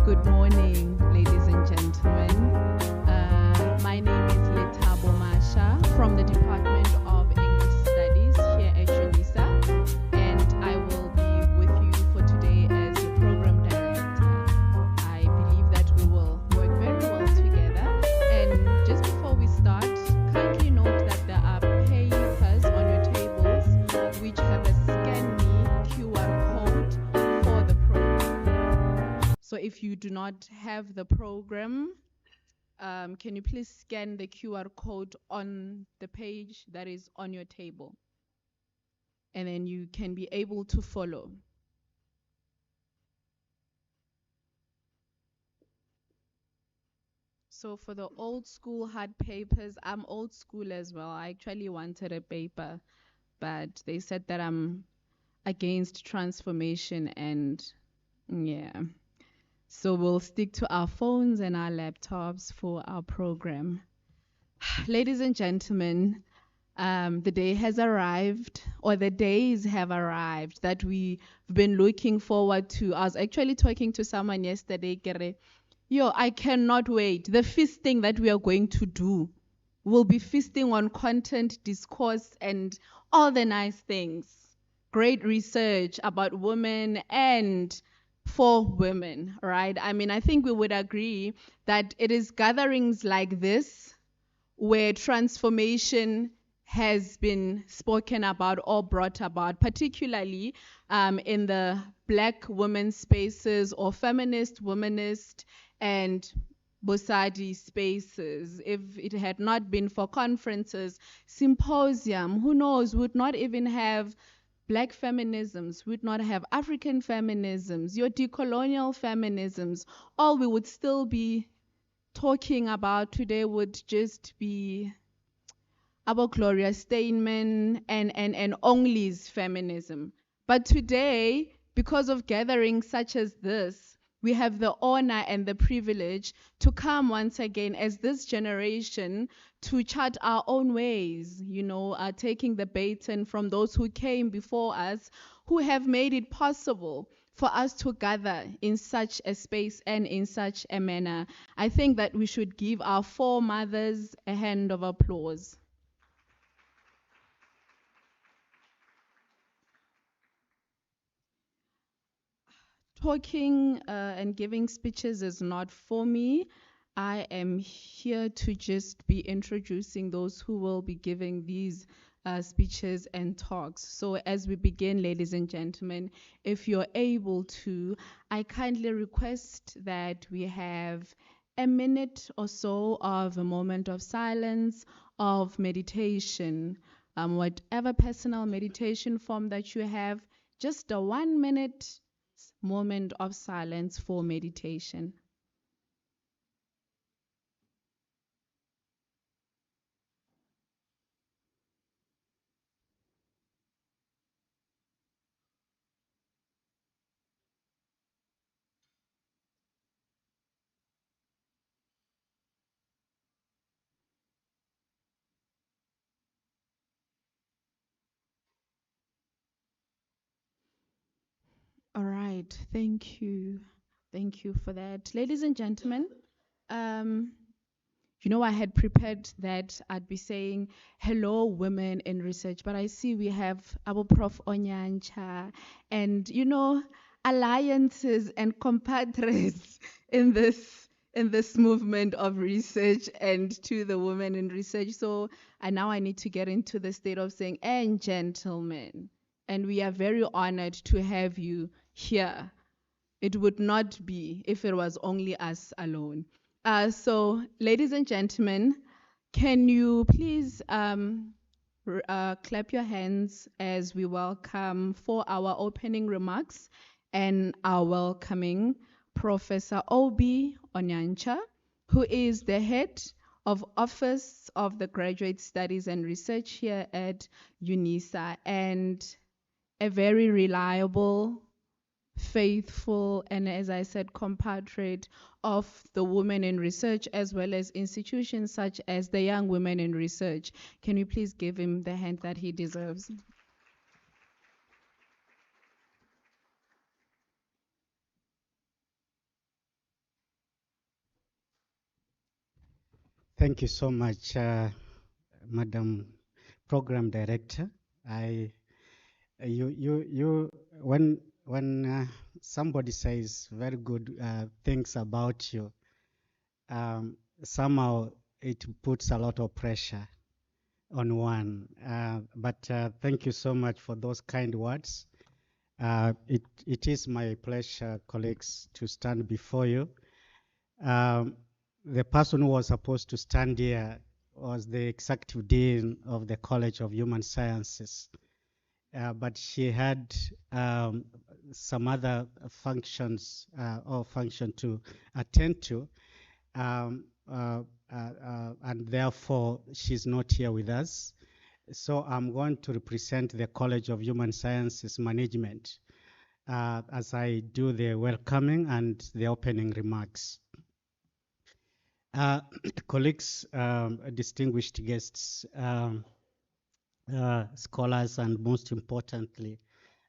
Good morning, ladies and gentlemen. My name is Letabo Masha from the Department of English Studies here at Unisa, and I will be with you for today as your program director. I believe that we will work very well together. And just before we start, kindly note that there are papers on your tables which have a Scan Me QR code for the program. So if you do not have the program, can you please scan the QR code on the page that is on your table? And then you can be able to follow. So for the old school hard papers, I'm old school as well. I actually wanted a paper, but they said that I'm against transformation and yeah. So we'll stick to our phones and our laptops for our program. Ladies and gentlemen, the day has arrived, or the days have arrived that we've been looking forward to. I was actually talking to someone yesterday, Kere. Yo, I cannot wait. The feasting that we are going to do will be feasting on content, discourse, and all the nice things. Great research about women and for women, right? I mean, I think we would agree that it is gatherings like this where transformation has been spoken about or brought about, particularly in the Black women's spaces or feminist, womanist, and Bosadi spaces. If it had not been for conferences, Symposium, who knows, would not even have Black feminisms, would not have African feminisms, your decolonial feminisms. All we would still be talking about today would just be about Gloria Steinem and Only's feminism. But today, because of gatherings such as this, we have the honor and the privilege to come once again as this generation to chart our own ways, taking the baton from those who came before us, who have made it possible for us to gather in such a space and in such a manner. I think that we should give our foremothers a hand of applause. Talking and giving speeches is not for me. I am here to just be introducing those who will be giving these speeches and talks. So as we begin, ladies and gentlemen, if you're able to, I kindly request that we have a minute or so of a moment of silence, of meditation, whatever personal meditation form that you have, just a 1 minute moment of silence for meditation. All right, thank you. Thank you for that. Ladies and gentlemen, I had prepared that I'd be saying, hello, women in research, but I see we have our Prof. Onyancha and, alliances and compadres in this movement of research and to the women in research. So now I need to get into the state of saying, and gentlemen, and we are very honored to have you here. It would not be if it was only us alone. So, ladies and gentlemen, can you please clap your hands as we welcome for our opening remarks and our welcoming Professor Obi Onyancha, who is the head of Office of the Graduate Studies and Research here at Unisa, and a very reliable, faithful, and as I said, compatriot of the women in research, as well as institutions such as the Young Women in Research. Can you please give him the hand that he deserves? Thank you so much, Madam Program Director. I, you, when somebody says very good things about you, somehow it puts a lot of pressure on one. But thank you so much for those kind words. It is my pleasure, colleagues, to stand before you. Um, the person who was supposed to stand here was the executive dean of the College of Human Sciences, but she had some other functions or function to attend to, um, and therefore she's not here with us. So I'm going to represent the College of Human Sciences Management as I do the welcoming and the opening remarks. Colleagues, distinguished guests, scholars, and most importantly,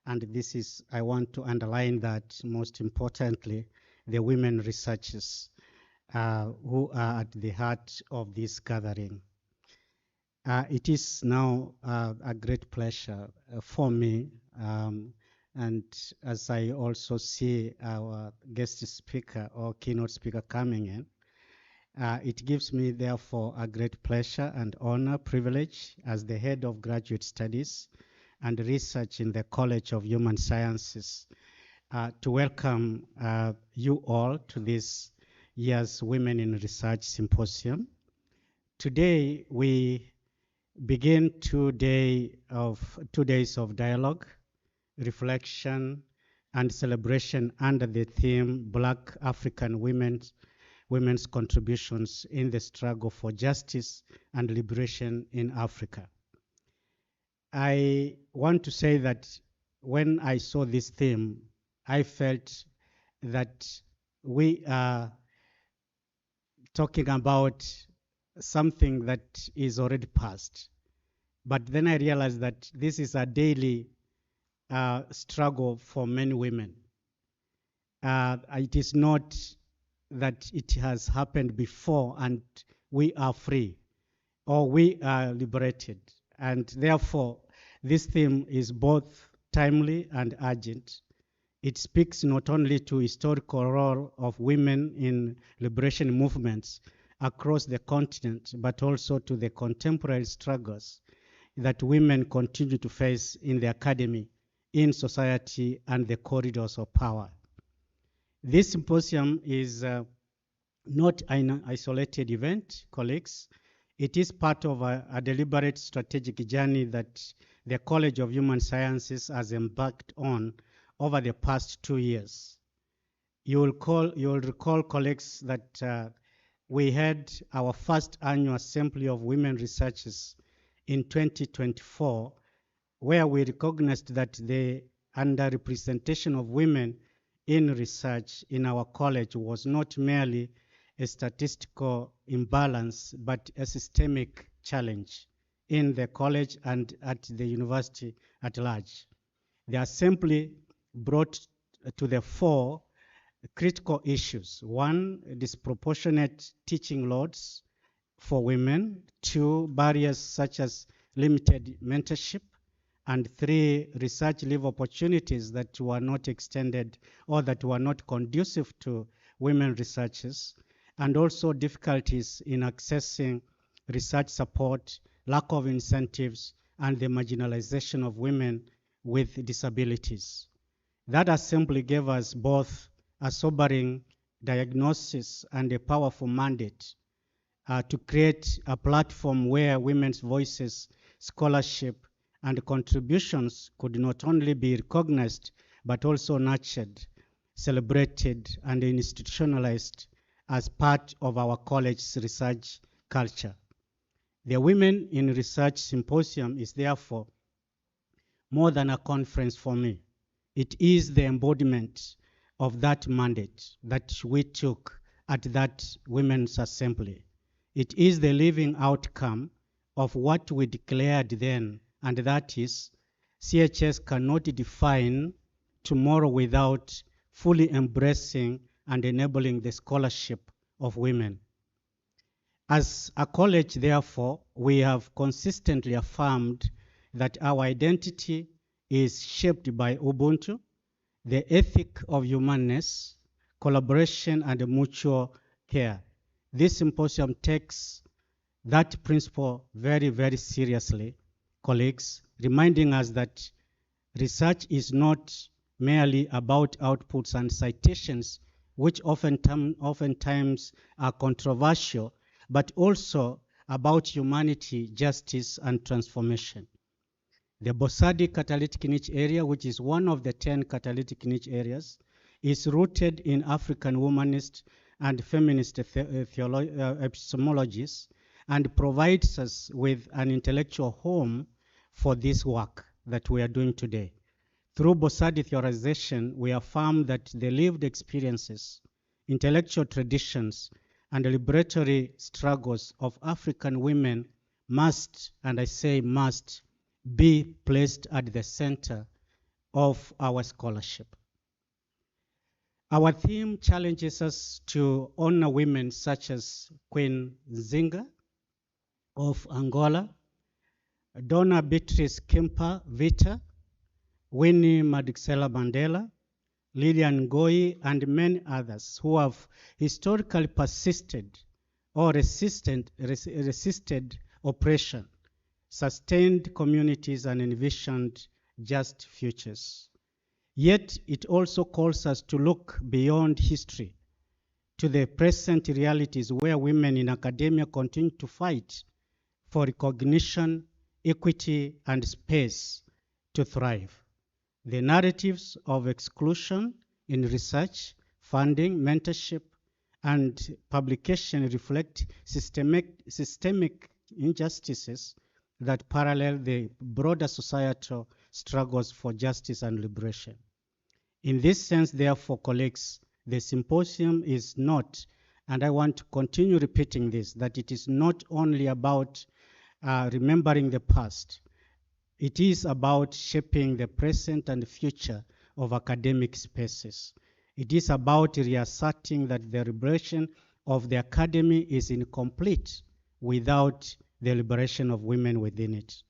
and this is, I want to underline that most importantly, the women researchers who are at the heart of this gathering. It is now a great pleasure for me, and as I also see our guest speaker or keynote speaker coming in, it gives me, therefore, a great pleasure and honor, privilege as the head of graduate studies and research in the College of Human Sciences to welcome you all to this year's Women in Research Symposium. Today, we begin 2 days of dialogue, reflection, and celebration under the theme Black African Women's Contributions in the Struggle for Justice and Liberation in Africa. I want to say that when I saw this theme, I felt that we are talking about something that is already past. But then I realized that this is a daily struggle for many women. It is not that it has happened before and we are free or we are liberated. And therefore, this theme is both timely and urgent. It speaks not only to historical role of women in liberation movements across the continent, but also to the contemporary struggles that women continue to face in the academy, in society, and the corridors of power. This symposium is not an isolated event, colleagues. It is part of a deliberate strategic journey that the College of Human Sciences has embarked on over the past 2 years. You will recall, colleagues, that we had our first annual Assembly of Women Researchers in 2024, where we recognized that the underrepresentation of women in research in our college was not merely a statistical imbalance, but a systemic challenge in the college and at the university at large. The assembly brought to the fore critical issues. One, disproportionate teaching loads for women. Two, barriers such as limited mentorship. And three, research leave opportunities that were not extended or that were not conducive to women researchers, and also difficulties in accessing research support, lack of incentives, and the marginalization of women with disabilities. That assembly gave us both a sobering diagnosis and a powerful mandate to create a platform where women's voices, scholarship, and contributions could not only be recognized, but also nurtured, celebrated, and institutionalized as part of our college's research culture. The Women in Research Symposium is therefore more than a conference for me. It is the embodiment of that mandate that we took at that Women's Assembly. It is the living outcome of what we declared then, and that is CHS cannot define tomorrow without fully embracing and enabling the scholarship of women. As a college, therefore, we have consistently affirmed that our identity is shaped by Ubuntu, the ethic of humanness, collaboration, and mutual care. This symposium takes that principle very, very seriously, colleagues, reminding us that research is not merely about outputs and citations, which oftentimes are controversial, but also about humanity, justice, and transformation. The Bosadi catalytic niche area, which is one of the 10 catalytic niche areas, is rooted in African humanist and feminist epistemologies and provides us with an intellectual home for this work that we are doing today. Through Bosadi theorization, we affirm that the lived experiences, intellectual traditions, and liberatory struggles of African women must, and I say must, be placed at the center of our scholarship. Our theme challenges us to honor women such as Queen Nzinga of Angola, Donna Beatrice Kemper Vita, Winnie Madikizela Mandela, Lilian Ngoyi, and many others who have historically persisted or resisted oppression, sustained communities, and envisioned just futures. Yet it also calls us to look beyond history to the present realities where women in academia continue to fight for recognition, equity, and space to thrive. The narratives of exclusion in research, funding, mentorship, and publication reflect systemic injustices that parallel the broader societal struggles for justice and liberation. In this sense, therefore, colleagues, the symposium is not, and I want to continue repeating this, that it is not only about remembering the past. It is about shaping the present and future of academic spaces. It is about reasserting that the liberation of the academy is incomplete without the liberation of women within it.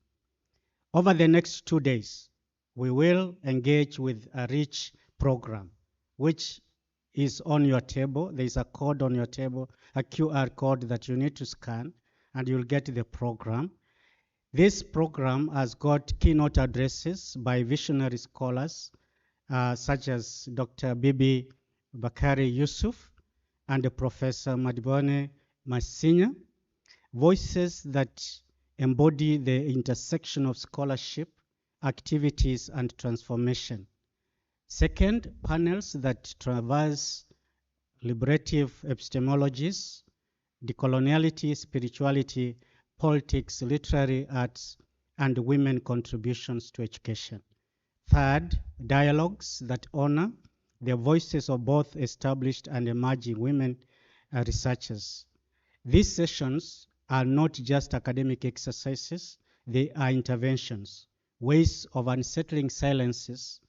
Over the next 2 days, we will engage with a rich program, which is on your table. There is a code on your table, a QR code that you need to scan, and you'll get the program. This program has got keynote addresses by visionary scholars such as Dr. Bibi Bakari Yusuf and Professor Madibone Masinya, voices that embody the intersection of scholarship, activities, and transformation. Second, panels that traverse liberative epistemologies, decoloniality, spirituality, politics, literary arts, and women contributions to education. Third, dialogues that honor the voices of both established and emerging women researchers. These sessions are not just academic exercises, they are interventions, ways of unsettling silences,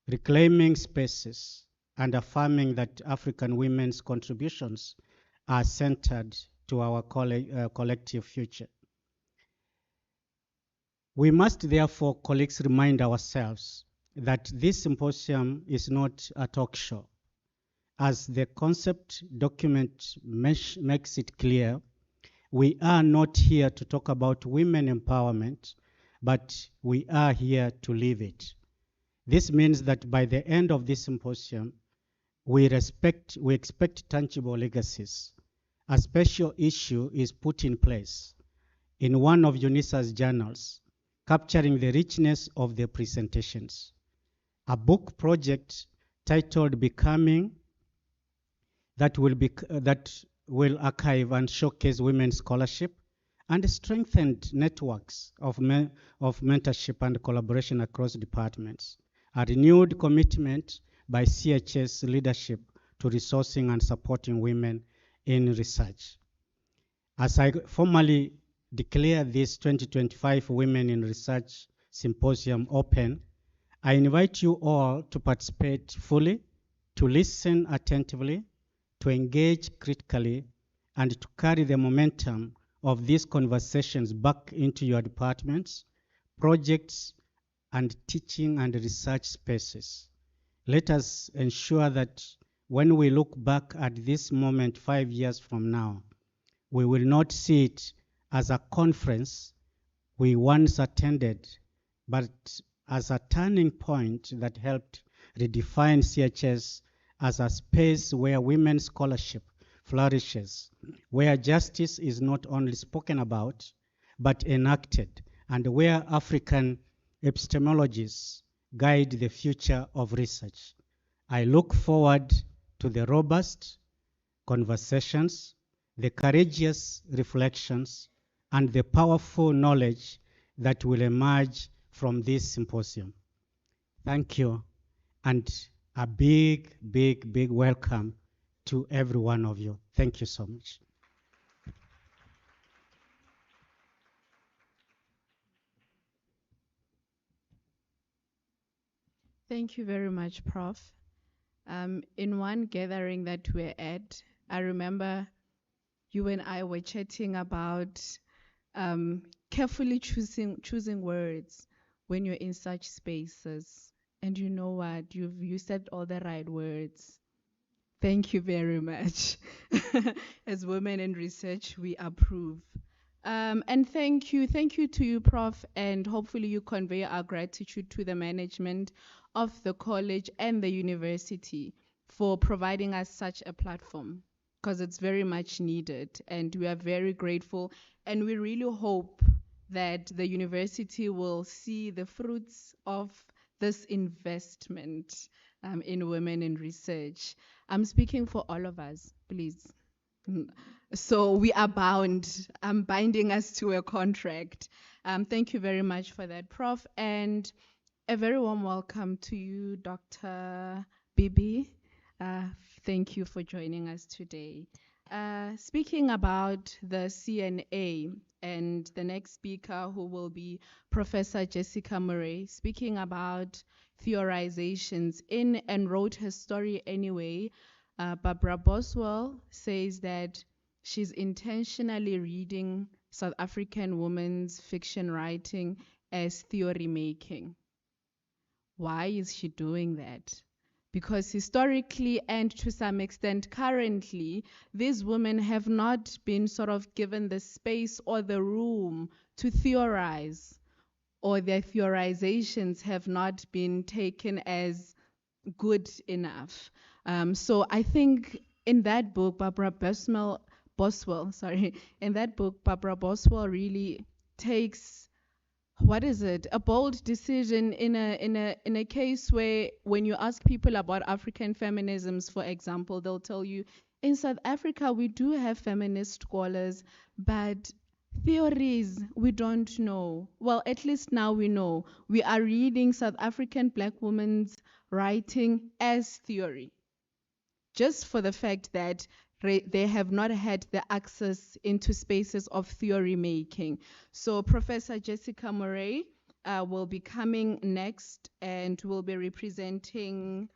reclaiming spaces, and affirming that African women's contributions are centered to our collective future. We must therefore, colleagues, remind ourselves that this symposium is not a talk show. As the concept document makes it clear, we are not here to talk about women empowerment, but we are here to live it. This means that by the end of this symposium, we expect tangible legacies. A special issue is put in place in one of Unisa's journals, capturing the richness of the presentations. A book project titled Becoming that will archive and showcase women's scholarship and strengthened networks of mentorship and collaboration across departments. A renewed commitment by CHS leadership to resourcing and supporting women in research. As I formally declare this 2025 Women in Research Symposium open, I invite you all to participate fully, to listen attentively, to engage critically, and to carry the momentum of these conversations back into your departments, projects, and teaching and research spaces. Let us ensure that when we look back at this moment 5 years from now, we will not see it as a conference we once attended, but as a turning point that helped redefine CHS as a space where women's scholarship flourishes, where justice is not only spoken about, but enacted, and where African epistemologies guide the future of research. I look forward to the robust conversations, the courageous reflections, and the powerful knowledge that will emerge from this symposium. Thank you, and a big, big, big welcome to every one of you. Thank you so much. Thank you very much, Prof. In one gathering that we're at, I remember you and I were chatting about carefully choosing words when you're in such spaces. And you know what? You said all the right words. Thank you very much. As women in research, we approve. And thank you to you, Prof. And hopefully you convey our gratitude to the management of the college and the university for providing us such a platform, because it's very much needed. And we are very grateful. And we really hope that the university will see the fruits of this investment in women in research. I'm speaking for all of us, please. So we are bound. I'm binding us to a contract. Thank you very much for that, Prof. And a very warm welcome to you, Dr. Bibi. Uh, Thank you for joining us today. Speaking about the CNA, and the next speaker, who will be Professor Jessica Murray, speaking about theorizations in and wrote her story anyway. Barbara Boswell says that she's intentionally reading South African women's fiction writing as theory making. Why is she doing that? Because historically and to some extent currently, these women have not been sort of given the space or the room to theorize, or their theorizations have not been taken as good enough. So I think in that book, Boswell, sorry, in that book, Barbara Boswell really takes, what is it, a bold decision in a case where when you ask people about African feminisms, for example, they'll tell you in South Africa we do have feminist scholars, but theories we don't know. Well, at least now we know. We are reading South African black women's writing as theory, just for the fact that they have not had the access into spaces of theory making. So Professor Jessica Murray will be coming next and will be representing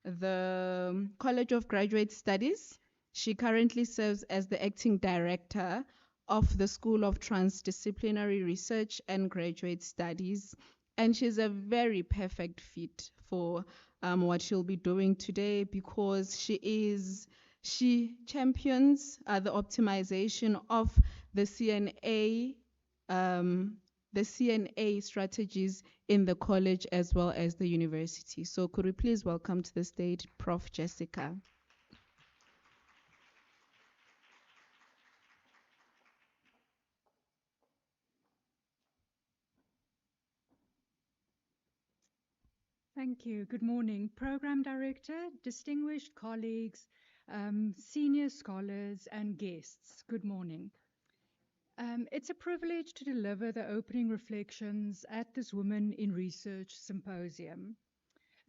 the College of Graduate Studies. She currently serves as the acting director of the School of Transdisciplinary Research and Graduate Studies, and she's a very perfect fit for what she'll be doing today, because she champions the optimization of the CNA strategies in the college as well as the university. So could we please welcome to the stage Prof. Jessica. Thank you. Good morning, Program Director, distinguished colleagues, senior scholars, and guests. Good morning. It's a privilege to deliver the opening reflections at this Women in Research Symposium.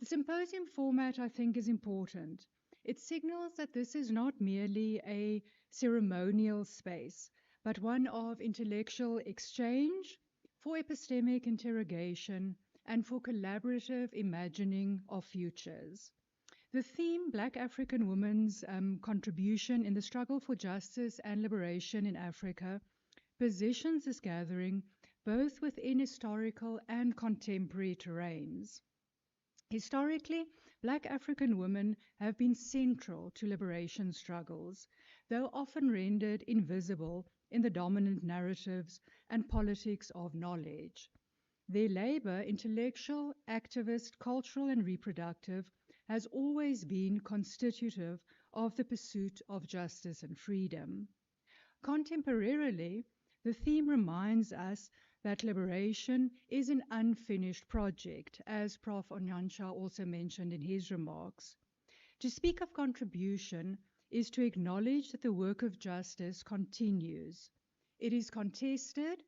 The symposium format, I think, is important. It signals that this is not merely a ceremonial space, but one of intellectual exchange, for epistemic interrogation, and for collaborative imagining of futures. The theme, Black African Women's Contribution in the Struggle for Justice and Liberation in Africa, positions this gathering both within historical and contemporary terrains. Historically, Black African women have been central to liberation struggles, though often rendered invisible in the dominant narratives and politics of knowledge. Their labor, intellectual, activist, cultural, and reproductive, has always been constitutive of the pursuit of justice and freedom. Contemporarily, the theme reminds us that liberation is an unfinished project, as Prof. Onyansha also mentioned in his remarks. To speak of contribution is to acknowledge that the work of justice continues. It is contested,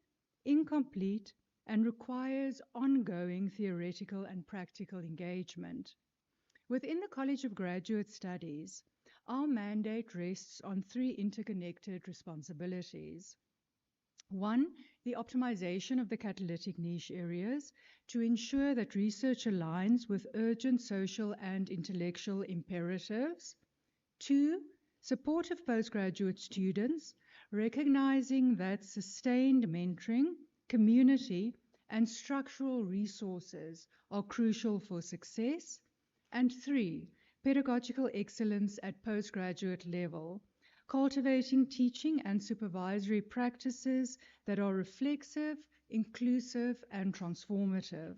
incomplete, and requires ongoing theoretical and practical engagement. Within the College of Graduate Studies, our mandate rests on three interconnected responsibilities. One, the optimization of the catalytic niche areas to ensure that research aligns with urgent social and intellectual imperatives. Two, support of postgraduate students, recognizing that sustained mentoring, community, and structural resources are crucial for success. And three, pedagogical excellence at postgraduate level, cultivating teaching and supervisory practices that are reflexive, inclusive, and transformative.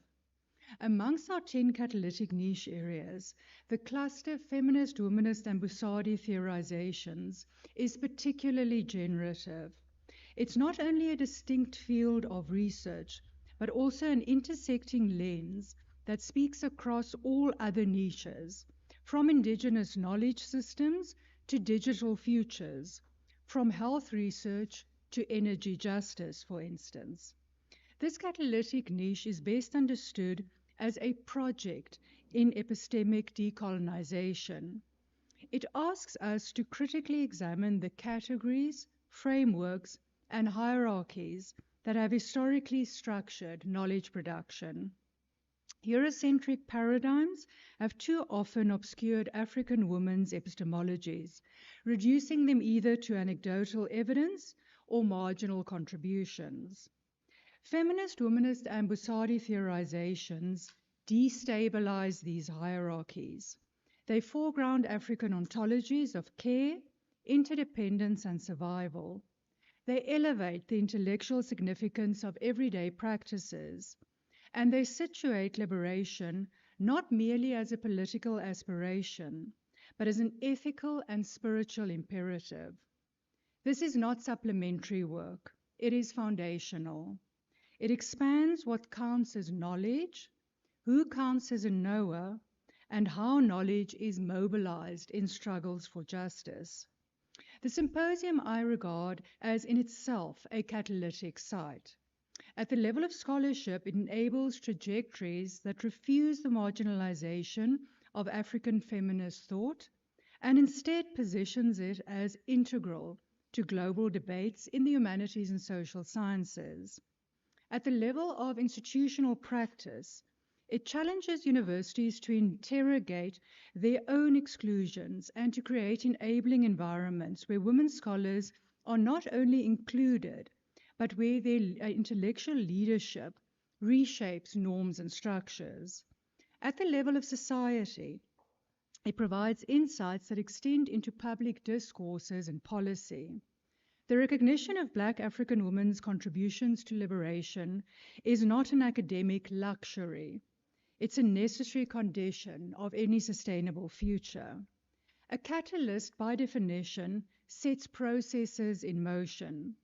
Amongst our 10 catalytic niche areas, the cluster Feminist, Womanist, and Busadi theorizations is particularly generative. It's not only a distinct field of research, but also an intersecting lens that speaks across all other niches, from indigenous knowledge systems to digital futures, from health research to energy justice, for instance. This catalytic niche is best understood as a project in epistemic decolonization. It asks us to critically examine the categories, frameworks, and hierarchies that have historically structured knowledge production. Eurocentric paradigms have too often obscured African women's epistemologies, reducing them either to anecdotal evidence or marginal contributions. Feminist, womanist, and Busadi theorizations destabilize these hierarchies. They foreground African ontologies of care, interdependence, and survival. They elevate the intellectual significance of everyday practices, and they situate liberation not merely as a political aspiration, but as an ethical and spiritual imperative. This is not supplementary work, it is foundational. It expands what counts as knowledge, who counts as a knower, and how knowledge is mobilized in struggles for justice. The symposium I regard as in itself a catalytic site. At the level of scholarship, it enables trajectories that refuse the marginalization of African feminist thought and instead positions it as integral to global debates in the humanities and social sciences. At the level of institutional practice, it challenges universities to interrogate their own exclusions and to create enabling environments where women scholars are not only included, but where their intellectual leadership reshapes norms and structures. At the level of society, it provides insights that extend into public discourses and policy. The recognition of Black African women's contributions to liberation is not an academic luxury. It's a necessary condition of any sustainable future. A catalyst, by definition, sets processes in motion.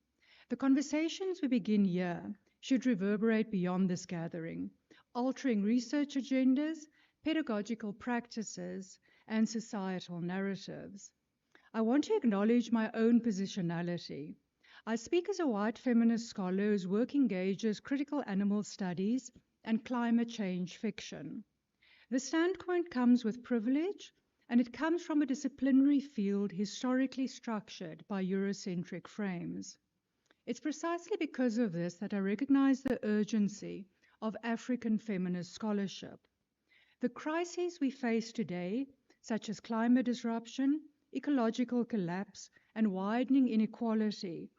The conversations we begin here should reverberate beyond this gathering, altering research agendas, pedagogical practices, and societal narratives. I want to acknowledge my own positionality. I speak as a white feminist scholar whose work engages critical animal studies and climate change fiction. The standpoint comes with privilege, and it comes from a disciplinary field historically structured by Eurocentric frames. It's precisely because of this that I recognize the urgency of African feminist scholarship. The crises we face today such as climate disruption, ecological collapse, and widening inequality,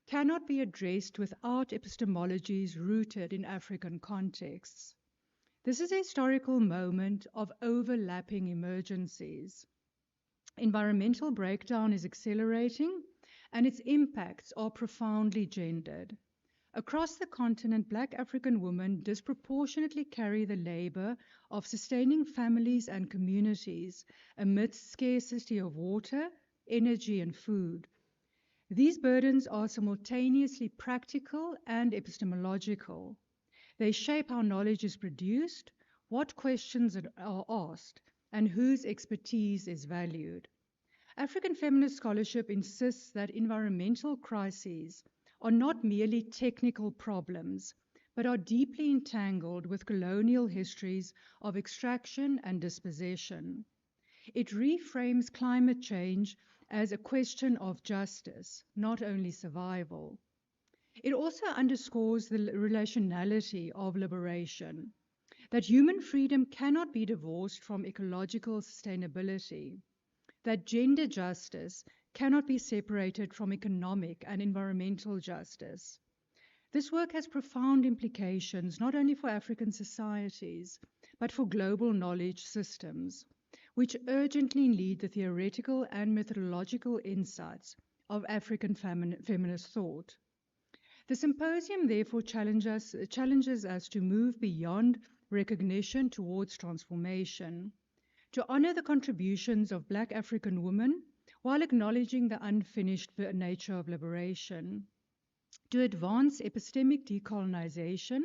cannot be addressed without epistemologies rooted in African contexts. This is a historical moment of overlapping emergencies. Environmental breakdown is accelerating, and its impacts are profoundly gendered. Across the continent, Black African women disproportionately carry the labor of sustaining families and communities amidst scarcity of water, energy, and food. These burdens are simultaneously practical and epistemological. They shape how knowledge is produced, what questions are asked, and whose expertise is valued. African feminist scholarship insists that environmental crises are not merely technical problems, but are deeply entangled with colonial histories of extraction and dispossession. It reframes climate change as a question of justice, not only survival. It also underscores the relationality of liberation, that human freedom cannot be divorced from ecological sustainability, that gender justice cannot be separated from economic and environmental justice. This work has profound implications not only for African societies, but for global knowledge systems, which urgently need the theoretical and methodological insights of African feminist thought. The symposium therefore challenges us to move beyond recognition towards transformation, to honor the contributions of Black African women while acknowledging the unfinished nature of liberation, to advance epistemic decolonization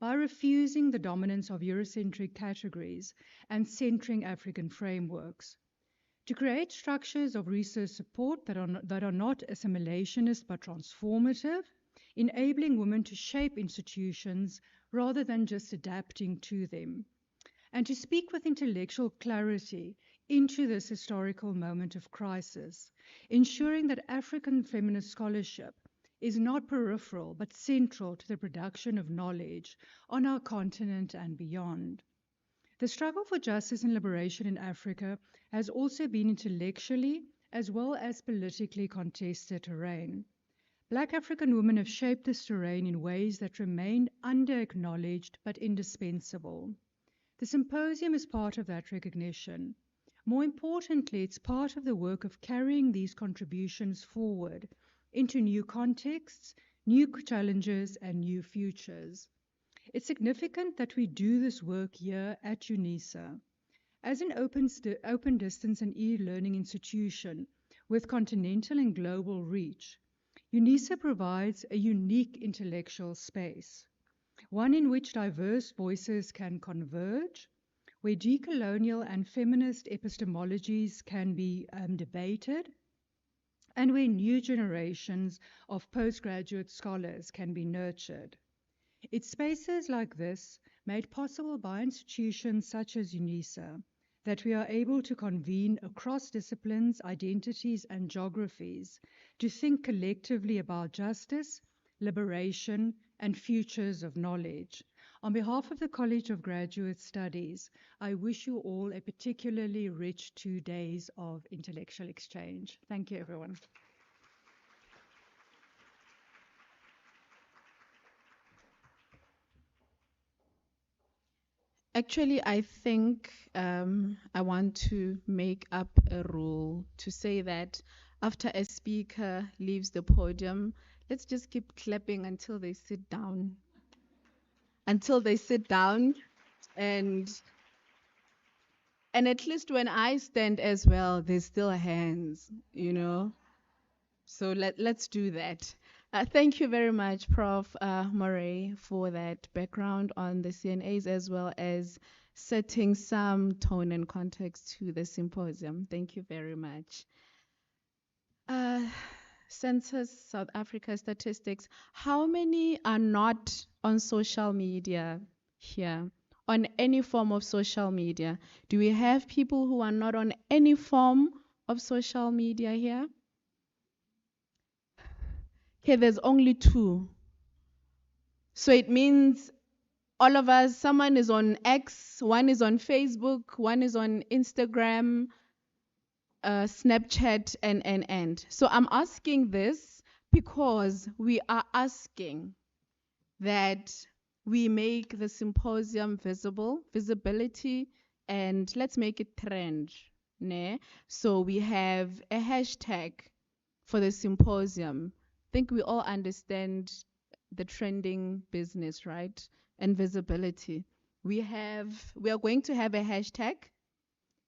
by refusing the dominance of Eurocentric categories and centering African frameworks, to create structures of research support that are not assimilationist but transformative, enabling women to shape institutions rather than just adapting to them, and to speak with intellectual clarity into this historical moment of crisis, ensuring that African feminist scholarship is not peripheral but central to the production of knowledge on our continent and beyond. The struggle for justice and liberation in Africa has also been intellectually as well as politically contested terrain. Black African women have shaped this terrain in ways that remain under-acknowledged but indispensable. The symposium is part of that recognition. More importantly, it's part of the work of carrying these contributions forward into new contexts, new challenges, and new futures. It's significant that we do this work here at Unisa. As an open distance and e-learning institution with continental and global reach, Unisa provides a unique intellectual space, one in which diverse voices can converge, where decolonial and feminist epistemologies can be debated, and where new generations of postgraduate scholars can be nurtured. It's spaces like this, made possible by institutions such as Unisa, that we are able to convene across disciplines, identities, and geographies to think collectively about justice, liberation, and futures of knowledge. On behalf of the College of Graduate Studies, I wish you all a particularly rich 2 days of intellectual exchange. Thank you, everyone. Actually, I think I want to make up a rule to say that after a speaker leaves the podium, let's just keep clapping until they sit down. Until they sit down, and at least when I stand as well, there's still hands, you know. So let's do that. Thank you very much, Prof. Murray, for that background on the CNAs as well as setting some tone and context to the symposium. Thank you very much. Census South Africa statistics. How many are not on social media here? On any form of social media? Do we have people who are not on any form of social media here? Okay, there's only 2. So it means all of us, someone is on X, one is on Facebook, one is on Instagram, Snapchat, and. So I'm asking this because we are asking that we make the symposium visibility, and let's make it trend. Ne? So we have a hashtag for the symposium. I think we all understand the trending business, right? And visibility. We are going to have a hashtag,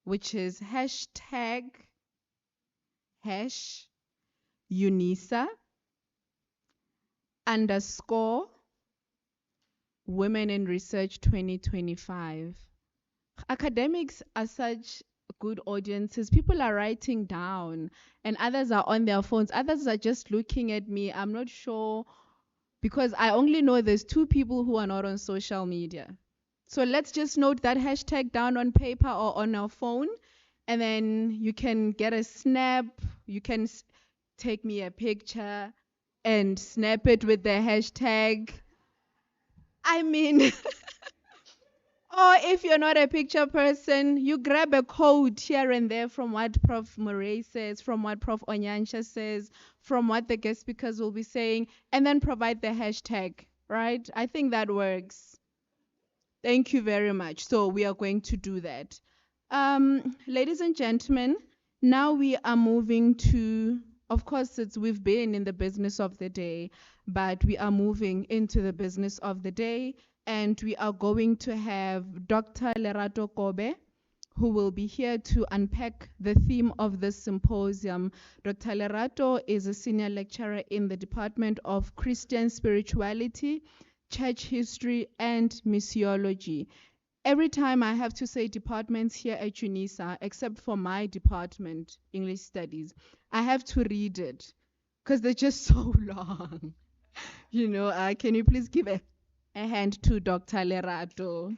which is hashtag hash Unisa underscore Women in Research 2025. Academics are such good audiences. People are writing down, and others are on their phones. Others are just looking at me. I'm not sure because I only know there's two people who are not on social media. So let's just note that hashtag down on paper or on our phone, and then you can get a snap. You can take me a picture and snap it with the hashtag. I mean, or if you're not a picture person, you grab a quote here and there from what Prof. Murray says, from what Prof. Onyansha says, from what the guest speakers will be saying, and then provide the hashtag, right? I think that works. Thank you very much. So we are going to do that. Ladies and gentlemen, now we are moving to, of course, we've been in the business of the day, but we are moving into the business of the day, and we are going to have Dr. Lerato Kobe, who will be here to unpack the theme of this symposium. Dr. Lerato is a senior lecturer in the Department of Christian Spirituality, Church History, and Missiology. Every time I have to say departments here at Unisa, except for my department, English Studies, I have to read it because they're just so long. Can you please give a hand to Dr. Lerato?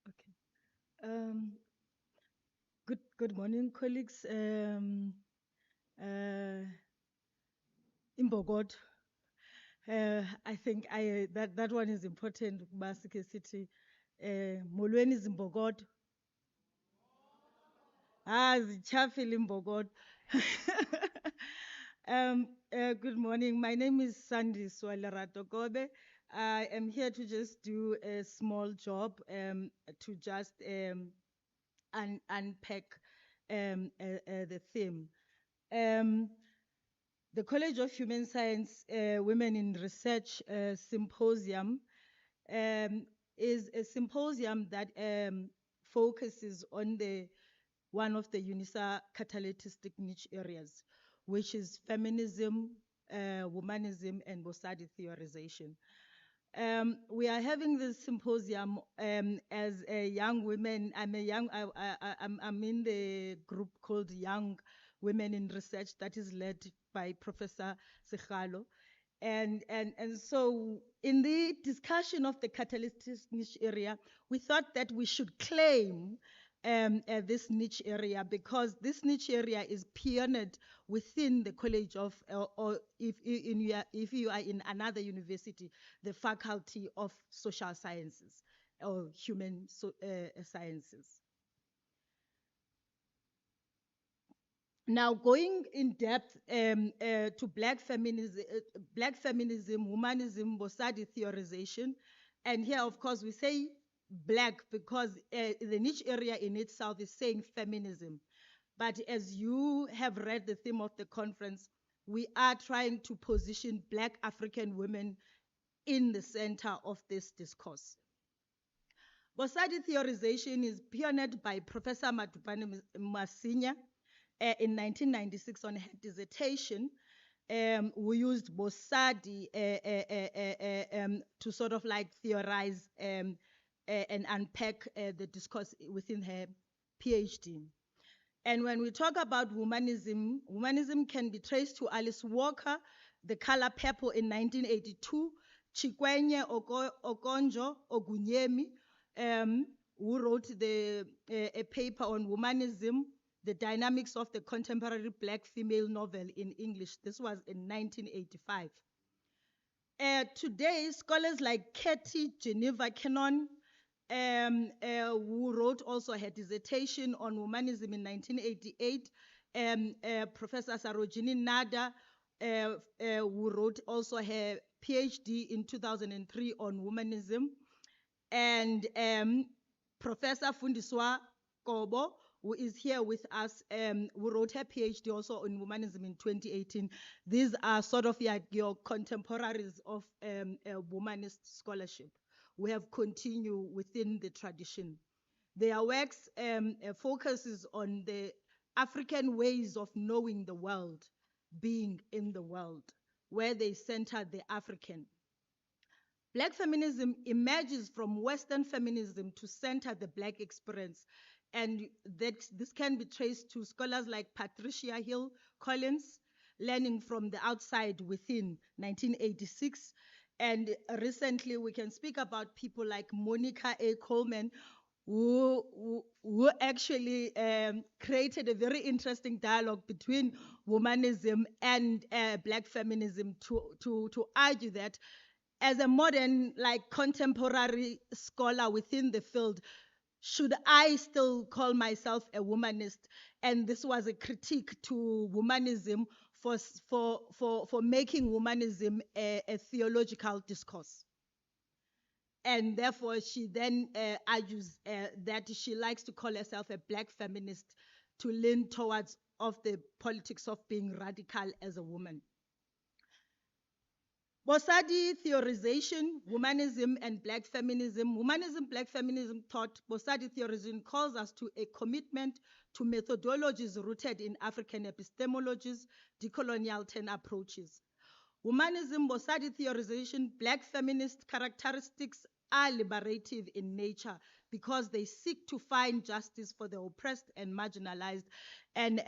Okay. Um, good morning, colleagues. Imbogod. I think that one is important. Basike City. Molweni Zimbogod. Zichafile Imbogod. Good morning. My name is Sandy Swalerato Kobe. I am here to just do a small job to just unpack the theme. The College of Human Science Women in Research Symposium um, is a symposium that focuses on one of the UNISA catalytic niche areas, which is feminism, womanism, and Bosadi theorization. We are having this symposium as a young women. I'm in the group called Young Women in Research that is led by Professor Sekhalo. And so in the discussion of the catalytic niche area, we thought that we should claim this niche area because this niche area is pioneered within the College of, or if you are in another university, the Faculty of Social Sciences or Sciences. Now, going in depth to black feminism, humanism, Bosadi theorization, and here, of course, we say black because the niche area in itself is saying feminism. But as you have read the theme of the conference, we are trying to position black African women in the center of this discourse. Bosadi theorization is pioneered by Professor Madhupane Masinya in 1996 on her dissertation. We used Bosadi to sort of like theorize and unpack the discourse within her PhD. And when we talk about womanism, womanism can be traced to Alice Walker, The Color Purple in 1982, Chikwenye Okonjo Ogunyemi, who wrote a paper on womanism, the dynamics of the contemporary black female novel in English. This was in 1985. Today, scholars like Katie Geneva Cannon, who wrote also her dissertation on womanism in 1988, Professor Sarojini Nada, who wrote also her PhD in 2003 on womanism, and Professor Fundiswa Kobo, who is here with us, who wrote her PhD also on womanism in 2018. These are sort of like your contemporaries of womanist scholarship. We have continued within the tradition. Their works focuses on the African ways of knowing the world, being in the world, where they center the African. Black feminism emerges from Western feminism to center the Black experience, and this can be traced to scholars like Patricia Hill Collins, Learning from the Outside Within, 1986. And recently, we can speak about people like Monica A. Coleman, who actually created a very interesting dialogue between womanism and Black feminism to argue that as a modern, like contemporary scholar within the field, should I still call myself a womanist? And this was a critique to womanism for making womanism a theological discourse. And therefore, she then argues that she likes to call herself a Black feminist to lean towards of the politics of being radical as a woman. Bosadi theorization, womanism, and Black feminism. Womanism, Black feminism thought, Bosadi theorization calls us to a commitment to methodologies rooted in African epistemologies, decolonial 10 approaches. Womanism, Bosadi theorization, Black feminist characteristics are liberative in nature because they seek to find justice for the oppressed and marginalized. And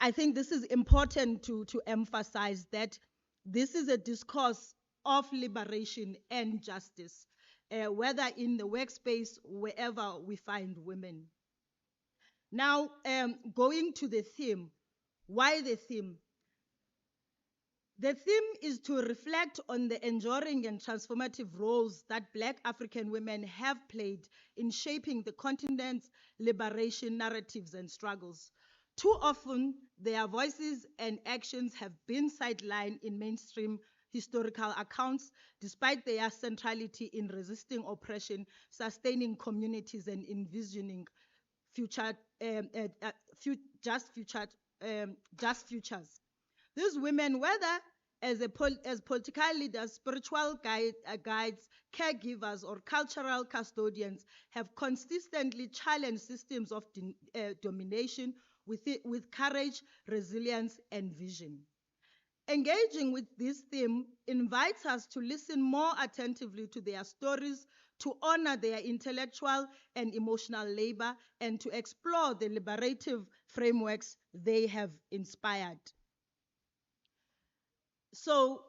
I think this is important to emphasize that this is a discourse of liberation and justice, whether in the workspace, wherever we find women. Now, going to the theme. Why the theme? The theme is to reflect on the enduring and transformative roles that Black African women have played in shaping the continent's liberation narratives and struggles. Too often, their voices and actions have been sidelined in mainstream historical accounts, despite their centrality in resisting oppression, sustaining communities, and envisioning just futures. These women, whether as political leaders, spiritual guides, caregivers, or cultural custodians, have consistently challenged systems of domination with courage, resilience, and vision. Engaging with this theme invites us to listen more attentively to their stories, to honor their intellectual and emotional labor, and to explore the liberative frameworks they have inspired. So,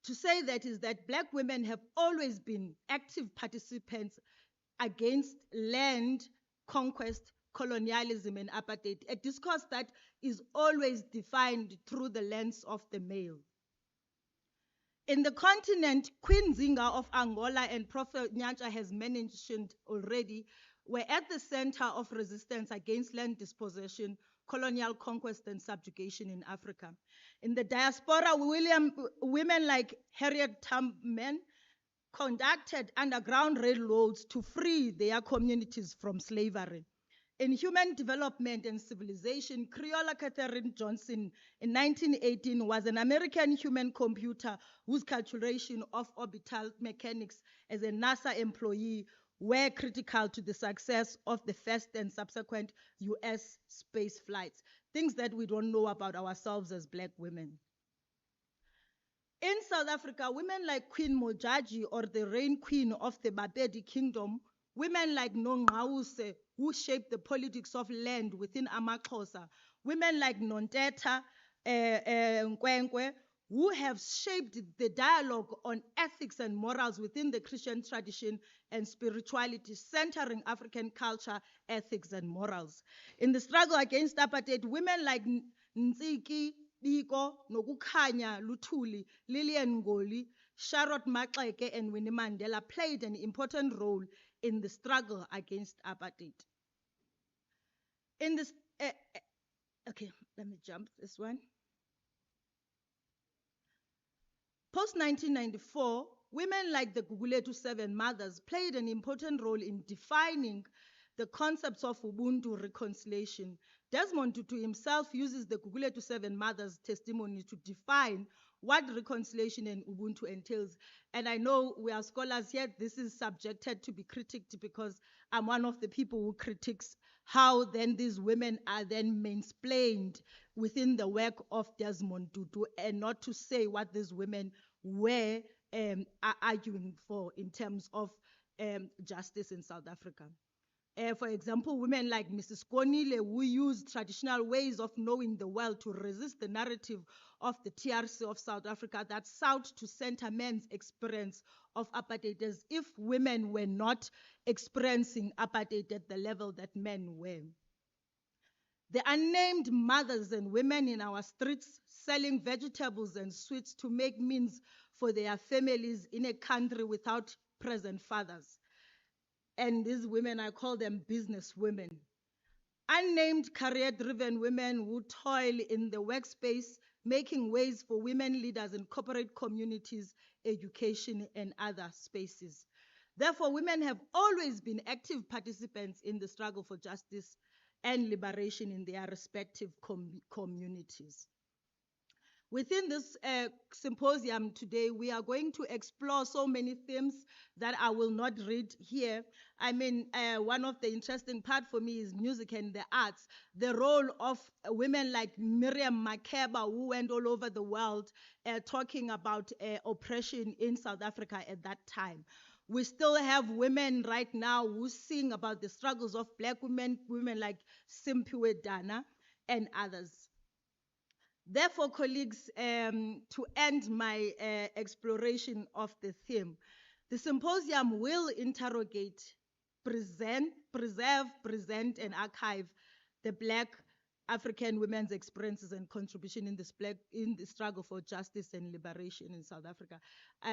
to say that is that Black women have always been active participants against land conquest, colonialism, and apartheid, a discourse that is always defined through the lens of the male. In the continent, Queen Zinga of Angola and Prophet Nyacha has mentioned already, were at the center of resistance against land dispossession, colonial conquest, and subjugation in Africa. In the diaspora, women like Harriet Tubman conducted underground railroads to free their communities from slavery. In Human Development and Civilization, Creola Katherine Johnson in 1918 was an American human computer whose calculation of orbital mechanics as a NASA employee were critical to the success of the first and subsequent US space flights. Things that we don't know about ourselves as Black women. In South Africa, women like Queen Mojaji, or the Rain Queen of the Bapedi Kingdom, women like Nongqawuse, who shaped the politics of land within AmaXhosa, women like Nonteta Nkwenkwe, who have shaped the dialogue on ethics and morals within the Christian tradition and spirituality, centering African culture, ethics, and morals. In the struggle against apartheid, women like Ntsiki Biko, Nokukhanya Luthuli, Lillian Ngoli, Charlotte Maxeke, and Winnie Mandela played an important role in the struggle against apartheid. In this, okay, let me jump this one. Post-1994, women like the Gugulethu Seven Mothers played an important role in defining the concepts of Ubuntu reconciliation. Desmond Tutu himself uses the Gugulethu Seven Mothers testimony to define what reconciliation and Ubuntu entails. And I know we are scholars here, this is subjected to be critiqued because I'm one of the people who critiques how then these women are then mansplained within the work of Desmond Tutu, and not to say what these women were arguing for in terms of justice in South Africa. For example, women like Mrs. Konile, who used traditional ways of knowing the world to resist the narrative of the TRC of South Africa that sought to center men's experience of apartheid as if women were not experiencing apartheid at the level that men were. The unnamed mothers and women in our streets selling vegetables and sweets to make means for their families in a country without present fathers. And these women, I call them business women. Unnamed career-driven women who toil in the workspace, making ways for women leaders in corporate communities, education, and other spaces. Therefore, women have always been active participants in the struggle for justice and liberation in their respective communities. Within this symposium today, we are going to explore so many themes that I will not read here. I mean, one of the interesting part for me is music and the arts. The role of women like Miriam Makeba, who went all over the world talking about oppression in South Africa at that time. We still have women right now who sing about the struggles of Black women, women like Simpiwe Dana and others. Therefore, colleagues, to end my exploration of the theme, the symposium will interrogate, preserve, present, and archive the Black African women's experiences and contribution in the struggle for justice and liberation in South Africa.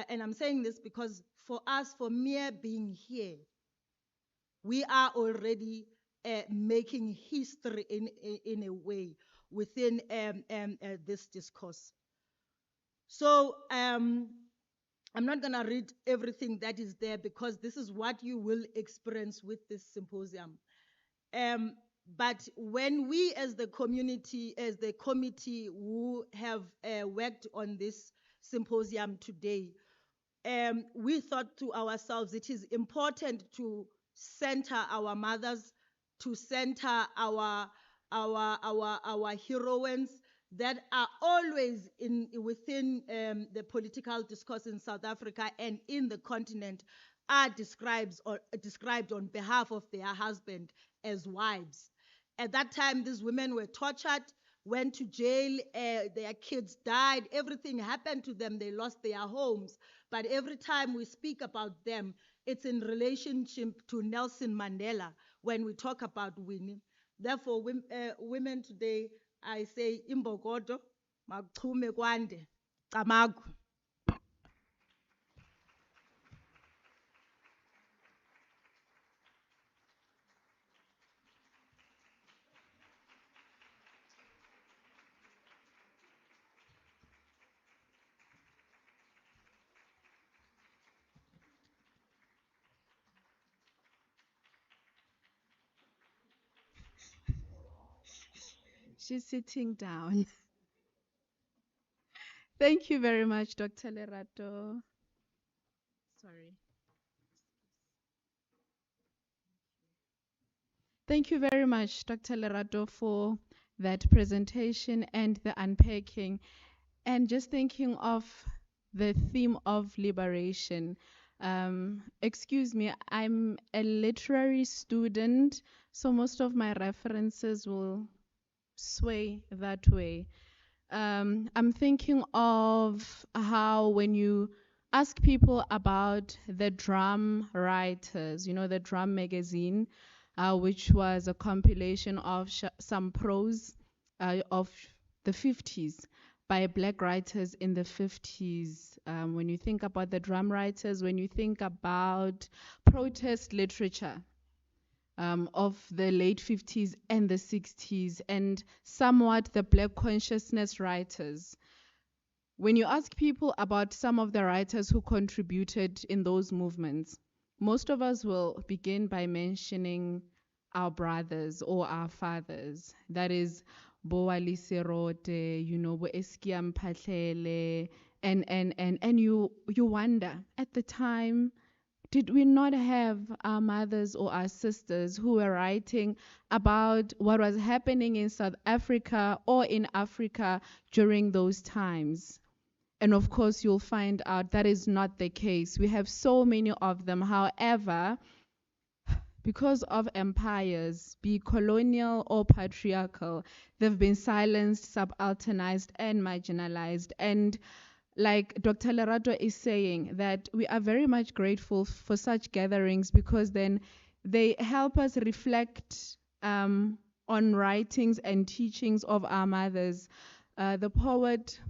And I'm saying this because for us, for mere being here, we are already making history in a way within this discourse. So I'm not going to read everything that is there because this is what you will experience with this symposium. But when we as the community, as the committee who have worked on this symposium today, we thought to ourselves it is important to center our mothers, to center our heroines that are always within the political discourse in South Africa and in the continent are described on behalf of their husband as wives. At that time, these women were tortured, went to jail, their kids died, everything happened to them, they lost their homes. But every time we speak about them, it's in relationship to Nelson Mandela when we talk about Winnie. Therefore, women today, I say, imbokodo, makuchume kwande, camagu. She's sitting down. Thank you very much, Dr. Lerato. Sorry. Thank you very much, Dr. Lerato, for that presentation and the unpacking. And just thinking of the theme of liberation. Excuse me, I'm a literary student, so most of my references will sway that way. I'm thinking of how when you ask people about the Drum Writers, you know, the Drum magazine, which was a compilation of some prose of the 50s by black writers in the 50s. When you think about the Drum Writers, when you think about protest literature, of the late 50s and the 60s, and somewhat the black consciousness writers. When you ask people about some of the writers who contributed in those movements, most of us will begin by mentioning our brothers or our fathers. That is Bo Wally Serote, you know, Bo Eskiam Patlele, and you wonder at the time, did we not have our mothers or our sisters who were writing about what was happening in South Africa or in Africa during those times? And of course, you'll find out that is not the case. We have so many of them. However, because of empires, be colonial or patriarchal, they've been silenced, subalternized, and marginalized. And like Dr. Lerato is saying, that we are very much grateful for such gatherings because then they help us reflect on writings and teachings of our mothers. The poet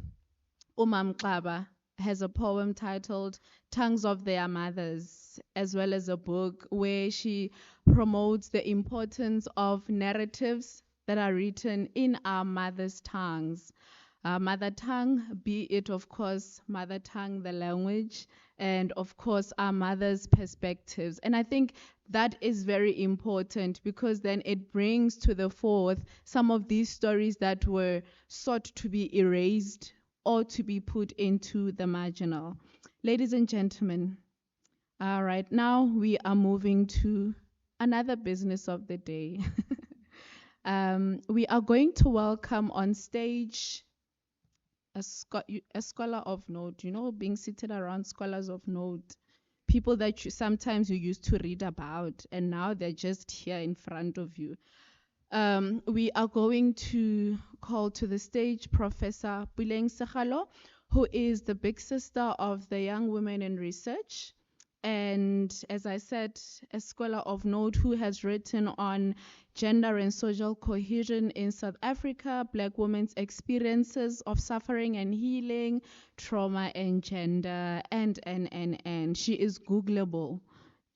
Umam Klaba has a poem titled Tongues of Their Mothers, as well as a book where she promotes the importance of narratives that are written in our mother's tongues. Mother tongue, be it, of course, mother tongue, the language, and of course, our mother's perspectives. And I think that is very important because then it brings to the forth some of these stories that were sought to be erased or to be put into the marginal. Ladies and gentlemen, all right, now we are moving to another business of the day. We are going to welcome on stage a scholar of note, you know, being seated around scholars of note, people that sometimes you used to read about, and now they're just here in front of you. We are going to call to the stage Professor Puleng Sekgalo, who is the big sister of the Young Women in Research. And as I said, a scholar of note who has written on gender and social cohesion in South Africa, Black women's experiences of suffering and healing, trauma and gender, and. She is Googleable.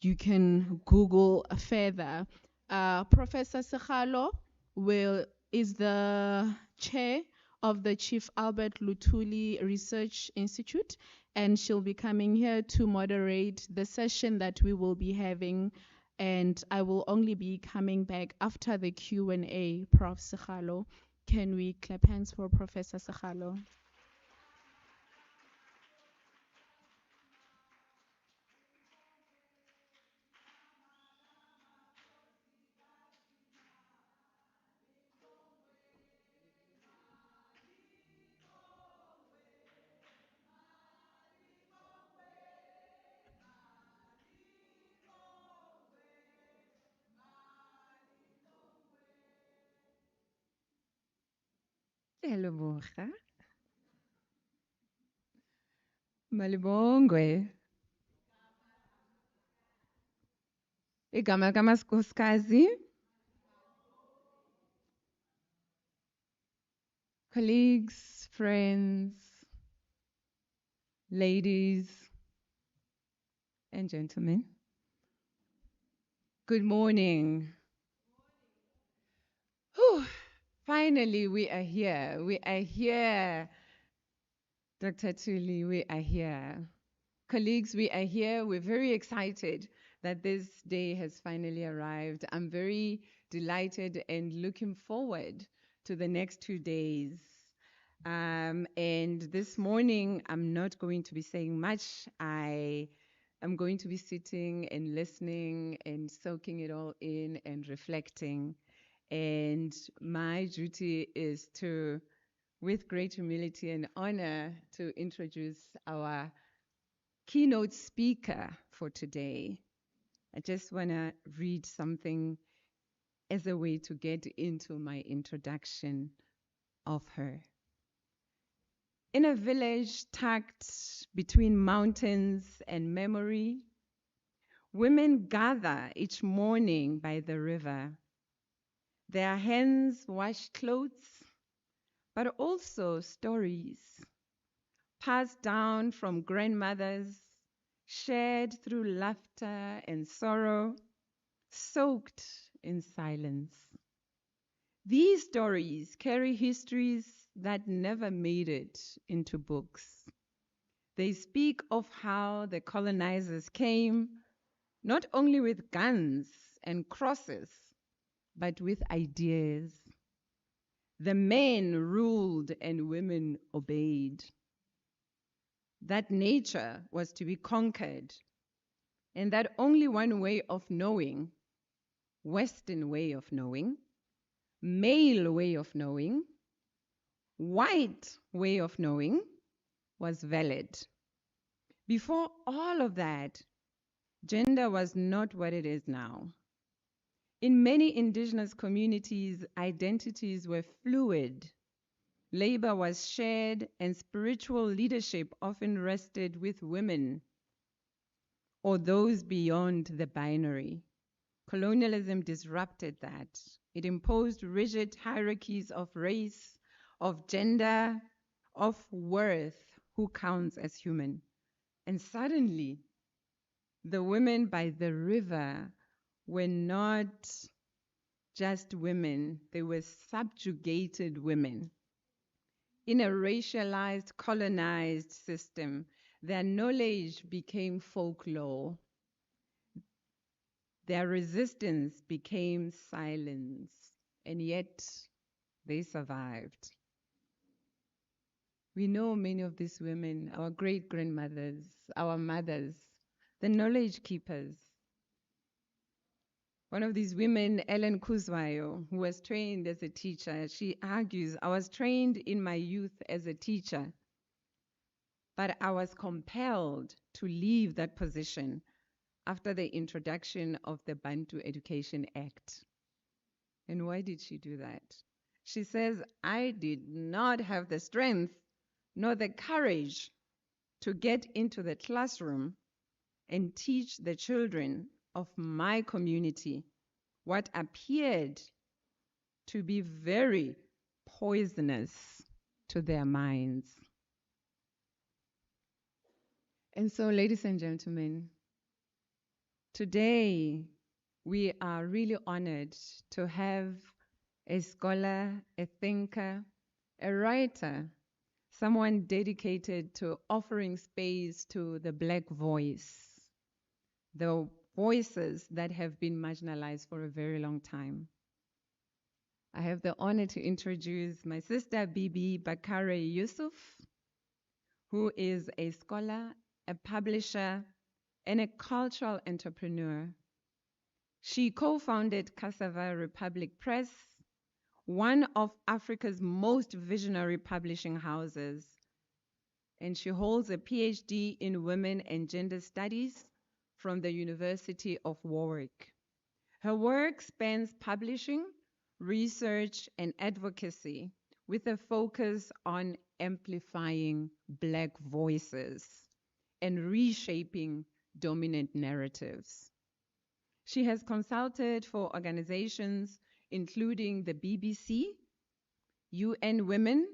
You can Google further. Professor Sekgalo is the chair of the Chief Albert Luthuli Research Institute, and she'll be coming here to moderate the session that we will be having. And I will only be coming back after the Q&A. Prof. Sekgalo, can we clap hands for Professor Sekgalo? Siyalubonga. Malibongwe. Igama likamaskosikazi. Colleagues, friends, ladies and gentlemen. Good morning. Whew. Finally, we are here. We are here. Dr. Tuli, we are here. Colleagues, we are here. We're very excited that this day has finally arrived. I'm very delighted and looking forward to the next 2 days. And this morning, I'm not going to be saying much. I I'm going to be sitting and listening and soaking it all in and reflecting. And my duty is to, with great humility and honor, to introduce our keynote speaker for today. I just want to read something as a way to get into my introduction of her. In a village tucked between mountains and memory, women gather each morning by the river. Their hands wash clothes, but also stories passed down from grandmothers, shared through laughter and sorrow, soaked in silence. These stories carry histories that never made it into books. They speak of how the colonizers came not only with guns and crosses, but with ideas. The men ruled and women obeyed. That nature was to be conquered, and that only one way of knowing, Western way of knowing, male way of knowing, white way of knowing, was valid. Before all of that, gender was not what it is now. In many indigenous communities, identities were fluid. Labor was shared, and spiritual leadership often rested with women or those beyond the binary. Colonialism disrupted that. It imposed rigid hierarchies of race, of gender, of worth, who counts as human. And suddenly, the women by the river were not just women, they were subjugated women. In a racialized, colonized system, their knowledge became folklore. Their resistance became silence, and yet they survived. We know many of these women, our great-grandmothers, our mothers, the knowledge keepers. One of these women, Ellen Kuzwayo, who was trained as a teacher, she argues, I was trained in my youth as a teacher, but I was compelled to leave that position after the introduction of the Bantu Education Act. And why did she do that? She says, I did not have the strength nor the courage to get into the classroom and teach the children of my community what appeared to be very poisonous to their minds. And so, ladies and gentlemen, today we are really honored to have a scholar, a thinker, a writer, someone dedicated to offering space to the Black voice, the voices that have been marginalized for a very long time. I have the honor to introduce my sister, Bibi Bakare Yusuf, who is a scholar, a publisher, and a cultural entrepreneur. She co-founded Cassava Republic Press, one of Africa's most visionary publishing houses, and she holds a PhD in Women and Gender Studies from the University of Warwick. Her work spans publishing, research, and advocacy with a focus on amplifying Black voices and reshaping dominant narratives. She has consulted for organizations including the BBC, UN Women,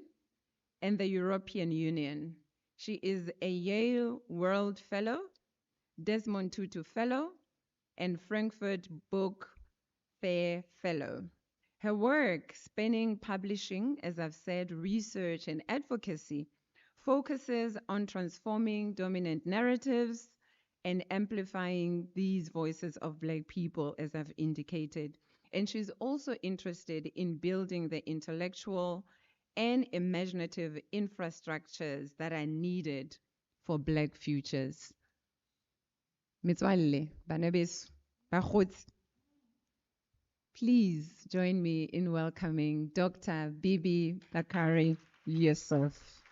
and the European Union. She is a Yale World Fellow, Desmond Tutu Fellow, and Frankfurt Book Fair Fellow. Her work, spanning publishing, as I've said, research and advocacy, focuses on transforming dominant narratives and amplifying these voices of Black people, as I've indicated. And she's also interested in building the intellectual and imaginative infrastructures that are needed for Black futures. Metswalle, bana beso, bakgotsi. Please join me in welcoming Dr. Bibi Bakari Yusuf.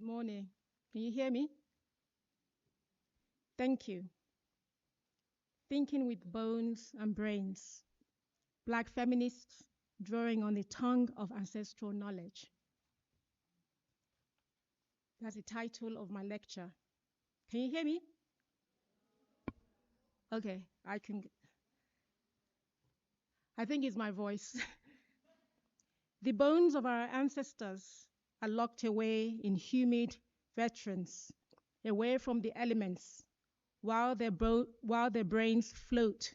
Good morning. Can you hear me? Thank you. Thinking with bones and brains. Black feminists drawing on the tongue of ancestral knowledge. That's the title of my lecture. Can you hear me? Okay, I think it's my voice. The bones of our ancestors are locked away in humid veterans, away from the elements, while their brains float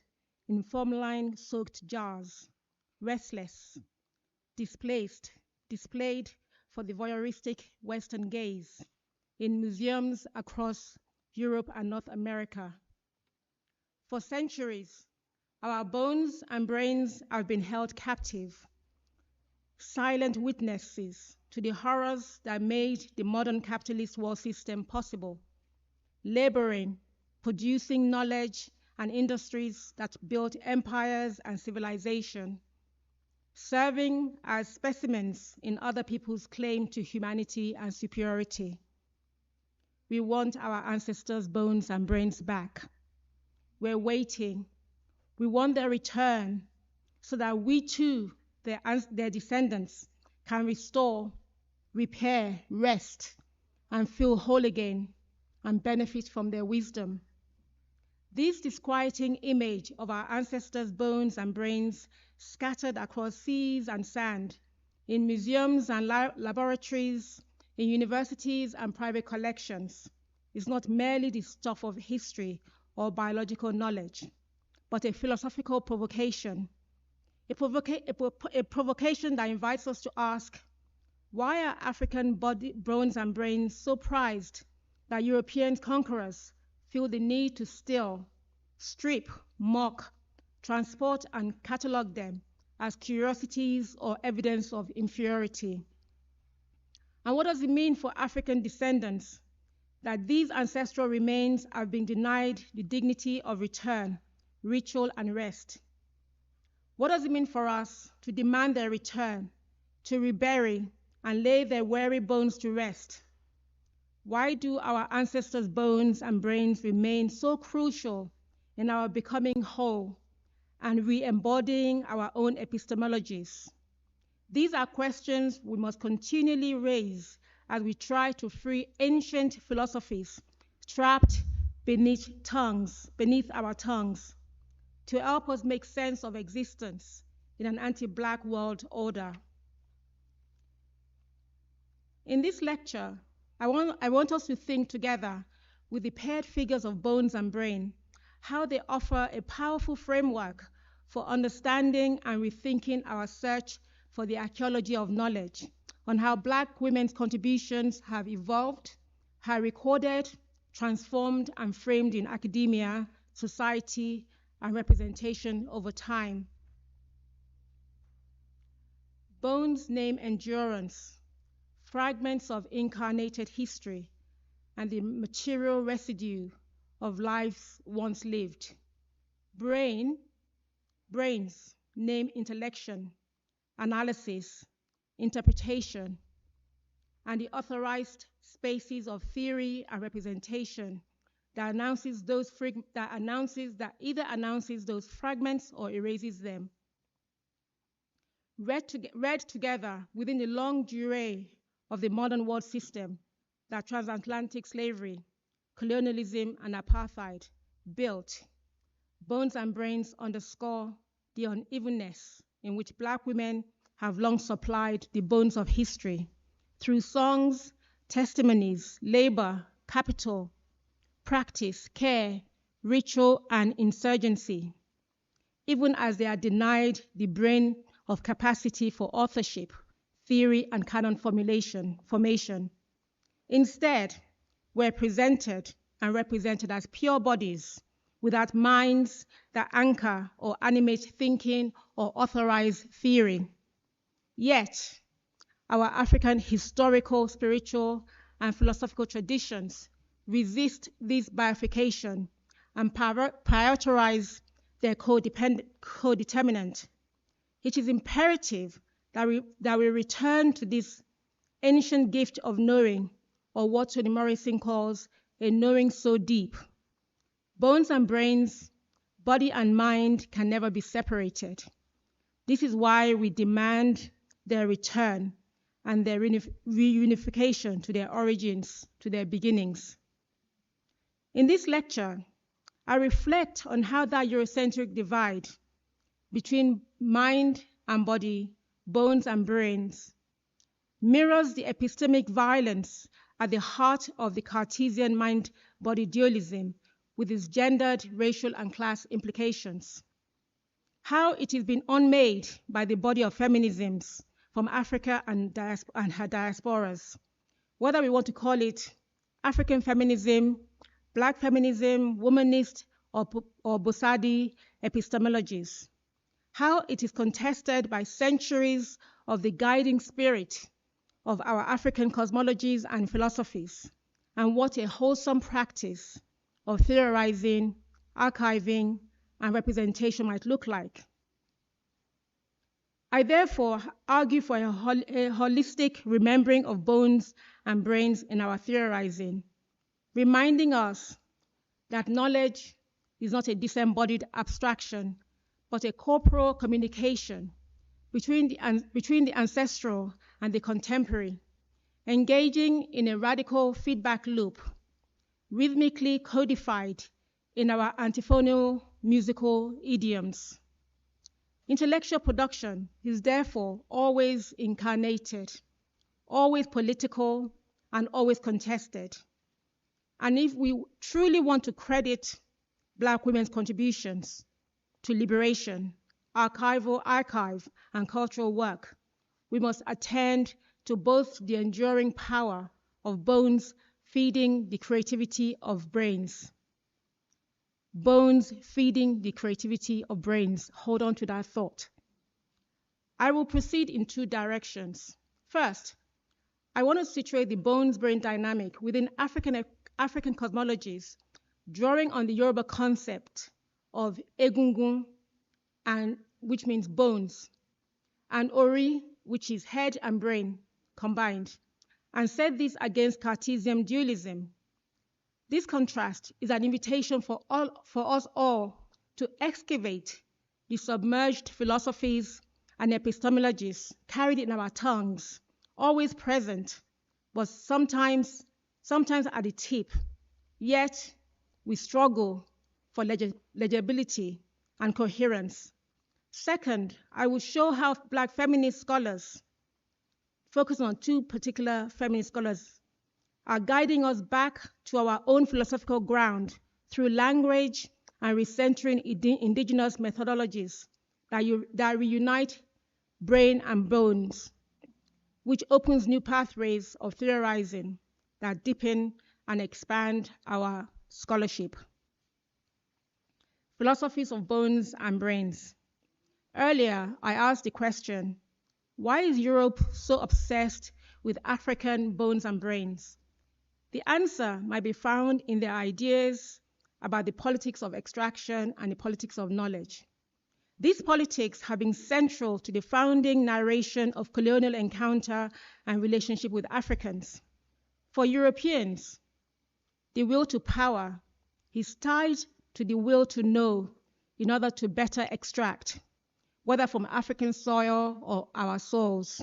in formalin-soaked jars, restless, displaced, displayed for the voyeuristic Western gaze in museums across Europe and North America. For centuries, our bones and brains have been held captive, silent witnesses to the horrors that made the modern capitalist world system possible, laboring, producing knowledge and industries that built empires and civilization, serving as specimens in other people's claim to humanity and superiority. We want our ancestors' bones and brains back. We're waiting. We want their return so that we too, their descendants, can restore, repair, rest, and feel whole again and benefit from their wisdom. This disquieting image of our ancestors' bones and brains scattered across seas and sand, in museums and laboratories, in universities and private collections, is not merely the stuff of history or biological knowledge, but a philosophical provocation, a provocation that invites us to ask, why are African bones and brains so prized that European conquerors feel the need to steal, strip, mock, transport, and catalog them as curiosities or evidence of inferiority? And what does it mean for African descendants that these ancestral remains have been denied the dignity of return, ritual, and rest? What does it mean for us to demand their return, to rebury and lay their weary bones to rest? Why do our ancestors' bones and brains remain so crucial in our becoming whole and re-embodying our own epistemologies? These are questions we must continually raise as we try to free ancient philosophies trapped beneath our tongues, to help us make sense of existence in an anti-Black world order. In this lecture, I want us to think together with the paired figures of bones and brain, how they offer a powerful framework for understanding and rethinking our search for the archaeology of knowledge, on how Black women's contributions have evolved, are recorded, transformed, and framed in academia, society, and representation over time. Bones name endurance, fragments of incarnated history, and the material residue of lives once lived. Brains name intellection, analysis, interpretation, and the authorized spaces of theory and representation that either announces those fragments or erases them. Read together within the long durée of the modern world system that transatlantic slavery, colonialism, and apartheid built, bones and brains underscore the unevenness in which Black women have long supplied the bones of history through songs, testimonies, labor, capital, practice, care, ritual, and insurgency, even as they are denied the brain of capacity for authorship, theory, and canon formation. Instead, we're presented and represented as pure bodies without minds that anchor or animate thinking or authorize theory. Yet, our African historical, spiritual, and philosophical traditions resist this bifurcation and prioritize their codeterminant. It is imperative that we return to this ancient gift of knowing, or what Toni Morrison calls a knowing so deep. Bones and brains, body and mind can never be separated. This is why we demand their return and their reunification to their origins, to their beginnings. In this lecture, I reflect on how that Eurocentric divide between mind and body, bones and brains, mirrors the epistemic violence at the heart of the Cartesian mind-body dualism with its gendered, racial, and class implications. How it has been unmade by the body of feminisms from Africa and her diasporas, whether we want to call it African feminism, Black feminism, womanist, or Bosadi epistemologies. How it is contested by centuries of the guiding spirit of our African cosmologies and philosophies, and what a wholesome practice of theorizing, archiving, and representation might look like. I therefore argue for a holistic remembering of bones and brains in our theorizing, reminding us that knowledge is not a disembodied abstraction, but a corporal communication between the ancestral and the contemporary, engaging in a radical feedback loop, rhythmically codified in our antiphonal musical idioms. Intellectual production is therefore always incarnated, always political, and always contested. And if we truly want to credit Black women's contributions to liberation, archive, and cultural work, we must attend to both the enduring power of bones feeding the creativity of brains. Bones feeding the creativity of brains. Hold on to that thought. I will proceed in two directions. First, I want to situate the bones-brain dynamic within African cosmologies, drawing on the Yoruba concept of egungun, and which means bones, and ori, which is head and brain combined, and set this against Cartesian dualism. This contrast is an invitation for us all to excavate the submerged philosophies and epistemologies carried in our tongues, always present, but sometimes at the tip. Yet we struggle for legibility and coherence. Second, I will show how Black feminist scholars, focusing on two particular feminist scholars, are guiding us back to our own philosophical ground through language and recentering indigenous methodologies that reunite brain and bones, which opens new pathways of theorizing that deepen and expand our scholarship. Philosophies of bones and brains. Earlier, I asked the question, why is Europe so obsessed with African bones and brains? The answer might be found in their ideas about the politics of extraction and the politics of knowledge. These politics have been central to the founding narration of colonial encounter and relationship with Africans. For Europeans, the will to power is tied to the will to know in order to better extract, whether from African soil or our souls,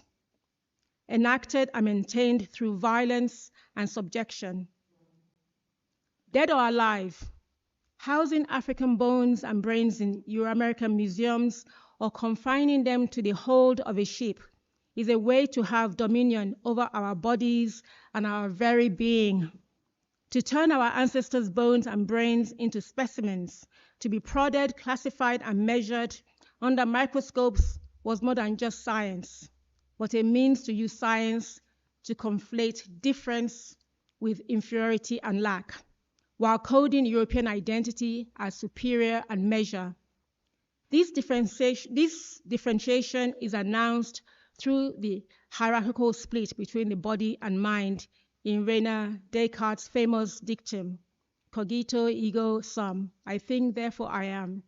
enacted and maintained through violence and subjection. Dead or alive, housing African bones and brains in Euro-American museums or confining them to the hold of a ship is a way to have dominion over our bodies and our very being. To turn our ancestors' bones and brains into specimens, to be prodded, classified, and measured under microscopes was more than just science, but a means to use science to conflate difference with inferiority and lack, while coding European identity as superior and measure. This differentiation is announced through the hierarchical split between the body and mind in Rene Descartes' famous dictum, cogito ergo sum, I think, therefore I am,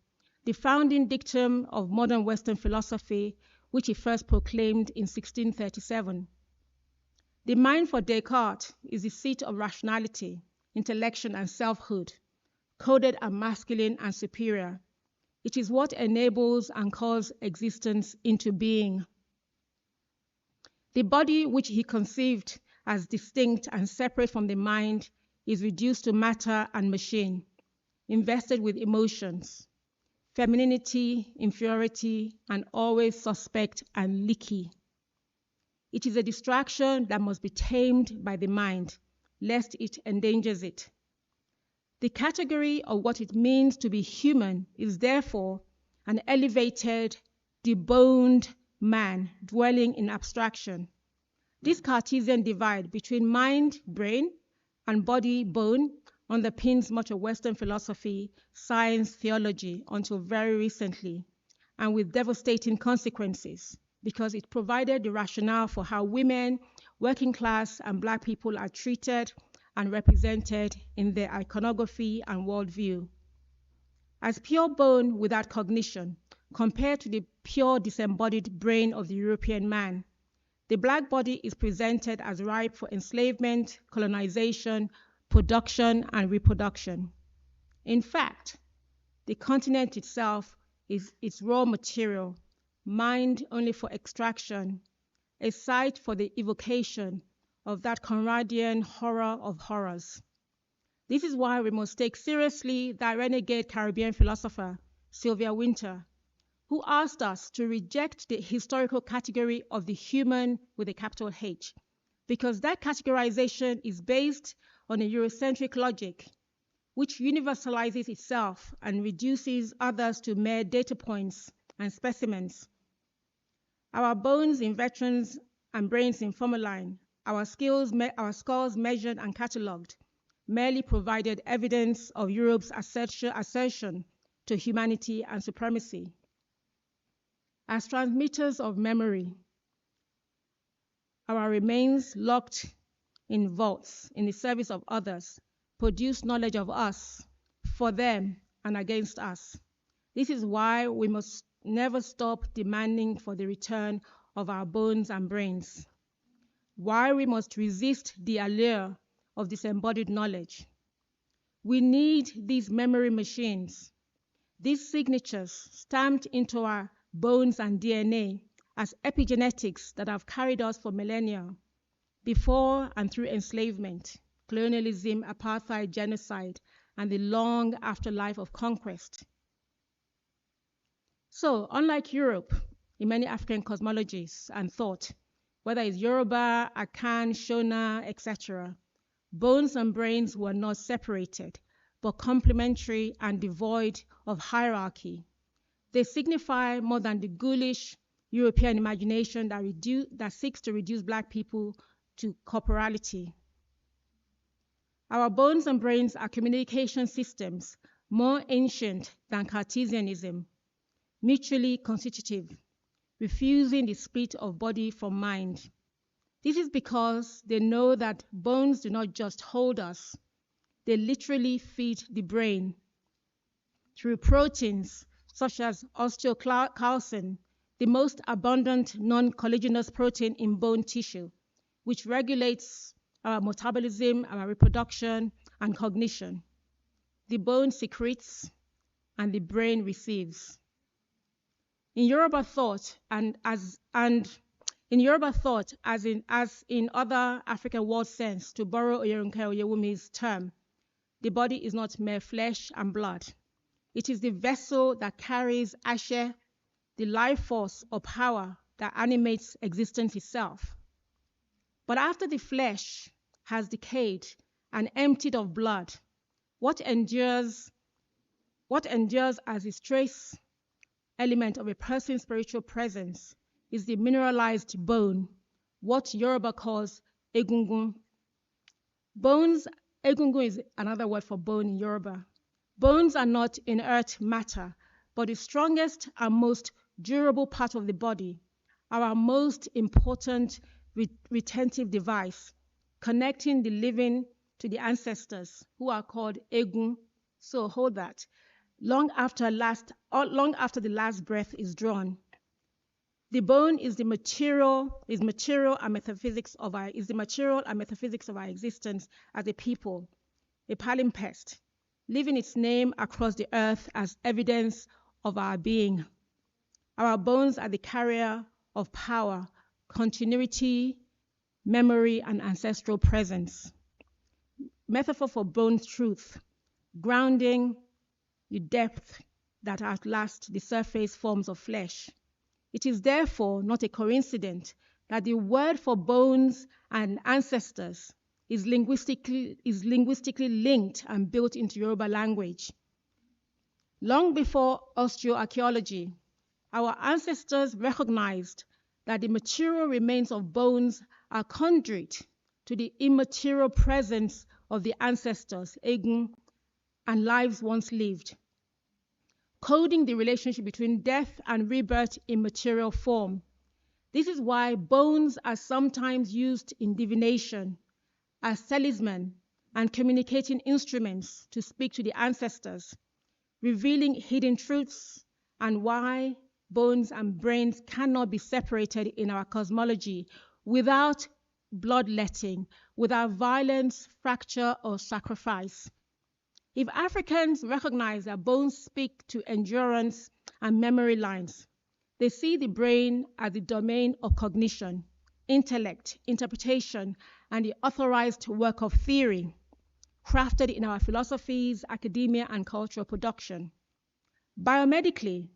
the founding dictum of modern Western philosophy, which he first proclaimed in 1637. The mind for Descartes is the seat of rationality, intellection, and selfhood, coded and masculine and superior. It is what enables and calls existence into being. The body, which he conceived as distinct and separate from the mind, is reduced to matter and machine, invested with emotions, femininity, inferiority, and always suspect and leaky. It is a distraction that must be tamed by the mind, lest it endangers it. The category of what it means to be human is therefore an elevated, deboned man dwelling in abstraction. This Cartesian divide between mind, brain, and body, bone, underpins much of Western philosophy, science, theology, until very recently, and with devastating consequences, because it provided the rationale for how women, working class, and Black people are treated and represented in their iconography and worldview. As pure bone without cognition, compared to the pure disembodied brain of the European man, the Black body is presented as ripe for enslavement, colonization, production, and reproduction. In fact, the continent itself is its raw material, mined only for extraction, a site for the evocation of that Conradian horror of horrors. This is why we must take seriously that renegade Caribbean philosopher, Sylvia Wynter, who asked us to reject the historical category of the human with a capital H, because that categorization is based on a Eurocentric logic, which universalizes itself and reduces others to mere data points and specimens. Our bones in veterans and brains in formalin, our skulls measured and catalogued, merely provided evidence of Europe's assertion to humanity and supremacy. As transmitters of memory, our remains locked in vaults in the service of others produce knowledge of us, for them, and against us. This is why we must never stop demanding for the return of our bones and brains, why we must resist the allure of disembodied knowledge. We need these memory machines, these signatures stamped into our bones and DNA as epigenetics that have carried us for millennia, before and through enslavement, colonialism, apartheid, genocide, and the long afterlife of conquest. So, unlike Europe, in many African cosmologies and thought, whether it's Yoruba, Akan, Shona, etc., bones and brains were not separated, but complementary and devoid of hierarchy. They signify more than the ghoulish European imagination that seeks to reduce Black people to corporality. Our bones and brains are communication systems more ancient than Cartesianism, mutually constitutive, refusing the split of body from mind. This is because they know that bones do not just hold us, they literally feed the brain through proteins such as osteocalcin, the most abundant non-collagenous protein in bone tissue, which regulates our metabolism, our reproduction, and cognition. The bone secretes and the brain receives. In Yoruba thought, as in other African world sense, to borrow Oyerinke Oyewumi's term, the body is not mere flesh and blood. It is the vessel that carries Ashe, the life force or power that animates existence itself. But after the flesh has decayed and emptied of blood, what endures as its trace element of a person's spiritual presence is the mineralized bone, what Yoruba calls egungun. Bones, egungun is another word for bone in Yoruba. Bones are not inert matter, but the strongest and most durable part of the body, our most important retentive device, connecting the living to the ancestors, who are called egun. So hold that. Long after the last breath is drawn, the bone is the material and metaphysics of our existence as a people, a palimpsest, leaving its name across the earth as evidence of our being. Our bones are the carrier of power, continuity, memory, and ancestral presence. Metaphor for bone truth, grounding the depth that outlasts the surface forms of flesh. It is therefore not a coincidence that the word for bones and ancestors is linguistically linked and built into Yoruba language. Long before osteoarchaeology, our ancestors recognized that the material remains of bones are conduit to the immaterial presence of the ancestors, Egun, and lives once lived, coding the relationship between death and rebirth in material form. This is why bones are sometimes used in divination, as talisman and communicating instruments to speak to the ancestors, revealing hidden truths, and why bones and brains cannot be separated in our cosmology without bloodletting, without violence, fracture, or sacrifice. If Africans recognize that bones speak to endurance and memory lines, they see the brain as the domain of cognition, intellect, interpretation, and the authorized work of theory, crafted in our philosophies, academia, and cultural production. Biomedically,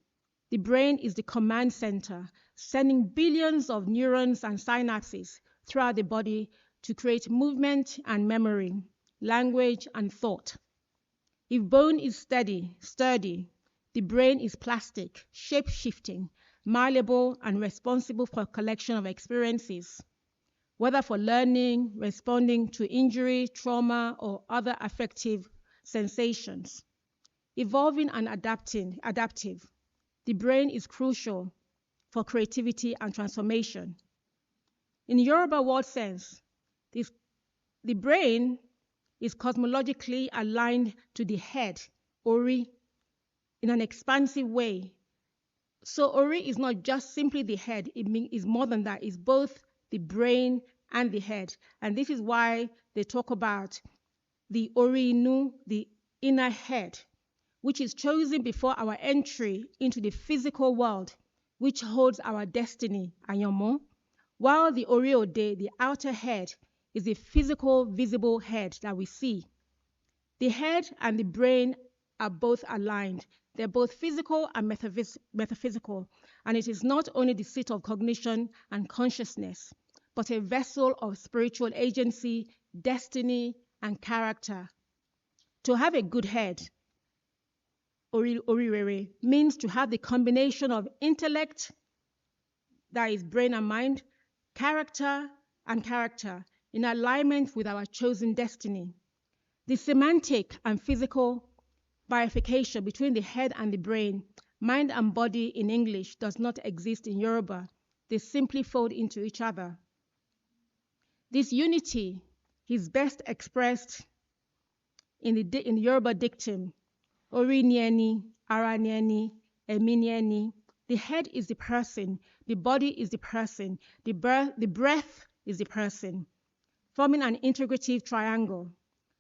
the brain is the command center, sending billions of neurons and synapses throughout the body to create movement and memory, language, and thought. If bone is sturdy, the brain is plastic, shape-shifting, malleable, and responsible for a collection of experiences, whether for learning, responding to injury, trauma, or other affective sensations. Evolving and adaptive, the brain is crucial for creativity and transformation. In Yoruba word sense, the brain is cosmologically aligned to the head, Ori, in an expansive way. So Ori is not just simply the head, it is more than that. It's both the brain and the head. And this is why they talk about the Ori Inu, the inner head, which is chosen before our entry into the physical world, which holds our destiny, Ayanmo, while the Ori Ode, the outer head, is the physical, visible head that we see. The head and the brain are both aligned. They're both physical and metaphysical, and it is not only the seat of cognition and consciousness, but a vessel of spiritual agency, destiny, and character. To have a good head, Orirere, means to have the combination of intellect, that is brain and mind, character, in alignment with our chosen destiny. The semantic and physical bifurcation between the head and the brain, mind and body in English, does not exist in Yoruba. They simply fold into each other. This unity is best expressed in the Yoruba dictum, Ori nieni, ara nieni, emi nieni. The head is the person, the body is the person, the breath is the person, forming an integrative triangle.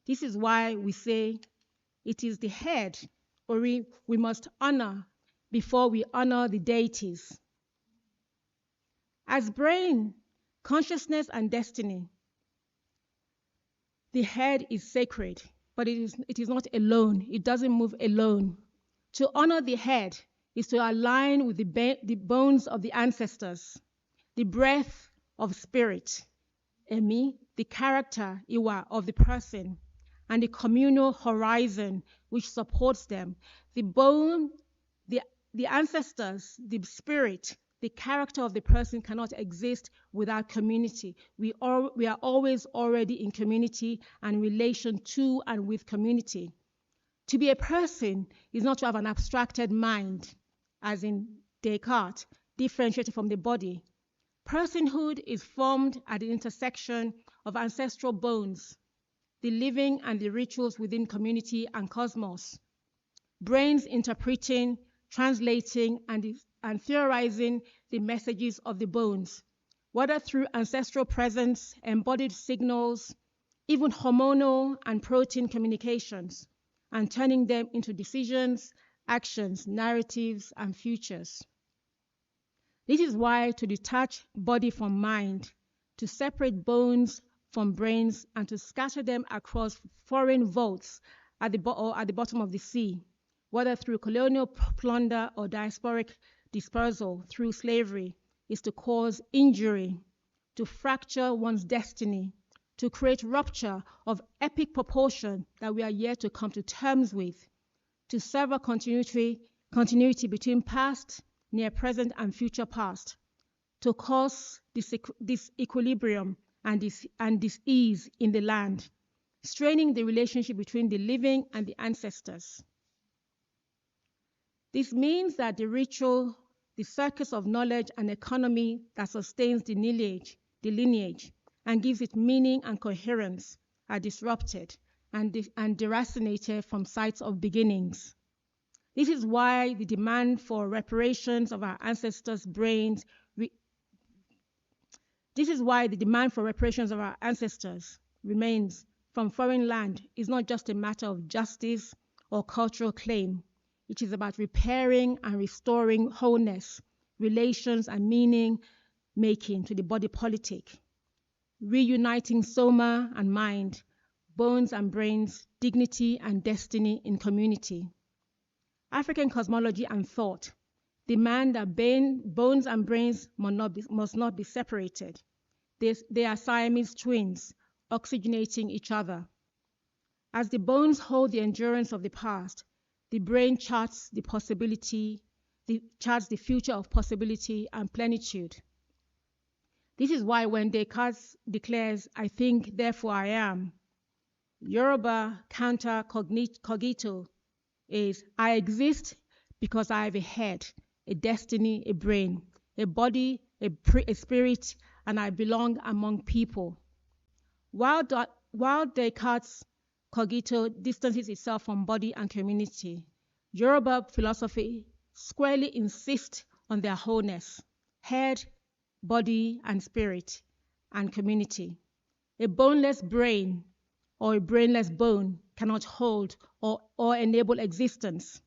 This is why we say it is the head, Ori, we must honor before we honor the deities. As brain, consciousness, and destiny, the head is sacred, but it is not alone. It doesn't move alone. To honor the head is to align with the bones of the ancestors, the breath of spirit, Emi, the character, Iwa, of the person, and the communal horizon which supports them. The bone, the ancestors, the spirit, The character of the person cannot exist without community. We are always already in community and relation to and with community. To be a person is not to have an abstracted mind, as in Descartes, differentiated from the body. Personhood is formed at the intersection of ancestral bones, the living and the rituals within community and cosmos, brains interpreting, translating, and theorizing the messages of the bones, whether through ancestral presence, embodied signals, even hormonal and protein communications, and turning them into decisions, actions, narratives, and futures. This is why to detach body from mind, to separate bones from brains, and to scatter them across foreign vaults at the bottom of the sea, whether through colonial plunder or diasporic dispersal through slavery, is to cause injury, to fracture one's destiny, to create rupture of epic proportion that we are yet to come to terms with, to sever continuity between past, near present, and future past, to cause disequilibrium and dis-ease in the land, straining the relationship between the living and the ancestors. This means that the ritual, the circus of knowledge and economy that sustains the lineage and gives it meaning and coherence are disrupted and deracinated from sites of beginnings. This is why the demand for reparations of our ancestors' brains remains from foreign land is not just a matter of justice or cultural claim. It is about repairing and restoring wholeness, relations, and meaning making to the body politic, reuniting soma and mind, bones and brains, dignity and destiny in community. African cosmology and thought demand that bones and brains must not be separated. They are Siamese twins, oxygenating each other. As the bones hold the endurance of the past, the brain charts the future of possibility and plenitude. This is why when Descartes declares, "I think, therefore I am," Yoruba counter cogito is, "I exist because I have a head, a destiny, a brain, a body, a spirit, and I belong among people." While Descartes' cogito distances itself from body and community, Yoruba philosophy squarely insists on their wholeness, head, body, and spirit, and community. A boneless brain or a brainless bone cannot hold or enable existence.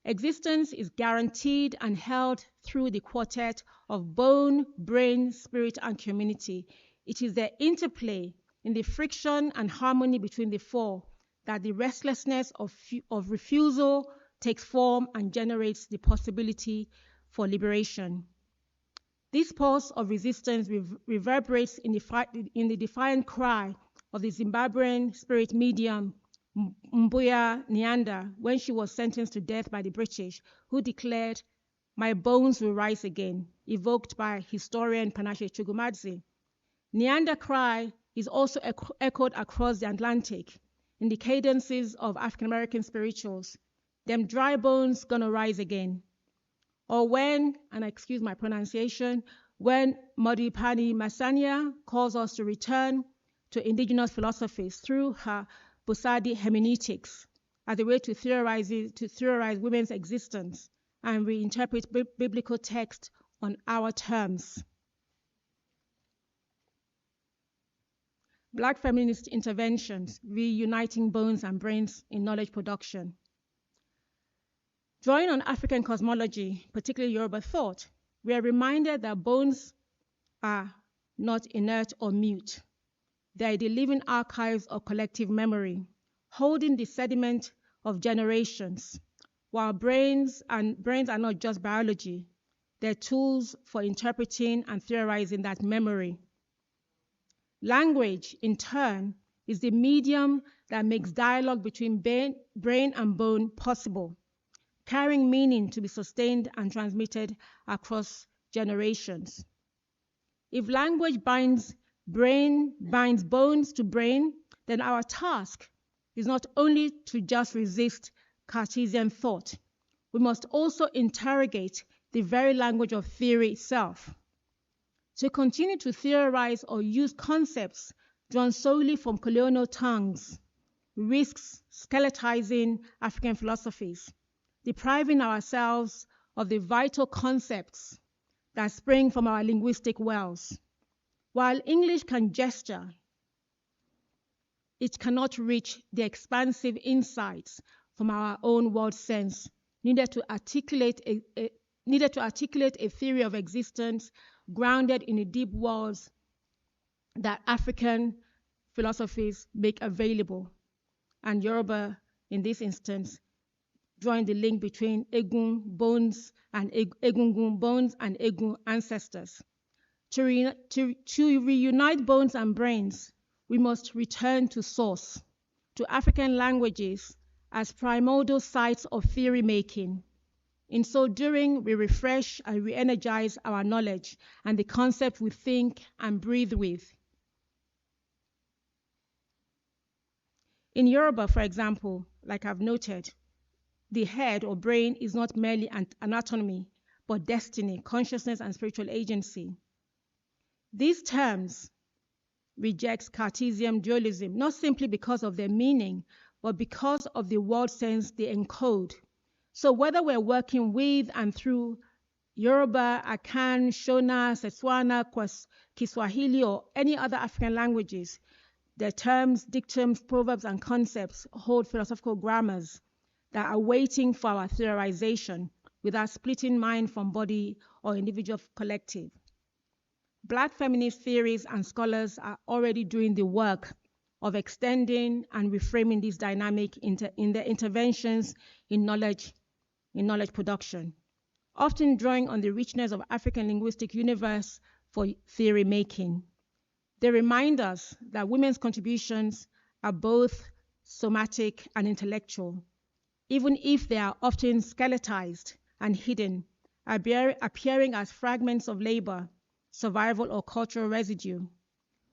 Existence is guaranteed and held through the quartet of bone, brain, spirit, and community. It is their interplay in the friction and harmony between the four that the restlessness of refusal takes form and generates the possibility for liberation. This pulse of resistance reverberates in the defiant cry of the Zimbabwean spirit medium Mbuya Nyanda when she was sentenced to death by the British, who declared, "My bones will rise again," evoked by historian Panashe Chugumadzi. Nyanda cry is also echoed across the Atlantic in the cadences of African American spirituals. "Them dry bones gonna rise again." Or when, and excuse my pronunciation, when Modipani Masanya calls us to return to indigenous philosophies through her Busadi hermeneutics as a way to theorize women's existence and reinterpret biblical text on our terms. Black feminist interventions, reuniting bones and brains in knowledge production. Drawing on African cosmology, particularly Yoruba thought, we are reminded that bones are not inert or mute. They are the living archives of collective memory, holding the sediment of generations, while brains are not just biology. They're tools for interpreting and theorizing that memory. Language, in turn, is the medium that makes dialogue between brain and bone possible, carrying meaning to be sustained and transmitted across generations. If language binds bones to brain, then our task is not only to just resist Cartesian thought, we must also interrogate the very language of theory itself. To continue to theorize or use concepts drawn solely from colonial tongues risks skeletizing African philosophies, depriving ourselves of the vital concepts that spring from our linguistic wells. While English can gesture, it cannot reach the expansive insights from our own world sense needed to articulate a theory of existence grounded in the deep worlds that African philosophies make available, and Yoruba, in this instance, drawing the link between Egungun bones and Egun ancestors. To reunite bones and brains, we must return to source, to African languages as primordial sites of theory making. In so doing, we refresh and re-energize our knowledge and the concept we think and breathe with. In Yoruba, for example, like I've noted, the head or brain is not merely an anatomy, but destiny, consciousness, and spiritual agency. These terms reject Cartesian dualism, not simply because of their meaning, but because of the world sense they encode. So whether we're working with and through Yoruba, Akan, Shona, Setswana, Kiswahili, or any other African languages, their terms, dictums, proverbs, and concepts hold philosophical grammars that are waiting for our theorization without splitting mind from body or individual collective. Black feminist theories and scholars are already doing the work of extending and reframing this dynamic in their interventions in knowledge production, often drawing on the richness of African linguistic universe for theory making. They remind us that women's contributions are both somatic and intellectual, even if they are often skeletized and hidden, appearing as fragments of labor, survival, or cultural residue,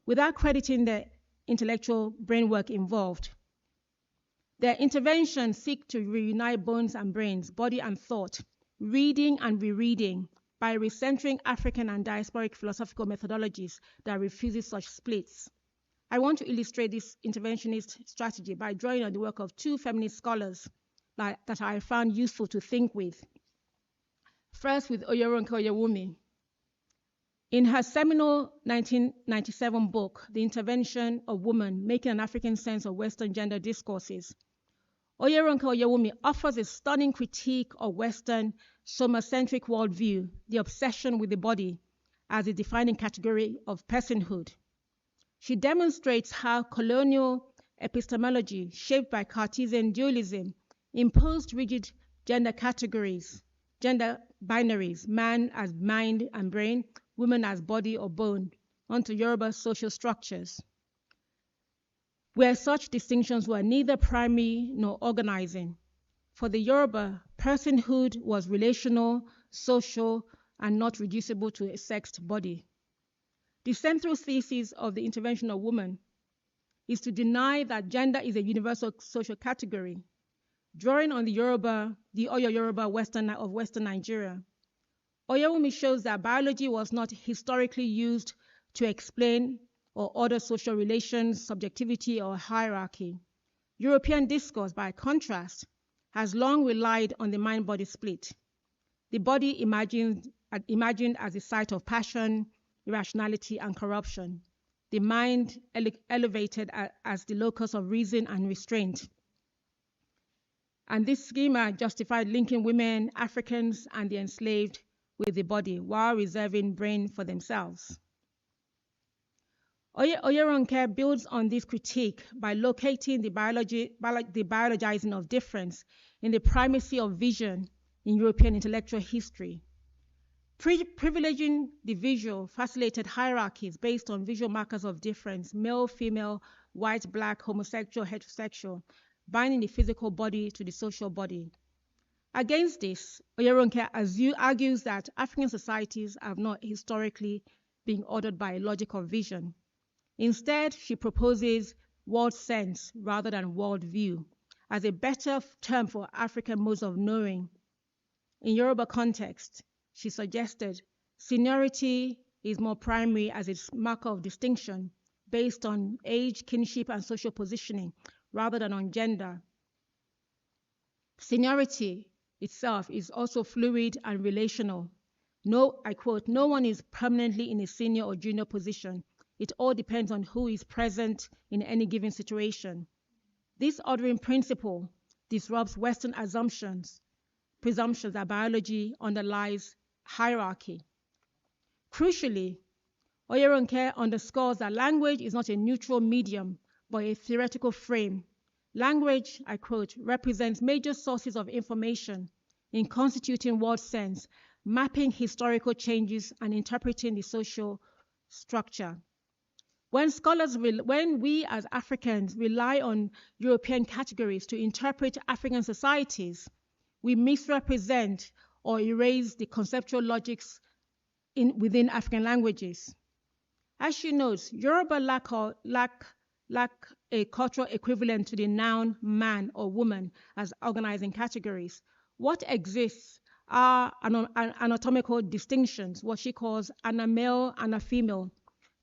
without crediting the intellectual brainwork involved. Their interventions seek to reunite bones and brains, body and thought, reading and rereading, by recentering African and diasporic philosophical methodologies that refuses such splits. I want to illustrate this interventionist strategy by drawing on the work of two feminist scholars that I found useful to think with. First, with Oyeronke Oyewumi. In her seminal 1997 book, The Intervention of Woman, Making an African Sense of Western Gender Discourses, Oyeronke Oyewumi offers a stunning critique of Western somacentric worldview, the obsession with the body as a defining category of personhood. She demonstrates how colonial epistemology, shaped by Cartesian dualism, imposed rigid gender categories, gender binaries, man as mind and brain, woman as body or bone, onto Yoruba social structures, where such distinctions were neither primary nor organizing. For the Yoruba, personhood was relational, social, and not reducible to a sexed body. The central thesis of the intervention of woman is to deny that gender is a universal social category. Drawing on the Oyo Yoruba of Western Nigeria, Oyewumi shows that biology was not historically used to explain or order social relations, subjectivity, or hierarchy. European discourse, by contrast, has long relied on the mind-body split. The body imagined as a site of passion, irrationality, and corruption. The mind elevated as the locus of reason and restraint. And this schema justified linking women, Africans, and the enslaved with the body, while reserving brain for themselves. Oyeronke builds on this critique by locating the biologizing of difference in the primacy of vision in European intellectual history. Privileging the visual facilitated hierarchies based on visual markers of difference, male, female, white, black, homosexual, heterosexual, binding the physical body to the social body. Against this, Oyeronke argues that African societies have not historically been ordered by logic or vision. Instead, she proposes world sense rather than world view as a better term for African modes of knowing. In Yoruba context, she suggested seniority is more primary as its marker of distinction based on age, kinship, and social positioning rather than on gender. Seniority itself is also fluid and relational. No, I quote, no one is permanently in a senior or junior position. It all depends on who is present in any given situation. This ordering principle disrupts Western presumptions that biology underlies hierarchy. Crucially, Oyeronke underscores that language is not a neutral medium, but a theoretical frame. Language, I quote, represents major sources of information in constituting world sense, mapping historical changes, and interpreting the social structure. When we as Africans rely on European categories to interpret African societies, we misrepresent or erase the conceptual logics within African languages. As she notes, Yoruba lack a cultural equivalent to the noun man or woman as organizing categories. What exists are anatomical distinctions, what she calls an a male and a female.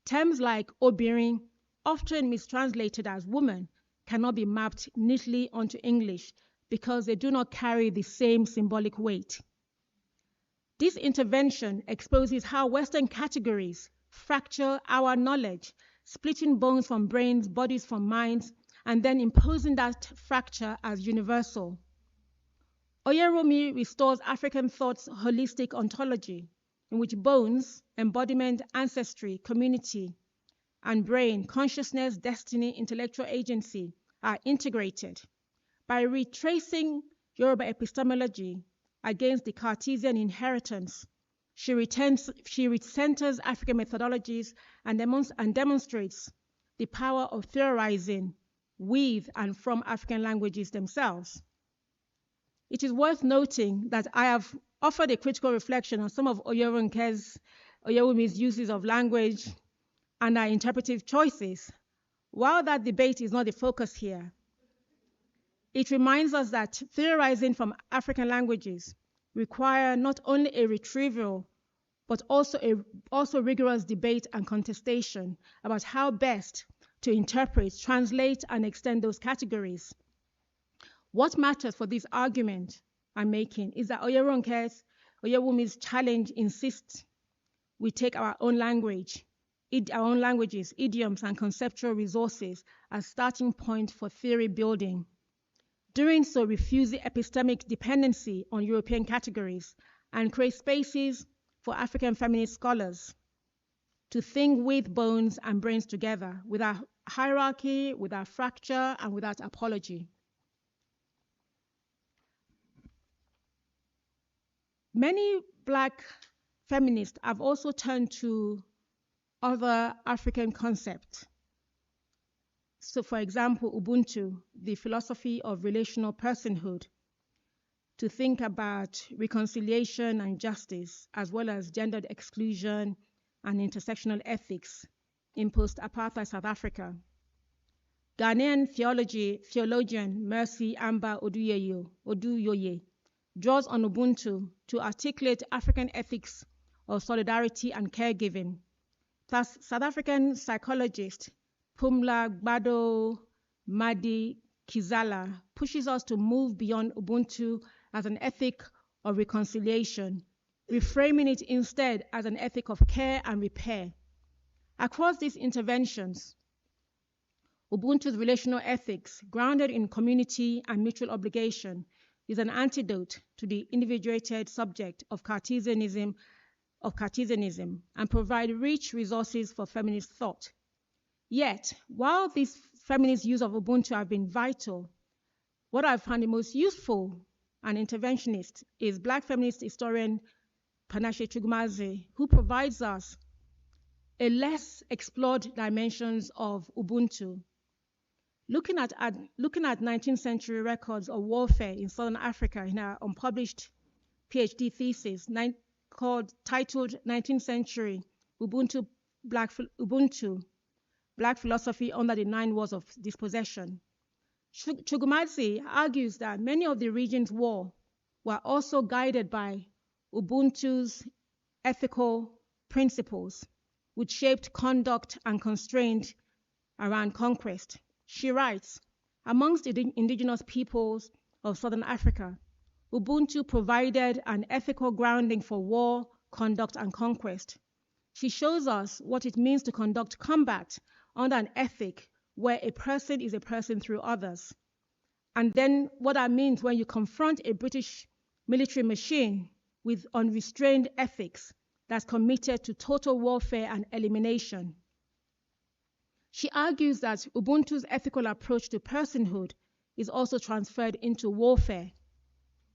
Terms like obirin, often mistranslated as woman, cannot be mapped neatly onto English because they do not carry the same symbolic weight. This intervention exposes how Western categories fracture our knowledge, splitting bones from brains, bodies from minds, and then imposing that fracture as universal. Oyeromi restores African thought's holistic ontology, in which bones, embodiment, ancestry, community, and brain, consciousness, destiny, intellectual agency are integrated. By retracing Yoruba epistemology against the Cartesian inheritance, she recenters African methodologies and demonstrates the power of theorizing with and from African languages themselves. It is worth noting that I have offered a critical reflection on some of Oyeronke's uses of language and our interpretive choices. While that debate is not the focus here, it reminds us that theorizing from African languages require not only a retrieval, but also rigorous debate and contestation about how best to interpret, translate, and extend those categories. What matters for this argument I'm making is that Oyewumi's challenge insists we take our own languages, idioms, and conceptual resources as starting point for theory building. Doing so refuses epistemic dependency on European categories and creates spaces for African feminist scholars to think with bones and brains together, without hierarchy, without fracture, and without apology. Many Black feminists have also turned to other African concepts. So, for example, Ubuntu, the philosophy of relational personhood, to think about reconciliation and justice, as well as gendered exclusion and intersectional ethics in post-apartheid South Africa. Ghanaian theologian Mercy Amba Oduyoye draws on Ubuntu to articulate African ethics of solidarity and caregiving. Thus, South African psychologist Pumla Gbado Madi Kizala pushes us to move beyond Ubuntu as an ethic of reconciliation, reframing it instead as an ethic of care and repair. Across these interventions, Ubuntu's relational ethics, grounded in community and mutual obligation, is an antidote to the individuated subject of Cartesianism and provide rich resources for feminist thought. Yet, while these feminist use of Ubuntu have been vital, what I've found the most useful and interventionist is Black feminist historian Panashe Chukwumazi, who provides us a less explored dimensions of Ubuntu. Looking at 19th century records of warfare in Southern Africa in our unpublished PhD thesis titled 19th Century Ubuntu Ubuntu Black Philosophy Under the Nine Wars of Dispossession, Chukwumadzi argues that many of the region's war were also guided by Ubuntu's ethical principles, which shaped conduct and constraint around conquest. She writes, amongst the indigenous peoples of Southern Africa, Ubuntu provided an ethical grounding for war, conduct, and conquest. She shows us what it means to conduct combat under an ethic where a person is a person through others. And then what that means when you confront a British military machine with unrestrained ethics that's committed to total warfare and elimination. She argues that Ubuntu's ethical approach to personhood is also transferred into warfare.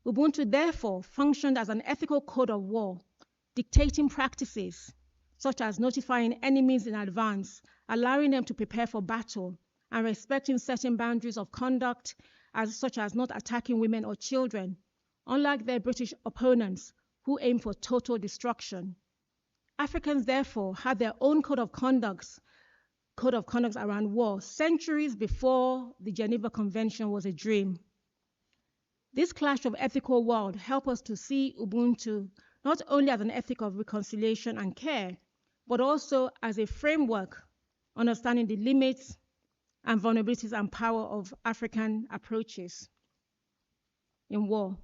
Ubuntu therefore functioned as an ethical code of war, dictating practices such as notifying enemies in advance, allowing them to prepare for battle, and respecting certain boundaries of conduct, such as not attacking women or children, unlike their British opponents who aim for total destruction. Africans therefore had their own code of conduct around war centuries before the Geneva Convention was a dream. This clash of ethical world helps us to see Ubuntu not only as an ethic of reconciliation and care, but also as a framework understanding the limits and vulnerabilities and power of African approaches in war.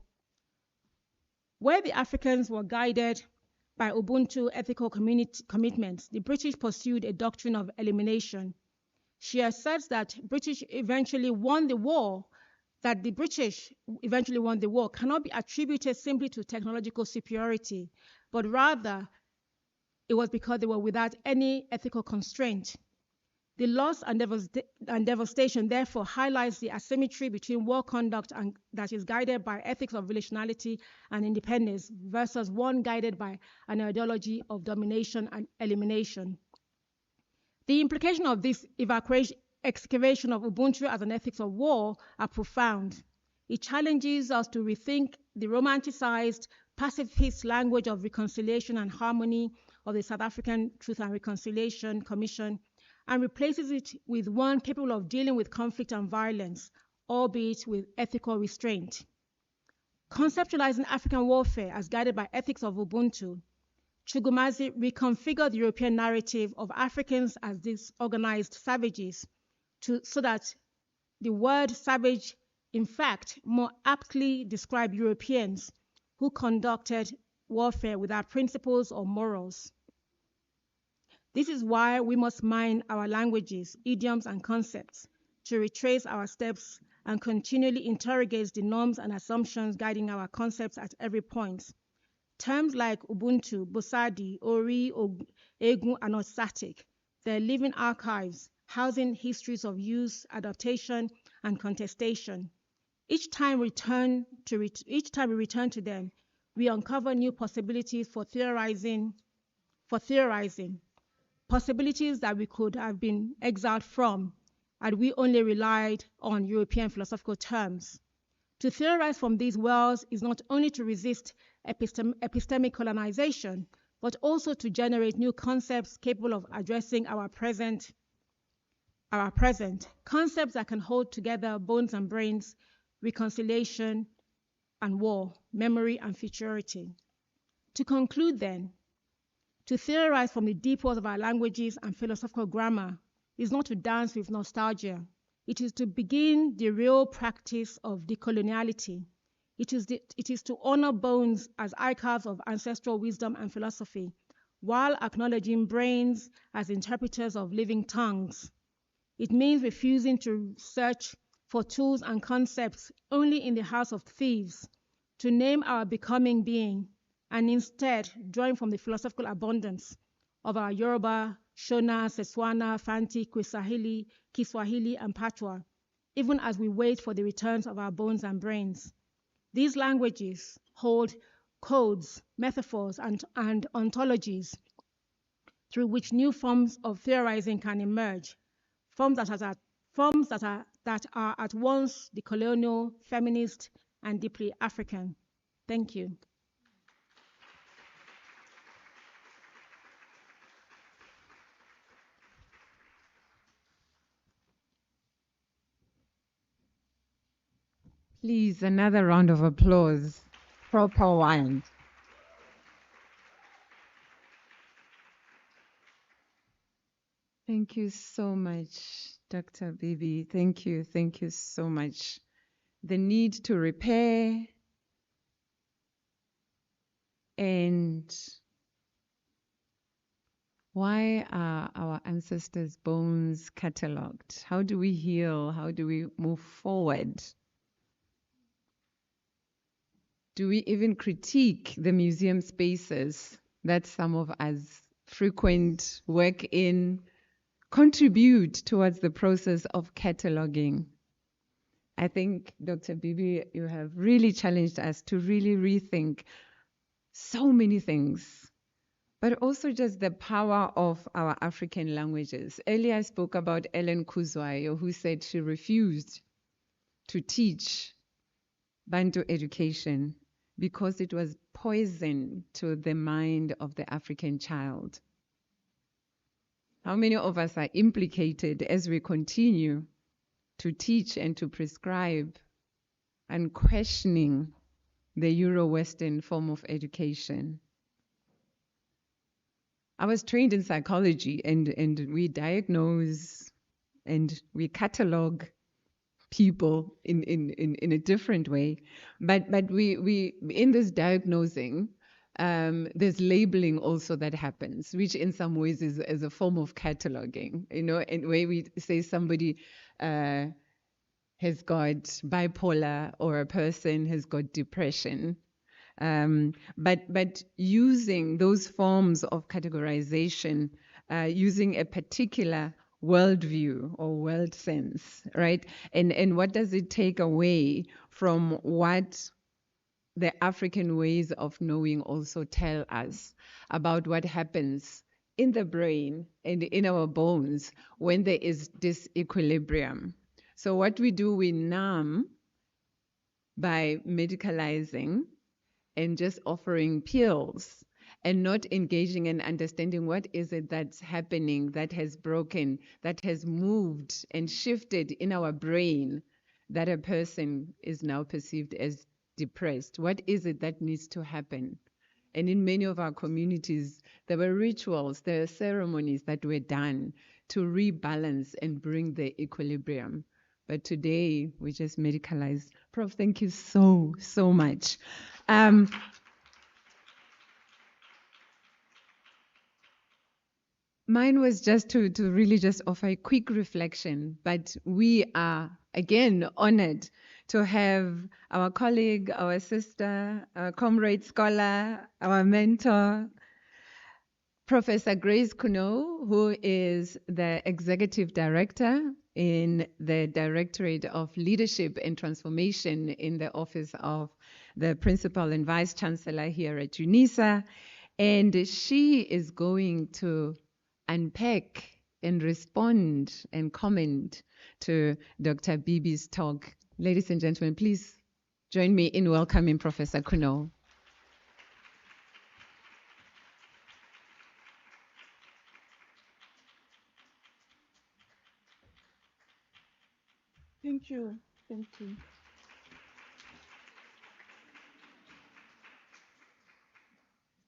Where the Africans were guided by Ubuntu ethical commitments, the British pursued a doctrine of elimination. She asserts that the British eventually won the war cannot be attributed simply to technological superiority, but rather it was because they were without any ethical constraint. The loss and devastation therefore highlights the asymmetry between war conduct that is guided by ethics of relationality and independence versus one guided by an ideology of domination and elimination. The implications of this excavation of Ubuntu as an ethics of war are profound. It challenges us to rethink the romanticized, pacifist language of reconciliation and harmony of the South African Truth and Reconciliation Commission and replaces it with one capable of dealing with conflict and violence, albeit with ethical restraint. Conceptualizing African warfare as guided by ethics of Ubuntu, Chukwumadzi reconfigured the European narrative of Africans as disorganized savages so that the word savage, in fact, more aptly described Europeans who conducted warfare without principles or morals. This is why we must mine our languages, idioms, and concepts to retrace our steps and continually interrogate the norms and assumptions guiding our concepts at every point. Terms like Ubuntu, Bosadi, Ori, Egun are not static. They're living archives, housing histories of use, adaptation, and contestation. Each time we return to them, we uncover new possibilities for theorizing, possibilities that we could have been exiled from had we only relied on European philosophical terms. To theorize from these wells is not only to resist epistemic colonization, but also to generate new concepts capable of addressing our present, concepts that can hold together bones and brains, reconciliation and war, memory and futurity. To conclude then, to theorize from the deep wells of our languages and philosophical grammar is not to dance with nostalgia. It is to begin the real practice of decoloniality. It is to honor bones as archives of ancestral wisdom and philosophy, while acknowledging brains as interpreters of living tongues. It means refusing to search for tools and concepts only in the house of thieves, to name our becoming being, and instead drawing from the philosophical abundance of our Yoruba, Shona, Setswana, Fanti, Kiswahili, and Patois, even as we wait for the returns of our bones and brains. These languages hold codes, metaphors, and ontologies through which new forms of theorizing can emerge, forms that that are at once decolonial, feminist, and deeply African. Thank you. Please, another round of applause. Proper one. Thank you so much, Dr. Bibi. Thank you so much. The need to repair and why are our ancestors' bones catalogued? How do we heal? How do we move forward? Do we even critique the museum spaces that some of us frequent, work in, contribute towards the process of cataloging? I think, Dr. Bibi, you have really challenged us to really rethink so many things, but also just the power of our African languages. Earlier I spoke about Ellen Kuzwayo, who said she refused to teach Bantu education because it was poison to the mind of the African child. How many of us are implicated as we continue to teach and to prescribe and questioning the Euro-Western form of education? I was trained in psychology, and we diagnose and we catalog people in a different way. But we in this diagnosing, there's labeling also that happens, which in some ways is a form of cataloging, in where we say somebody has got bipolar or a person has got depression. But using those forms of categorization, using a particular worldview or world sense, right? And what does it take away from what the African ways of knowing also tell us about what happens in the brain and in our bones when there is disequilibrium? So what we do, we numb by medicalizing and just offering pills and not engaging and understanding what is it that's happening, that has broken, that has moved and shifted in our brain, that a person is now perceived as depressed. What is it that needs to happen? And in many of our communities, there were rituals, there were ceremonies that were done to rebalance and bring the equilibrium. But today, we just medicalize. Prof, thank you so much. Mine was just to really just offer a quick reflection, but we are, again, honored to have our colleague, our sister, our comrade scholar, our mentor, Professor Grace Kuno, who is the Executive Director in the Directorate of Leadership and Transformation in the Office of the Principal and Vice Chancellor here at Unisa. And she is going to unpack and respond and comment to Dr. Bibi's talk. Ladies and gentlemen, please join me in welcoming Professor Kuno. Thank you.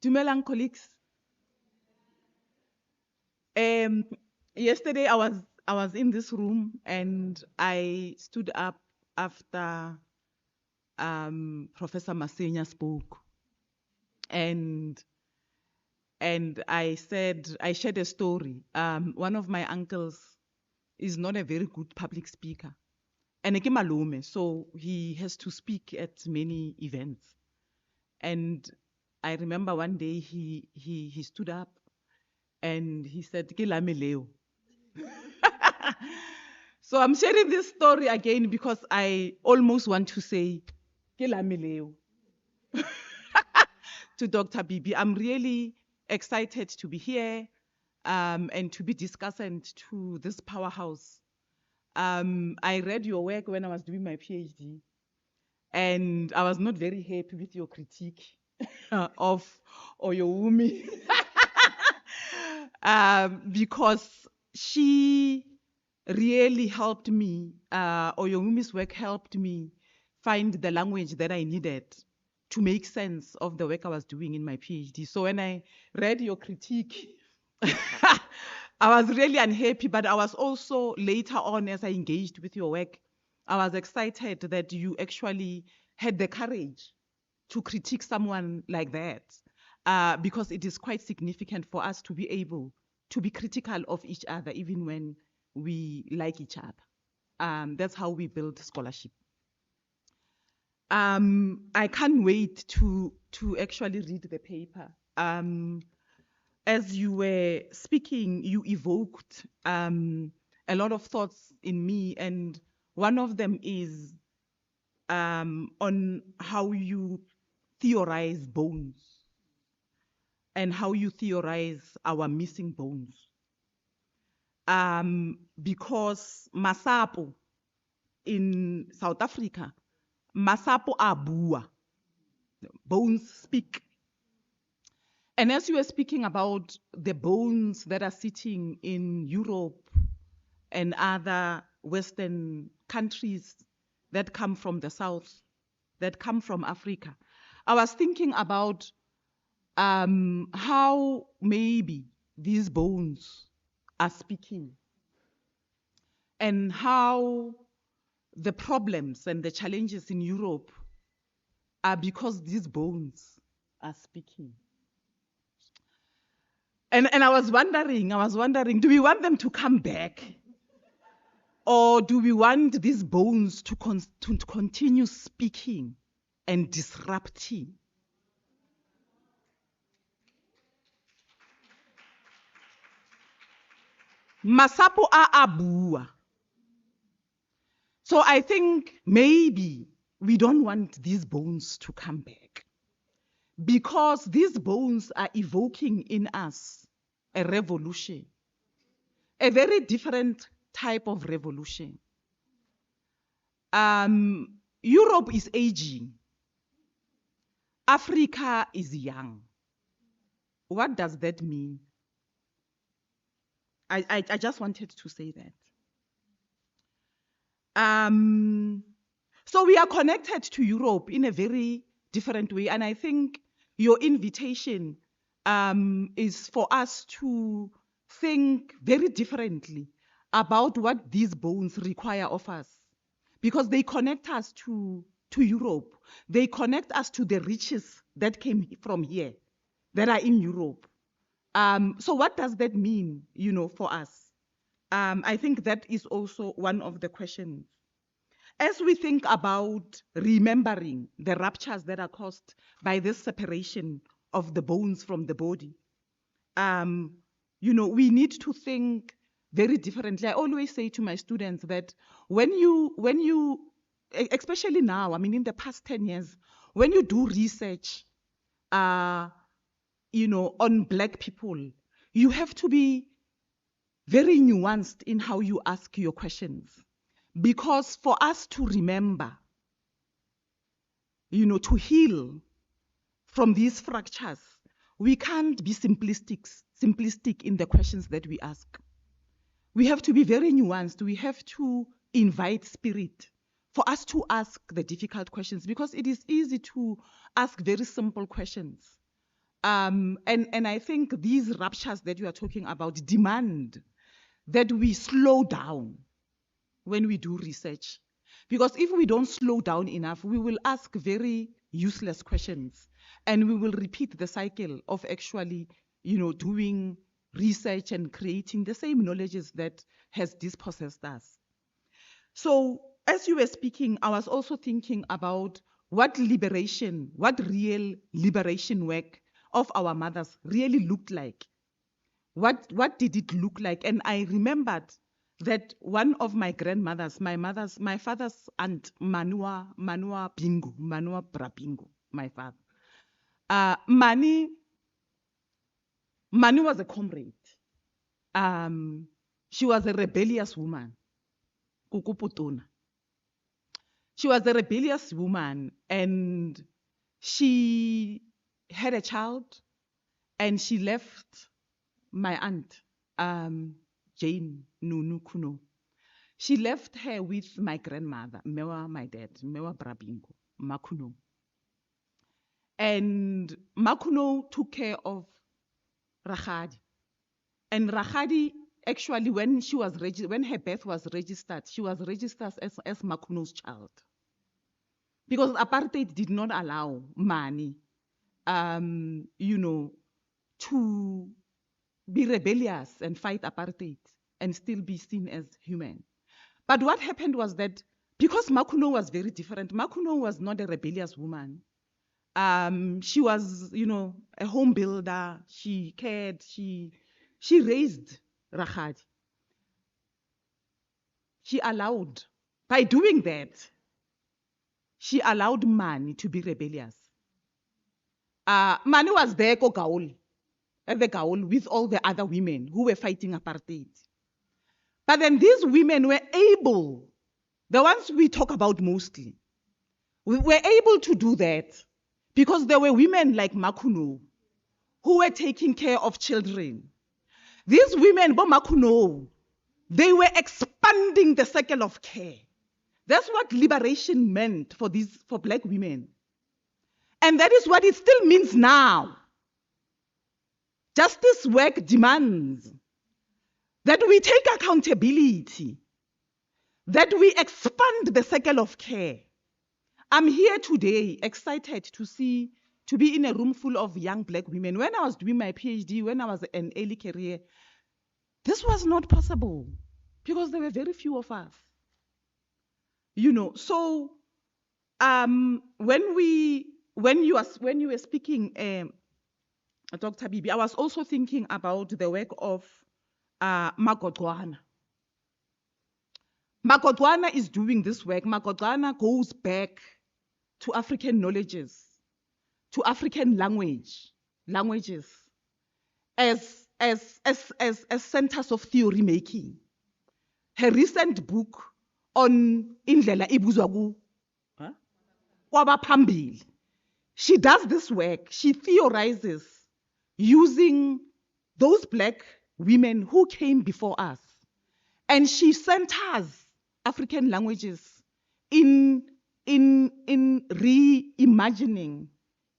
Dumelang colleagues. Yesterday I was in this room and I stood up after Professor Masenya spoke, and I shared a story. One of my uncles is not a very good public speaker, and ke malume, so he has to speak at many events. And I remember one day he stood up and he said, "Ke lame leo." So I'm sharing this story again because I almost want to say, "Ke lame leo." To Dr. Bibi. I'm really excited to be here and to be discussant to this powerhouse I read your work when I was doing my PhD, and I was not very happy with your critique of Oyewumi because she really helped me, Oyewumi's work helped me find the language that I needed to make sense of the work I was doing in my PhD. So when I read your critique, I was really unhappy, but I was also later on, as I engaged with your work, I was excited that you actually had the courage to critique someone like that, because it is quite significant for us to be able to be critical of each other, even when we like each other. That's how we build scholarship. I can't wait to actually read the paper. As you were speaking, you evoked a lot of thoughts in me, and one of them is on how you theorize bones and how you theorize our missing bones. Because Masapo in South Africa, Masapo a bua, bones speak. And as you were speaking about the bones that are sitting in Europe and other Western countries that come from the South, that come from Africa, I was thinking about how maybe these bones are speaking and how the problems and the challenges in Europe are because these bones are speaking. And I was wondering, do we want them to come back? Or do we want these bones to continue speaking and disrupting? Masapo a bua. So I think maybe we don't want these bones to come back, because these bones are evoking in us a revolution, a very different type of revolution. Europe is aging. Africa is young. What does that mean? I just wanted to say that. So we are connected to Europe in a very different way. And I think your invitation is for us to think very differently about what these bones require of us, because they connect us to Europe. They connect us to the riches that came from here, that are in Europe. So what does that mean, for us? I think that is also one of the questions. As we think about remembering the ruptures that are caused by this separation of the bones from the body, we need to think very differently. I always say to my students that when you, especially now, in the past 10 years, when you do research, on Black people, you have to be very nuanced in how you ask your questions. Because for us to remember, to heal from these fractures, we can't be simplistic in the questions that we ask. We have to be very nuanced. We have to invite spirit for us to ask the difficult questions, because it is easy to ask very simple questions. And I think these ruptures that you are talking about demand that we slow down when we do research. Because if we don't slow down enough, we will ask very useless questions, and we will repeat the cycle of actually, doing research and creating the same knowledges that has dispossessed us. So as you were speaking, I was also thinking about what real liberation work of our mothers really looked like. What did it look like? And I remembered that one of my grandmothers, my father's aunt, Manua Brabingo, my father. Mani was a comrade. She was a rebellious woman. Kukuputuna. She was a rebellious woman, and she had a child, and she left my aunt, Jane Nunu Kuno. She left her with my grandmother, Mewa, my dad, Mewa Brabingo, Makuno. And Makuno took care of Rachadi. And Rachadi, actually, when her birth was registered, she was registered as Makuno's child. Because apartheid did not allow Mani, to be rebellious and fight apartheid and still be seen as human. But what happened was that because Makuno was very different, Makuno was not a rebellious woman. She was, a home builder. She cared. She raised Rachadi. By doing that, she allowed Mani to be rebellious. Mani was there at the Gaul with all the other women who were fighting apartheid. But then these women were able, the ones we talk about mostly, were able to do that because there were women like Makuno who were taking care of children. These women, Makuno, they were expanding the circle of care. That's what liberation meant for black women. And that is what it still means now. Justice work demands that we take accountability, that we expand the circle of care. I'm here today excited to be in a room full of young black women. When I was doing my PhD, when I was in early career, this was not possible because there were very few of us. So when you were speaking, Dr. Bibi, I was also thinking about the work of Magodwana. Magodwana is doing this work. Magodwana goes back to African knowledges, to African languages, as centers of theory making. Her recent book on Indlela Ibuzwagu, Kwabaphambili, she does this work. She theorizes using those black women who came before us. And she centers African languages in reimagining,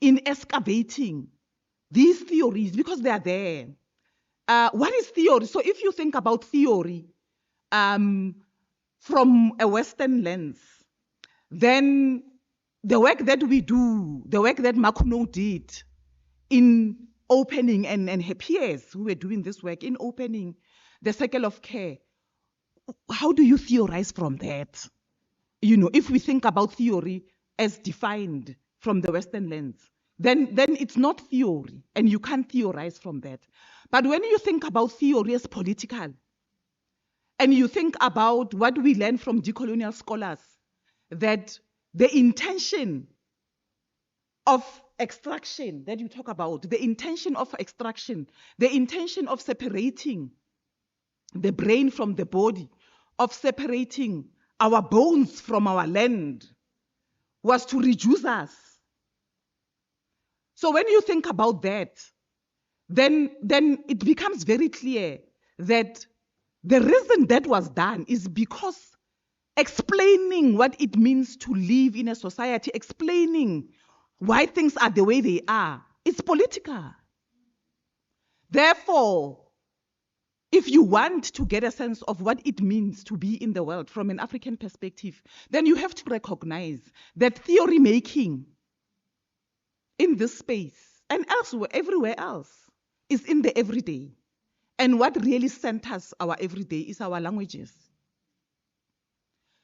in excavating these theories because they are there. What is theory? So if you think about theory from a Western lens, then the work that we do, the work that Makuno did in opening, and her peers who were doing this work in opening the circle of care, how do you theorize from that? If we think about theory as defined from the Western lens, then it's not theory, and you can't theorize from that. But when you think about theory as political, and you think about what we learn from decolonial scholars, that the intention of extraction that you talk about, the intention of extraction, the intention of separating the brain from the body, of separating our bones from our land, was to reduce us. So when you think about that, then it becomes very clear that the reason that was done is because explaining what it means to live in a society, explaining why things are the way they are, it's political. Therefore, if you want to get a sense of what it means to be in the world from an African perspective, then you have to recognize that theory making in this space and elsewhere, everywhere else, is in the everyday. And what really centers our everyday is our languages.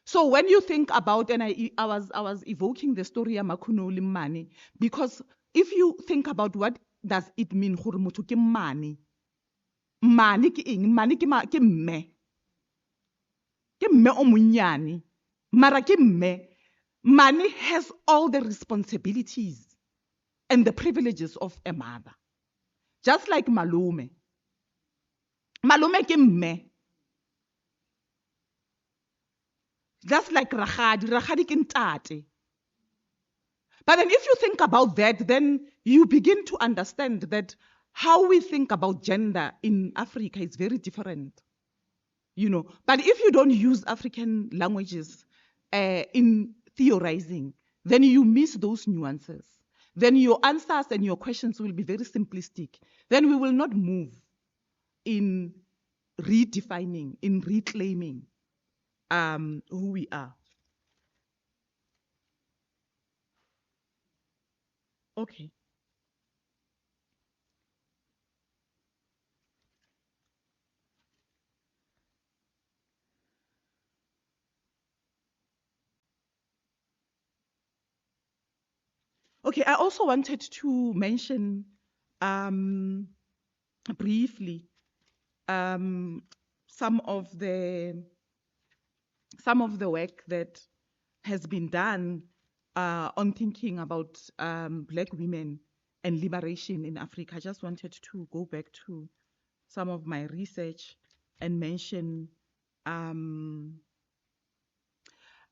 So when you think about, and I was evoking the story of Makuno Limmani, because if you think about what does it mean, gore motho ke mane, mane ke eng? Mane ke mme. Ke mme o monyane, mara ke mme. Mane has all the responsibilities and the privileges of a mother. Just like Malume. Malume ke mme. That's like Ragadi. Ragadi ke ntate. But then if you think about that, then you begin to understand that how we think about gender in Africa is very different. But if you don't use African languages in theorizing, then you miss those nuances. Then your answers and your questions will be very simplistic. Then we will not move in redefining, in reclaiming who we are. Okay. Okay, I also wanted to mention briefly some of the work that has been done on thinking about Black women and liberation in Africa. I just wanted to go back to some of my research and mention.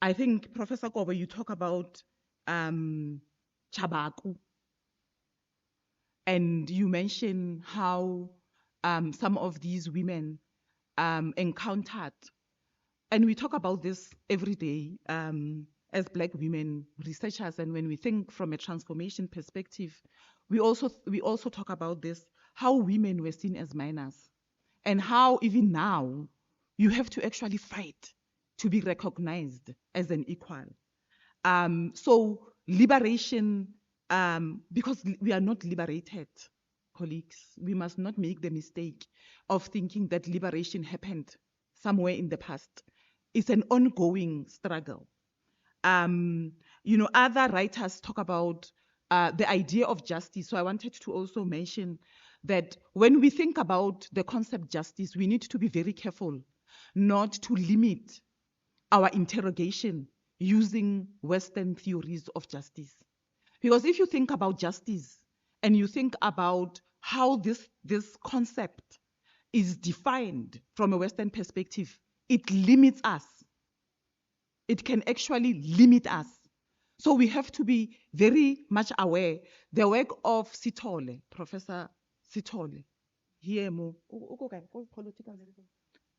I think, Professor Kobe, you talk about Chabaku, and you mention how some of these women encountered, and we talk about this every day as Black women researchers, and when we think from a transformation perspective, we also talk about this, how women were seen as minors, and how even now you have to actually fight to be recognized as an equal. So liberation, because we are not liberated, colleagues, we must not make the mistake of thinking that liberation happened somewhere in the past. It's an ongoing struggle. Other writers talk about the idea of justice. So I wanted to also mention that when we think about the concept justice, we need to be very careful not to limit our interrogation using Western theories of justice. Because if you think about justice and you think about how this concept is defined from a Western perspective, it limits us. It can actually limit us. So we have to be very much aware. The work of Sithole, Professor Sithole, here more,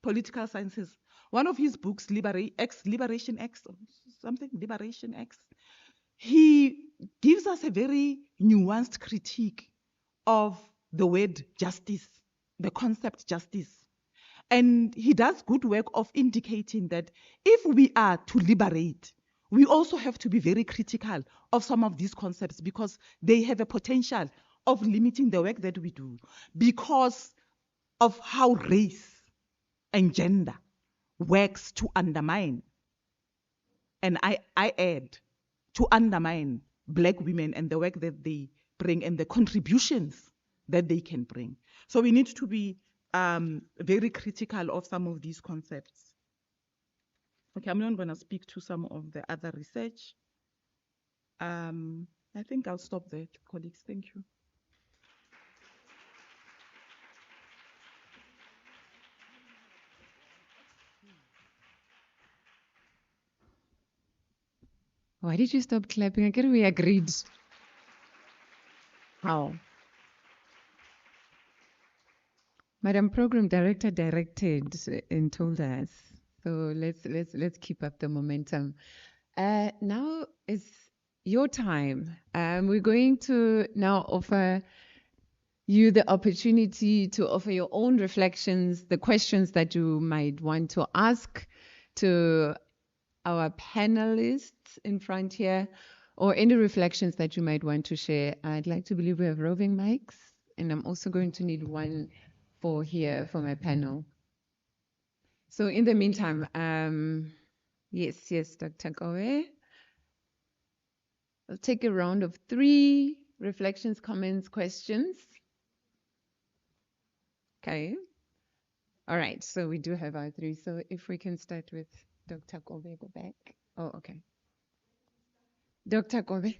political sciences. One of his books, Liberation X, or something, Liberation X, he gives us a very nuanced critique of the word justice, the concept justice. And he does good work of indicating that if we are to liberate, we also have to be very critical of some of these concepts because they have a potential of limiting the work that we do because of how race and gender works to undermine, and I add, to undermine Black women and the work that they bring and the contributions that they can bring. So we need to be very critical of some of these concepts. Okay, I'm not going to speak to some of the other research. I think I'll stop there, colleagues. Thank you. Why did you stop clapping? I get we agreed. How? Madam Program Director directed and told us. So let's keep up the momentum. Now is your time. We're going to now offer you the opportunity to offer your own reflections, the questions that you might want to ask to our panelists in front here, or any reflections that you might want to share. I'd like to believe we have roving mics, and I'm also going to need one for here for my panel. So in the meantime, yes, Dr. Kowe. I'll take a round of 3 reflections, comments, questions. Okay. All right, so we do have our 3. So if we can start with Dr. Kobe, go back. Oh, okay. Dr. Kobe.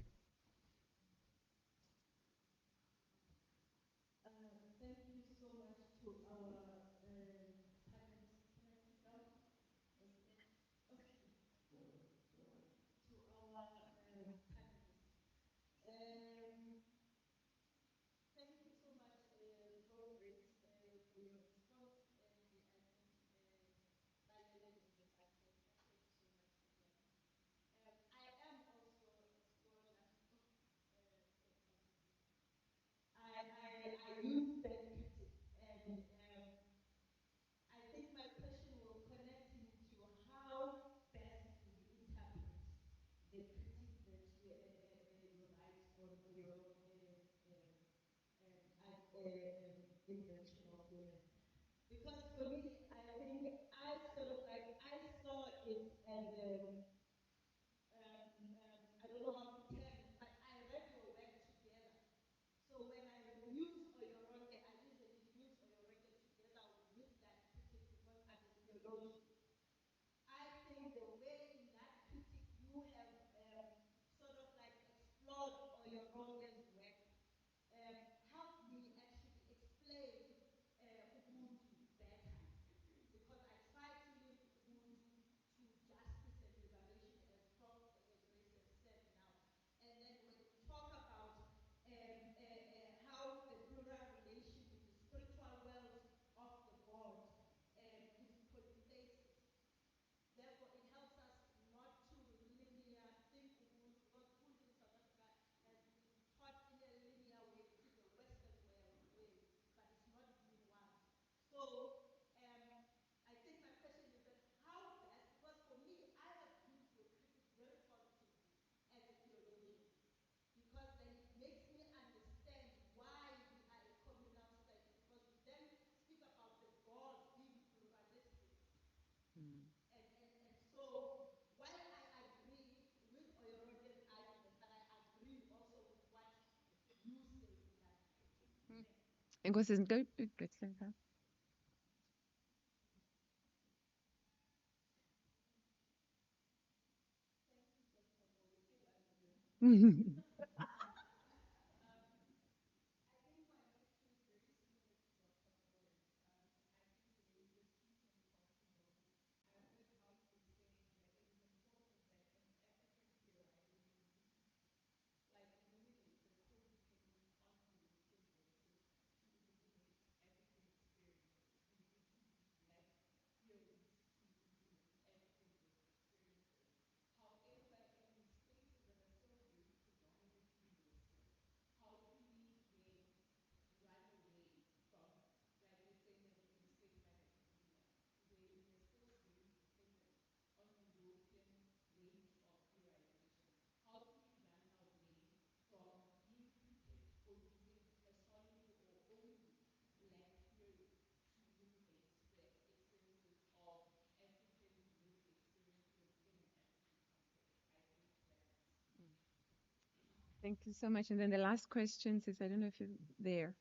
invention of women. Because for me, I think I sort of like I saw it as I don't know how to term it, but I read your work together. So when I use Oyoronke, I usually use Oyoronke together with that critique because I'm a theologian. I think the way in that critique you have sort of like explored Oyoronke's work helped me actually explain Ubuntu better. Because I try to link Ubuntu to justice and liberation, as Prof. Grace has said now. And then when we talk about how the plural relation with the spiritual worlds of the God is polytheistic. Therefore, it helps us not to linear think Ubuntu, because Ubuntu in South Africa has been taught in a linear way, which is a Western way, but it's not nuanced. So, I think my question is that how best, because for me, I have viewed your critique very positively as a theologian, because then it makes me understand why we are a communal society, because you then speak about the gods being pluralistic. And so, while I agree with Oyoroge's argument, but I agree also with what you say in that critique. Enkosi zinto- Thank you so much. And then the last question is, I don't know if you're there.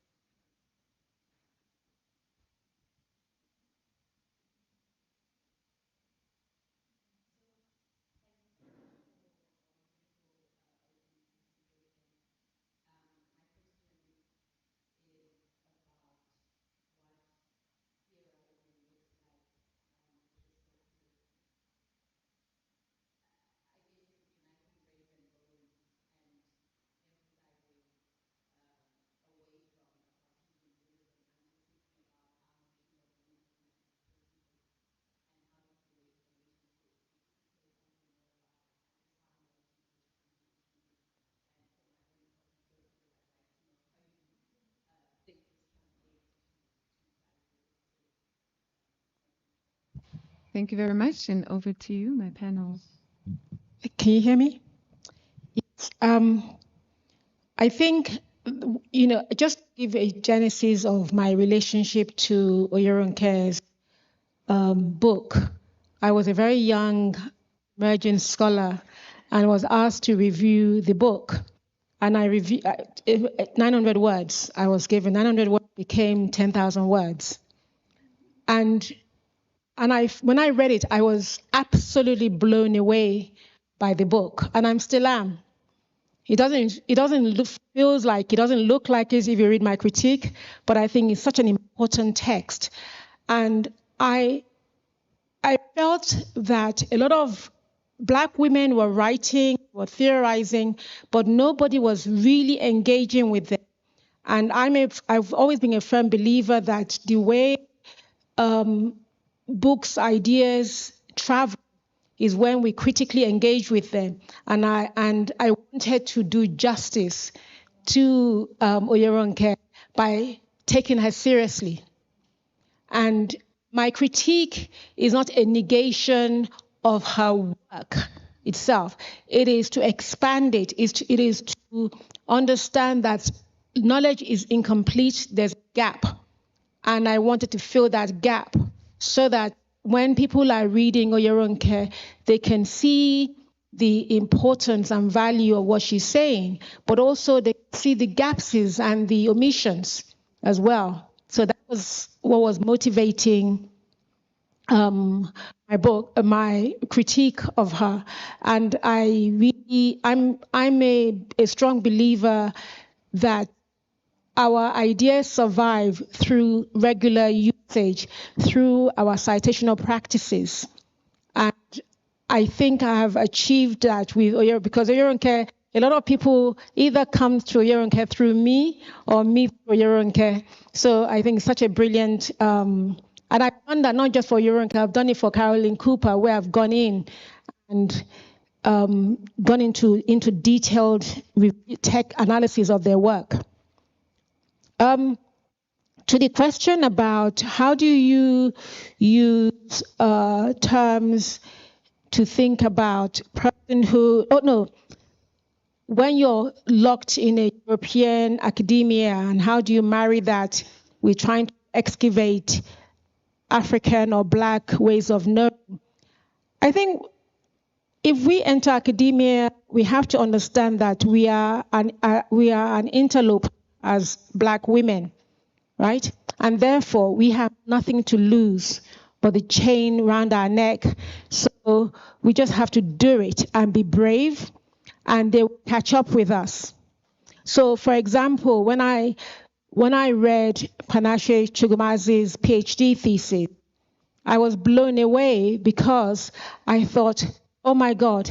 Thank you very much. And over to you, my panel. Can you hear me? Yes. I think, just give a genesis of my relationship to Oyeronke's book. I was a very young emerging scholar and was asked to review the book. And I reviewed 900 words. I was given 900 words, became 10,000 words. And when I read it, I was absolutely blown away by the book, and I'm still am. It doesn't look like it if you read my critique, but I think it's such an important text. And I felt that a lot of Black women were writing, were theorizing, but nobody was really engaging with them. And I've always been a firm believer that the way books, ideas travel is when we critically engage with them. And I wanted to do justice to Oyeronke by taking her seriously. And my critique is not a negation of her work itself. It is to expand it. It is to understand that knowledge is incomplete, there's a gap. And I wanted to fill that gap so that when people are reading Oyeronke, they can see the importance and value of what she's saying, but also they see the gaps and the omissions as well. So that was what was motivating my book, my critique of her. And I'm a strong believer that our ideas survive through regular usage, through our citational practices. And I think I have achieved that with Oyeronke, because Oyeronke, a lot of people either come to Oyeronke through me or me through Oyeronke. So I think it's such a brilliant, and I've done that not just for Oyeronke, I've done it for Caroline Cooper, where I've gone in and gone into detailed tech analysis of their work. To the question about how do you use terms to think about personhood, when you're locked in a European academia, and how do you marry that with trying to excavate African or Black ways of knowing? I think if we enter academia, we have to understand that we are an interloper as Black women, right? And therefore, we have nothing to lose but the chain around our neck. So we just have to do it and be brave, and they will catch up with us. So, for example, when I read Panache Chugumazi's PhD thesis, I was blown away because I thought, oh my God,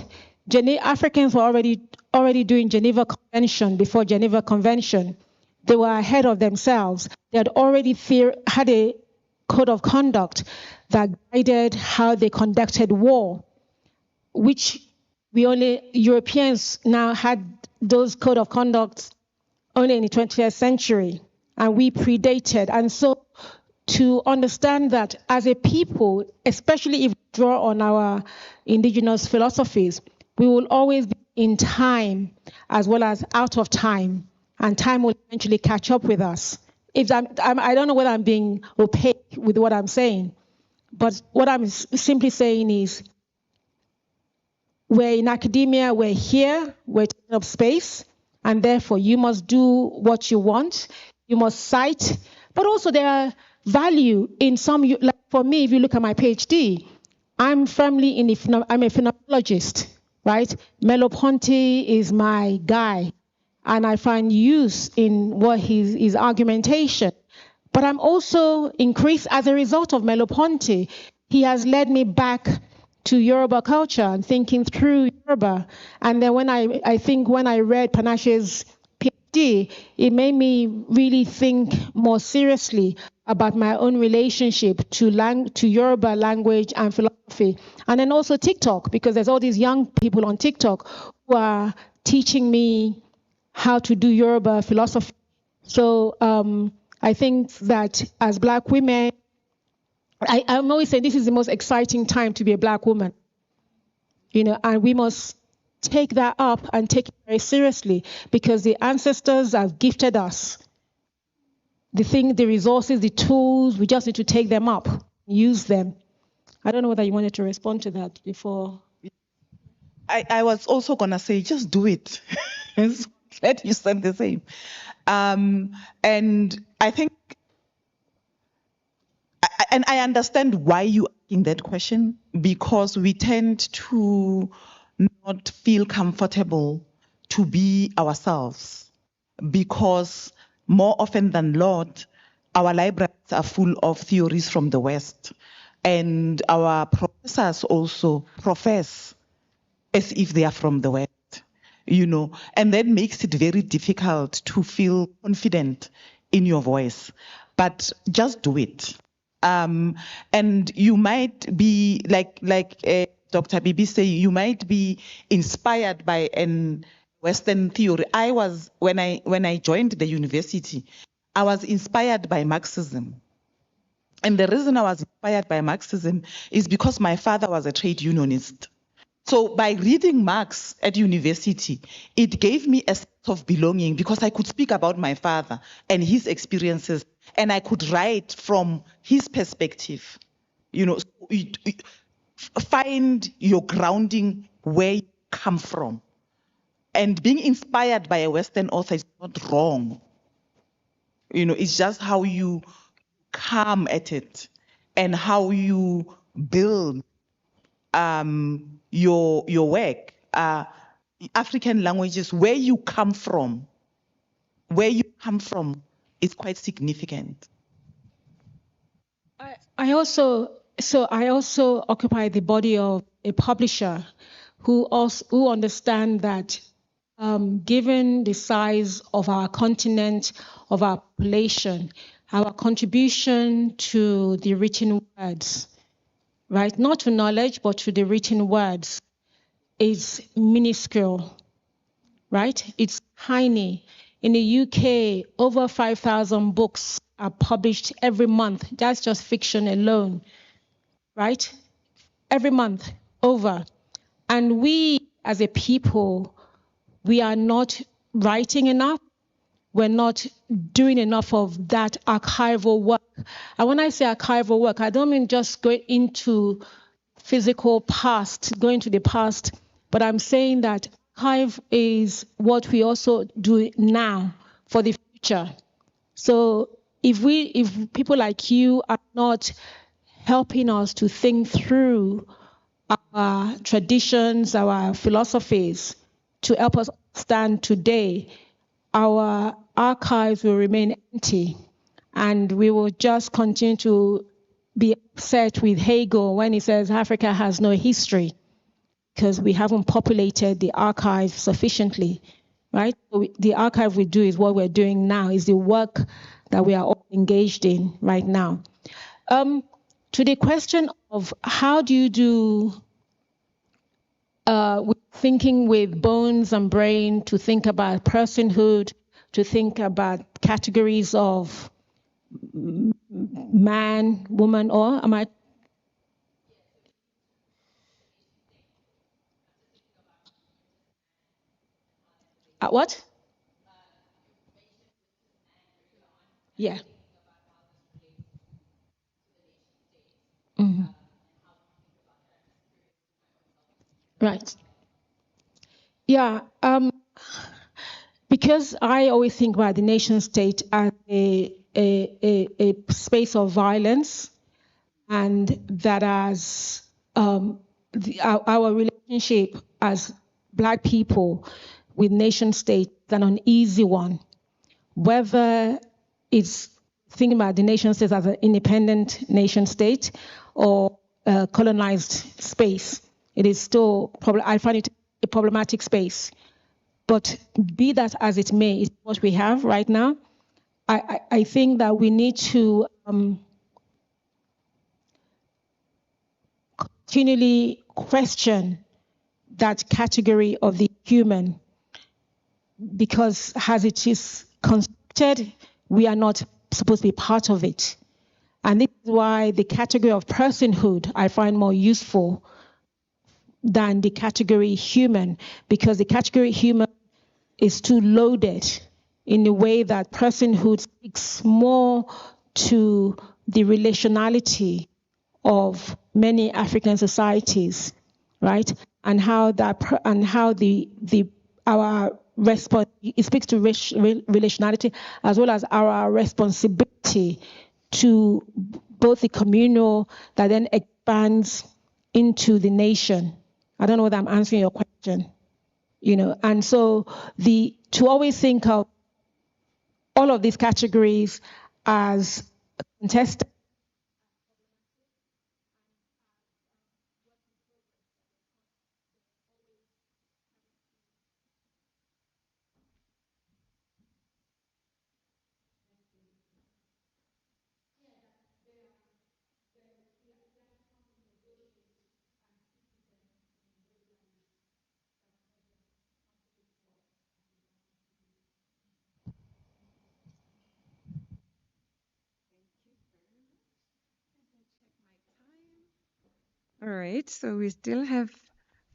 Africans were already doing Geneva Convention before Geneva Convention. They were ahead of themselves. They had already had a code of conduct that guided how they conducted war, which Europeans now had those code of conduct only in the 20th century, and we predated. And so to understand that as a people, especially if we draw on our indigenous philosophies, we will always be in time as well as out of time, and time will eventually catch up with us. I don't know whether I'm being opaque with what I'm saying, but what I'm simply saying is we're in academia, we're here, we're taking up space, and therefore you must do what you want, you must cite, but also there are value in some, like for me, if you look at my PhD, I'm a phenomenologist, right? Merleau-Ponty is my guy, and I find use in what his argumentation. But I'm also increased as a result of Merleau-Ponty. He has led me back to Yoruba culture and thinking through Yoruba. And then when I read Panache's PhD, it made me really think more seriously about my own relationship to Yoruba language and philosophy. And then also TikTok, because there's all these young people on TikTok who are teaching me how to do Yoruba philosophy. So I think that as Black women, I'm always saying this is the most exciting time to be a Black woman, and we must take that up and take it very seriously, because the ancestors have gifted us the resources, the tools. We just need to take them up, use them. I don't know whether you wanted to respond to that before. I was also going to say, just do it. Glad you said the same. And I think, and I understand why you asking that question, because we tend to not feel comfortable to be ourselves, because more often than not, our libraries are full of theories from the West, and our professors also profess as if they are from the West, and that makes it very difficult to feel confident in your voice. But just do it. And you might be, like Dr. Bibi say, you might be inspired by an Western theory. When I joined the university, I was inspired by Marxism. And the reason I was inspired by Marxism is because my father was a trade unionist. So by reading Marx at university, it gave me a sense of belonging because I could speak about my father and his experiences, and I could write from his perspective. So find your grounding where you come from. And being inspired by a Western author is not wrong. It's just how you come at it and how you build your work. African languages, where you come from is quite significant. I also occupy the body of a publisher who understand that given the size of our continent, of our population, our contribution to the written words, right? Not to knowledge, but to the written words is minuscule, right? It's tiny. In the UK, over 5,000 books are published every month. That's just fiction alone, right? Every month, over. And we, as a people, we are not writing enough. We're not doing enough of that archival work. And when I say archival work, I don't mean just going into physical past, going to the past, but I'm saying that archive is what we also do now for the future. So if people like you are not helping us to think through our traditions, our philosophies, to help us stand today, our archives will remain empty, and we will just continue to be upset with Hegel when he says Africa has no history because we haven't populated the archive sufficiently, right? So the archive we do is what we're doing now, is the work that we are all engaged in right now. To the question of how do you do thinking with bones and brain, to think about personhood, to think about categories of man, woman, or am I? What? Yeah. Mhm. Right. Yeah. Because I always think about the nation state as a space of violence, and that as our relationship as Black people with nation state is an uneasy one. Whether it's thinking about the nation state as an independent nation state or a colonized space, it is still I find it a problematic space. But be that as it may, it's what we have right now. I think that we need to continually question that category of the human, because as it is constructed, we are not supposed to be part of it. And this is why the category of personhood I find more useful than the category human, because the category human is too loaded in a way that personhood speaks more to the relationality of many African societies, right? And how our response, it speaks to relationality as well as our responsibility to both the communal that then expands into the nation. I don't know whether I'm answering your question, and so to always think of all of these categories as contested. All right, so we still have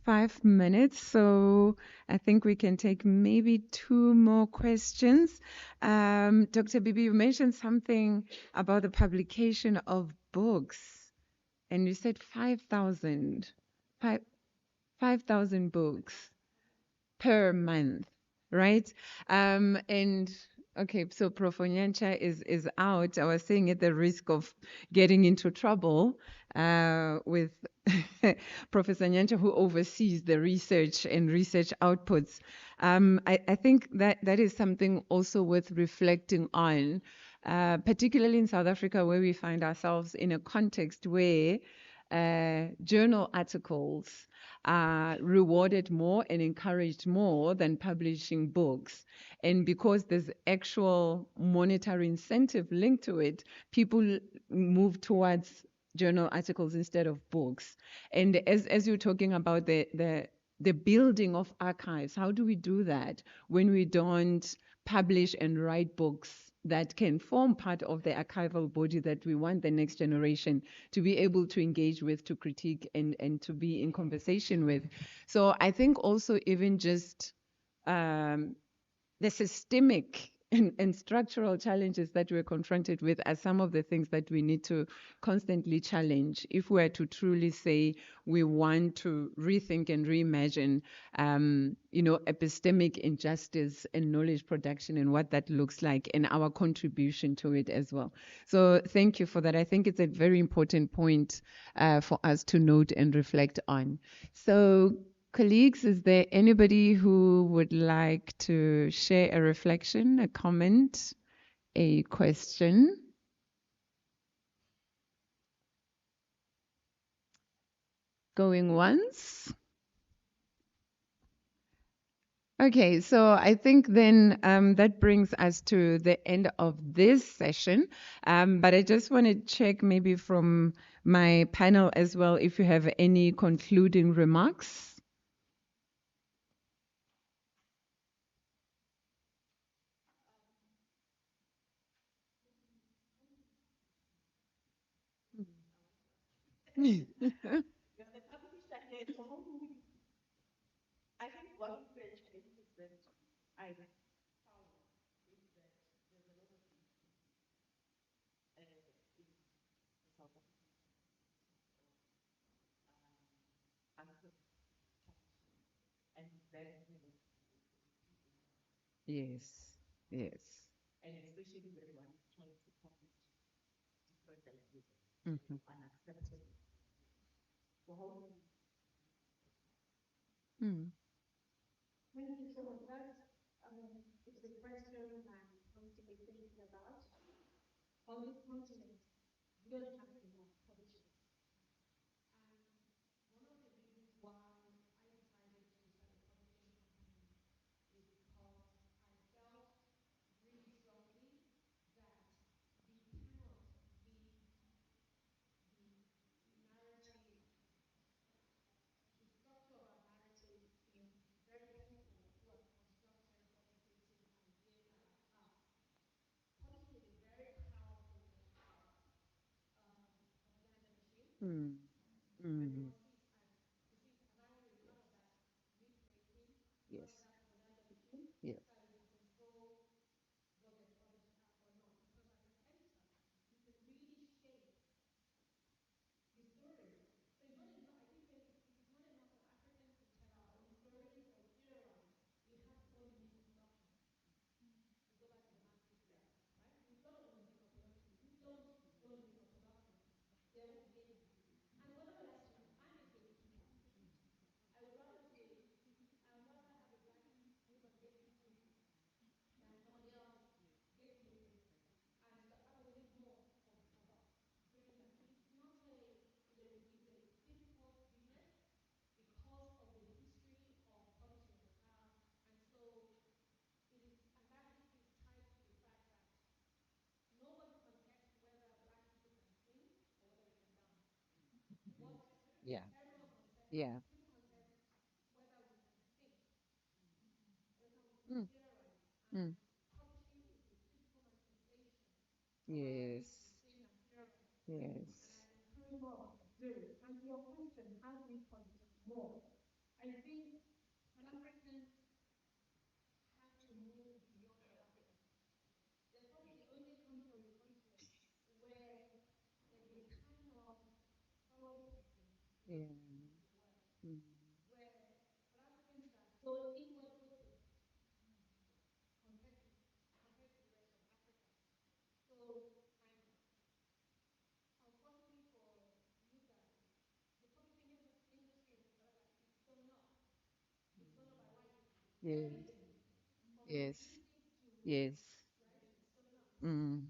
5 minutes, so I think we can take maybe two more questions. Dr. Bibi, you mentioned something about the publication of books, and you said 5,000, 5,000 books per month, right? And okay, so Prof. Onyancha is out. I was saying at the risk of getting into trouble with Professor Onyancha, who oversees the research and research outputs. I think that is something also worth reflecting on, particularly in South Africa, where we find ourselves in a context where journal articles are rewarded more and encouraged more than publishing books. And because there's actual monetary incentive linked to it, people move towards journal articles instead of books. And as you're talking about the building of archives, how do we do that when we don't publish and write books that can form part of the archival body that we want the next generation to be able to engage with, to critique, and to be in conversation with? So I think also even just um, the systemic and structural challenges that we're confronted with are some of the things that we need to constantly challenge if we're to truly say we want to rethink and reimagine, epistemic injustice and knowledge production and what that looks like and our contribution to it as well. So thank you for that. I think it's a very important point for us to note and reflect on. So colleagues, is there anybody who would like to share a reflection, a comment, a question? Going once? Okay, so I think then that brings us to the end of this session. But I just want to check maybe from my panel as well if you have any concluding remarks. Yes, yes. Mhm. Mm. Mm. Mm. Yes. Yes. Yeah. Yeah. Mm. Mm. Yes. Yes. Yeah. Mm. Yes. Yes. Yes. Mm.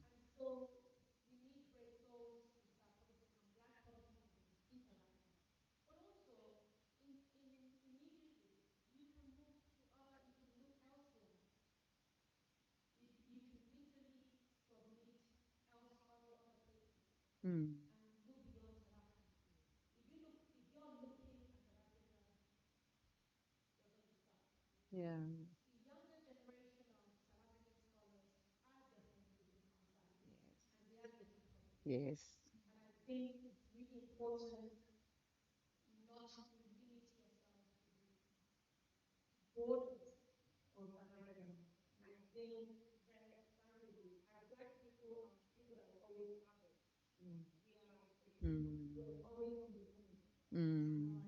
Mm. Yeah. Yes. Mm. Mm. Mm.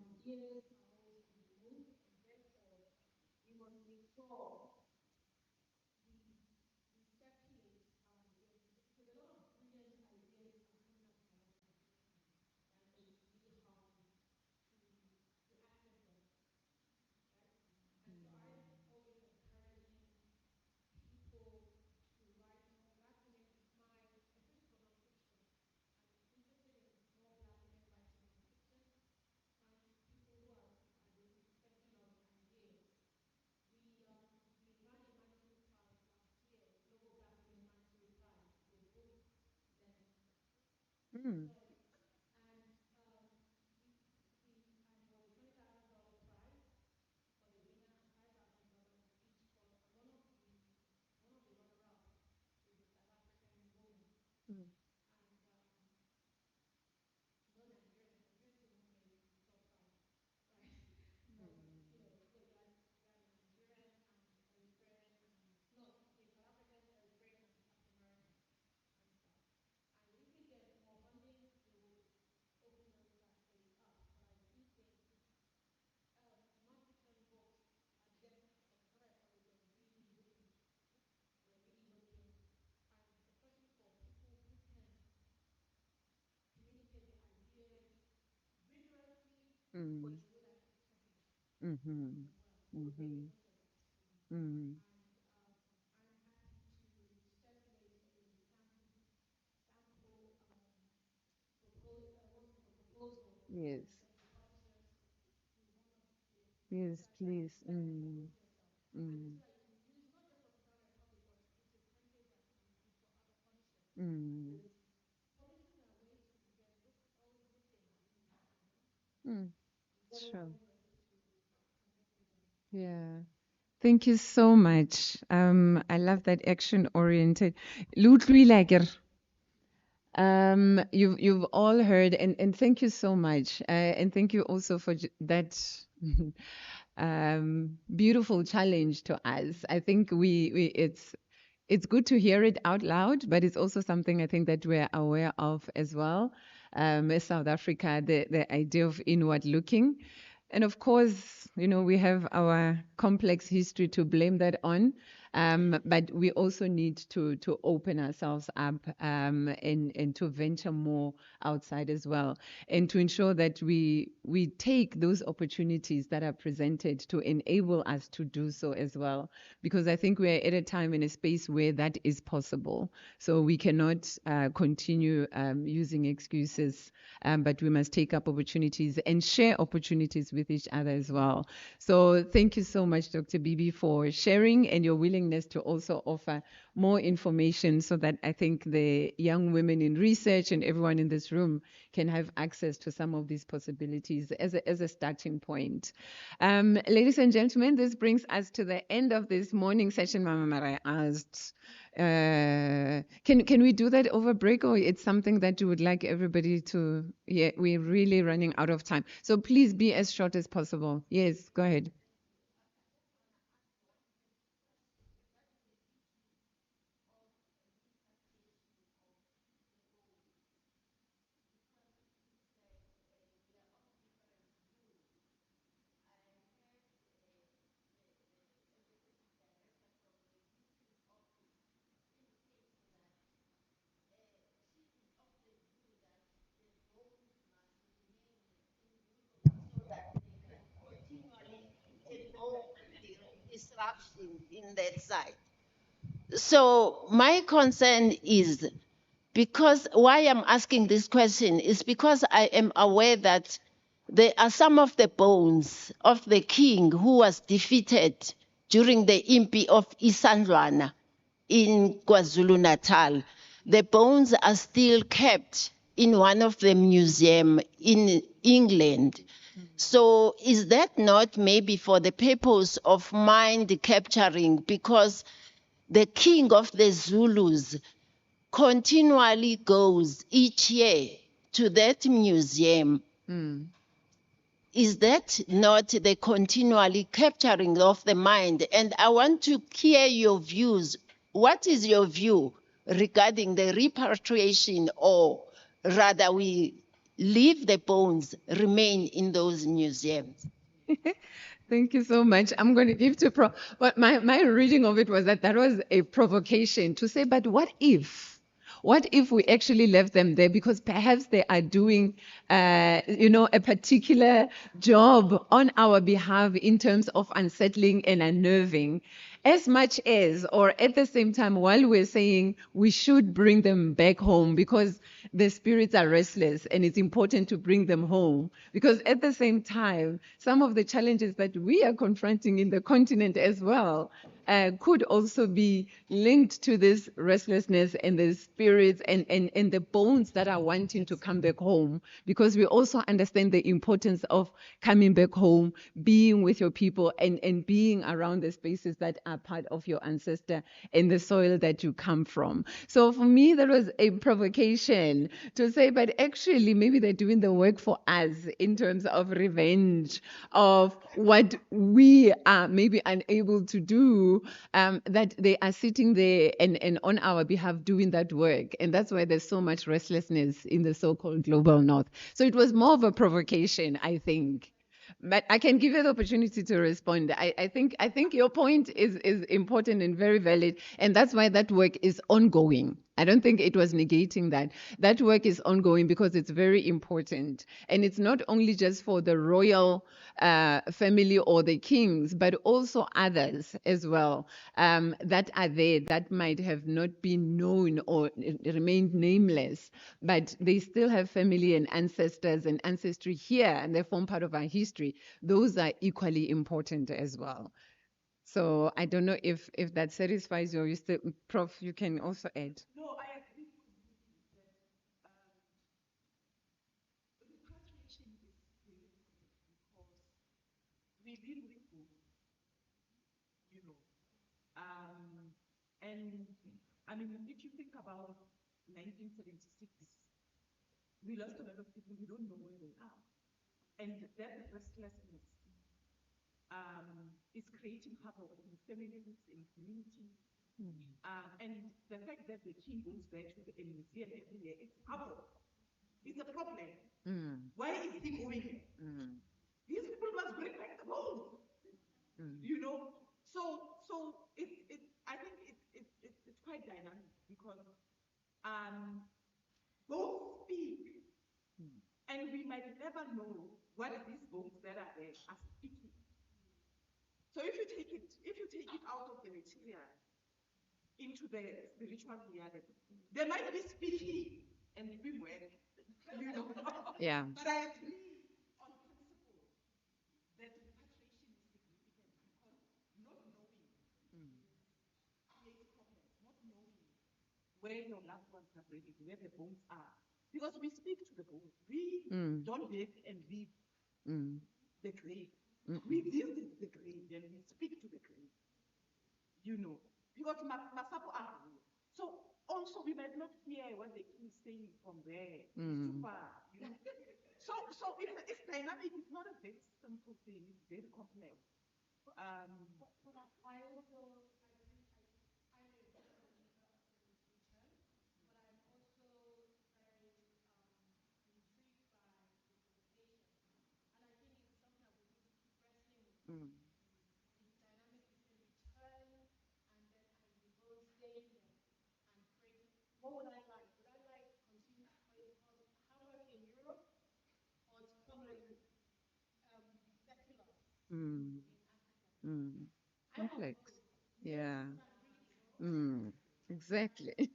Mm. Mm. Mhm. Mhm. Mm. Yes. Yes, please. Mm. Mm. Mm. Mm. Sure. Yeah. Thank you so much. I love that action oriented. Ludwig Lager. You've all heard, and thank you so much, and thank you also for that beautiful challenge to us. I think we it's good to hear it out loud, but it's also something I think that we're aware of as well. As South Africa, the idea of inward looking. And of course, we have our complex history to blame that on. But we also need to open ourselves up and to venture more outside as well, and to ensure that we take those opportunities that are presented to enable us to do so as well. Because I think we're at a time in a space where that is possible. So we cannot continue using excuses, but we must take up opportunities and share opportunities with each other as well. So thank you so much, Dr. Bibi, for sharing and your willingness willingness to also offer more information so that I think the young women in research and everyone in this room can have access to some of these possibilities as a starting point. Ladies and gentlemen, this brings us to the end of this morning session. Mama Mara asked, can we do that over break, or it's something that you would like everybody to? Yeah, we're really running out of time, so please be as short as possible. Yes, go ahead. Disruption in that side. So my concern is, because why I'm asking this question is because I am aware that there are some of the bones of the king who was defeated during the impi of Isandlwana in KwaZulu-Natal. The bones are still kept in one of the museum in England. So is that not maybe for the purpose of mind capturing? Because the king of the Zulus continually goes each year to that museum. Mm. Is that not the continually capturing of the mind? And I want to hear your views. What is your view regarding the repatriation, or rather we leave the bones remain in those museums? Thank you so much. I'm going to give to Pro. But my reading of it was that that was a provocation to say, but what if? What if we actually left them there? Because perhaps they are doing, a particular job on our behalf in terms of unsettling and unnerving, as much as, or at the same time, while we're saying we should bring them back home because the spirits are restless and it's important to bring them home. Because at the same time, some of the challenges that we are confronting in the continent as well could also be linked to this restlessness and the spirits and the bones that are wanting to come back home, because we also understand the importance of coming back home, being with your people, and being around the spaces that are part of your ancestor and the soil that you come from. So for me, that was a provocation to say, but actually, maybe they're doing the work for us in terms of revenge of what we are maybe unable to do, that they are sitting there and on our behalf doing that work. And that's why there's so much restlessness in the so-called global north. So it was more of a provocation, I think. But I can give you the opportunity to respond. I think your point is important and very valid, and that's why that work is ongoing. I don't think it was negating that. That work is ongoing because it's very important, and it's not only just for the royal family or the kings, but also others as well, that are there that might have not been known or remained nameless, but they still have family and ancestors and ancestry here, and they form part of our history. Those are equally important as well. So I don't know if that satisfies you. Or you still, Prof, you can also add. No, I agree with repatriation is very important because we live with both, you know. Um, and I mean, if you think about 1976, we lost a lot of people. We don't know where they are. And that restlessness is creating havoc in families, in communities. And the fact that the king goes back to a museum every year, it's havoc. It's a problem. Why is he going there? These people must bring back the bones. You know. So I think it's quite dynamic because bones speak, and we might never know what these bones that are there are speaking. So if you take it out of the material into the spiritual reality, they might be speaking and we were, you know. Yeah. But I agree on principle that repatriation is significant because not knowing where your loved ones are buried, where the bones are. Because we speak to the bones. We don't beg and leave the grave. We visit the grave and we speak to the grave. Because masapo are real. So also we might not hear what the king is saying from there. It's too far. So it's dynamic. It's not a very simple thing. It's very complex. Complex. Yeah. Exactly.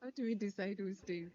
How do we decide who stays?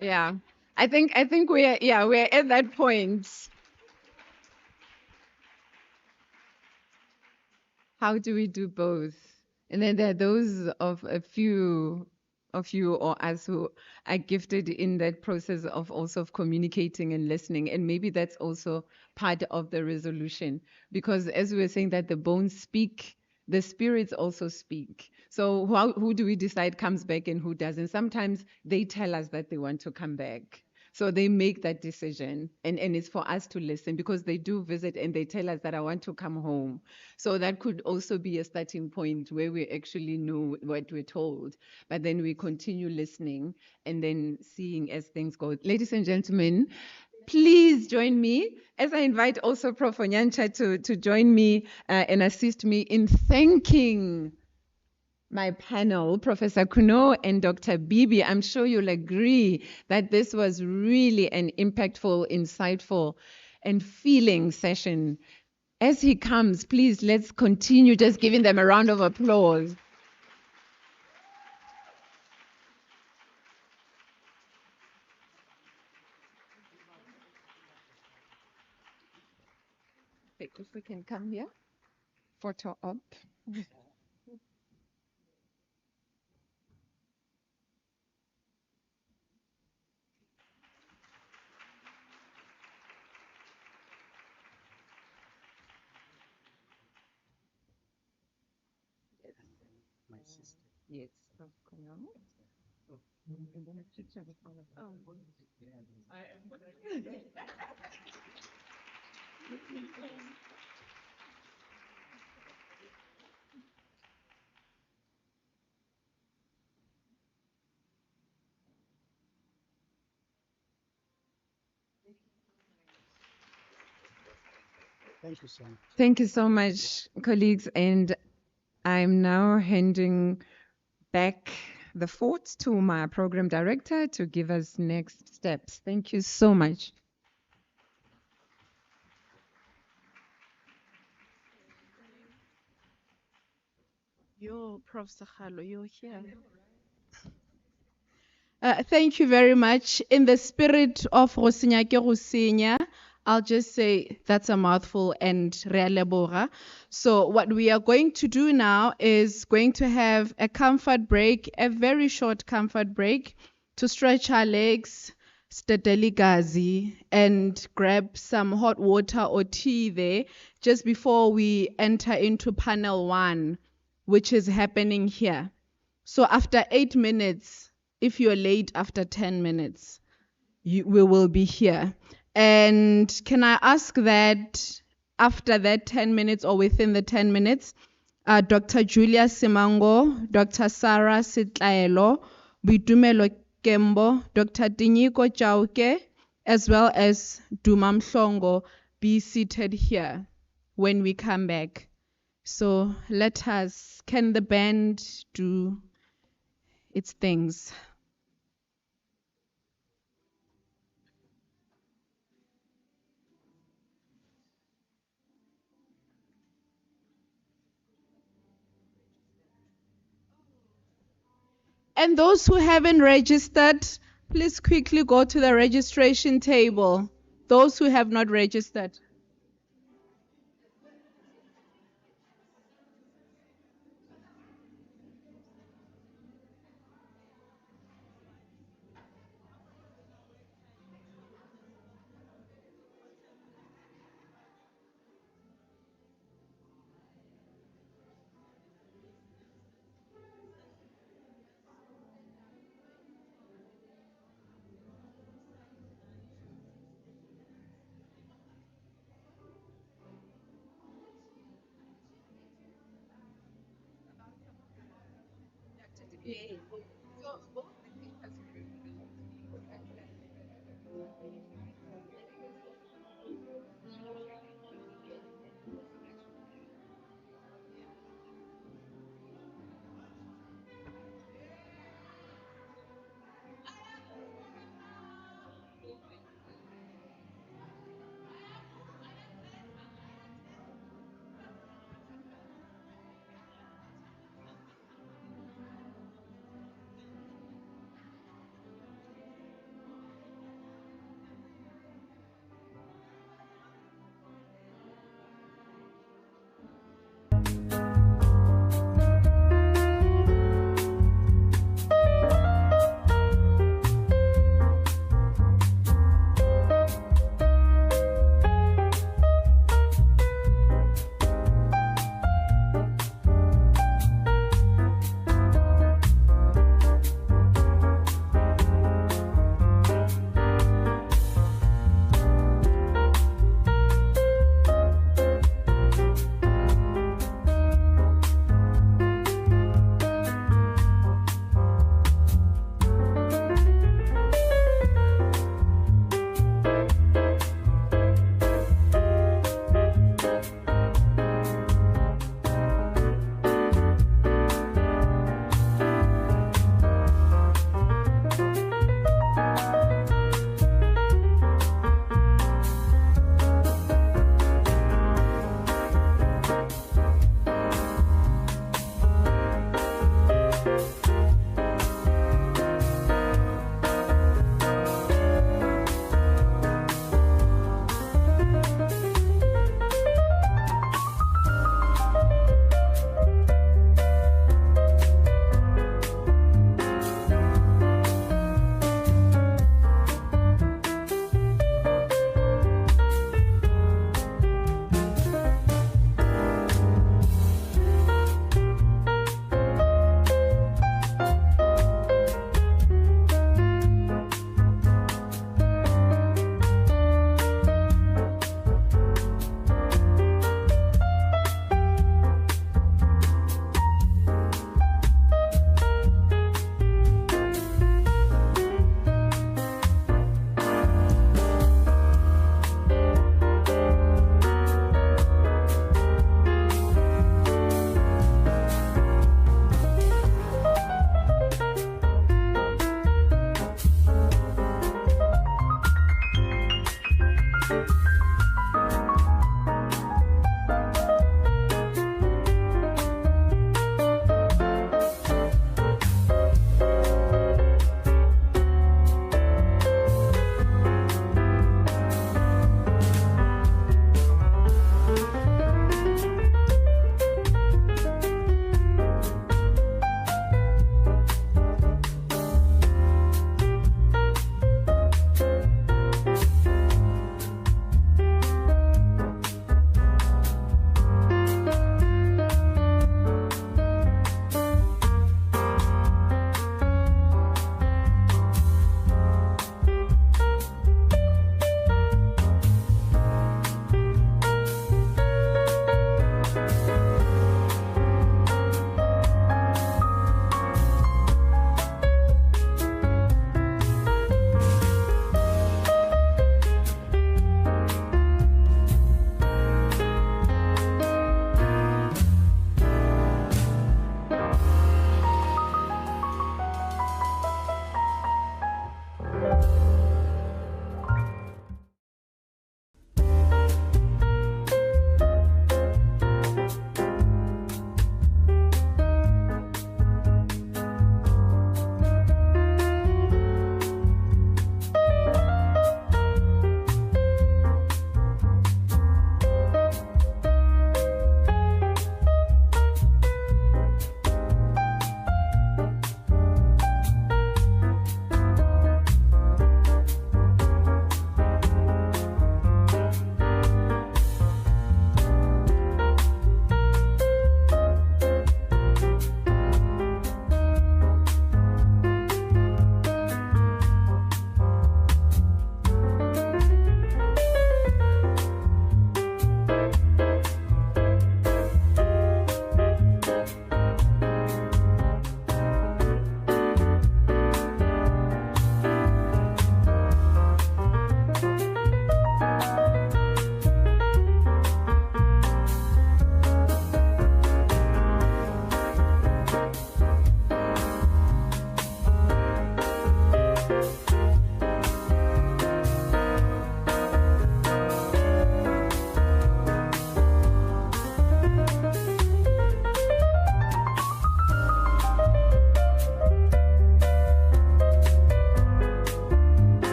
Yeah. I think we're at that point. How do we do both? And then there are those of a few of you or us who are gifted in that process of also of communicating and listening. And maybe that's also part of the resolution. Because as we were saying that the bones speak, the spirits also speak. So who do we decide comes back and who doesn't? Sometimes they tell us that they want to come back. So they make that decision, and it's for us to listen because they do visit and they tell us that I want to come home. So that could also be a starting point where we actually know what we're told, but then we continue listening and then seeing as things go. Ladies and gentlemen, please join me as I invite also Prof. Onyancha to join me and assist me in thanking my panel, Professor Kuno and Dr. Bibi. I'm sure you'll agree that this was really an impactful, insightful, and feeling session. As he comes, please let's continue just giving them a round of applause. If we can come here, photo op. My sister. Yes, Prof. Kuno. And then a picture with all of Thank you so much. Thank you so much, colleagues. And I'm now handing back the fort to my program director to give us next steps. Thank you so much. Yo, Prof. Sakhalo, you're here. Thank you very much. In the spirit of Rosinya ke Rosinya, I'll just say that's a mouthful and re a leboga. So what we are going to do now is going to have a comfort break, a very short comfort break to stretch our legs, steadily gazi, and grab some hot water or tea there just before we enter into panel 1, which is happening here. So after 8 minutes, if you're late after 10 minutes, we will be here. And can I ask that after that 10 minutes or within the 10 minutes, Dr. Julia Simango, Dr. Sarah Sitlaelo, Bitumelo Kembo, Dr. Tinyiko Chauke, as well as Dumam Mhlongo be seated here when we come back. So can the band do its things? And those who haven't registered, please quickly go to the registration table. Those who have not registered.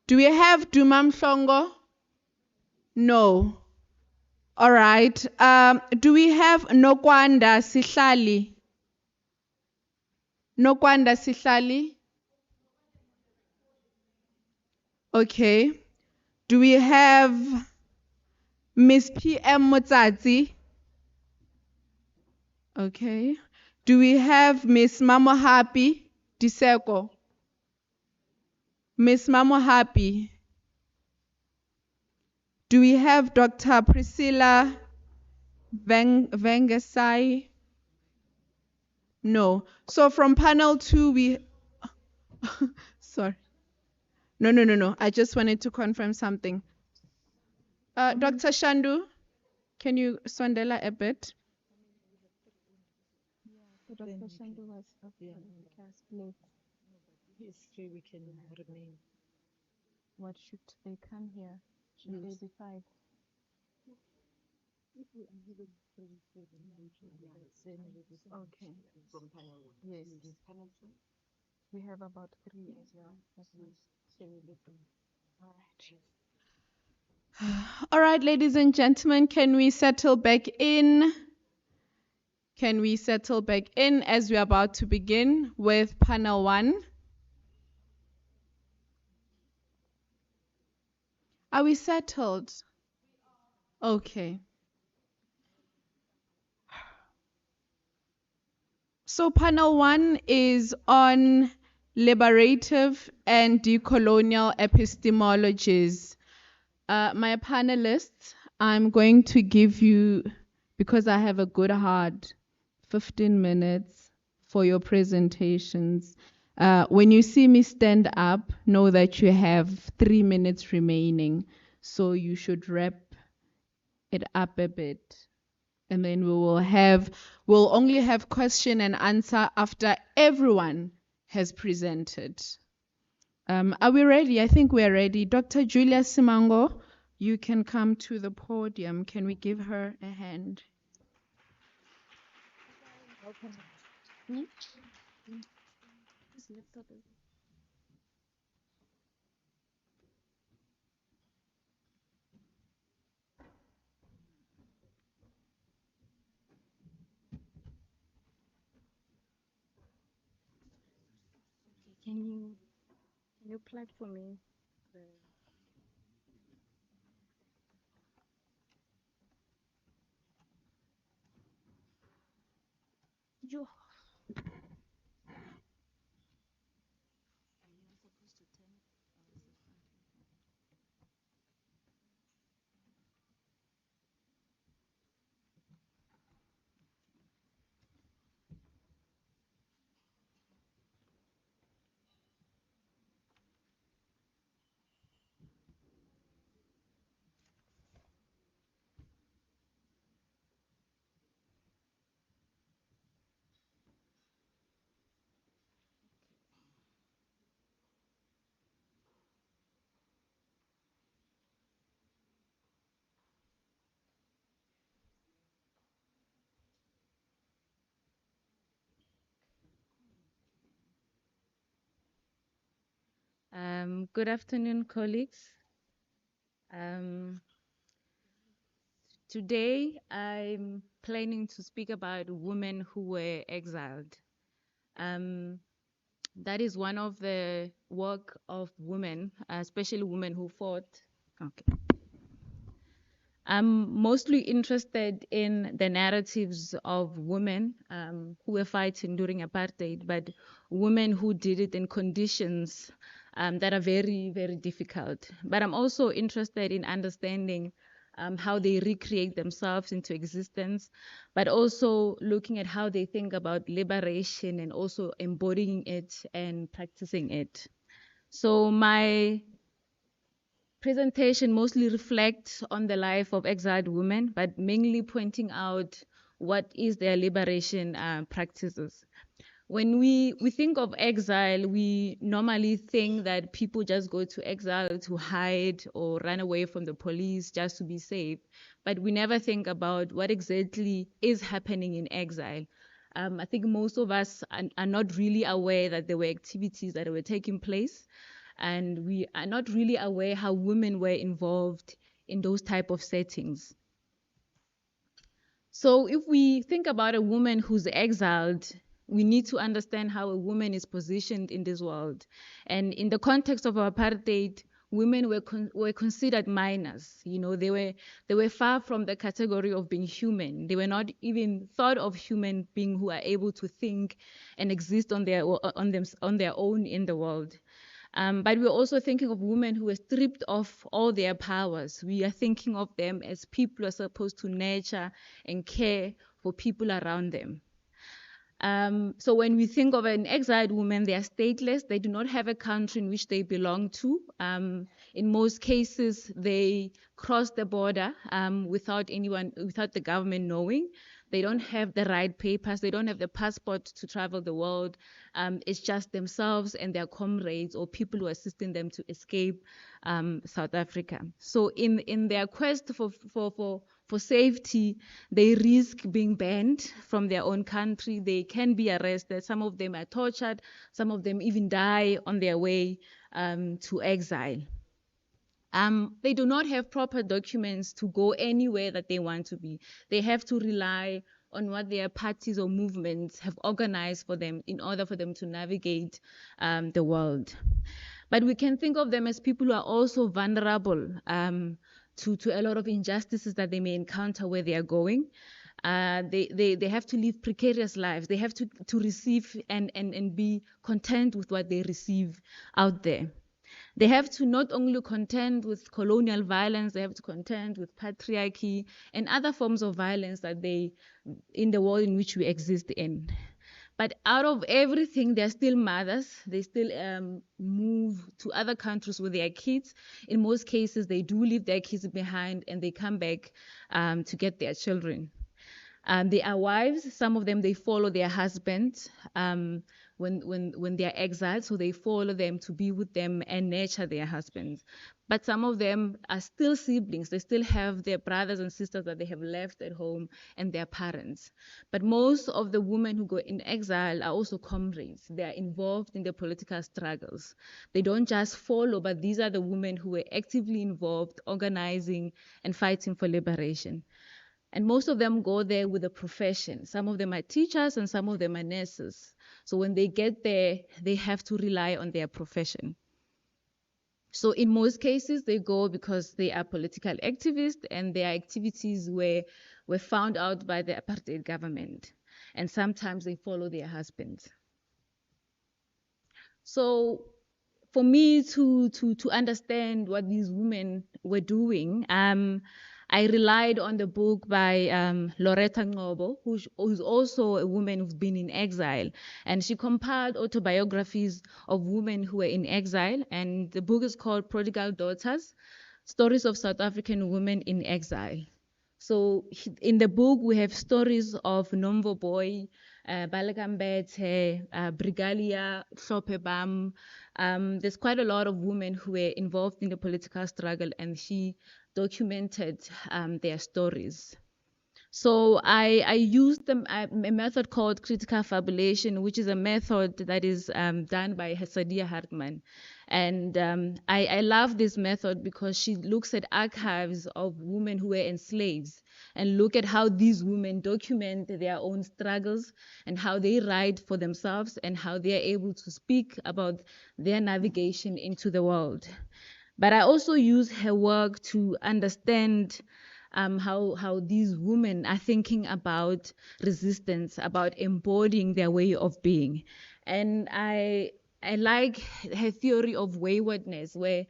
Do we have Dumam Shongo? No. All right. Do we have Nokwanda Sihlali? Nokwanda Sihlali? Okay. Do we have Miss PM Motsatsi? Okay. Do we have Miss Mamo Happy Diseko? Miss Mamo Happy? Do we have Dr. Priscilla Vengasai? No. So from panel 2, we... Sorry. No. I just wanted to confirm something. Dr. Shandu, can you sondela a bit? Dr. Shandu was History, we can remain. What should they come here? Should they decide? Okay. Yes. We have about 3 as well. All right, ladies and gentlemen, can we settle back in? Can we settle back in as we're about to begin with panel 1? Are we settled? Okay. So panel 1 is on liberative and decolonial epistemologies. My panelists, I'm going to give you, because I have a good heart, 15 minutes for your presentations. When you see me stand up, know that you have 3 minutes remaining. So you should wrap it up a bit. And then we'll only have question and answer after everyone has presented. Are we ready? I think we're ready. Dr. Julia Simango, you can come to the podium. Can we give her a hand? Can you plug for me? You. Good afternoon, colleagues. Today, I'm planning to speak about women who were exiled. That is one of the work of women, especially women who fought. Okay. I'm mostly interested in the narratives of women who were fighting during apartheid, but women who did it in conditions that are very, very difficult. But I'm also interested in understanding how they recreate themselves into existence, but also looking at how they think about liberation and also embodying it and practicing it. So my presentation mostly reflects on the life of exiled women, but mainly pointing out what is their liberation practices. When we think of exile, we normally think that people just go to exile to hide or run away from the police just to be safe. But we never think about what exactly is happening in exile. I think most of us are not really aware that there were activities that were taking place. and we are not really aware how women were involved in those type of settings. So if we think about a woman who's exiled, we need to understand how a woman is positioned in this world. And in the context of apartheid, women were considered minors. You know, they were far from the category of being human. They were not even thought of human being who are able to think and exist on their own in the world. But we're also thinking of women who were stripped of all their powers. We are thinking of them as people who are supposed to nurture and care for people around them. So when we think of an exiled woman, they are stateless. They do not have a country in which they belong to. In most cases, they cross the border without the government knowing. They don't have the right papers. They don't have the passport to travel the world. It's just themselves and their comrades or people who are assisting them to escape South Africa. So in their quest for safety, they risk being banned from their own country. They can be arrested. Some of them are tortured. Some of them even die on their way to exile. They do not have proper documents to go anywhere that they want to be. They have to rely on what their parties or movements have organized for them in order for them to navigate the world. But we can think of them as people who are also vulnerable to a lot of injustices that they may encounter where they are going. They have to live precarious lives. They have to receive and be content with what they receive out there. They have to not only contend with colonial violence, they have to contend with patriarchy and other forms of violence that in the world in which we exist in. But out of everything, they're still mothers. They still move to other countries with their kids. In most cases, they do leave their kids behind and they come back to get their children. They are wives. Some of them, they follow their husbands when they are exiled, so they follow them to be with them and nurture their husbands. But some of them are still siblings. They still have their brothers and sisters that they have left at home and their parents. But most of the women who go in exile are also comrades. They are involved in the political struggles. They don't just follow, but these are the women who were actively involved, organizing and fighting for liberation. And most of them go there with a profession. Some of them are teachers and some of them are nurses. So when they get there, they have to rely on their profession. So in most cases, they go because they are political activists and their activities were found out by the apartheid government. And sometimes they follow their husbands. So for me to understand what these women were doing, I relied on the book by Loretta Ngobo, who's also a woman who's been in exile. And she compiled autobiographies of women who were in exile. And the book is called Prodigal Daughters, Stories of South African Women in Exile. So in the book, we have stories of Nomvo Boy, Balakambete, Brigalia, Hlophe. There's quite a lot of women who were involved in the political struggle, and she documented their stories. So I used a method called critical fabulation, which is a method that is done by Sadiya Hartman. And I love this method because she looks at archives of women who were enslaved and look at how these women document their own struggles and how they write for themselves and how they are able to speak about their navigation into the world. But I also use her work to understand how these women are thinking about resistance, about embodying their way of being. And I like her theory of waywardness, where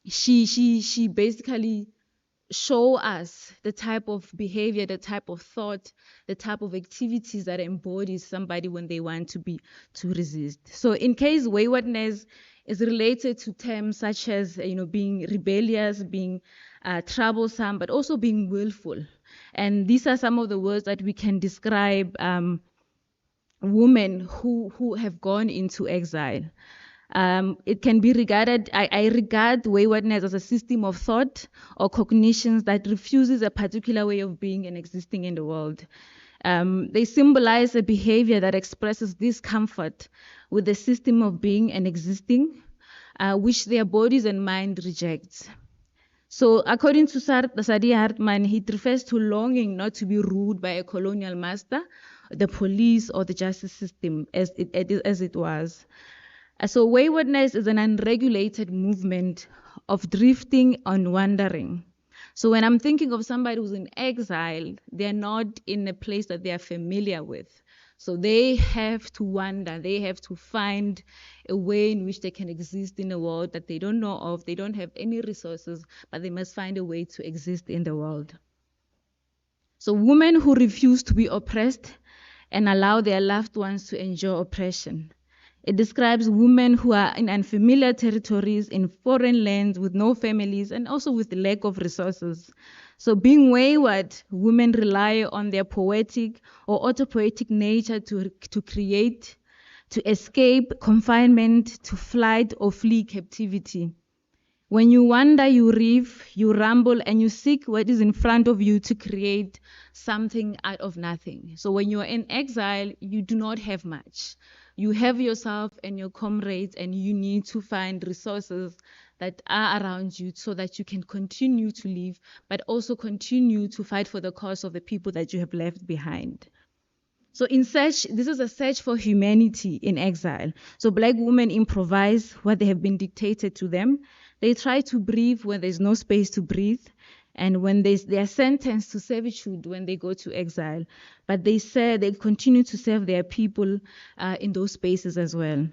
she basically show us the type of behavior, the type of thought, the type of activities that embodies somebody when they want to resist. So in case waywardness is related to terms such as being rebellious, being troublesome, but also being willful. And these are some of the words that we can describe women who have gone into exile. It can be regarded, I regard waywardness as a system of thought or cognitions that refuses a particular way of being and existing in the world. They symbolize a behavior that expresses discomfort with the system of being and existing, which their bodies and mind reject. So according to Sadi Hartman, he refers to longing not to be ruled by a colonial master, the police, or the justice system as it was. So waywardness is an unregulated movement of drifting and wandering. So when I'm thinking of somebody who's in exile, they're not in a place that they are familiar with. So they have to wander, they have to find a way in which they can exist in a world that they don't know of, they don't have any resources, but they must find a way to exist in the world. So women who refuse to be oppressed and allow their loved ones to endure oppression. It describes women who are in unfamiliar territories, in foreign lands, with no families, and also with the lack of resources. So being wayward, women rely on their poetic or autopoetic nature to create, to escape confinement, to flight or flee captivity. When you wander, you rave, you ramble, and you seek what is in front of you to create something out of nothing. So when you are in exile, you do not have much. You have yourself and your comrades, and you need to find resources that are around you so that you can continue to live, but also continue to fight for the cause of the people that you have left behind. So this is a search for humanity in exile. So Black women improvise what they have been dictated to them. They try to breathe when there's no space to breathe, and when they are sentenced to servitude when they go to exile. But they continue to serve their people in those spaces as well.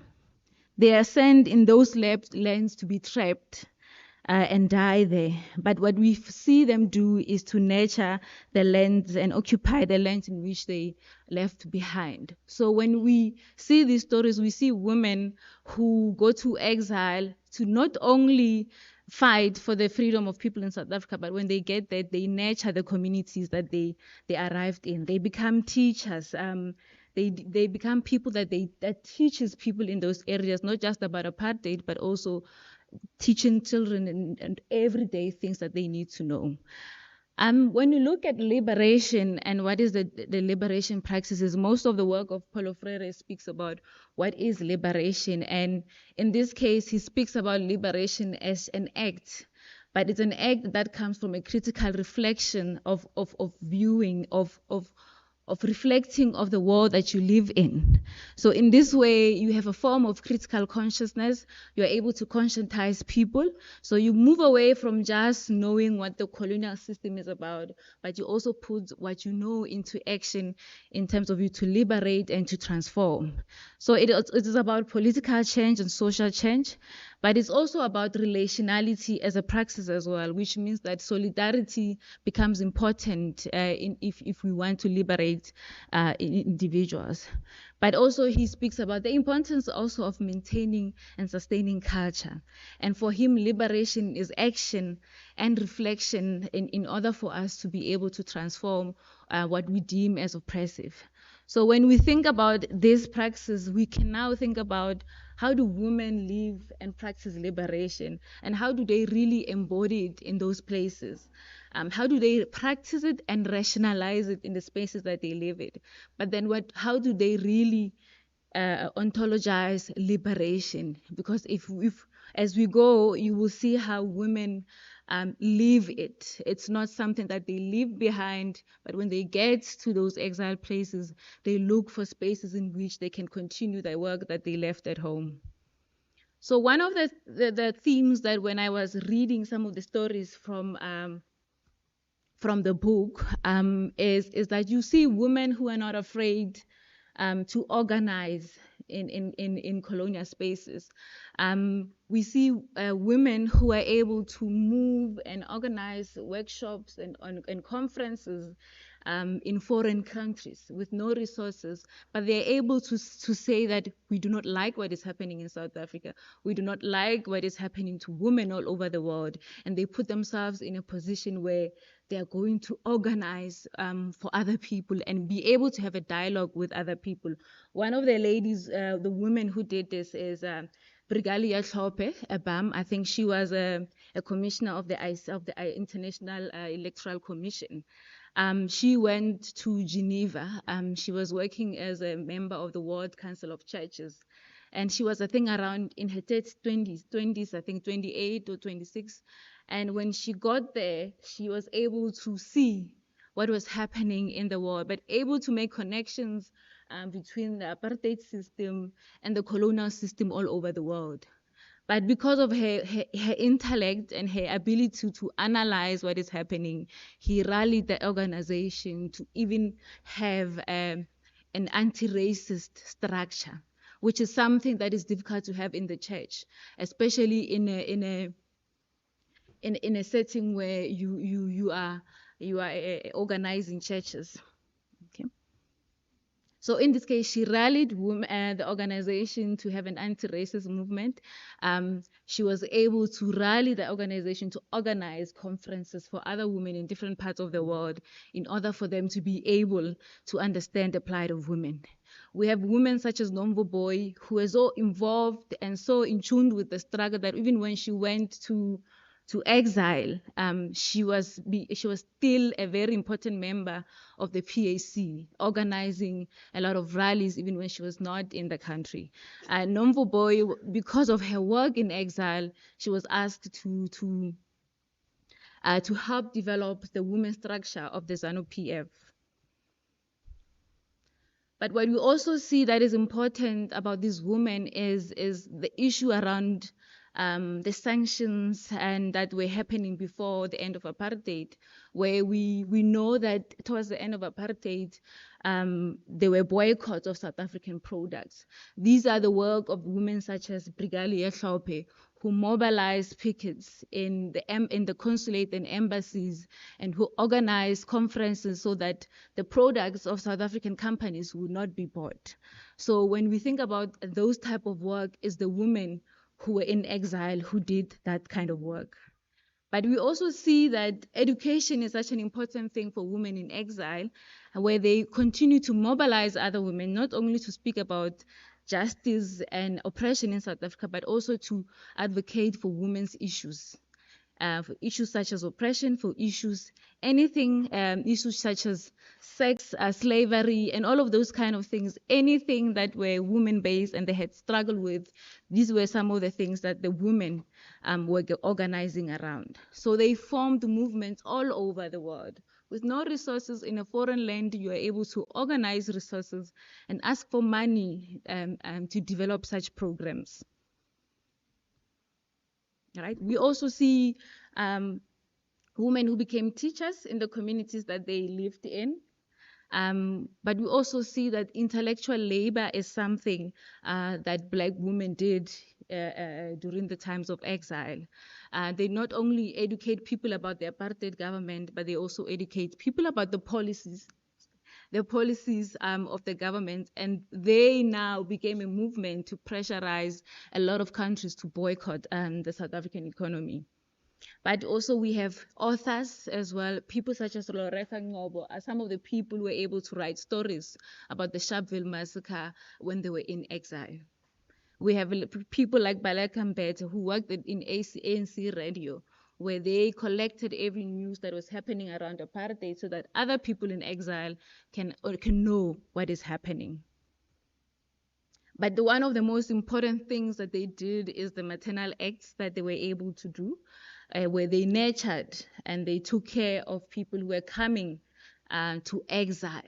They are sent in those lands to be trapped and die there. But what we see them do is to nurture the lands and occupy the lands in which they left behind. So when we see these stories, we see women who go to exile to not only fight for the freedom of people in South Africa, but when they get there, they nurture the communities that they arrived in. They become teachers. They become people that teaches people in those areas, not just about apartheid, but also teaching children and everyday things that they need to know. When you look at liberation and what is the liberation practices, most of the work of Paulo Freire speaks about what is liberation. And in this case, he speaks about liberation as an act, but it's an act that comes from a critical reflection of viewing, of reflecting of the world that you live in. So in this way, you have a form of critical consciousness. You're able to conscientize people. So you move away from just knowing what the colonial system is about, but you also put what you know into action in terms of you to liberate and to transform. So it is about political change and social change, but it's also about relationality as a praxis as well, which means that solidarity becomes important if we want to liberate individuals. But also he speaks about the importance also of maintaining and sustaining culture. And for him, liberation is action and reflection in order for us to be able to transform what we deem as oppressive. So when we think about this praxis, we can now think about how do women live and practice liberation, and how do they really embody it in those places? How do they practice it and rationalize it in the spaces that they live in? But then how do they really ontologize liberation? Because if as we go, you will see how women live it. It's not something that they leave behind, but when they get to those exile places, they look for spaces in which they can continue their work that they left at home. So one of the themes that when I was reading some of the stories from the book is that you see women who are not afraid to organize in colonial spaces. We see women who are able to move and organize workshops and conferences in foreign countries with no resources, but they're able to say that we do not like what is happening in South Africa. We do not like what is happening to women all over the world. And they put themselves in a position where they are going to organize for other people and be able to have a dialogue with other people. One of the ladies, the women who did this is Brigalia Tlhophe, Abam. I think she was a commissioner of the International Electoral Commission. She went to Geneva. She was working as a member of the World Council of Churches. And she was, I think, around in her 20s, I think 28 or 26. And when she got there, she was able to see what was happening in the world, but able to make connections between the apartheid system and the colonial system all over the world. But because of her intellect and her ability to analyze what is happening, he rallied the organization to even have an anti-racist structure, which is something that is difficult to have in the church, especially in a setting where you are organizing churches. Okay. So in this case, she rallied the organization to have an anti-racist movement. She was able to rally the organization to organize conferences for other women in different parts of the world in order for them to be able to understand the plight of women. We have women such as Nomvo Boy, who is so involved and so in tune with the struggle that even when she went to exile, she was still a very important member of the PAC, organizing a lot of rallies even when she was not in the country. Nomvo Boy, because of her work in exile, she was asked to help develop the women's structure of the ZANU-PF. But what we also see that is important about these women is the issue around the sanctions and that were happening before the end of apartheid, where we know that towards the end of apartheid, there were boycotts of South African products. These are the work of women such as Brigali Hlophe, who mobilized pickets in the consulate and embassies, and who organized conferences so that the products of South African companies would not be bought. So when we think about those type of work, it's the women who were in exile who did that kind of work. But we also see that education is such an important thing for women in exile, where they continue to mobilize other women, not only to speak about justice and oppression in South Africa, but also to advocate for women's issues. For issues such as oppression, for issues such as sex, slavery, and all of those kind of things, anything that were women-based and they had struggled with, these were some of the things that the women were organizing around. So they formed movements all over the world. With no resources in a foreign land, you are able to organize resources and ask for money to develop such programs. Right? We also see women who became teachers in the communities that they lived in. But we also see that intellectual labor is something that Black women did during the times of exile. They not only educate people about the apartheid government, but they also educate people about the policies of the government, and they now became a movement to pressurize a lot of countries to boycott the South African economy. But also we have authors as well, people such as Loretta Ngobo, are some of the people who were able to write stories about the Sharpeville massacre when they were in exile. We have people like Baleka Mbete who worked in ANC radio, where they collected every news that was happening around apartheid so that other people in exile can know what is happening. But one of the most important things that they did is the maternal acts that they were able to do, where they nurtured and they took care of people who were coming to exile,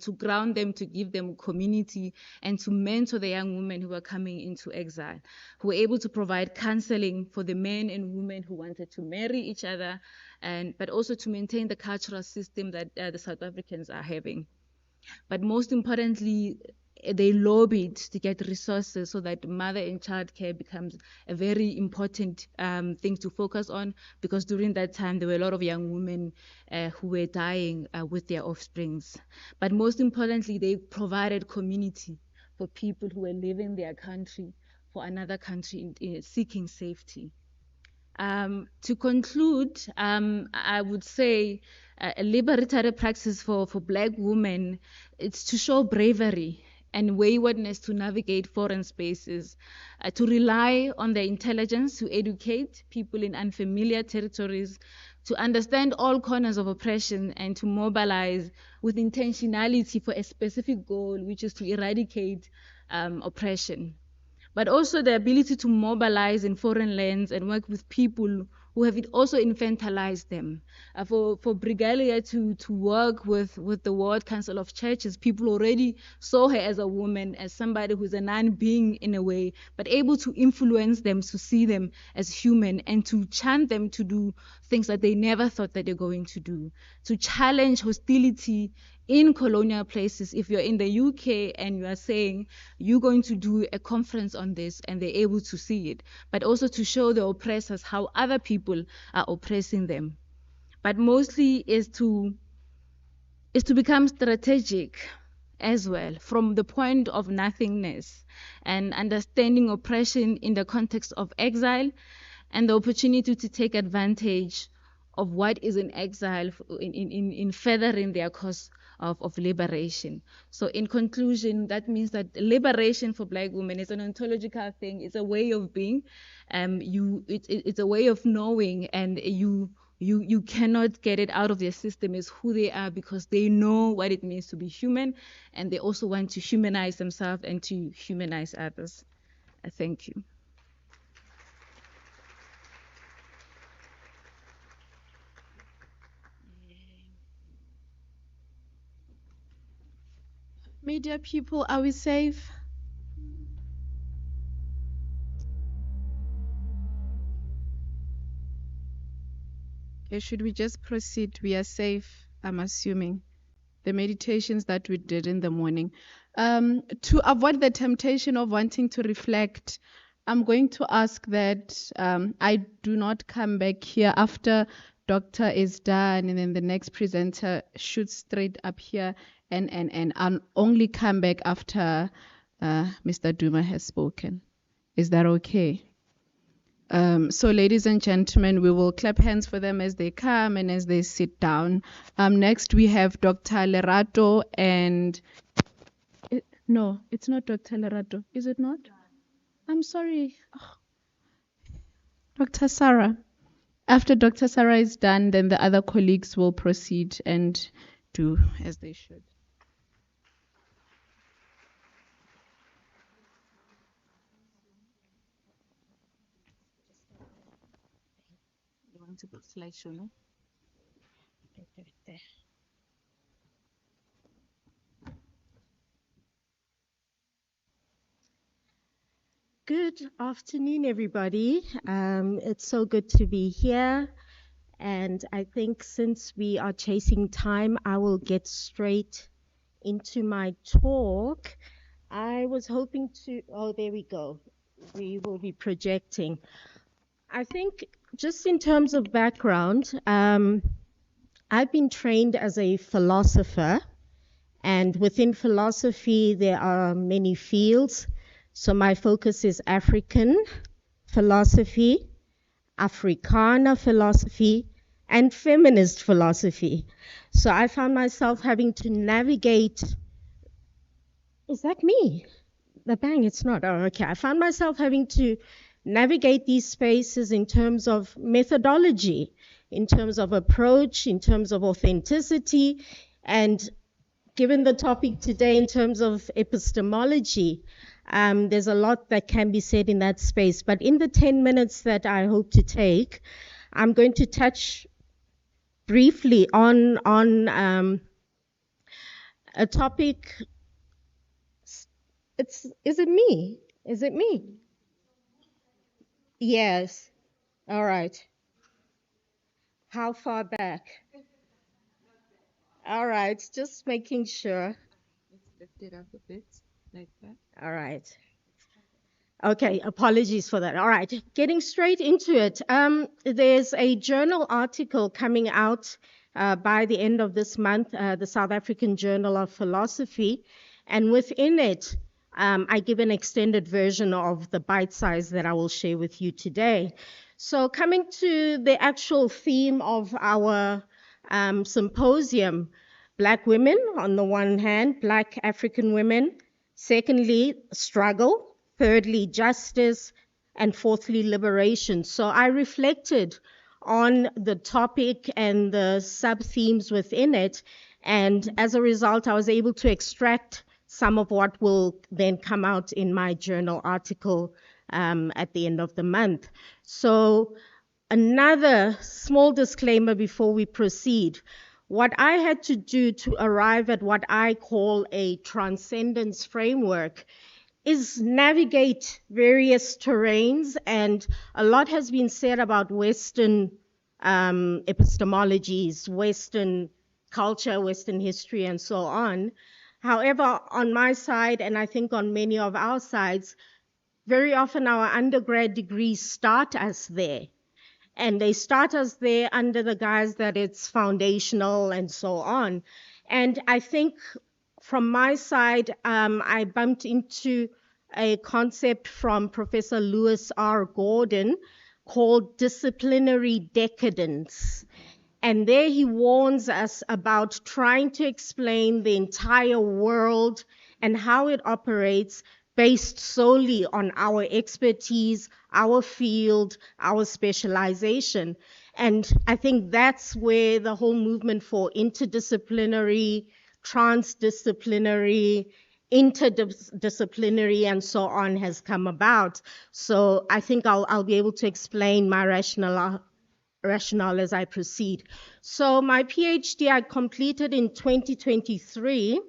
to ground them, to give them community, and to mentor the young women who were coming into exile, who were able to provide counseling for the men and women who wanted to marry each other, but also to maintain the cultural system that the South Africans are having. But most importantly, they lobbied to get resources so that mother and child care becomes a very important thing to focus on, because during that time there were a lot of young women who were dying with their offsprings. But most importantly, they provided community for people who were leaving their country for another country seeking safety. To conclude, I would say a liberatory practice for Black women is to show bravery and waywardness to navigate foreign spaces, to rely on their intelligence to educate people in unfamiliar territories, to understand all corners of oppression and to mobilize with intentionality for a specific goal, which is to eradicate oppression. But also the ability to mobilize in foreign lands and work with people who have also infantilized them. For Brigalia to work with the World Council of Churches, people already saw her as a woman, as somebody who's a non-being in a way, but able to influence them, to see them as human, and to chant them to do things that they never thought that they're going to do. To challenge hostility in colonial places. If you're in the UK and you are saying you're going to do a conference on this, and they're able to see it, but also to show the oppressors how other people are oppressing them. But mostly is to become strategic as well, from the point of nothingness and understanding oppression in the context of exile, and the opportunity to take advantage of what is in exile in furthering their cause of liberation. So in conclusion, that means that liberation for Black women is an ontological thing. It's a way of being. It's a way of knowing, and you cannot get it out of their system. Is who they are, because they know what it means to be human, and they also want to humanize themselves and to humanize others. Thank you. Media people, are we safe? Okay, should we just proceed? We are safe, I'm assuming. The meditations that we did in the morning. To avoid the temptation of wanting to reflect, I'm going to ask that I do not come back here after doctor is done, and then the next presenter shoots straight up here, and I'll only come back after Mr. Duma has spoken. Is that okay? So ladies and gentlemen, we will clap hands for them as they come and as they sit down. Next we have Dr. Lerato and... No, it's not Dr. Lerato. Is it not? I'm sorry. Oh. Dr. Sarah. After Dr. Sarah is done, then the other colleagues will proceed and do as they should. You want to put slideshow, no? Good afternoon, everybody. It's so good to be here. And I think since we are chasing time, I will get straight into my talk. I was hoping to, oh, there we go. We will be projecting. I think just in terms of background, I've been trained as a philosopher, and within philosophy, there are many fields. So my focus is African philosophy, Africana philosophy, and feminist philosophy. So I found myself having to navigate. Is that me? The bang, it's not. Oh, okay. I found myself having to navigate these spaces in terms of methodology, in terms of approach, in terms of authenticity, and given the topic today in terms of epistemology, there's a lot that can be said in that space. But in the 10 minutes that I hope to take, I'm going to touch briefly on a topic. Is it me? Is it me? Yes. All right. How far back? All right, just making sure. Let's lift it up a bit, like that. All right. Okay, apologies for that. All right, getting straight into it. There's a journal article coming out by the end of this month, the South African Journal of Philosophy, and within it, I give an extended version of the bite size that I will share with you today. So coming to the actual theme of our symposium, Black women on the one hand, Black African women, secondly, struggle, thirdly, justice, and fourthly, liberation. So I reflected on the topic and the sub-themes within it. And as a result, I was able to extract some of what will then come out in my journal article at the end of the month. So another small disclaimer before we proceed. What I had to do to arrive at what I call a transcendence framework is navigate various terrains, and a lot has been said about Western epistemologies, Western culture, Western history, and so on. However, on my side, and I think on many of our sides, very often our undergrad degrees start us there. And they start us there under the guise that it's foundational and so on. And I think from my side, I bumped into a concept from Professor Lewis R. Gordon called disciplinary decadence. And there he warns us about trying to explain the entire world and how it operates based solely on our expertise, our field, our specialization. And I think that's where the whole movement for interdisciplinary, transdisciplinary, interdisciplinary, and so on has come about. So I think I'll be able to explain my rationale as I proceed. So my PhD I completed in 2023.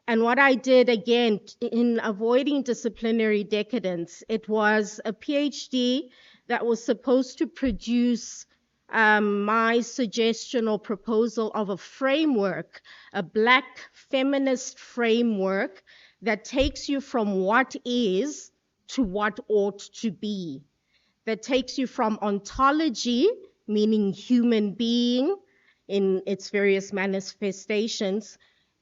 And what I did, again, in avoiding disciplinary decadence, it was a PhD that was supposed to produce my suggestion or proposal of a framework, a Black feminist framework that takes you from what is to what ought to be, that takes you from ontology, meaning human being in its various manifestations,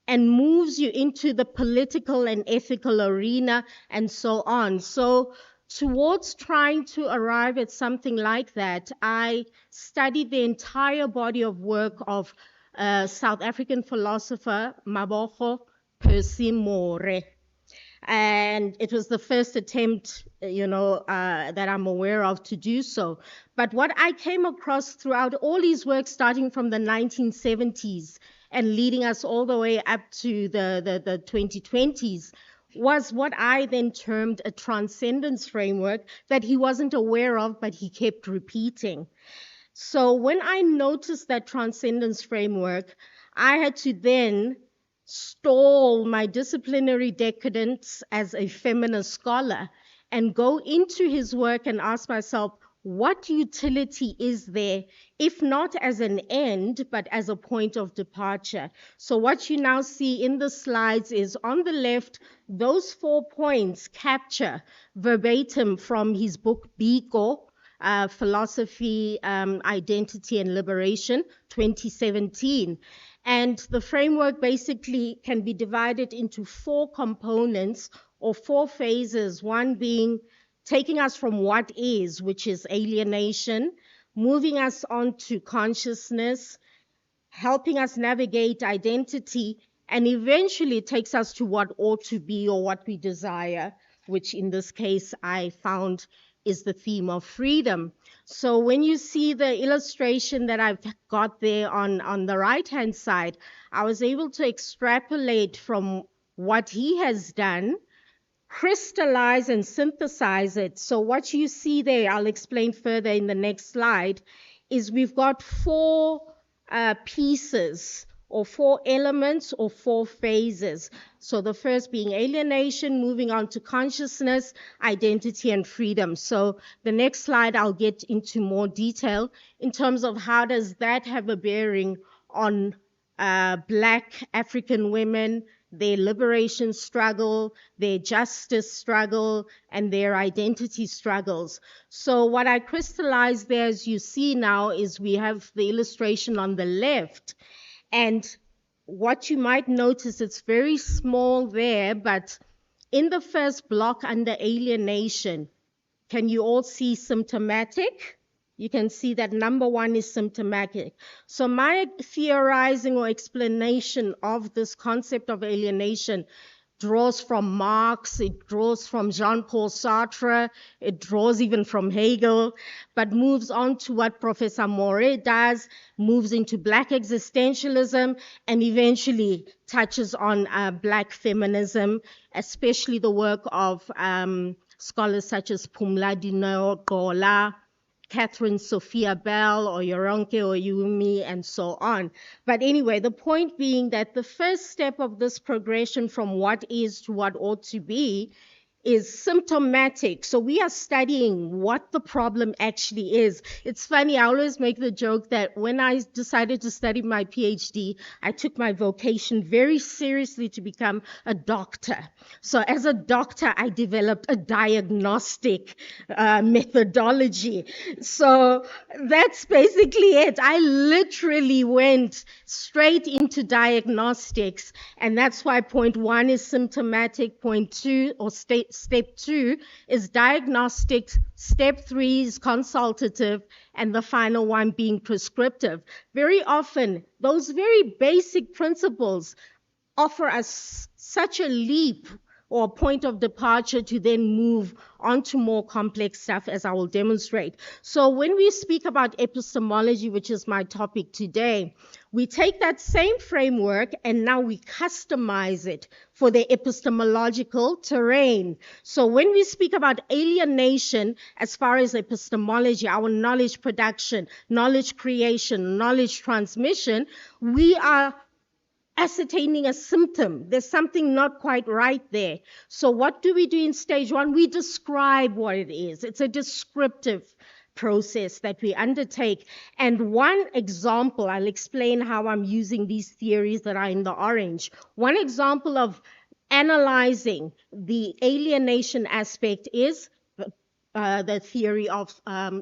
and moves you into the political and ethical arena and so on. So towards trying to arrive at something like that, I studied the entire body of work of South African philosopher Maboko Percy More. And it was the first attempt, that I'm aware of to do so. But what I came across throughout all his work, starting from the 1970s and leading us all the way up to the 2020s, was what I then termed a transcendence framework that he wasn't aware of, but he kept repeating. So when I noticed that transcendence framework, I had to then stall my disciplinary decadence as a feminist scholar and go into his work and ask myself, what utility is there, if not as an end, but as a point of departure? So what you now see in the slides is, on the left, those 4 points capture verbatim from his book Biko, Philosophy, Identity and Liberation, 2017. And the framework basically can be divided into 4 components or 4 phases, one being taking us from what is, which is alienation, moving us on to consciousness, helping us navigate identity, and eventually takes us to what ought to be or what we desire, which in this case I found is the theme of freedom. So when you see the illustration that I've got there on the right-hand side, I was able to extrapolate from what he has done, crystallize and synthesize it. So what you see there, I'll explain further in the next slide, is we've got 4 pieces or 4 elements or 4 phases. So the first being alienation, moving on to consciousness, identity, and freedom. So the next slide, I'll get into more detail in terms of how does that have a bearing on Black African women, their liberation struggle, their justice struggle, and their identity struggles. So what I crystallized there, as you see now, is we have the illustration on the left. And what you might notice, it's very small there, but in the first block under alienation, can you all see symptomatic? You can see that number 1 is symptomatic. So my theorizing or explanation of this concept of alienation draws from Marx, it draws from Jean-Paul Sartre, it draws even from Hegel, but moves on to what Professor Moret does, moves into Black existentialism, and eventually touches on Black feminism, especially the work of scholars such as Phumlani Nyagola, Catherine Sophia Bell, or Yoronke Oyumi, and so on. But anyway, the point being that the first step of this progression from what is to what ought to be is symptomatic. So we are studying what the problem actually is. It's funny, I always make the joke that when I decided to study my PhD, I took my vocation very seriously to become a doctor. So as a doctor, I developed a diagnostic methodology. So that's basically it. I literally went straight into diagnostics, and that's why point 1 is symptomatic, point 2 or step 2 is diagnostic, step 3 is consultative, and the final one being prescriptive. Very often, those very basic principles offer us such a leap or a point of departure to then move on to more complex stuff, as I will demonstrate. So when we speak about epistemology, which is my topic today, we take that same framework and now we customize it for the epistemological terrain. So when we speak about alienation, as far as epistemology, our knowledge production, knowledge creation, knowledge transmission, we are ascertaining a symptom. There's something not quite right there. So what do we do in stage 1? We describe what it is. It's a descriptive process that we undertake. And one example, I'll explain how I'm using these theories that are in the orange. One example of analyzing the alienation aspect is the theory of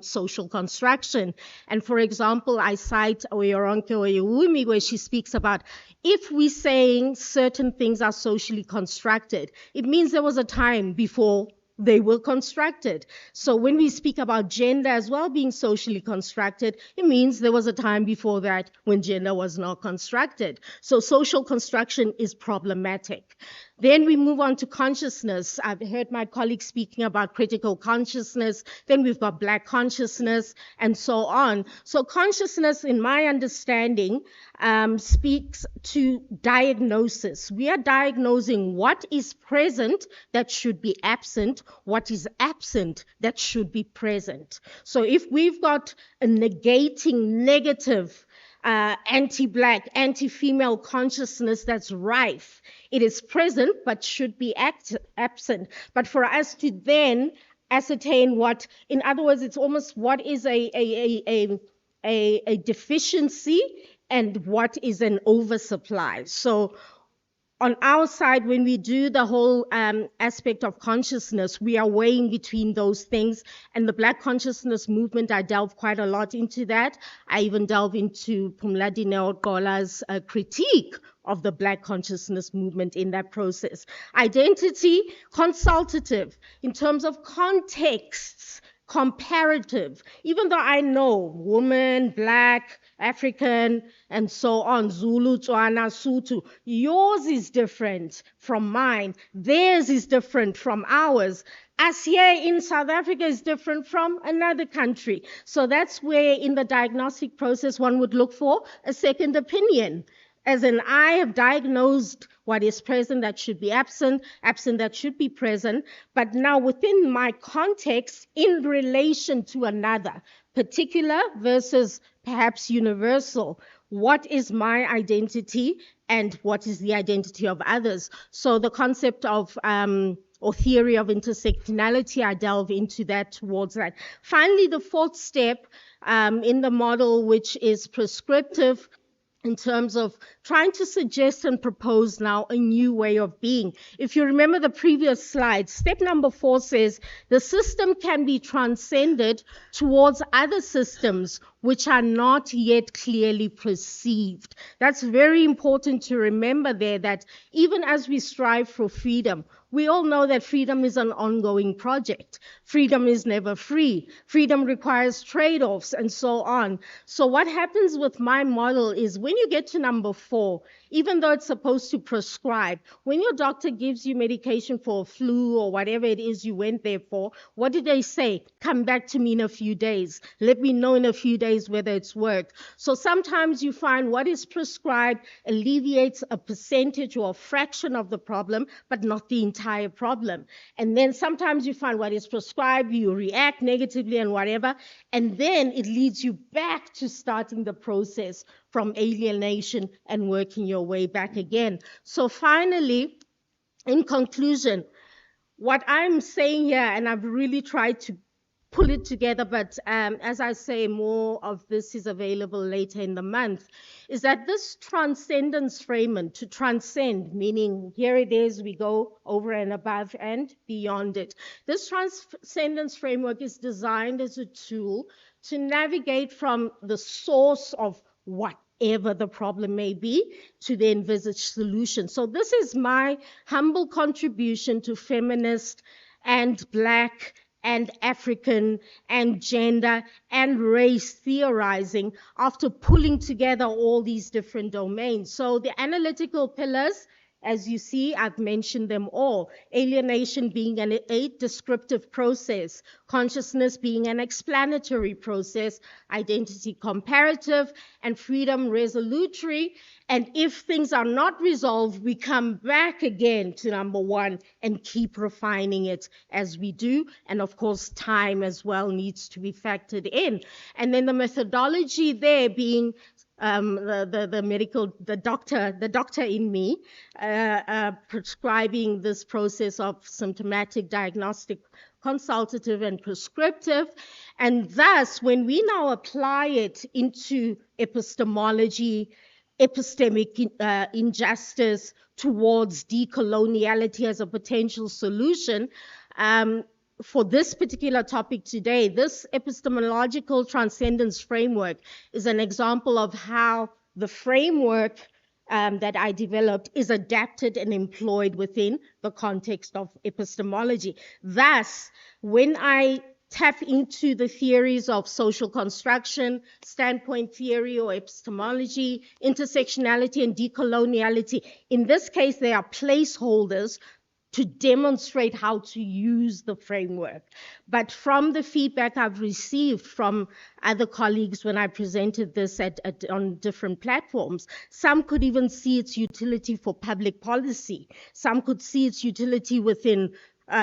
social construction. And for example, I cite Yoronke Oyumi, where she speaks about if we're saying certain things are socially constructed, it means there was a time before they were constructed. So when we speak about gender as well being socially constructed, it means there was a time before that when gender was not constructed. So social construction is problematic. Then we move on to consciousness. I've heard my colleagues speaking about critical consciousness. Then we've got Black consciousness and so on. So consciousness, in my understanding, speaks to diagnosis. We are diagnosing what is present that should be absent, what is absent that should be present. So if we've got a negating, negative, anti-Black, anti-female consciousness that's rife, it is present but should be absent. But for us to then ascertain what, in other words, it's almost what is a deficiency and what is an oversupply. So on our side, when we do the whole aspect of consciousness, we are weighing between those things. And the Black consciousness movement, I delve quite a lot into that. I even delve into Phumlani Nyagola's critique of the Black consciousness movement in that process. Identity, consultative, in terms of contexts, comparative. Even though I know woman, Black, African, and so on, Zulu, Tswana, Sotho, yours is different from mine. Theirs is different from ours. Us here in South Africa is different from another country. So that's where in the diagnostic process one would look for a second opinion. As in, I have diagnosed what is present that should be absent, absent that should be present, but now within my context in relation to another, particular versus perhaps universal. What is my identity and what is the identity of others? So the concept of or theory of intersectionality, I delve into that towards that. Finally, the fourth step in the model, which is prescriptive, in terms of trying to suggest and propose now a new way of being. If you remember the previous slide, step number 4 says the system can be transcended towards other systems which are not yet clearly perceived. That's very important to remember there, that even as we strive for freedom, We all know that freedom is an ongoing project. Freedom is never free. Freedom requires trade-offs and so on. So what happens with my model is when you get to number 4, even though it's supposed to prescribe, when your doctor gives you medication for a flu or whatever it is you went there for, what do they say? Come back to me in a few days. Let me know in a few days whether it's worked. So sometimes you find what is prescribed alleviates a percentage or a fraction of the problem, but not the entire problem. And then sometimes you find what is prescribed, you react negatively and whatever, and then it leads you back to starting the process from alienation and working your way back again. So finally, in conclusion, what I'm saying here, and I've really tried to pull it together, but as I say, more of this is available later in the month, is that this transcendence framework, to transcend, meaning here it is, we go over and above and beyond it. This transcendence framework is designed as a tool to navigate from the source of whatever the problem may be to the envisaged solution. So this is my humble contribution to feminist and Black and African and gender and race theorizing after pulling together all these different domains. So the analytical pillars, as you see, I've mentioned them all. Alienation being a descriptive process, consciousness being an explanatory process, identity comparative, and freedom resolutory. And if things are not resolved, we come back again to number 1 and keep refining it as we do. And of course, time as well needs to be factored in. And then the methodology there being the doctor in me, prescribing this process of symptomatic, diagnostic, consultative, and prescriptive. And thus, when we now apply it into epistemology, epistemic injustice towards decoloniality as a potential solution, for this particular topic today, this epistemological transcendence framework is an example of how the framework that I developed is adapted and employed within the context of epistemology. Thus, when I tap into the theories of social construction, standpoint theory or epistemology, intersectionality and decoloniality, in this case, they are placeholders to demonstrate how to use the framework. But from the feedback I've received from other colleagues when I presented this on different platforms, some could even see its utility for public policy. Some could see its utility within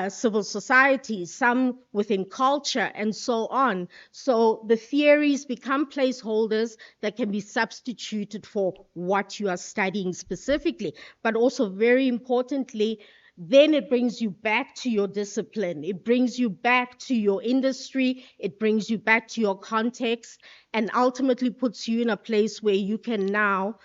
civil society, some within culture, and so on. So the theories become placeholders that can be substituted for what you are studying specifically. But also, very importantly, then it brings you back to your discipline. It brings you back to your industry. It brings you back to your context and ultimately puts you in a place where you can now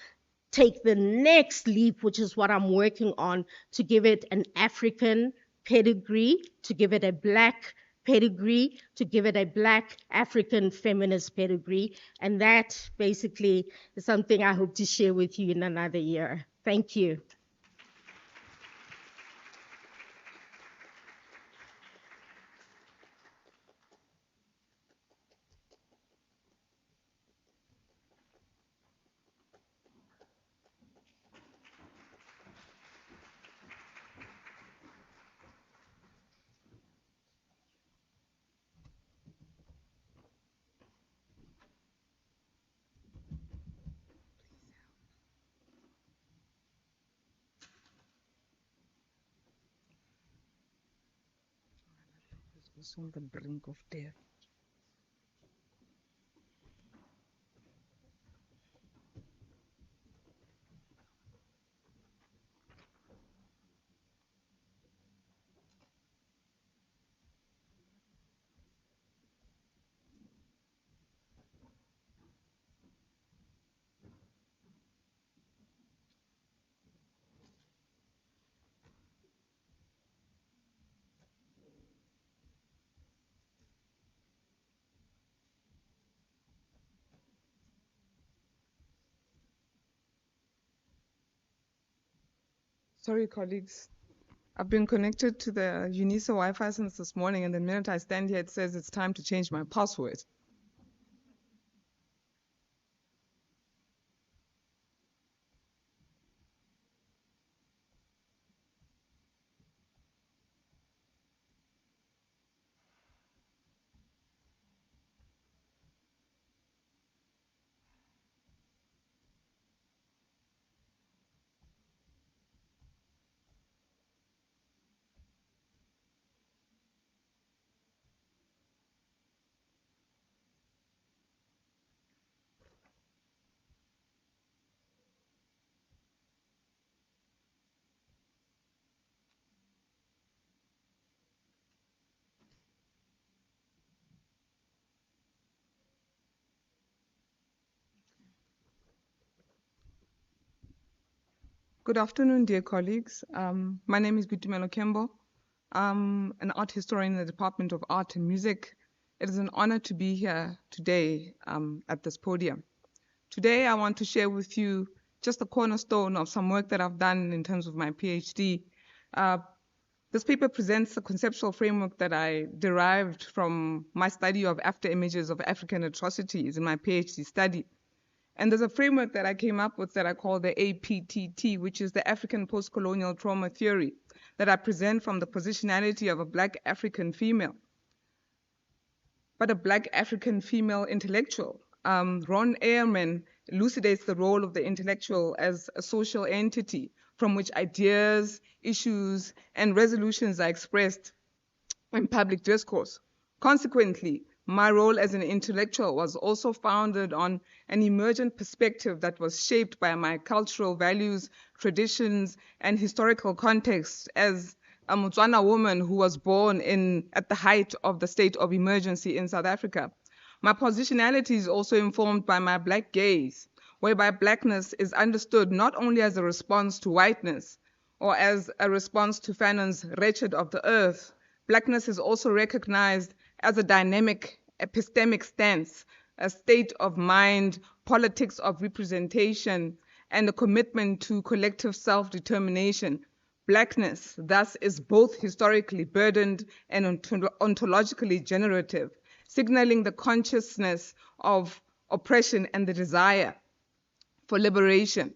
take the next leap, which is what I'm working on, to give it an African pedigree, to give it a Black pedigree, to give it a Black African feminist pedigree. And that basically is something I hope to share with you in another year. Thank you. It's on the brink of death. Sorry, colleagues. I've been connected to the Unisa Wi-Fi since this morning, and the minute I stand here, it says it's time to change my password. Good afternoon, dear colleagues. My name is Bitumelo Kembo. I'm an art historian in the Department of Art and Music. It is an honor to be here today at this podium. Today, I want to share with you just a cornerstone of some work that I've done in terms of my PhD. This paper presents a conceptual framework that I derived from my study of after images of African atrocities in my PhD study. And there's a framework that I came up with that I call the APTT, which is the African Post-Colonial Trauma Theory, that I present from the positionality of a Black African female, but a Black African female intellectual. Ron Ehrman elucidates the role of the intellectual as a social entity from which ideas, issues, and resolutions are expressed in public discourse. Consequently, my role as an intellectual was also founded on an emergent perspective that was shaped by my cultural values, traditions, and historical context as a Motswana woman who was born at the height of the state of emergency in South Africa. My positionality is also informed by my Black gaze, whereby Blackness is understood not only as a response to whiteness or as a response to Fanon's Wretched of the Earth. Blackness is also recognized as a dynamic epistemic stance, a state of mind, politics of representation, and a commitment to collective self-determination. Blackness, thus, is both historically burdened and ontologically generative, signaling the consciousness of oppression and the desire for liberation.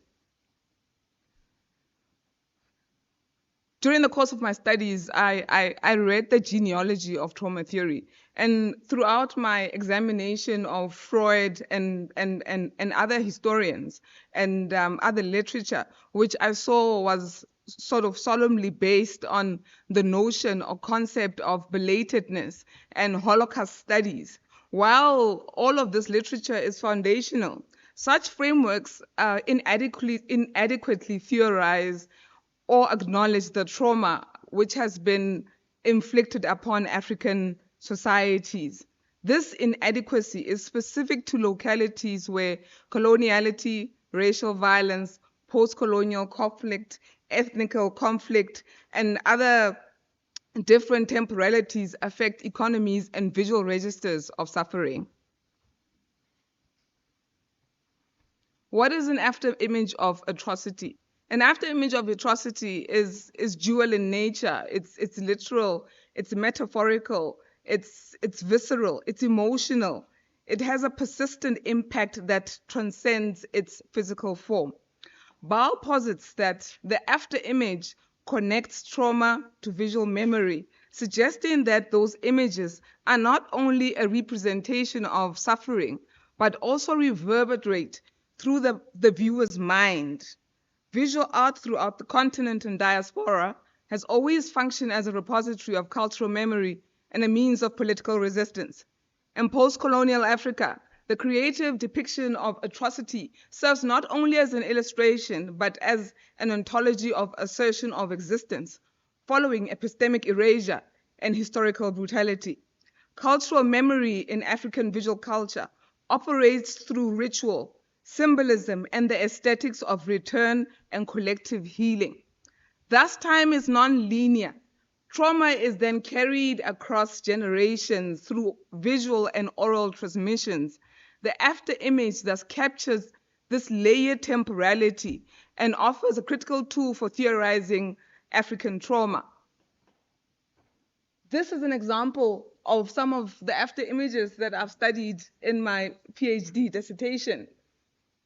During the course of my studies, I read the genealogy of trauma theory. And throughout my examination of Freud and other historians and other literature, which I saw was sort of solemnly based on the notion or concept of belatedness and Holocaust studies, while all of this literature is foundational, such frameworks inadequately theorize or acknowledge the trauma which has been inflicted upon African societies. This inadequacy is specific to localities where coloniality, racial violence, post-colonial conflict, ethnical conflict, and other different temporalities affect economies and visual registers of suffering. What is an after image of atrocity? An after image of atrocity is dual in nature. It's literal, it's metaphorical, it's visceral, it's emotional. It has a persistent impact that transcends its physical form. Ball posits that the after image connects trauma to visual memory, suggesting that those images are not only a representation of suffering, but also reverberate through the viewer's mind. Visual art throughout the continent and diaspora has always functioned as a repository of cultural memory and a means of political resistance. In post-colonial Africa, the creative depiction of atrocity serves not only as an illustration, but as an ontology of assertion of existence, following epistemic erasure and historical brutality. Cultural memory in African visual culture operates through ritual, symbolism, and the aesthetics of return and collective healing. Thus, time is non-linear. Trauma is then carried across generations through visual and oral transmissions. The after image thus captures this layered temporality and offers a critical tool for theorizing African trauma. this is an example of some of the after images that I've studied in my PhD dissertation.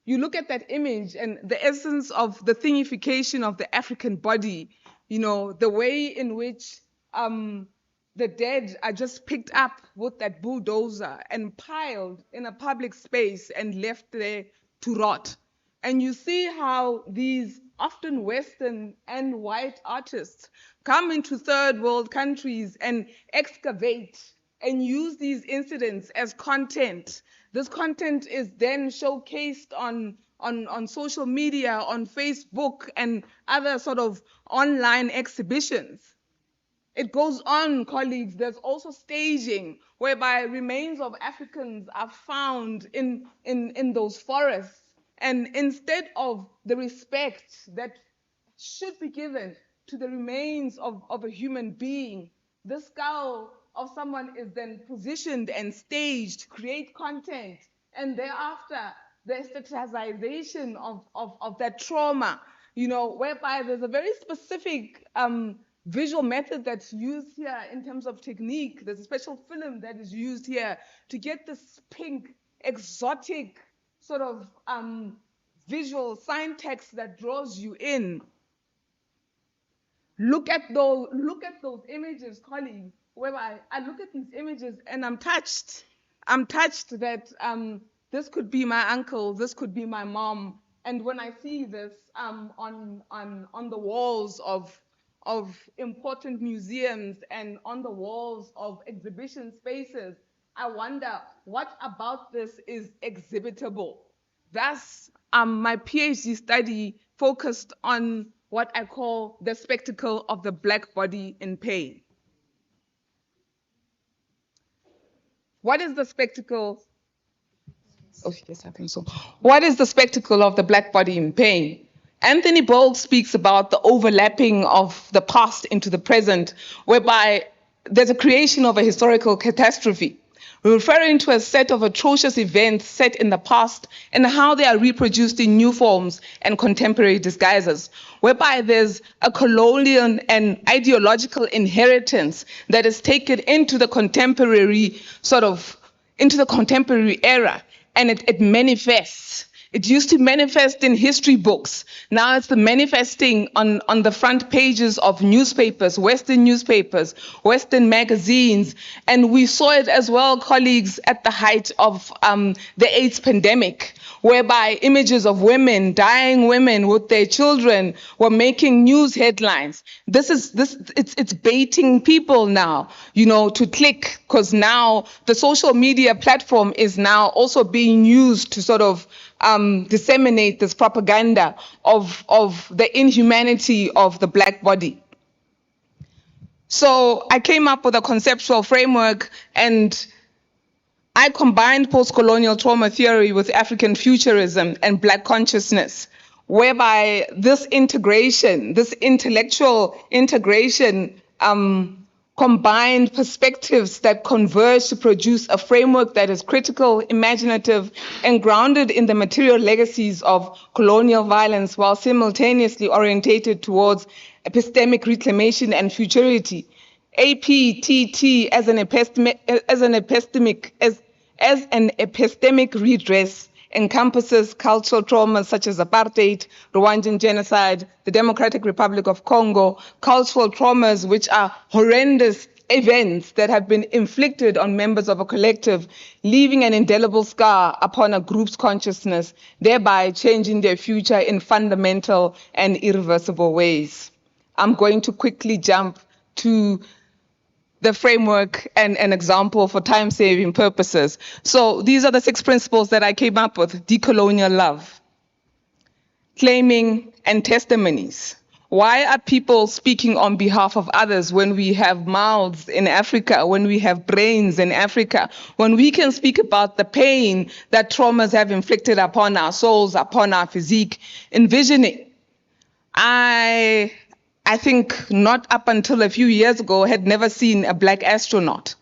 You look at that image and the essence of the thingification of the African body, you know, the way in which the dead are just picked up with that bulldozer and piled in a public space and left there to rot. And you see how these often Western and white artists come into third world countries and excavate and use these incidents as content. This content is then showcased on social media, on Facebook, and other sort of online exhibitions. It goes on, colleagues. There's also staging, whereby remains of Africans are found in those forests. And instead of the respect that should be given to the remains of a human being, the skull of someone is then positioned and staged to create content. And thereafter, the aestheticization of that trauma, you know, whereby there's a very specific visual method that's used here in terms of technique. There's a special film that is used here to get this pink, exotic sort of visual sign text that draws you in. Look at those images, colleagues, whereby I look at these images and I'm touched. I'm touched that this could be my uncle, this could be my mom. And when I see this on the walls of important museums and on the walls of exhibition spaces, I wonder what about this is exhibitable. Thus, my PhD study focused on what I call the spectacle of the Black body in pain. What is the spectacle? Oh, yes, I think so. What is the spectacle of the Black body in pain? Anthony Bold speaks about the overlapping of the past into the present, whereby there's a creation of a historical catastrophe, referring to a set of atrocious events set in the past and how they are reproduced in new forms and contemporary disguises, whereby there's a colonial and ideological inheritance that is taken into the contemporary era, and it manifests. It used to manifest in history books. Now it's manifesting on the front pages of newspapers, Western magazines. And we saw it as well, colleagues, at the height of the AIDS pandemic, whereby images of dying women with their children were making news headlines. It's baiting people now, you know, to click, because now the social media platform is now also being used to sort of disseminate this propaganda of the inhumanity of the Black body. So I came up with a conceptual framework, and I combined post-colonial trauma theory with African futurism and Black consciousness, whereby this integration, this intellectual integration, combined perspectives that converge to produce a framework that is critical, imaginative, and grounded in the material legacies of colonial violence, while simultaneously orientated towards epistemic reclamation and futurity. APTT as an epistemic redress encompasses cultural traumas such as apartheid, Rwandan genocide, the Democratic Republic of Congo, cultural traumas which are horrendous events that have been inflicted on members of a collective, leaving an indelible scar upon a group's consciousness, thereby changing their future in fundamental and irreversible ways. I'm going to quickly jump to the framework and an example for time-saving purposes. So these are the 6 principles that I came up with. Decolonial love, claiming and testimonies. Why are people speaking on behalf of others when we have mouths in Africa, when we have brains in Africa, when we can speak about the pain that traumas have inflicted upon our souls, upon our physique? Envisioning. I think not up until a few years ago had never seen a Black astronaut.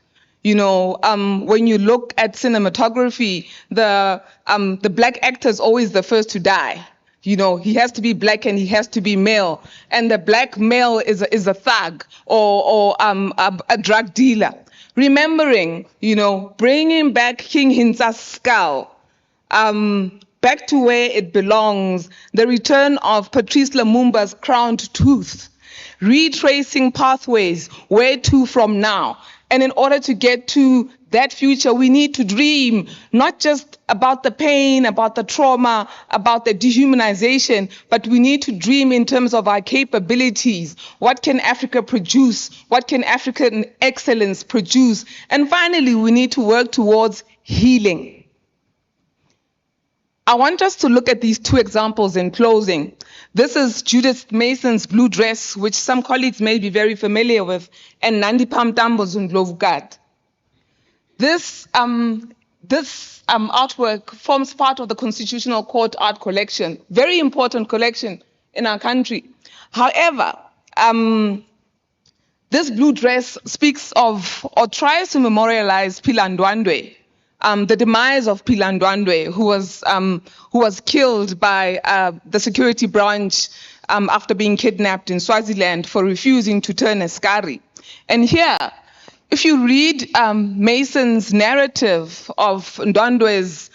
You know, when you look at cinematography, the Black actor is always the first to die. You know, he has to be black and he has to be male. And the black male is a thug or a drug dealer. Remembering, you know, bringing back King Hinsa's skull back to where it belongs, the return of Patrice Lumumba's crowned tooth, retracing pathways, where to from now. And in order to get to that future, we need to dream not just about the pain, about the trauma, about the dehumanization, but we need to dream in terms of our capabilities. What can Africa produce? What can African excellence produce? And finally, we need to work towards healing. I want us to look at these two examples in closing. This is Judith Mason's blue dress, which some colleagues may be very familiar with, and Nandi Pamtambo's Ndlovukat. This artwork forms part of the Constitutional Court art collection, very important collection in our country. However, this blue dress speaks of or tries to memorialize Phila Ndwandwe, the demise of Phila Ndwandwe, who was killed by the security branch after being kidnapped in Swaziland for refusing to turn askari. And here, if you read Mason's narrative of Ndwandwe's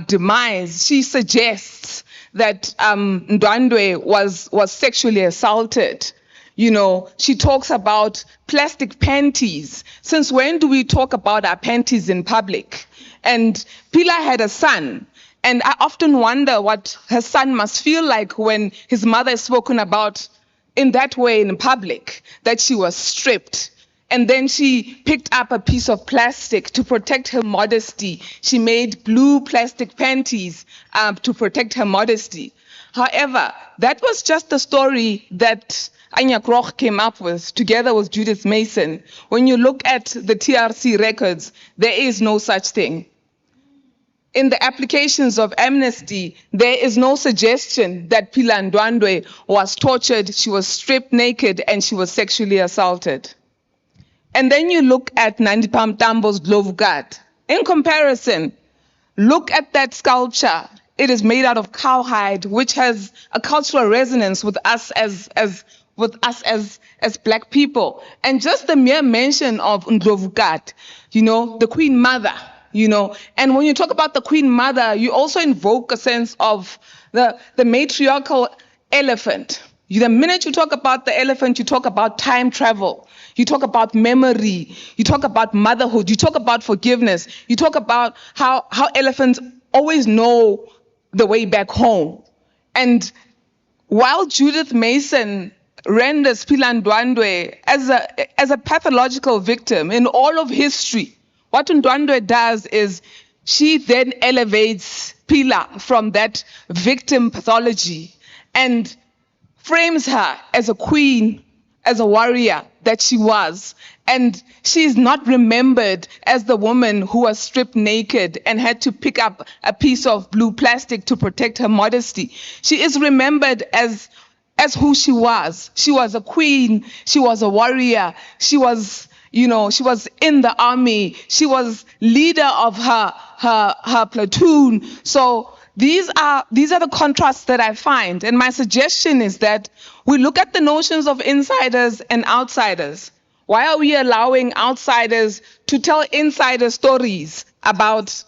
demise, she suggests that Ndwandwe was sexually assaulted. You know, she talks about plastic panties. Since when do we talk about our panties in public? And Phila had a son. And I often wonder what her son must feel like when his mother is spoken about in that way in public, that she was stripped. And then she picked up a piece of plastic to protect her modesty. She made blue plastic panties to protect her modesty. However, that was just the story that Anya Kroch came up with together with Judith Mason. When you look at the TRC records, there is no such thing. In the applications of amnesty, there is no suggestion that Phila Ndwandwe was tortured, she was stripped naked, and she was sexually assaulted. And then you look at Nandi Pamtambo's Ndlovukat. In comparison, look at that sculpture. It is made out of cowhide, which has a cultural resonance with us as black people. And just the mere mention of Ndlovukat, you know, the Queen Mother, you know. And when you talk about the Queen Mother, you also invoke a sense of the matriarchal elephant. The minute you talk about the elephant, you talk about time travel. You talk about memory. You talk about motherhood. You talk about forgiveness. You talk about how elephants always know the way back home. And while Judith Mason renders Phila Ndwandwe as a pathological victim in all of history, what Ndwandwe does is she then elevates Phila from that victim pathology and frames her as a queen, as a warrior that she was. And she's not remembered as the woman who was stripped naked and had to pick up a piece of blue plastic to protect her modesty. She is remembered as who she was. She was a queen, she was a warrior, she was, you know, she was in the army, she was leader of her platoon. So these are the contrasts that I find. And my suggestion is that we look at the notions of insiders and outsiders. Why are we allowing outsiders to tell insider stories about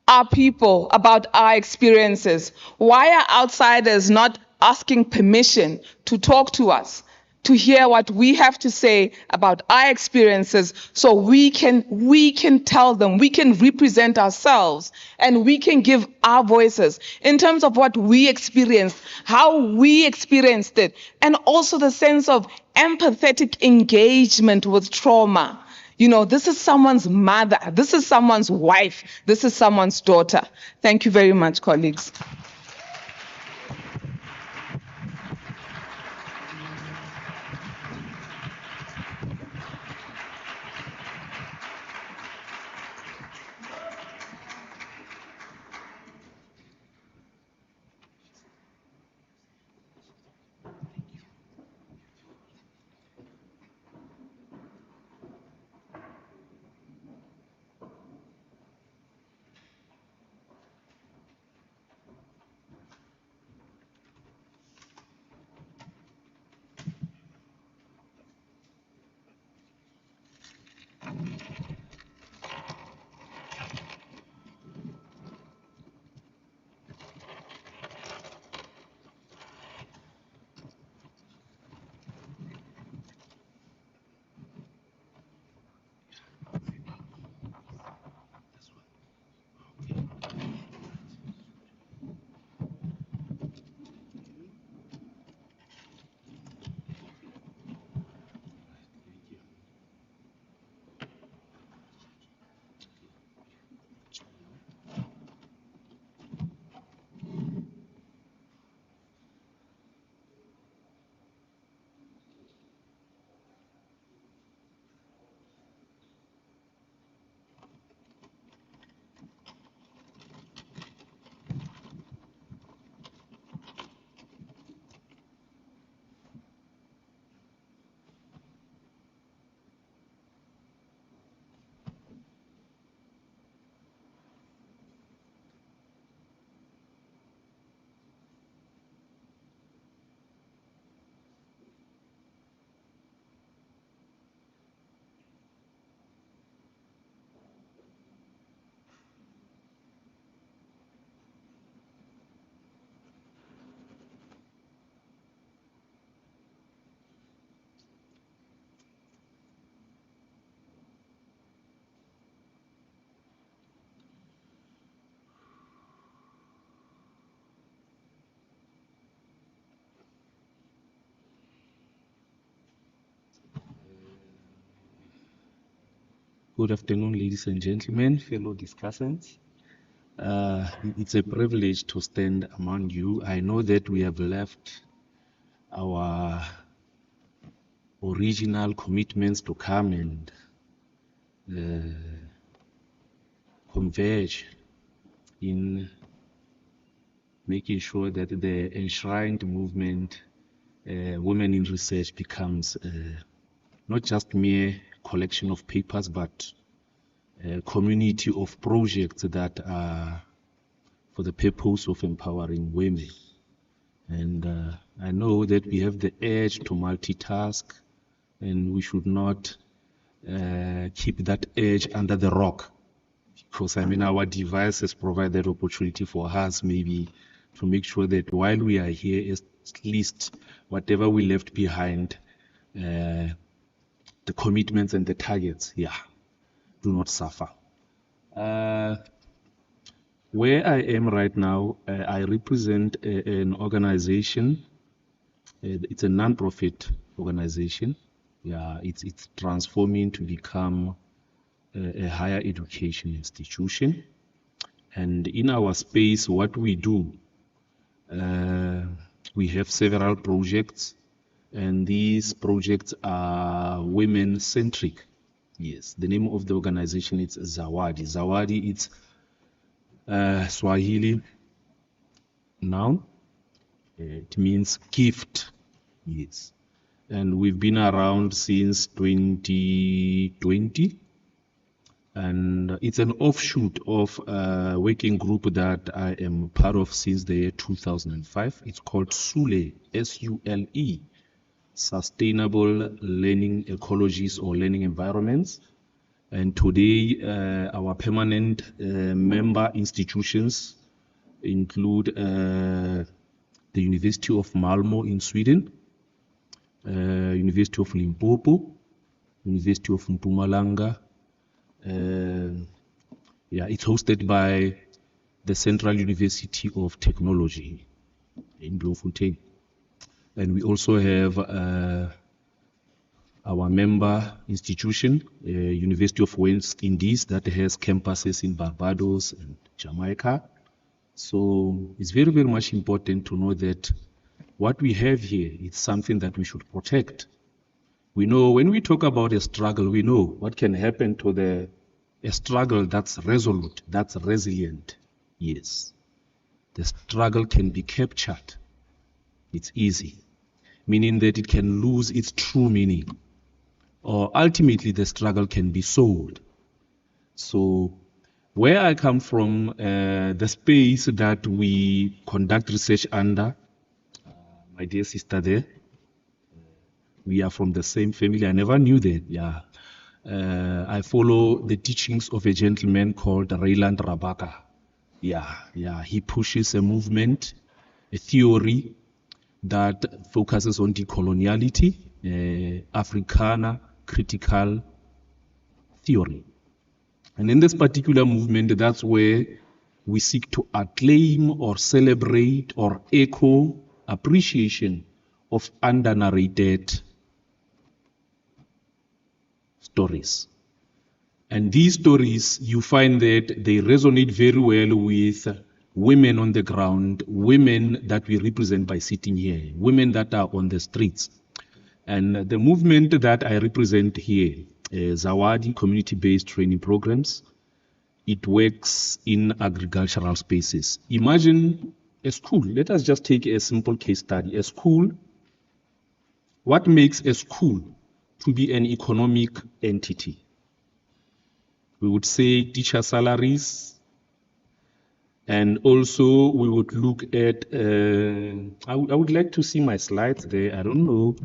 our people, about our experiences? Why are outsiders not asking permission to talk to us, to hear what we have to say about our experiences, so we can tell them, we can represent ourselves, and we can give our voices in terms of what we experienced, how we experienced it, and also the sense of empathetic engagement with trauma. You know, this is someone's mother, this is someone's wife, this is someone's daughter. Thank you very much, colleagues. Good afternoon, ladies and gentlemen, fellow discussants. It's a privilege to stand among you. I know that we have left our original commitments to come and converge in making sure that the enshrined movement, Women in Research, becomes not just mere collection of papers, but a community of projects that are for the purpose of empowering women. And I know that we have the urge to multitask, and we should not keep that urge under the rock. Because I mean, our devices provide that opportunity for us maybe to make sure that while we are here, at least whatever we left behind, the commitments and the targets, do not suffer. Where I am right now, I represent an organization. It's a non-profit organization. It's transforming to become a higher education institution. And in our space, what we do, we have several projects, and these projects are women-centric. Yes, the name of the organization is Zawadi. Zawadi, it's Swahili noun. It means gift. Yes. And we've been around since 2020. And it's an offshoot of a working group that I am part of since the year 2005. It's called SULE, S-U-L-E, Sustainable Learning Ecologies or Learning Environments. And today, our permanent member institutions include the University of Malmö in Sweden, University of Limpopo, University of Mpumalanga. It's hosted by the Central University of Technology in Bloemfontein. And we also have our member institution, University of West Indies, that has campuses in Barbados and Jamaica. So it's very, very much important to know that what we have here is something that we should protect. We know when we talk about a struggle, we know what can happen to a struggle that's resolute, that's resilient. Yes. The struggle can be captured. It's easy, meaning that it can lose its true meaning. Or ultimately the struggle can be sold. So where I come from, the space that we conduct research under, my dear sister there, we are from the same family. I never knew that. I follow the teachings of a gentleman called Rayland Rabaka. He pushes a movement, a theory that focuses on decoloniality, Africana critical theory. And in this particular movement, that's where we seek to acclaim or celebrate or echo appreciation of under-narrated stories. And these stories, you find that they resonate very well with women on the ground, women that we represent by sitting here, women that are on the streets. And the movement that I represent here, Zawadi community-based training programs, it works in agricultural spaces. Imagine a school. Let us just take a simple case study. A school, what makes a school to be an economic entity? We would say teacher salaries, and also we would look at, I would like to see my slides there. I don't know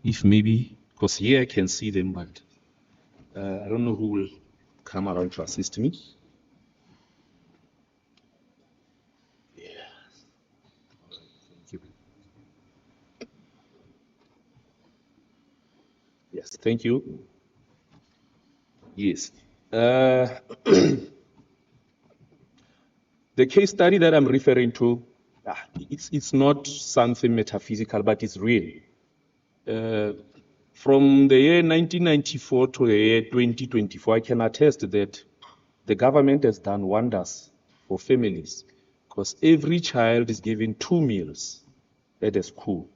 if maybe, because here I can see them, but I don't know who will come around to assist me. Yes, thank you. Yes. The case study that I'm referring to, it's not something metaphysical, but it's real. From the year 1994 to the year 2024, I can attest that the government has done wonders for families because every child is given 2 meals at a school,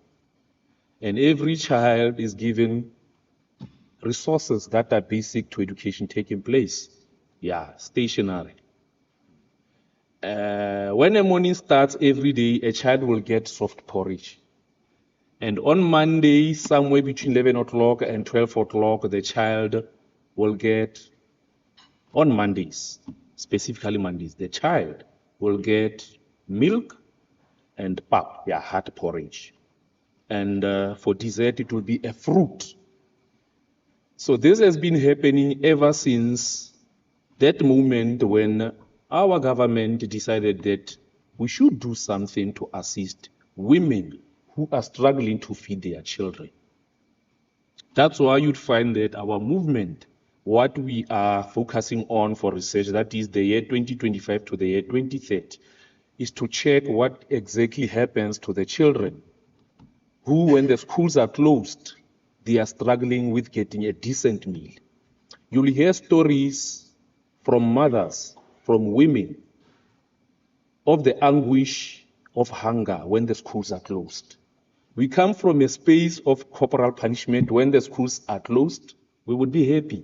and every child is given resources that are basic to education taking place. Yeah, stationary. When a morning starts every day, a child will get soft porridge. And on Monday, somewhere between 11 o'clock and 12 o'clock, the child will get, on Mondays, specifically Mondays, the child will get milk and pap, yeah, hot porridge. And for dessert, it will be a fruit. So this has been happening ever since that moment when our government decided that we should do something to assist women who are struggling to feed their children. That's why you'd find that our movement, what we are focusing on for research, that is the year 2025 to the year 2030, is to check what exactly happens to the children who, when the schools are closed, they are struggling with getting a decent meal. You'll hear stories from mothers, from women, of the anguish of hunger when the schools are closed. We come from a space of corporal punishment. When the schools are closed, we would be happy.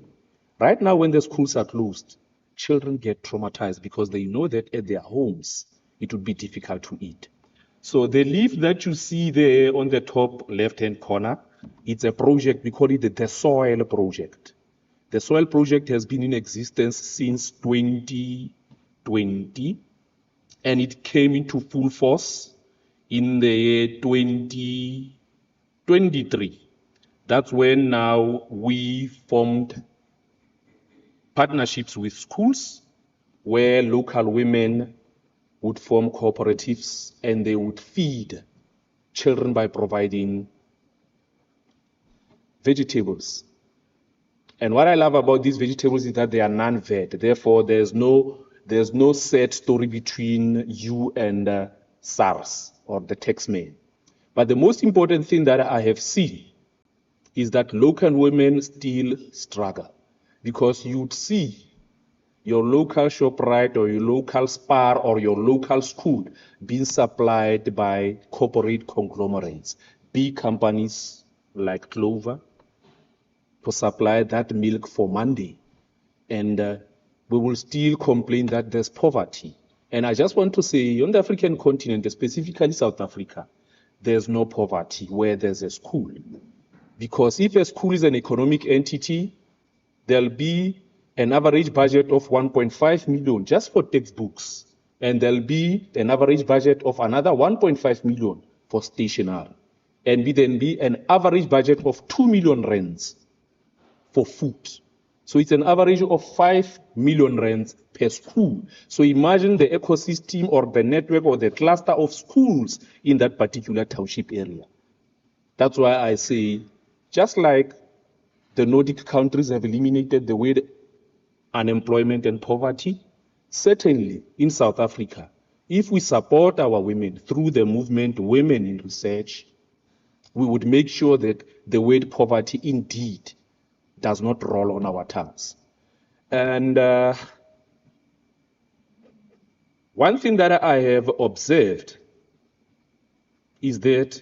Right now, when the schools are closed, children get traumatized because they know that at their homes, it would be difficult to eat. So the leaf that you see there on the top left-hand corner, it's a project, we call it the Soil Project. The Soil Project has been in existence since 2020, and it came into full force in the year 2023. That's when now we formed partnerships with schools where local women would form cooperatives and they would feed children by providing vegetables. And what I love about these vegetables is that they are non-vet. Therefore, there's no sad story between you and SARS or the taxman. But the most important thing that I have seen is that local women still struggle because you'd see your local ShopRite or your local Spar or your local school being supplied by corporate conglomerates, big companies like Clover, to supply that milk for Monday. And we will still complain that there's poverty. And I just want to say, on the African continent, specifically South Africa, there's no poverty where there's a school. Because if a school is an economic entity, there'll be an average budget of 1.5 million just for textbooks. And there'll be an average budget of another 1.5 million for stationery. And then be an average budget of 2 million rands for food. So it's an average of 5 million rands per school. So imagine the ecosystem or the network or the cluster of schools in that particular township area. That's why I say, just like the Nordic countries have eliminated the word unemployment and poverty, certainly in South Africa, if we support our women through the movement Women in Research, we would make sure that the word poverty indeed does not roll on our tongues. And one thing that I have observed is that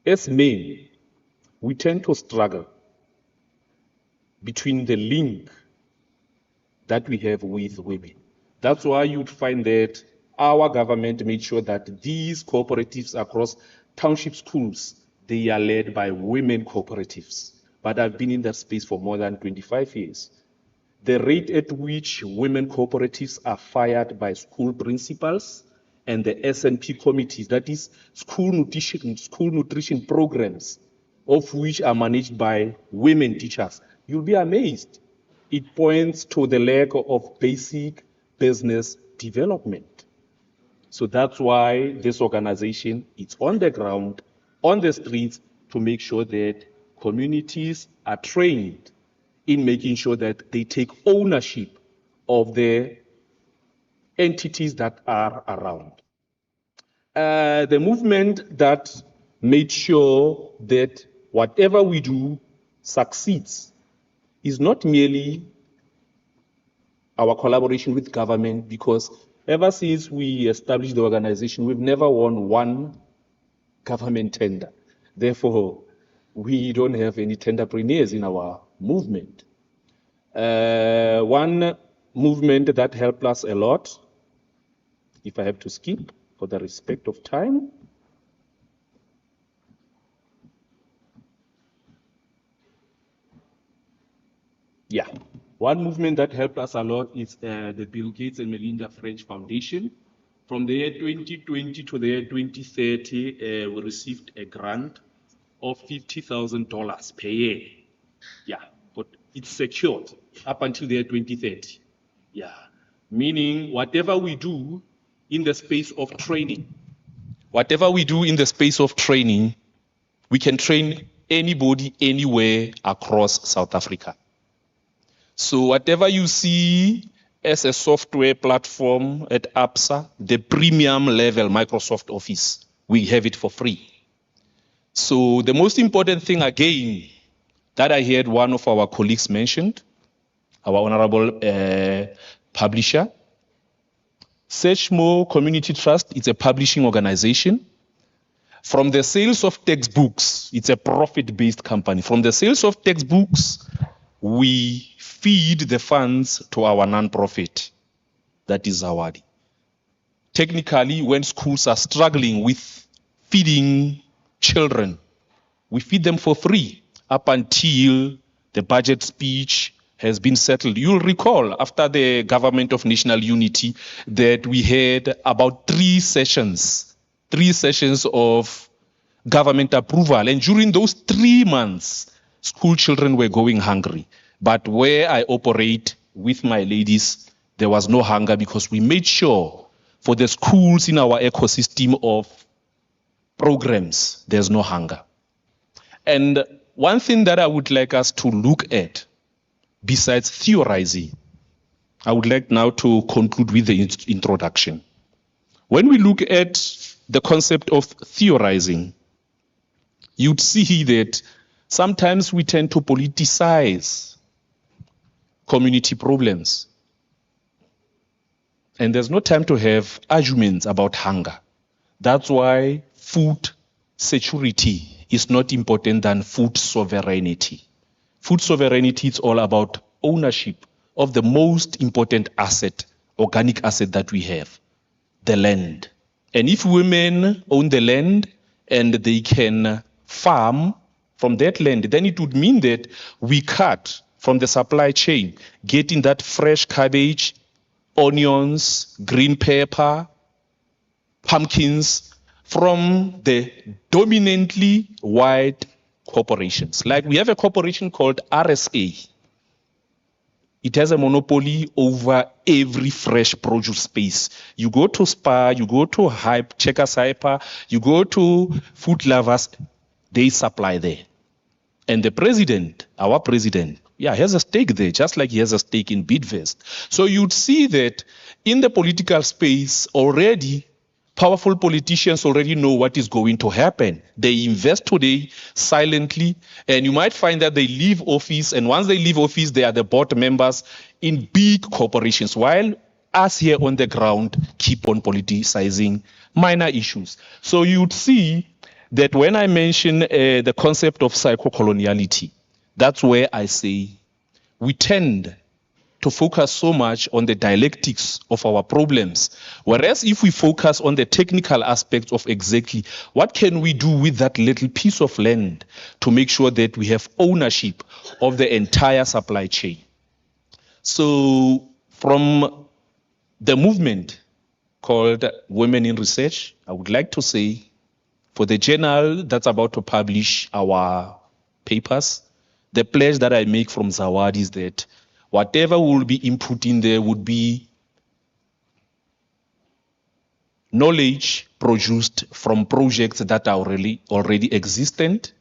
as men, we tend to struggle between the link that we have with women. That's why you'd find that our government made sure that these cooperatives across township schools, they are led by women cooperatives. But I've been in that space for more than 25 years. The rate at which women cooperatives are fired by school principals and the S&P committees, that is school nutrition programs, of which are managed by women teachers, you'll be amazed. It points to the lack of basic business development. So that's why this organization is on the ground, on the streets, to make sure that communities are trained in making sure that they take ownership of the entities that are around. The movement that made sure that whatever we do succeeds is not merely our collaboration with government, because ever since we established the organization, we've never won one government tender. Therefore, we don't have any tenderpreneurs in our movement. One movement that helped us a lot, if I have to skip for the respect of time. Yeah, one movement that helped us a lot is the Bill Gates and Melinda French Foundation. From the year 2020 to the year 2030, we received a grant of $50,000 per year. Yeah, but it's secured up until the year 2030. Yeah, meaning whatever we do in the space of training, we can train anybody anywhere across South Africa. So whatever you see as a software platform at ABSA, the premium level Microsoft Office, we have it for free. So the most important thing again that I heard one of our colleagues mentioned, our honorable publisher, Searchmore Community Trust, it's a publishing organization. From the sales of textbooks, it's a profit-based company. From the sales of textbooks, we feed the funds to our non-profit, that is Zawadi. Technically, when schools are struggling with feeding children, we feed them for free up until the budget speech has been settled. You'll recall after the Government of National Unity that we had about 3 sessions of government approval. And during those 3 months, school children were going hungry. But where I operate with my ladies, there was no hunger because we made sure for the schools in our ecosystem of programs, there's no hunger. And one thing that I would like us to look at, besides theorizing, I would like now to conclude with the introduction. When we look at the concept of theorizing, you'd see that sometimes we tend to politicize community problems. And there's no time to have arguments about hunger. That's why food security is not important than food sovereignty. Food sovereignty is all about ownership of the most important asset, organic asset that we have, the land. And if women own the land and they can farm from that land, then it would mean that we cut from the supply chain, getting that fresh cabbage, onions, green pepper, pumpkins from the dominantly white corporations. Like we have a corporation called RSA. It has a monopoly over every fresh produce space. You go to Spar, you go to Hype, Checkers Hyper, you go to Food Lovers, they supply there. And the president, our president, has a stake there, just like he has a stake in Bidvest. So you'd see that in the political space already, powerful politicians already know what is going to happen. They invest today silently, and you might find that they leave office, and once they leave office, they are the board members in big corporations, while us here on the ground keep on politicizing minor issues. So you'd see that when I mention the concept of psychocoloniality, that's where I say we tend to focus so much on the dialectics of our problems. Whereas if we focus on the technical aspects of exactly what can we do with that little piece of land to make sure that we have ownership of the entire supply chain. So from the movement called Women in Research, I would like to say for the journal that's about to publish our papers, the pledge that I make from Zawadi is that whatever will be input in there would be knowledge produced from projects that are already existent.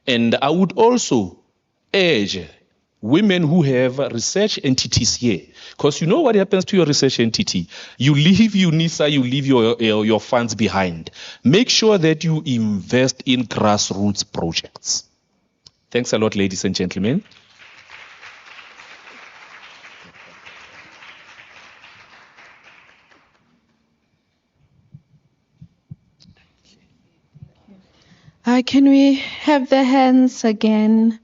And I would also urge women who have research entities here, because you know what happens to your research entity? You leave Unisa, you leave your funds behind. Make sure that you invest in grassroots projects. Thanks a lot, ladies and gentlemen. Can we have the hands again?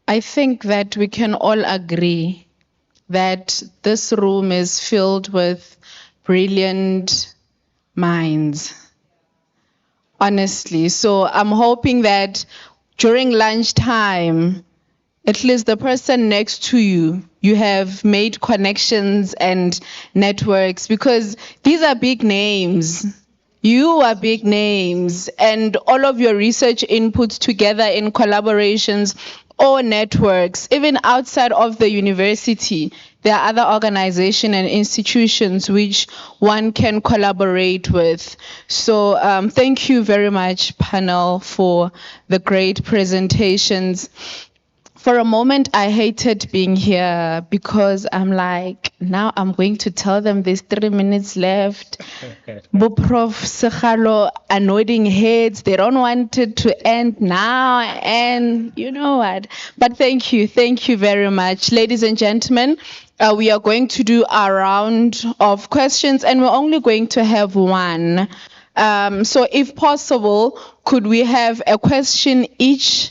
I think that we can all agree that this room is filled with brilliant minds. Honestly. So I'm hoping that during lunchtime, at least the person next to you, you have made connections and networks, because these are big names. You are big names, and all of your research inputs together in collaborations or networks, even outside of the university, there are other organizations and institutions which one can collaborate with. So thank you very much, panel, for the great presentations. For a moment, I hated being here because I'm like, now I'm going to tell them there's 3 minutes left. But Prof. Sekgalo anointing heads, they don't want it to end now, and you know what. But thank you very much. Ladies and gentlemen, we are going to do a round of questions, and we're only going to have one. So if possible, could we have a question each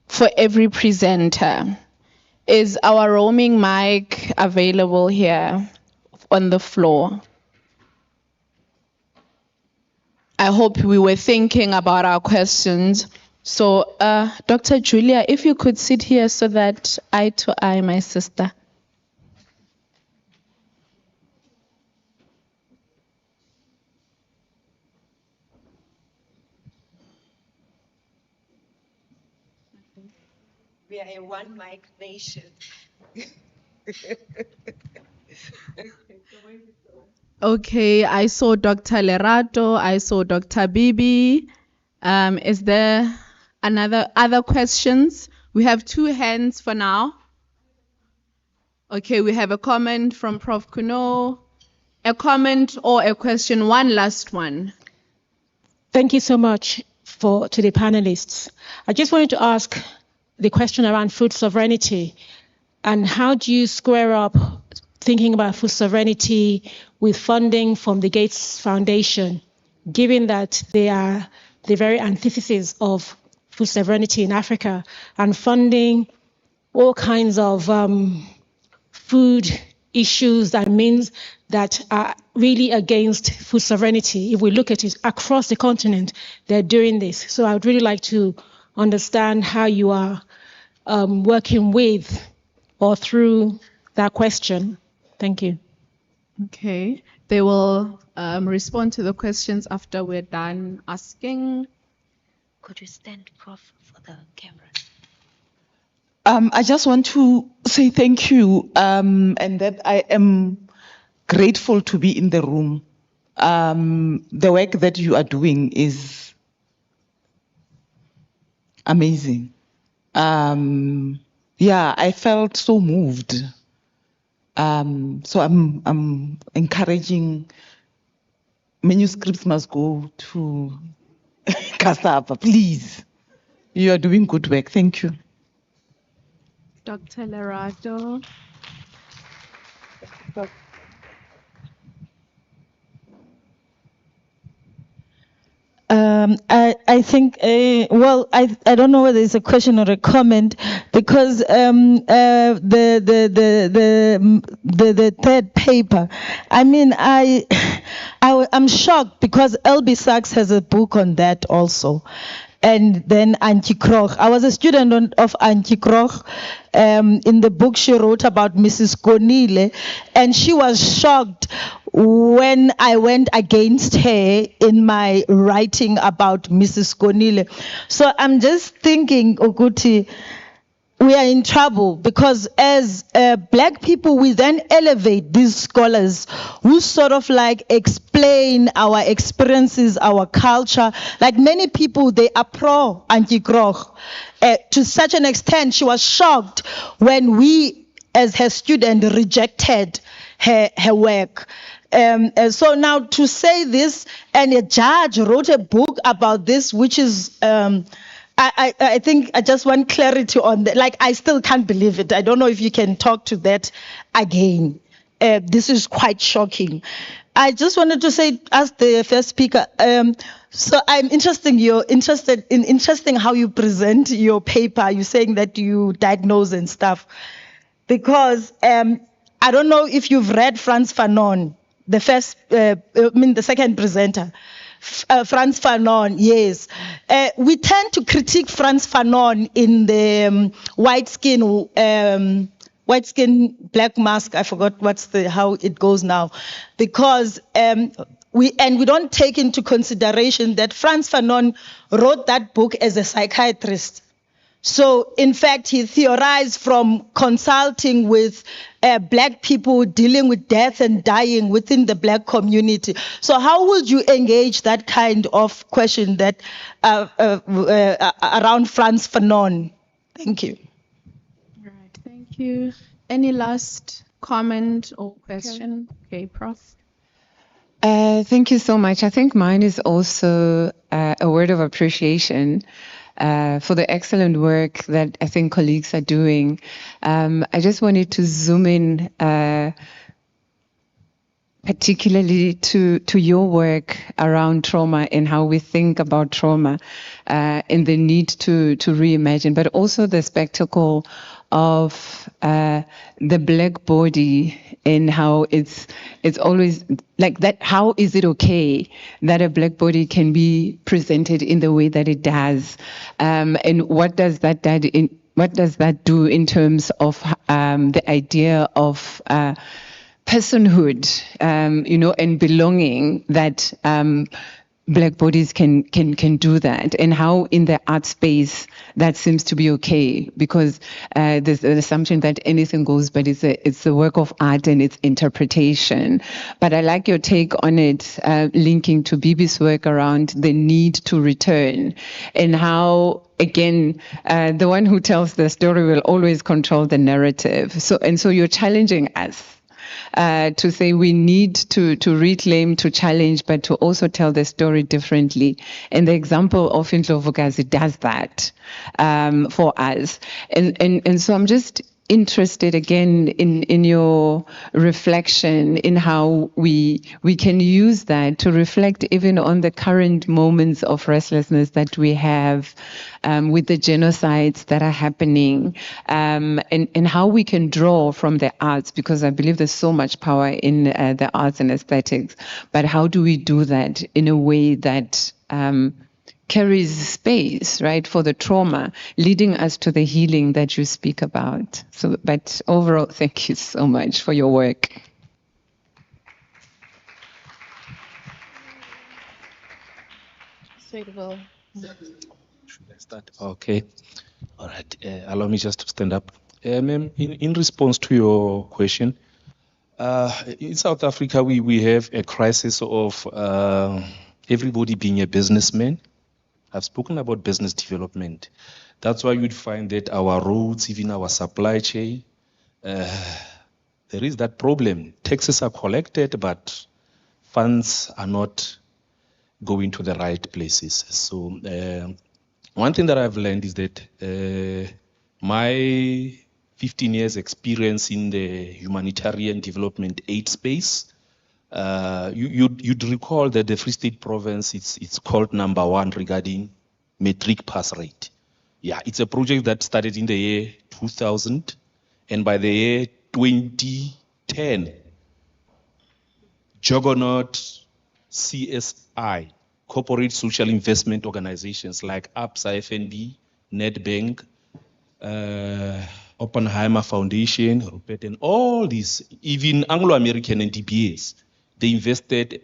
for every presenter? Is our roaming mic available here on the floor? I hope we were thinking about our questions. So, Dr. Julia, if you could sit here so that eye to eye, my sister. We are a one mic nation. Okay, I saw Dr. Lerato, I saw Dr. Bibi. Is there other questions? We have 2 hands for now. Okay, we have a comment from Prof. Kuno. A comment or a question, one last one. Thank you so much to the panelists. I just wanted to ask the question around food sovereignty, and how do you square up thinking about food sovereignty with funding from the Gates Foundation, given that they are the very antithesis of food sovereignty in Africa, and funding all kinds of food issues that are really against food sovereignty. If we look at it across the continent, they're doing this. So I would really like to understand how you are working with or through that question. Thank you. Okay, they will respond to the questions after we're done asking. Could you stand, Prof, for the camera? I just want to say thank you, and that I am grateful to be in the room. The work that you are doing is amazing. Yeah, I felt so moved. So I'm encouraging manuscripts must go to Kasapa, please. You are doing good work. Thank you. Dr. Lerato. I think, well, I don't know whether it's a question or a comment, because the third paper, I mean, I'm shocked because L.B. Sachs has a book on that also. And then Antje Krog. I was a student of Antje Krog. In the book she wrote about Mrs. Konile, and she was shocked when I went against her in my writing about Mrs. Konile. So I'm just thinking, Okuti, we are in trouble, because as black people, we then elevate these scholars who sort of like explain our experiences, our culture. Like many people, they are pro Antje Krog. To such an extent, she was shocked when we, as her student, rejected her work. So now to say this, and a judge wrote a book about this, which is, I think I just want clarity on that. Like, I still can't believe it. I don't know if you can talk to that again. This is quite shocking. I just wanted to say, as the first speaker, so I'm interested in how you present your paper. You're saying that you diagnose and stuff, because I don't know if you've read Frantz Fanon, the second presenter. Frantz Fanon, yes. We tend to critique Frantz Fanon in the white skin, black mask. I forgot how it goes now, because we don't take into consideration that Frantz Fanon wrote that book as a psychiatrist. So, in fact, he theorized from consulting with black people dealing with death and dying within the black community. So how would you engage that kind of question that around Frantz Fanon? Thank you. All right, thank you. Any last comment or question? Okay, Prof. Thank you so much. I think mine is also a word of appreciation for the excellent work that I think colleagues are doing. I just wanted to zoom in particularly to your work around trauma and how we think about trauma and the need to reimagine, but also the spectacle of the black body and how it's always like that. How is it okay that a black body can be presented in the way that it does, and what does that do in terms of the idea of personhood, and belonging, that black bodies can do that, and how in the art space that seems to be okay, because there's an assumption that anything goes, but it's the work of art and its interpretation. But I like your take on it, linking to Bibi's work around the need to return, and how, again, the one who tells the story will always control the narrative. So you're challenging us to say we need to reclaim, to challenge, but to also tell the story differently. And the example of Indlovukazi does that for us. And so I'm just interested again in your reflection in how we can use that to reflect even on the current moments of restlessness that we have with the genocides that are happening, and how we can draw from the arts, because I believe there's so much power in the arts and aesthetics, but how do we do that in a way that carries space, right, for the trauma, leading us to the healing that you speak about. So, but overall, thank you so much for your work. Should I start? Okay. All right. Allow me just to stand up. Ma'am, in response to your question, in South Africa, we have a crisis of everybody being a businessman. I've spoken about business development. That's why you'd find that our roads, even our supply chain, there is that problem. Taxes are collected, but funds are not going to the right places. So one thing that I've learned is that my 15 years experience in the humanitarian development aid space, you'd recall that the Free State Province, it's called #1 regarding matric pass rate. Yeah, it's a project that started in the year 2000, and by the year 2010, Juggernaut CSI, corporate social investment organizations like ABSA, FNB, Nedbank, Oppenheimer Foundation, Rupert, and all these, even Anglo-American and DBAs, they invested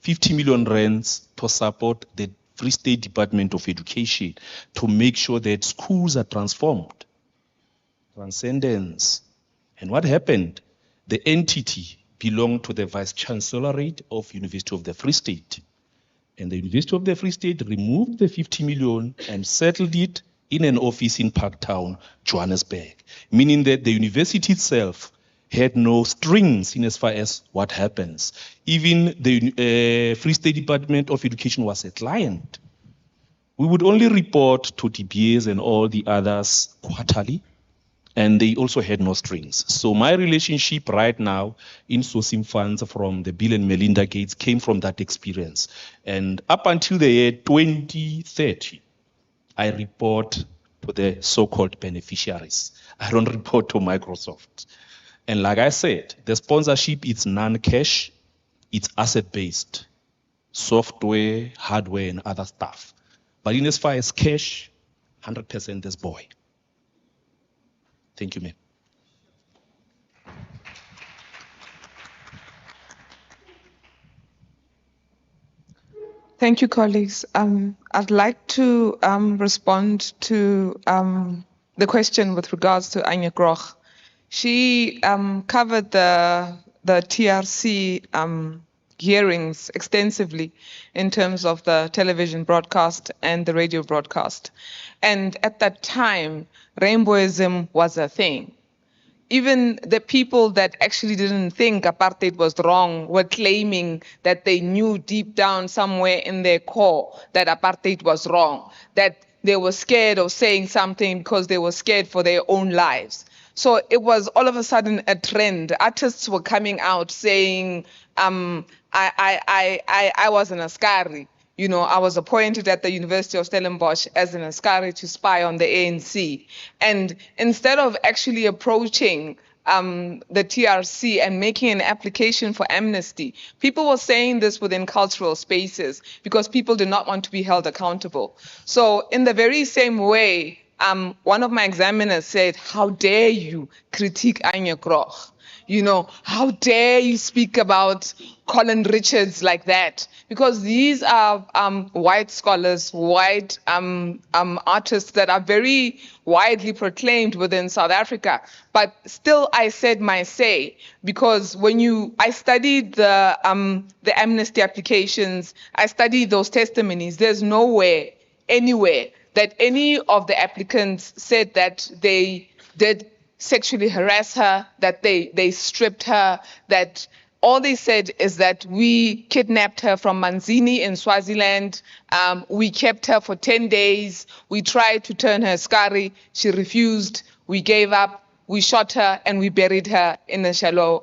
50 million rands to support the Free State Department of Education to make sure that schools are transformed. Transcendence. And what happened? The entity belonged to the Vice Chancellorate of University of the Free State. And the University of the Free State removed the 50 million and settled it in an office in Parktown, Johannesburg, meaning that the university itself had no strings in as far as what happens. Even the Free State Department of Education was a client. We would only report to DBAs and all the others quarterly, and they also had no strings. So my relationship right now in sourcing funds from the Bill and Melinda Gates came from that experience. And up until the year 2030, I report to the so-called beneficiaries. I don't report to Microsoft. And like I said, the sponsorship is non-cash, it's asset-based, software, hardware, and other stuff. But in as far as cash, 100% this boy. Thank you, ma'am. Thank you, colleagues. I'd like to respond to the question with regards to Anya Groch. She covered the TRC hearings extensively in terms of the television broadcast and the radio broadcast. And at that time, rainbowism was a thing. Even the people that actually didn't think apartheid was wrong were claiming that they knew deep down somewhere in their core that apartheid was wrong, that they were scared of saying something because they were scared for their own lives. So it was all of a sudden a trend. Artists were coming out saying, I was an askari. You know, I was appointed at the University of Stellenbosch as an askari to spy on the ANC. And instead of actually approaching the TRC and making an application for amnesty, people were saying this within cultural spaces because people did not want to be held accountable. So in the very same way, one of my examiners said, "How dare you critique Anya Groch? You know, how dare you speak about Colin Richards like that?" Because these are white scholars, white artists that are very widely proclaimed within South Africa. But still, I said my say, because when I studied the amnesty applications, I studied those testimonies. There's nowhere, anywhere, that any of the applicants said that they did sexually harass her, that they stripped her, that all they said is that we kidnapped her from Manzini in Swaziland, we kept her for 10 days, we tried to turn her askari, she refused, we gave up, we shot her, and we buried her in a shallow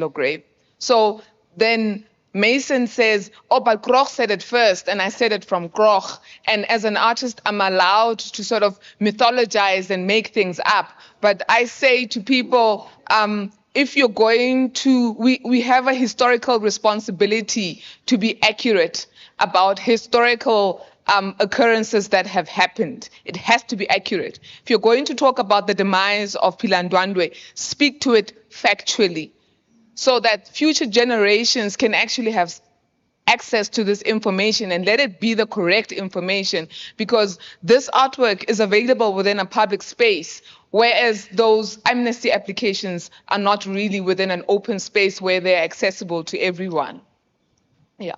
grave. So then Mason says, "Oh, but Groch said it first, and I said it from Groch." And as an artist, I'm allowed to sort of mythologize and make things up. But I say to people, if you're going to, we have a historical responsibility to be accurate about historical occurrences that have happened. It has to be accurate. If you're going to talk about the demise of Philandwandwe, speak to it factually, so that future generations can actually have access to this information and let it be the correct information, because this artwork is available within a public space, whereas those amnesty applications are not really within an open space where they're accessible to everyone. Yeah.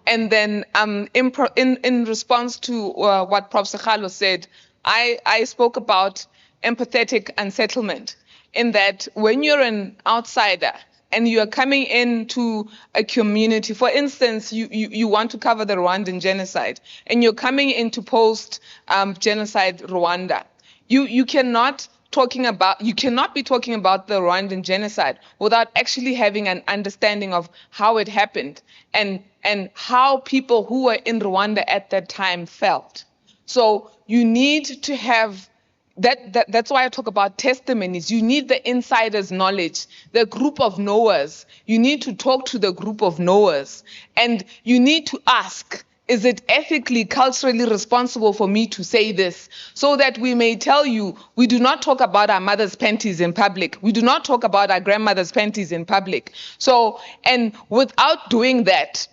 And then in response to what Prof. Sekgalo said, I spoke about empathetic unsettlement, in that when you're an outsider, and you are coming into a community, for instance, you want to cover the Rwandan genocide, and you're coming into post-genocide Rwanda. You cannot be talking about the Rwandan genocide without actually having an understanding of how it happened and how people who were in Rwanda at that time felt. So you need to have that's why I talk about testimonies. You need the insider's knowledge, the group of knowers. You need to talk to the group of knowers. And you need to ask, is it ethically, culturally responsible for me to say this? So that we may tell you, we do not talk about our mother's panties in public. We do not talk about our grandmother's panties in public. So, and without doing that,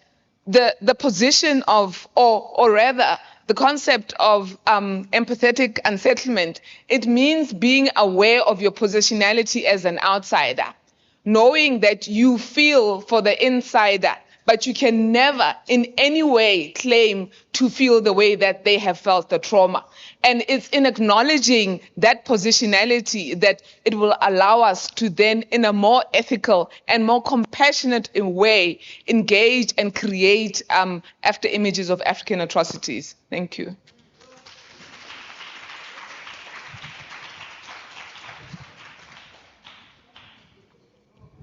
the position of, or rather, the concept of empathetic unsettlement, it means being aware of your positionality as an outsider, knowing that you feel for the insider but you can never in any way claim to feel the way that they have felt the trauma. And it's in acknowledging that positionality that it will allow us to then, in a more ethical and more compassionate way, engage and create after images of African atrocities. Thank you.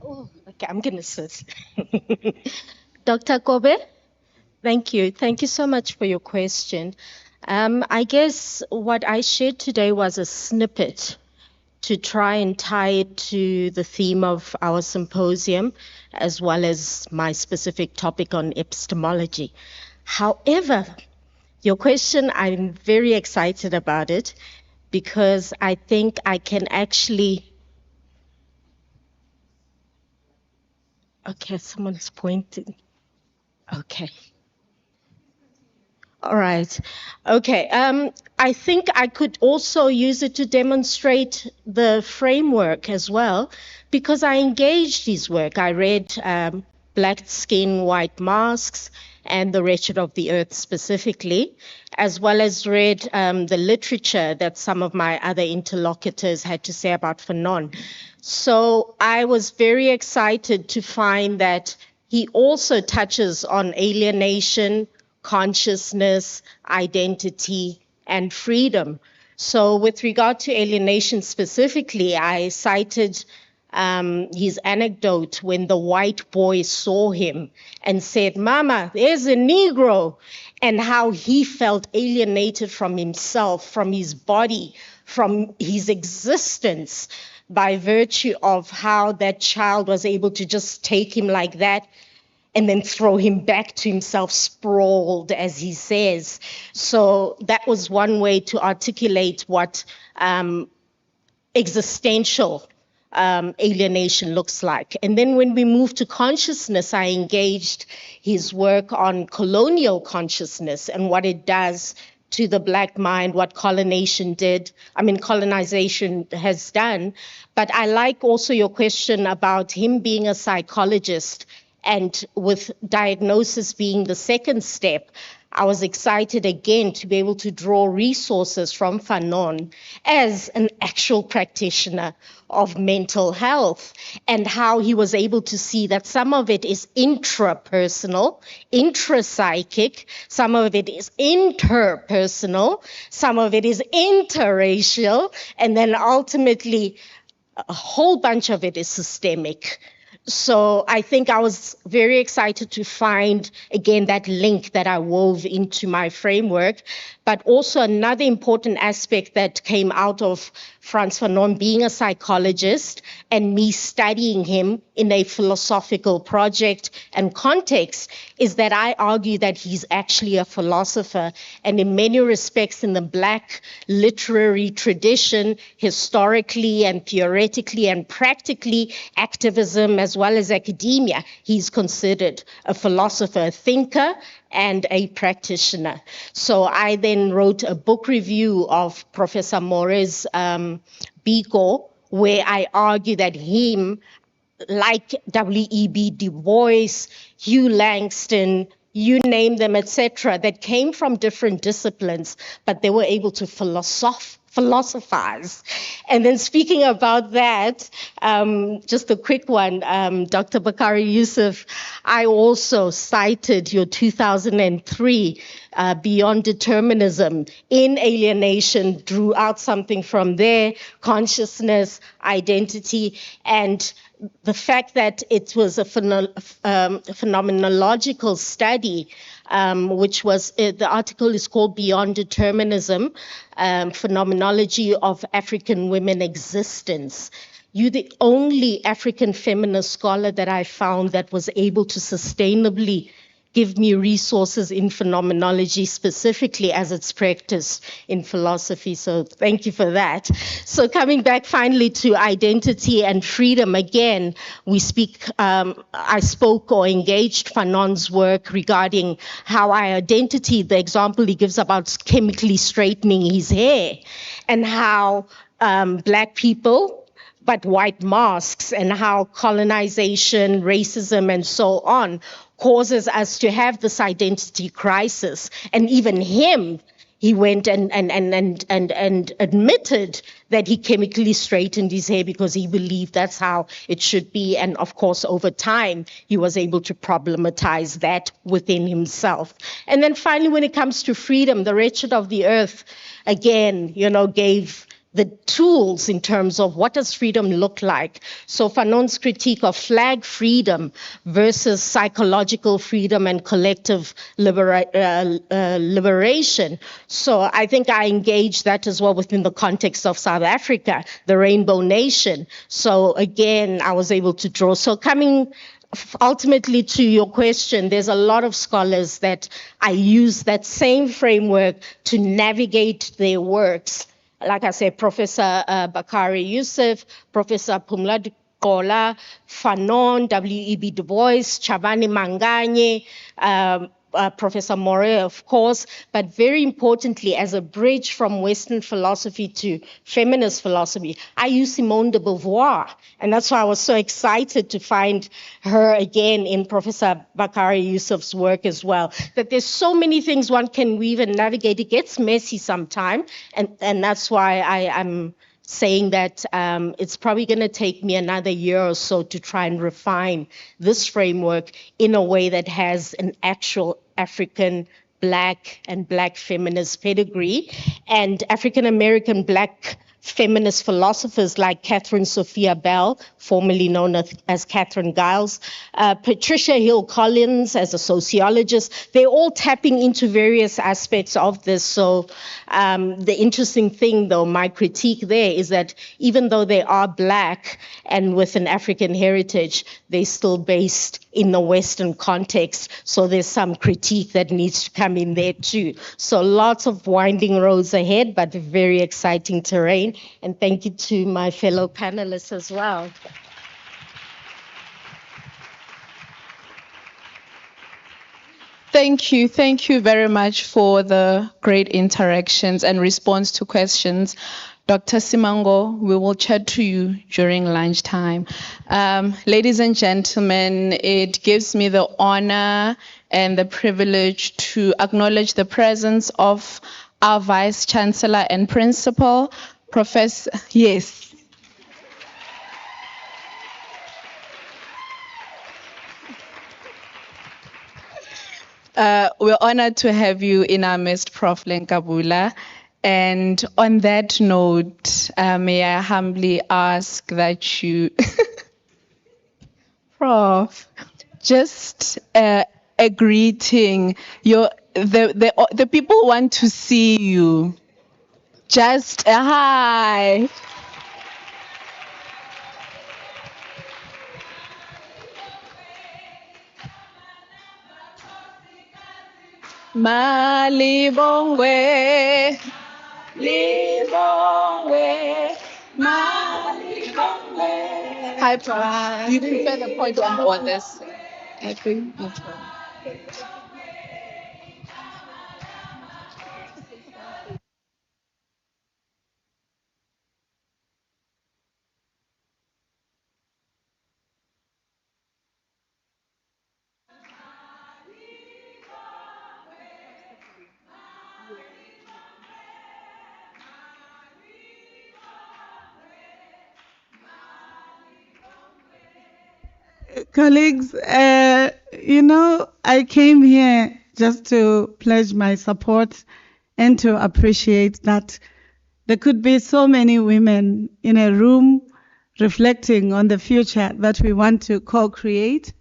Oh, okay, I'm going to sit. Dr. Kobe, thank you. Thank you so much for your question. I guess what I shared today was a snippet to try and tie it to the theme of our symposium, as well as my specific topic on epistemology. However, your question, I'm very excited about it because I think I can actually... Okay, someone's pointing. Okay. All right. Okay. I think I could also use it to demonstrate the framework as well, because I engaged his work. I read Black Skin, White Masks and The Wretched of the Earth specifically, as well as read the literature that some of my other interlocutors had to say about Fanon. So I was very excited to find that he also touches on alienation, consciousness, identity, and freedom. So with regard to alienation specifically, I cited his anecdote when the white boy saw him and said, "Mama, there's a Negro," and how he felt alienated from himself, from his body, from his existence, by virtue of how that child was able to just take him like that and then throw him back to himself, sprawled, as he says. So that was one way to articulate what existential alienation looks like. And then when we moved to consciousness, I engaged his work on colonial consciousness and what it does to the Black mind, what colonization has done. But I like also your question about him being a psychologist, and with diagnosis being the second step. I was excited again to be able to draw resources from Fanon as an actual practitioner of mental health, and how he was able to see that some of it is intrapersonal, intrapsychic, some of it is interpersonal, some of it is interracial, and then ultimately a whole bunch of it is systemic. So I think I was very excited to find, again, that link that I wove into my framework. But also another important aspect that came out of Frantz Fanon being a psychologist and me studying him in a philosophical project and context is that I argue that he's actually a philosopher. And in many respects, in the Black literary tradition, historically and theoretically and practically, activism as well as academia, he's considered a philosopher, a thinker, and a practitioner. So I then wrote a book review of Professor More's Biko, where I argue that him, like W.E.B. Du Bois, Hugh Langston, you name them, etc., that came from different disciplines, but they were able to philosophize. And then speaking about that, just a quick one, Dr. Bakari Yusuf, I also cited your 2003 Beyond Determinism in Alienation, drew out something from there, consciousness, identity, and the fact that it was a phenomenological study, which was, the article is called Beyond Determinism, Phenomenology of African Women Existence. You're the only African feminist scholar that I found that was able to sustainably give me resources in phenomenology, specifically as it's practiced in philosophy. So thank you for that. So coming back finally to identity and freedom, again, I spoke or engaged Fanon's work regarding how our identity, the example he gives about chemically straightening his hair, and how Black people but white masks and how colonization, racism, and so on causes us to have this identity crisis. And even him, he went and admitted that he chemically straightened his hair because he believed that's how it should be. And of course, over time, he was able to problematize that within himself. And then finally, when it comes to freedom, the Wretched of the Earth, again, gave the tools in terms of what does freedom look like. So Fanon's critique of flag freedom versus psychological freedom and collective liberation. So I think I engaged that as well within the context of South Africa, the Rainbow Nation. So again, I was able to draw. So coming ultimately to your question, there's a lot of scholars that I use that same framework to navigate their works. Like I said, Professor Bakari Yusuf, Professor Pumla Kola, Fanon, W.E.B. Du Bois, Chavani Manganye, Professor Moret, of course, but very importantly, as a bridge from Western philosophy to feminist philosophy, I use Simone de Beauvoir. And that's why I was so excited to find her again in Professor Bakari Yusuf's work as well. That there's so many things one can weave and navigate. It gets messy sometimes, and that's why I'm saying that it's probably going to take me another year or so to try and refine this framework in a way that has an actual African Black and Black feminist pedigree, and African American Black feminist philosophers like Catherine Sophia Bell, formerly known as Catherine Giles, Patricia Hill Collins as a sociologist. They're all tapping into various aspects of this. So the interesting thing, though, my critique there is that even though they are Black and with an African heritage, they're still based in the Western context. So there's some critique that needs to come in there too. So lots of winding roads ahead, but very exciting terrain. And thank you to my fellow panelists as well. Thank you very much for the great interactions and response to questions. Dr. Simango, we will chat to you during lunchtime. Ladies and gentlemen, it gives me the honor and the privilege to acknowledge the presence of our Vice Chancellor and Principal, Professor, yes. We're honored to have you in our midst, Prof. Lenkabula. And on that note, may I humbly ask that you, Prof, just a greeting. The people want to see you. Just a hi. Malibongwe, libongwe, malibongwe. Hi, Prof. Do you prefer the point or this? I think. Colleagues, I came here just to pledge my support and to appreciate that there could be so many women in a room reflecting on the future that we want to co-create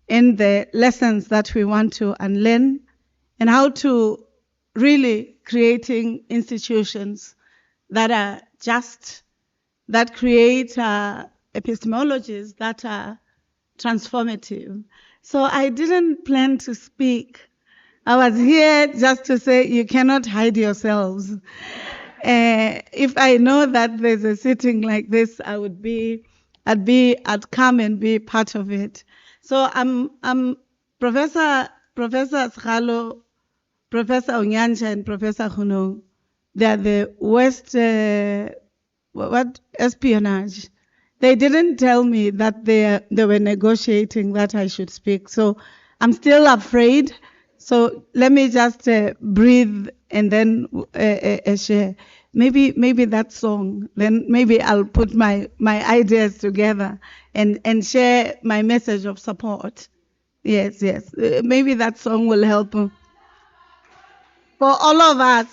and the lessons that we want to unlearn and how to really creating institutions that are just, that create epistemologies that are transformative. So I didn't plan to speak. I was here just to say you cannot hide yourselves. If I know that there's a sitting like this, I'd come and be part of it. So I'm Professor Sgalo, Professor Onyansha, and Professor Huno. They are the West espionage they didn't tell me that they were negotiating that I should speak. So I'm still afraid. So let me just breathe and then share. Maybe that song. Then maybe I'll put my ideas together and share my message of support. Yes. Maybe that song will help for all of us.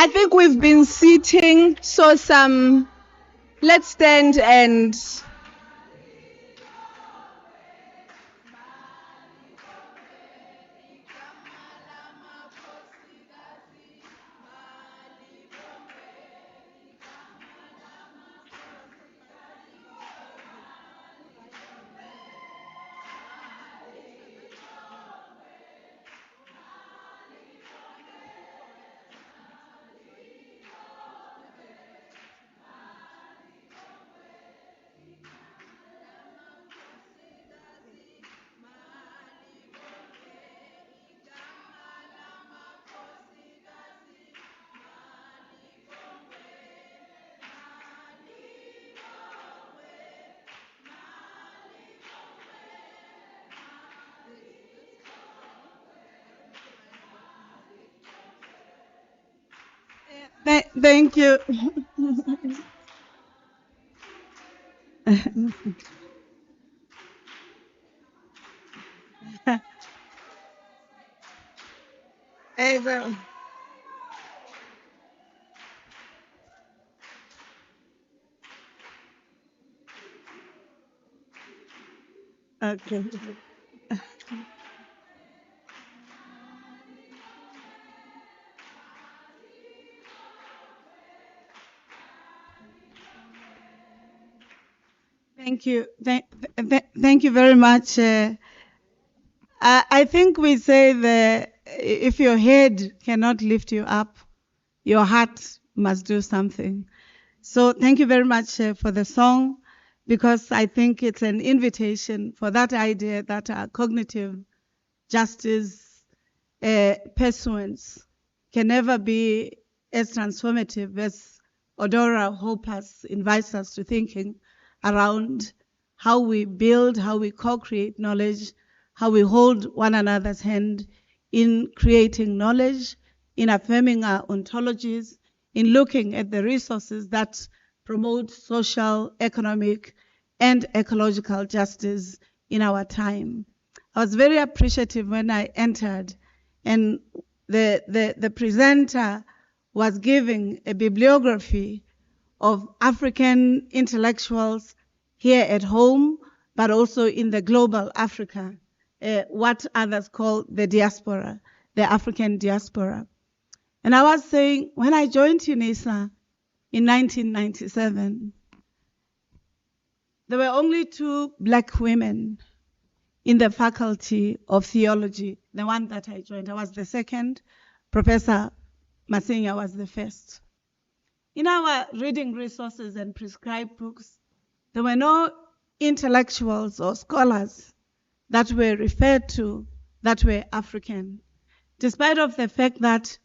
I think we've been sitting, so let's stand and Thank you. Okay. Thank you. Thank you very much. I think we say that if your head cannot lift you up, your heart must do something. So thank you very much for the song, because I think it's an invitation for that idea that cognitive justice pursuance can never be as transformative as Odora Hopers invites us to thinking around how we build, how we co-create knowledge, how we hold one another's hand in creating knowledge, in affirming our ontologies, in looking at the resources that promote social, economic, and ecological justice in our time. I was very appreciative when I entered and the presenter was giving a bibliography of African intellectuals here at home, but also in the global Africa, what others call the diaspora, the African diaspora. And I was saying, when I joined Unisa in 1997, there were only 2 black women in the faculty of theology, the one that I joined. I was the second. Professor Masinya was the first. In our reading resources and prescribed books, there were no intellectuals or scholars that were referred to that were African, despite of the fact that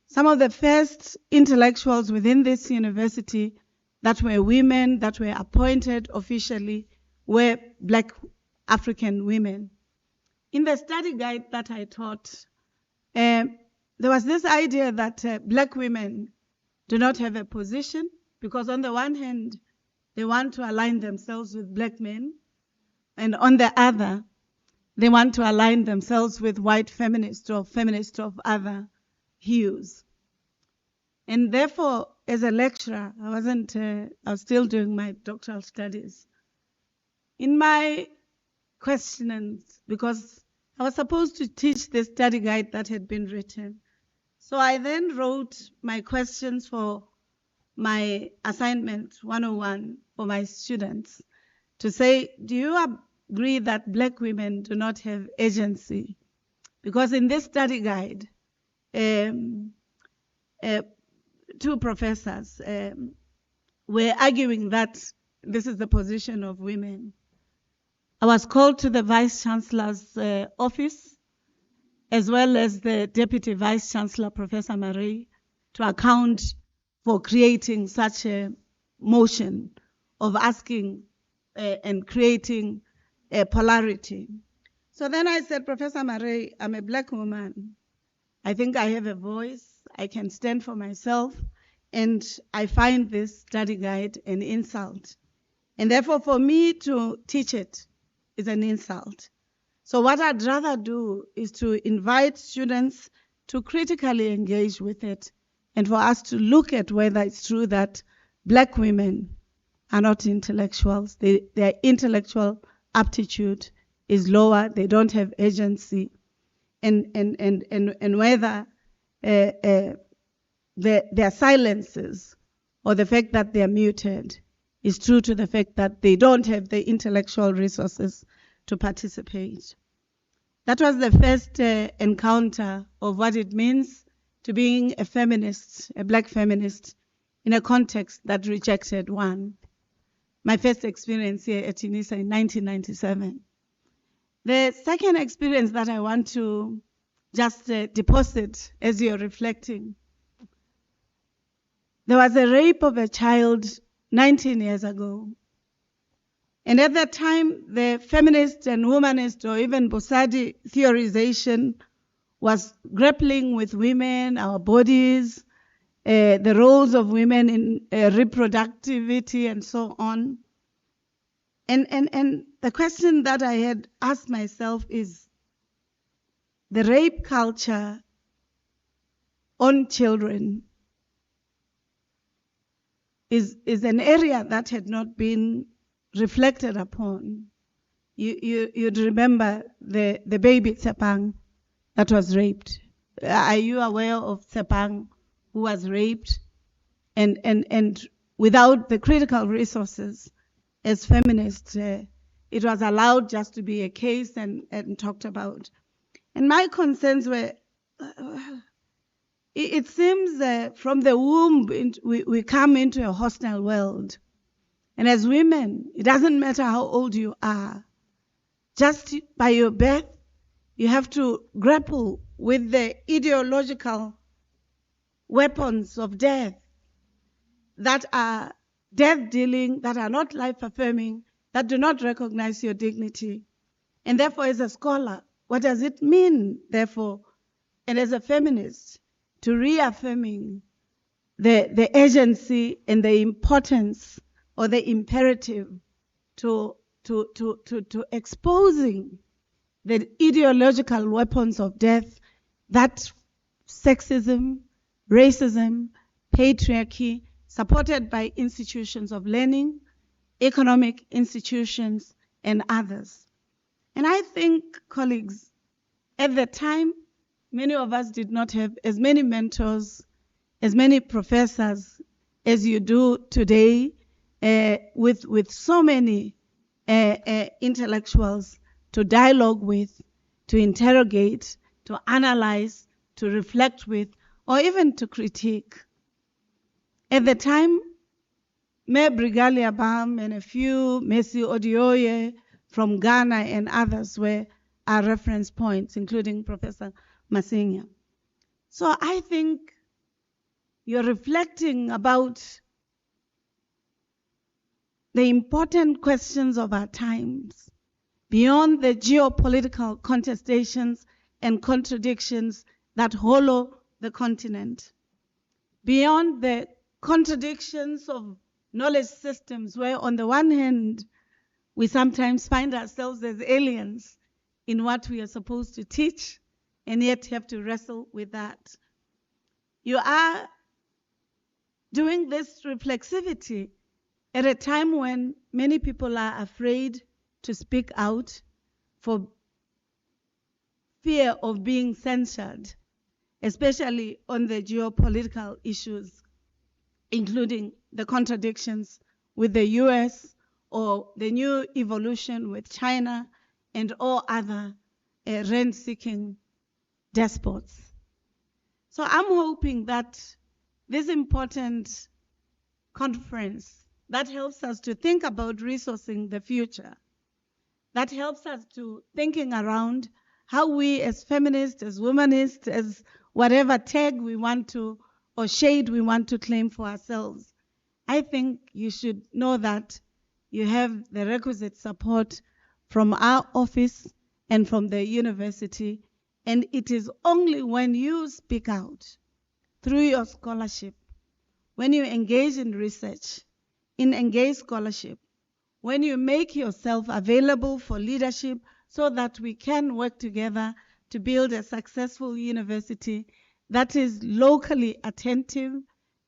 some of the first intellectuals within this university that were women, that were appointed officially, were black African women. In the study guide that I taught, there was this idea that black women do not have a position, because on the one hand, they want to align themselves with black men, and on the other, they want to align themselves with white feminists or feminists of other hues. And therefore, as a lecturer, I was still doing my doctoral studies. In my questions, because I was supposed to teach the study guide that had been written. So I then wrote my questions for my assignment 101 for my students to say, do you agree that black women do not have agency? Because in this study guide, 2 professors were arguing that this is the position of women. I was called to the Vice Chancellor's office, as well as the Deputy Vice Chancellor, Professor Marie, to account for creating such a motion of asking and creating a polarity. So then I said, Professor Marie, I'm a black woman. I think I have a voice. I can stand for myself. And I find this study guide an insult. And therefore, for me to teach it is an insult. So what I'd rather do is to invite students to critically engage with it and for us to look at whether it's true that black women are not intellectuals. Their intellectual aptitude is lower. They don't have agency. And whether their silences or the fact that they're muted is true to the fact that they don't have the intellectual resources to participate. That was the first encounter of what it means to being a feminist, a black feminist, in a context that rejected one. My first experience here at Unisa in 1997. The second experience that I want to just deposit as you're reflecting, there was a rape of a child 19 years ago. And at that time, the feminist and womanist or even Bosadi theorization was grappling with women, our bodies, the roles of women in reproductivity and so on. And the question that I had asked myself is, the rape culture on children is an area that had not been reflected upon. You'd remember the baby Tsepang that was raped. Are you aware of Tsepang who was raped? And without the critical resources as feminists, it was allowed just to be a case and talked about. And my concerns were, it seems from the womb, we come into a hostile world. And as women, it doesn't matter how old you are. Just by your birth, you have to grapple with the ideological weapons of death that are death-dealing, that are not life-affirming, that do not recognize your dignity. And therefore, as a scholar, what does it mean, therefore, and as a feminist, to reaffirming the agency and the importance or the imperative to exposing the ideological weapons of death that sexism, racism, patriarchy, supported by institutions of learning, economic institutions, and others. And I think, colleagues, at the time, many of us did not have as many mentors, as many professors as you do today, with so many intellectuals to dialogue with, to interrogate, to analyze, to reflect with, or even to critique. At the time, Mayor Brigalia Abam and a few, Messi Odioye from Ghana and others were our reference points, including Professor Masinya. So I think you're reflecting about the important questions of our times, beyond the geopolitical contestations and contradictions that hollow the continent, beyond the contradictions of knowledge systems where on the one hand, we sometimes find ourselves as aliens in what we are supposed to teach and yet have to wrestle with that. You are doing this reflexivity at a time when many people are afraid to speak out for fear of being censored, especially on the geopolitical issues, including the contradictions with the US or the new evolution with China and all other rent-seeking despots. So I'm hoping that this important conference that helps us to think about resourcing the future, that helps us to thinking around how we as feminists, as womanists, as whatever tag we want to, or shade we want to claim for ourselves. I think you should know that you have the requisite support from our office and from the university, and it is only when you speak out through your scholarship, when you engage in research, in engaged scholarship, when you make yourself available for leadership so that we can work together to build a successful university that is locally attentive,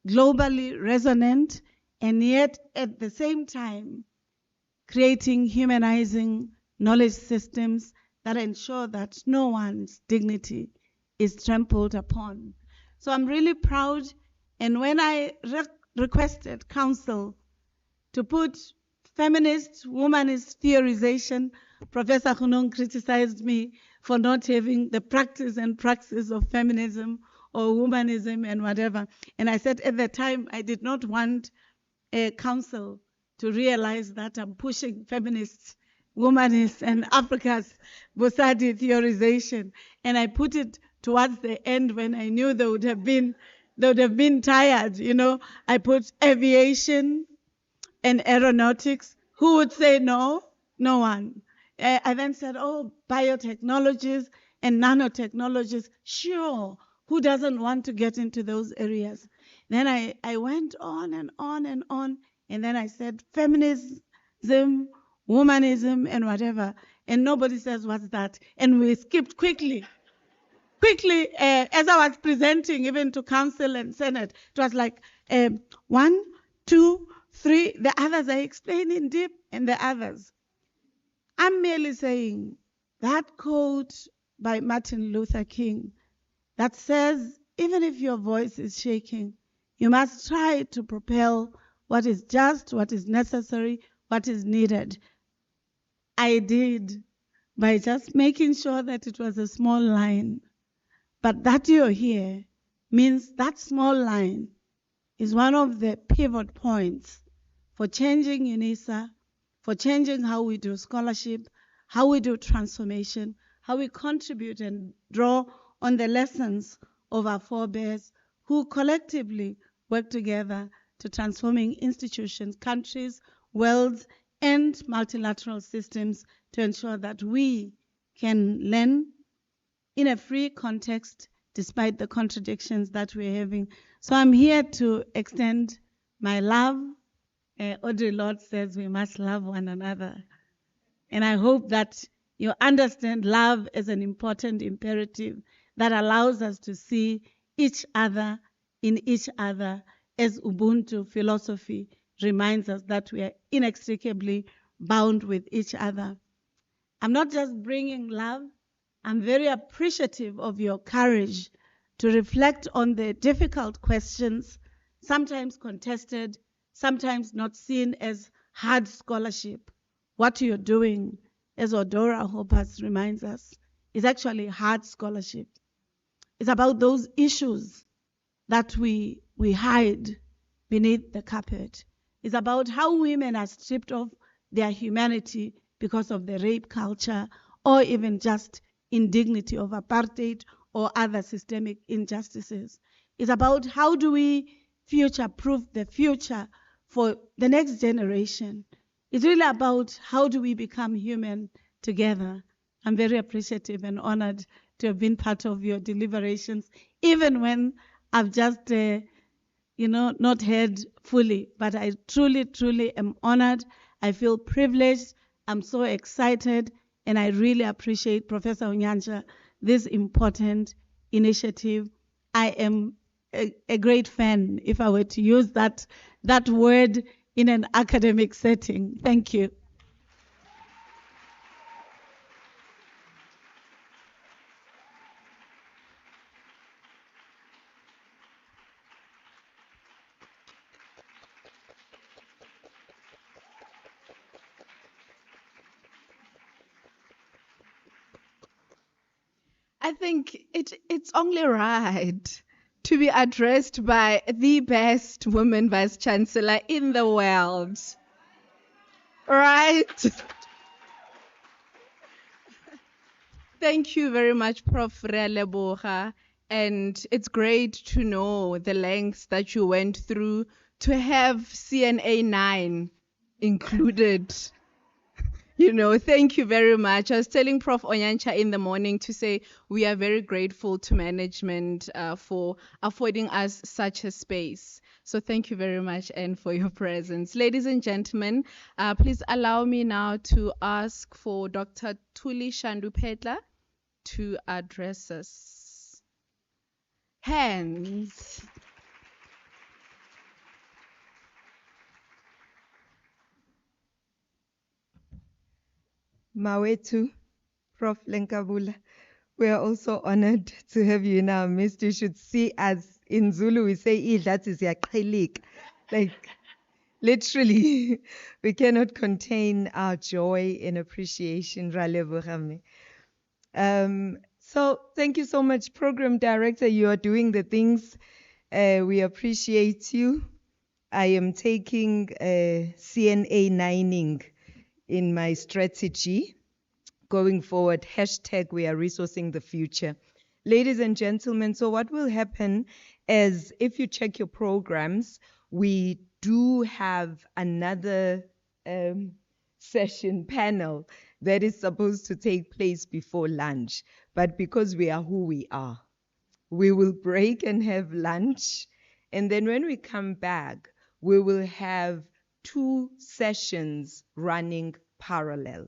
globally resonant, and yet at the same time creating humanizing knowledge systems that ensure that no one's dignity is trampled upon. So I'm really proud, and when I requested council to put feminist, womanist theorization, Professor Hunong criticized me for not having the practice and praxis of feminism or womanism and whatever. And I said at the time I did not want a council to realize that I'm pushing feminists, womanists, and Africa's Bosadi theorization. And I put it towards the end when I knew they would have been tired. You know, I put aviation and aeronautics. Who would say no? No one. I then said, oh, biotechnologies and nanotechnologies. Sure, who doesn't want to get into those areas? Then I went on and on and on, and then I said feminism, womanism, and whatever. And nobody says, what's that? And we skipped quickly. As I was presenting even to council and senate, it was like 1, 2, 3. The others are explaining deep, and the others. I'm merely saying that quote by Martin Luther King that says, even if your voice is shaking, you must try to propel what is just, what is necessary, what is needed. I did by just making sure that it was a small line. But that you're here means that small line is one of the pivot points for changing Unisa, for changing how we do scholarship, how we do transformation, how we contribute and draw on the lessons of our forebears who collectively work together to transforming institutions, countries, worlds, and multilateral systems to ensure that we can learn in a free context despite the contradictions that we're having. So I'm here to extend my love. Audre Lorde says we must love one another. And I hope that you understand love as an important imperative that allows us to see each other in each other, as Ubuntu philosophy reminds us that we are inextricably bound with each other. I'm not just bringing love, I'm very appreciative of your courage to reflect on the difficult questions, sometimes contested, sometimes not seen as hard scholarship. What you're doing, as Odora Hoppers reminds us, is actually hard scholarship. It's about those issues that we hide beneath the carpet. It's about how women are stripped of their humanity because of the rape culture, or even just indignity of apartheid or other systemic injustices. It's about how do we future-proof the future for the next generation. It's really about how do we become human together. I'm very appreciative and honored to have been part of your deliberations, even when I've just, not heard fully. But I truly, truly am honored. I feel privileged. I'm so excited, and I really appreciate Professor Onyancha, this important initiative. I am a great fan, if I were to use that word in an academic setting. Thank you. I think it's only right to be addressed by the best woman vice chancellor in the world. Right? Thank you very much, Prof. Releboga. And it's great to know the lengths that you went through to have CNA 9 included. Thank you very much. I was telling Prof. Onyancha in the morning to say we are very grateful to management for affording us such a space. So thank you very much and for your presence. Ladies and gentlemen, please allow me now to ask for Dr. Tuli Shandupetla to address us. Hands. Mawetu, Prof. Lenkabula, we are also honored to have you in our midst. You should see us in Zulu, we say, that is yaqhelika. Like, literally, we cannot contain our joy and appreciation. So thank you so much, Program Director. You are doing the things. We appreciate you. I am taking CNA 9ing in my strategy going forward. # we are resourcing the future. Ladies and gentlemen, so what will happen is if you check your programs, we do have another session panel that is supposed to take place before lunch. But because we are who we are, we will break and have lunch. And then when we come back, we will have 2 sessions running parallel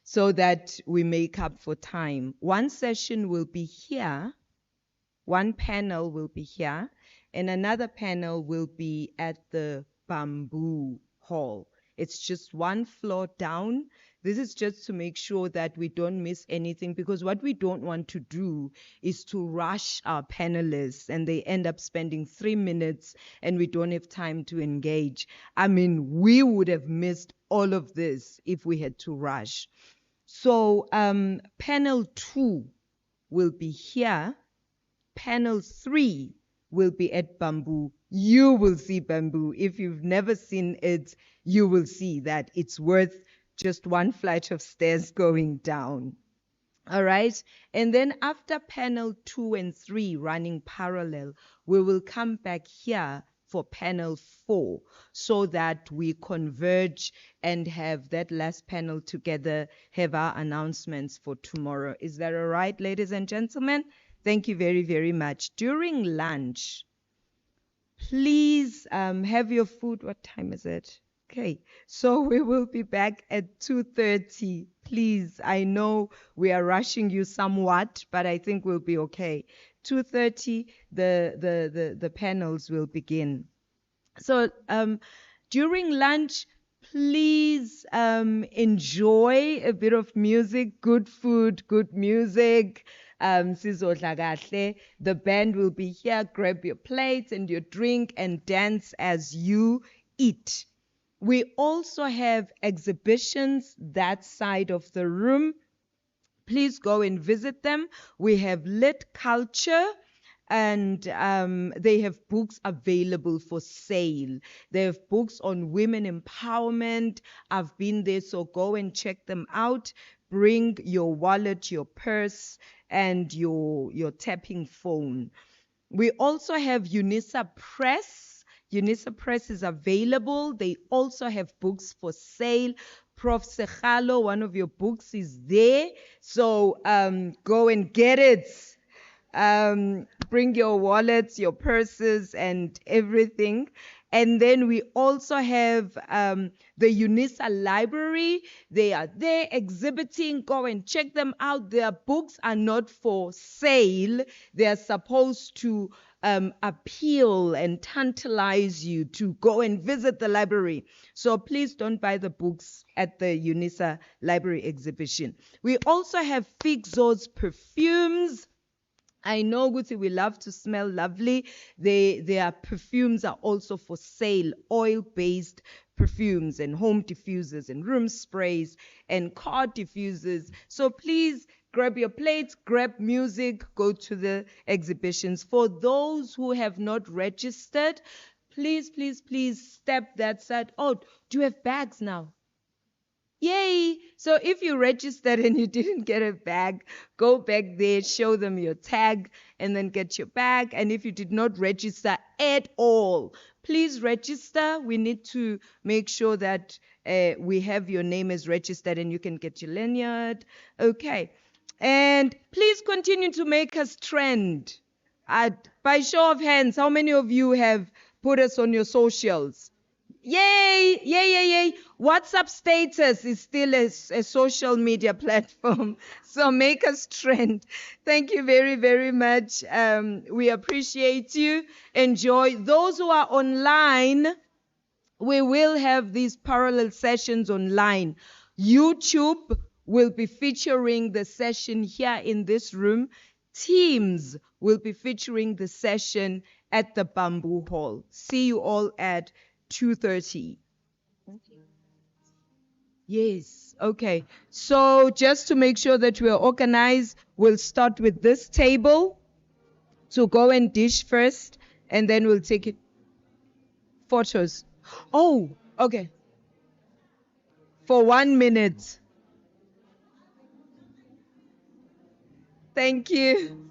so that we make up for time. One session will be here, one panel will be here, and another panel will be at the Bamboo Hall. It's just 1 floor down. This is just to make sure that we don't miss anything, because what we don't want to do is to rush our panelists and they end up spending 3 minutes and we don't have time to engage. I mean, we would have missed all of this if we had to rush. So panel 2 will be here. Panel 3 will be at Bamboo. You will see Bamboo. If you've never seen it, you will see that it's worth just 1 flight of stairs going down. All right. And then after panel 2 and 3 running parallel, we will come back here for panel 4 so that we converge and have that last panel together, have our announcements for tomorrow. Is that all right, ladies and gentlemen? Thank you very, very much. During lunch, please have your food. What time is it? Okay, so we will be back at 2:30. Please, I know we are rushing you somewhat, but I think we'll be okay. 2:30, the panels will begin. So during lunch, please enjoy a bit of music, good food, good music. The band will be here. Grab your plates and your drink and dance as you eat. We also have exhibitions that side of the room. Please go and visit them. We have lit culture, and they have books available for sale. They have books on women empowerment. I've been there, so go and check them out. Bring your wallet, your purse, and your tapping phone. We also have Unisa Press. Unisa Press is available. They also have books for sale. Prof. Sechalo, one of your books is there. So go and get it. Bring your wallets, your purses, and everything. And then we also have the Unisa Library. They are there exhibiting. Go and check them out. Their books are not for sale. They are supposed to appeal and tantalize you to go and visit the library. So please don't buy the books at the Unisa Library exhibition. We also have Fixo's perfumes. I know, Guti, we love to smell lovely. Their perfumes are also for sale, oil-based perfumes and home diffusers and room sprays and car diffusers. So please grab your plates, grab music, go to the exhibitions. For those who have not registered, please, please, please step that side. Oh, do you have bags now? Yay! So if you registered and you didn't get a bag, go back there, show them your tag, and then get your bag. And if you did not register at all, please register. We need to make sure that we have your name as registered and you can get your lanyard. Okay. And please continue to make us trend. By show of hands, how many of you have put us on your socials? Yay, yay, yay, yay. WhatsApp status is still a social media platform. So make us trend. Thank you very, very much. We appreciate you. Enjoy. Those who are online, we will have these parallel sessions online. YouTube will be featuring the session here in this room. Teams will be featuring the session at the Bamboo Hall. See you all at 2:30. Yes, okay. So just to make sure that we are organized, we'll start with this table to go and dish first, and then we'll take it. Photos. Oh, okay. For 1 minute. Thank you.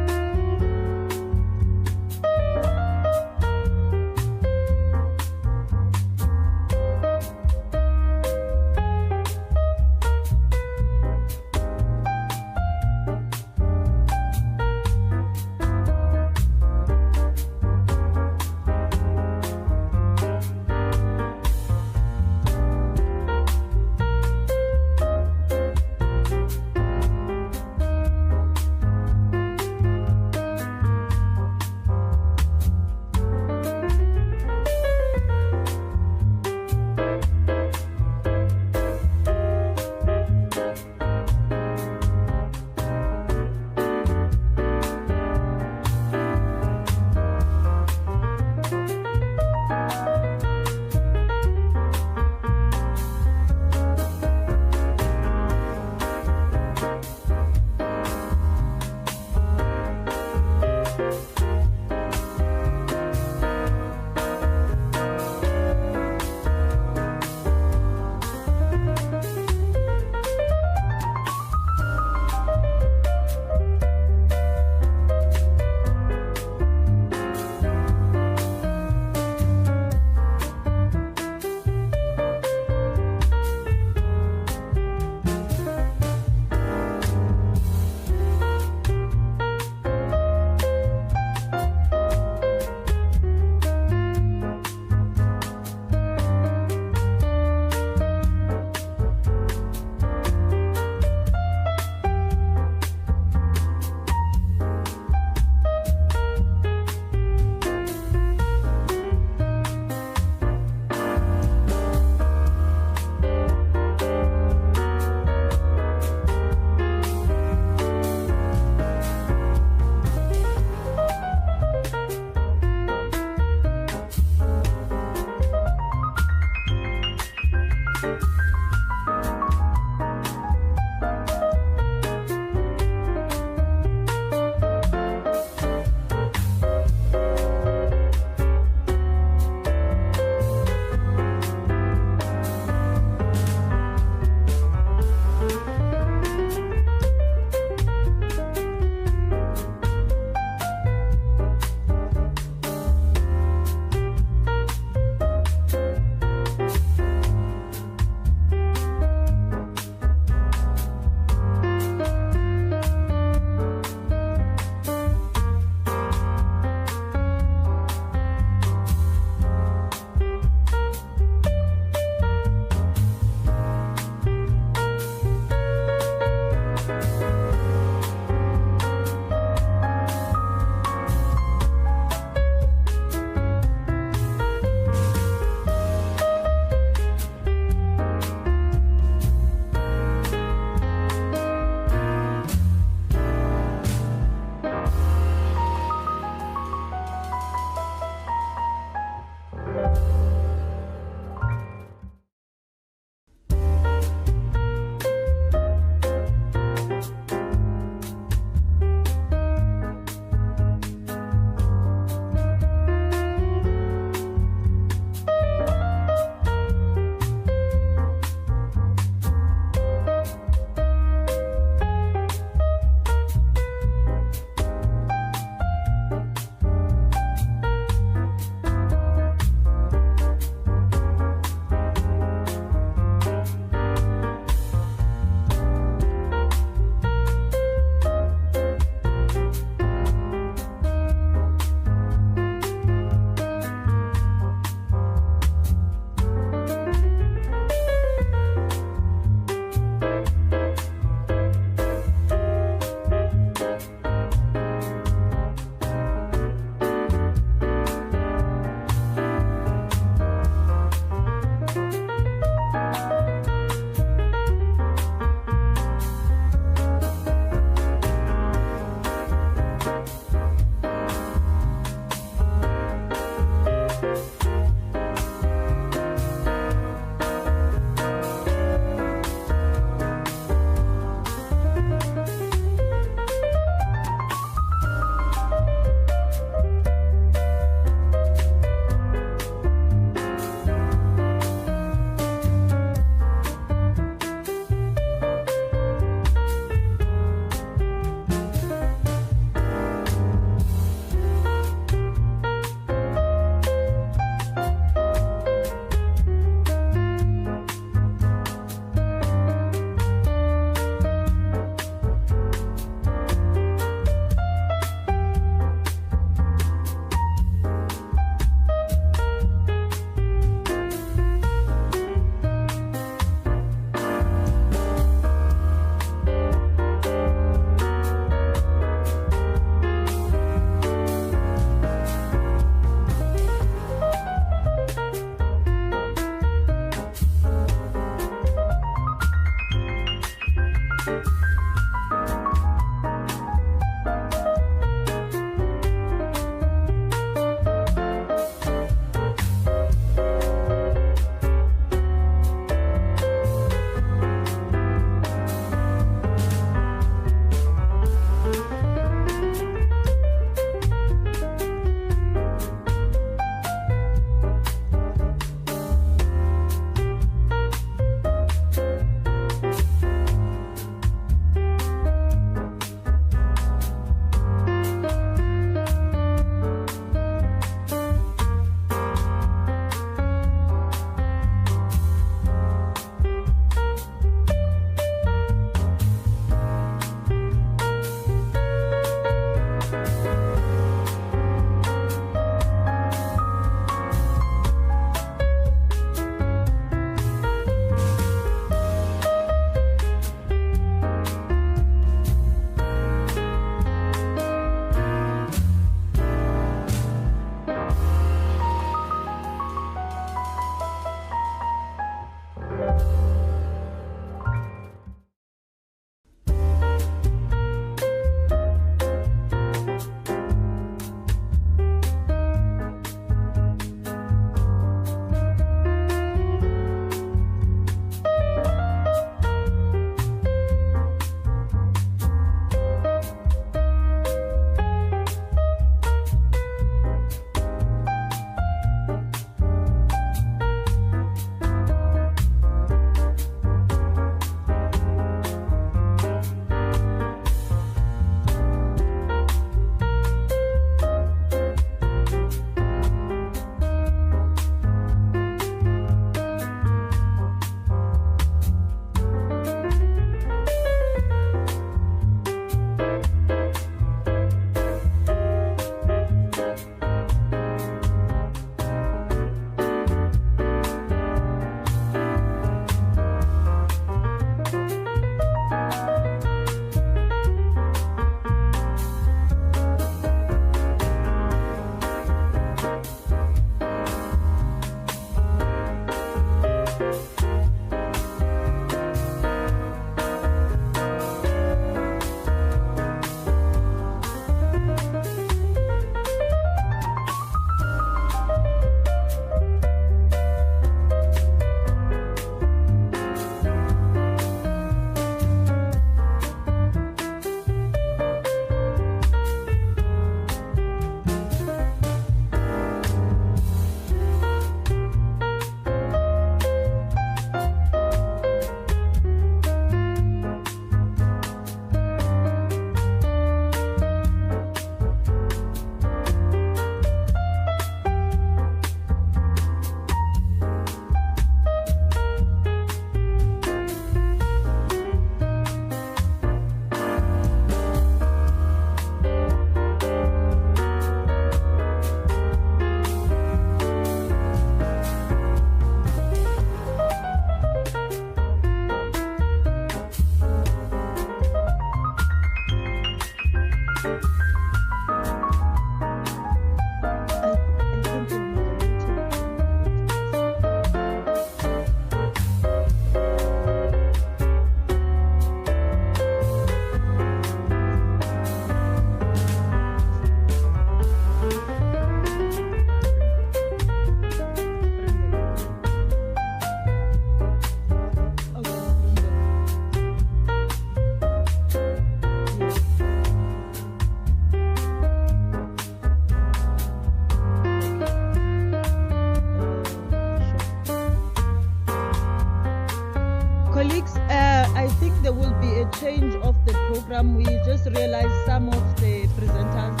there will be a change of the program. We just realized some of the presenters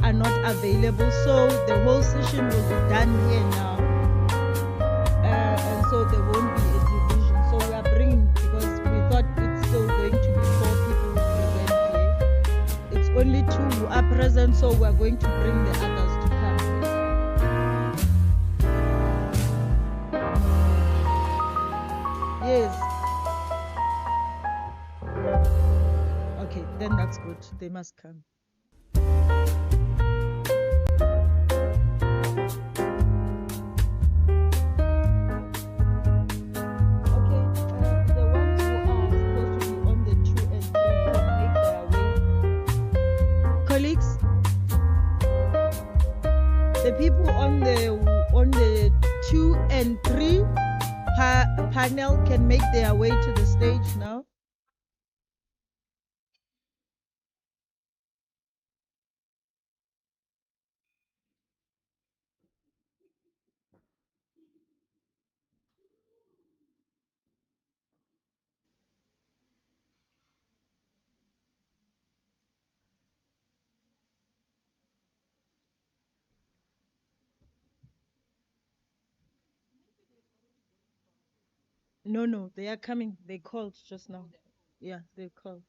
are not available, so the whole session will be done here now. And so there won't be a division. So we are bringing, because we thought it's still going to be 4 people present here. It's only 2 who are present, so we are going to bring the others to come. Yes. Okay, then that's good. They must come. Colleagues, the people on the 2 and 3 panel can make their way to the stage now. No, they are coming. They called just now. Yeah, they called.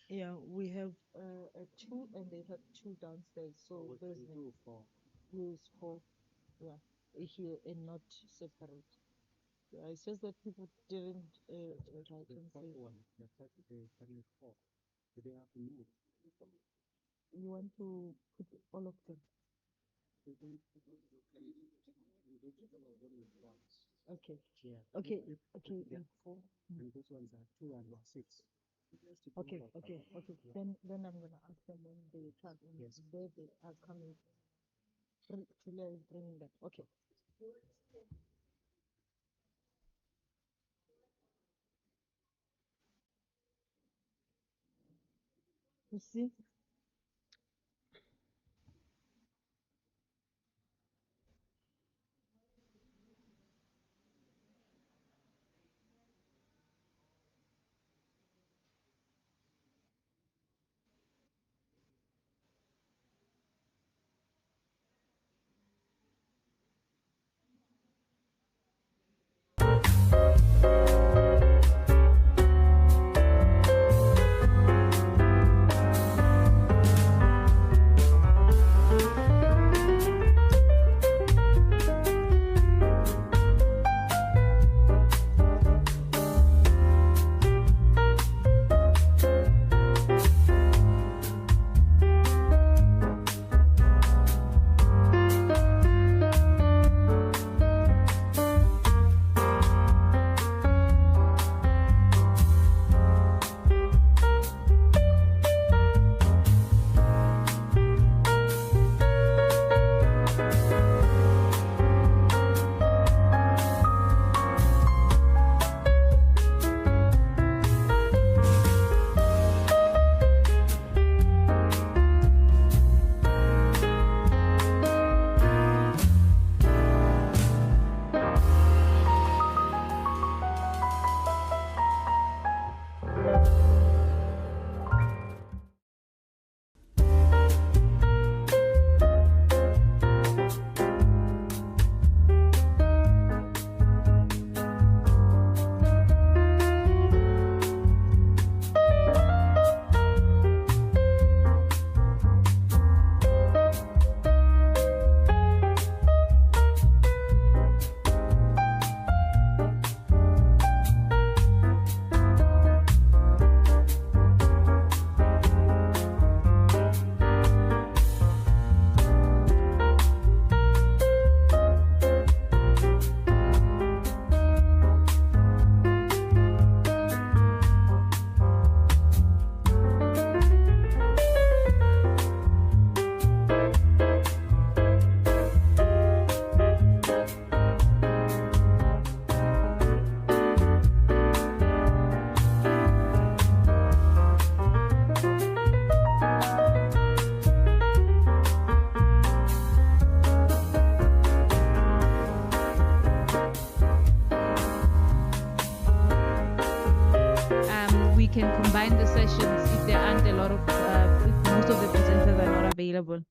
Yeah, we have a 2 and they have 2 downstairs. So there's who is 4. Yeah, here and not separate. Yeah, it's just that people didn't write and say. You want to put all of them? Okay. Okay. Okay. And 4. And those ones are 2 and 6. Okay. Then I'm gonna ask them when they come in. Yes. They are coming. Bring them. Okay. You see? can combine the sessions if there aren't a lot of, if most of the presenters are not available.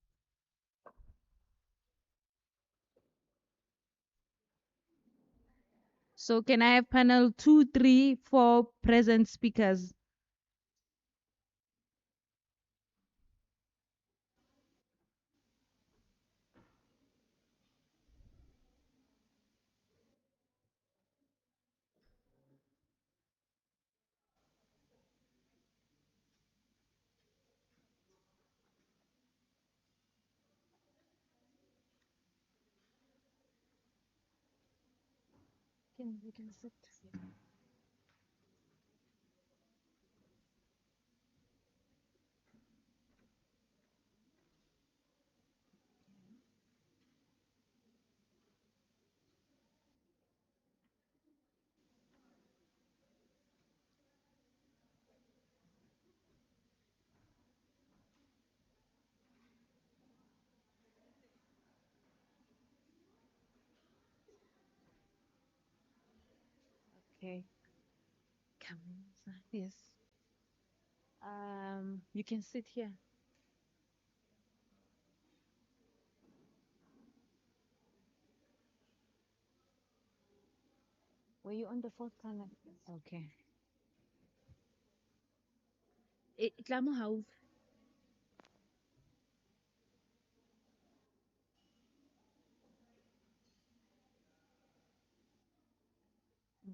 So can I have panel 2, 3, 4 present speakers? We can sit. Okay. Come inside. Yes. You can sit here. Were you on the fourth panel? Okay. Tlamo haufi.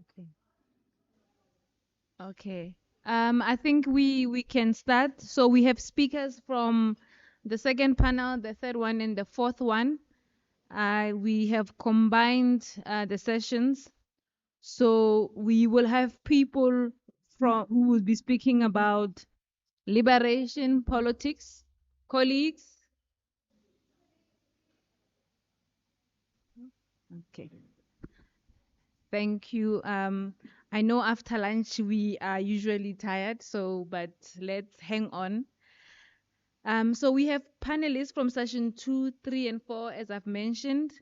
Okay. Okay. I think we can start. So we have speakers from the second panel, the third one, and the fourth one. We have combined the sessions. So we will have people from who will be speaking about liberation politics. Colleagues. Okay. Thank you. I know after lunch we are usually tired, but let's hang on. So we have panelists from session 2, 3, and 4, as I've mentioned.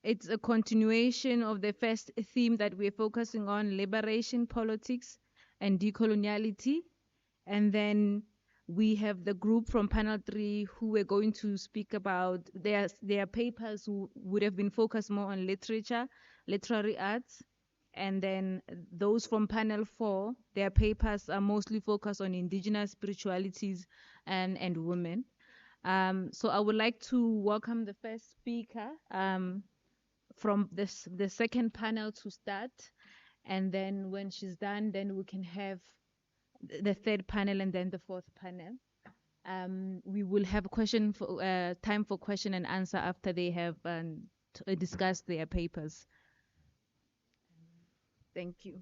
It's a continuation of the first theme that we're focusing on, liberation politics and decoloniality. And then we have the group from panel 3 who are going to speak about their papers who would have been focused more on literature, literary arts. And then those from panel 4, their papers are mostly focused on indigenous spiritualities and women. So I would like to welcome the first speaker from the second panel to start. And then when she's done, then we can have the third panel and then the fourth panel. We will have time for question and answer after they have discussed their papers. Thank you.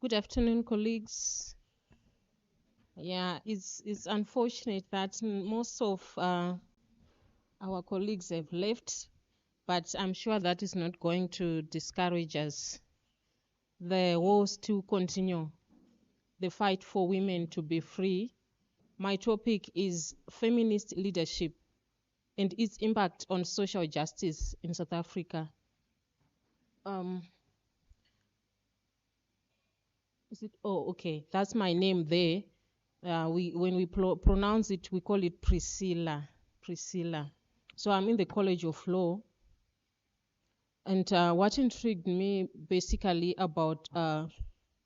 Good afternoon, colleagues. Yeah, it's unfortunate that most of our colleagues have left, but I'm sure that is not going to discourage us. The war still continue, the fight for women to be free. My topic is feminist leadership and its impact on social justice in South Africa. Is it? Oh, okay. That's my name there. When we pronounce it, we call it Priscilla. Priscilla. So I'm in the College of Law. And what intrigued me basically about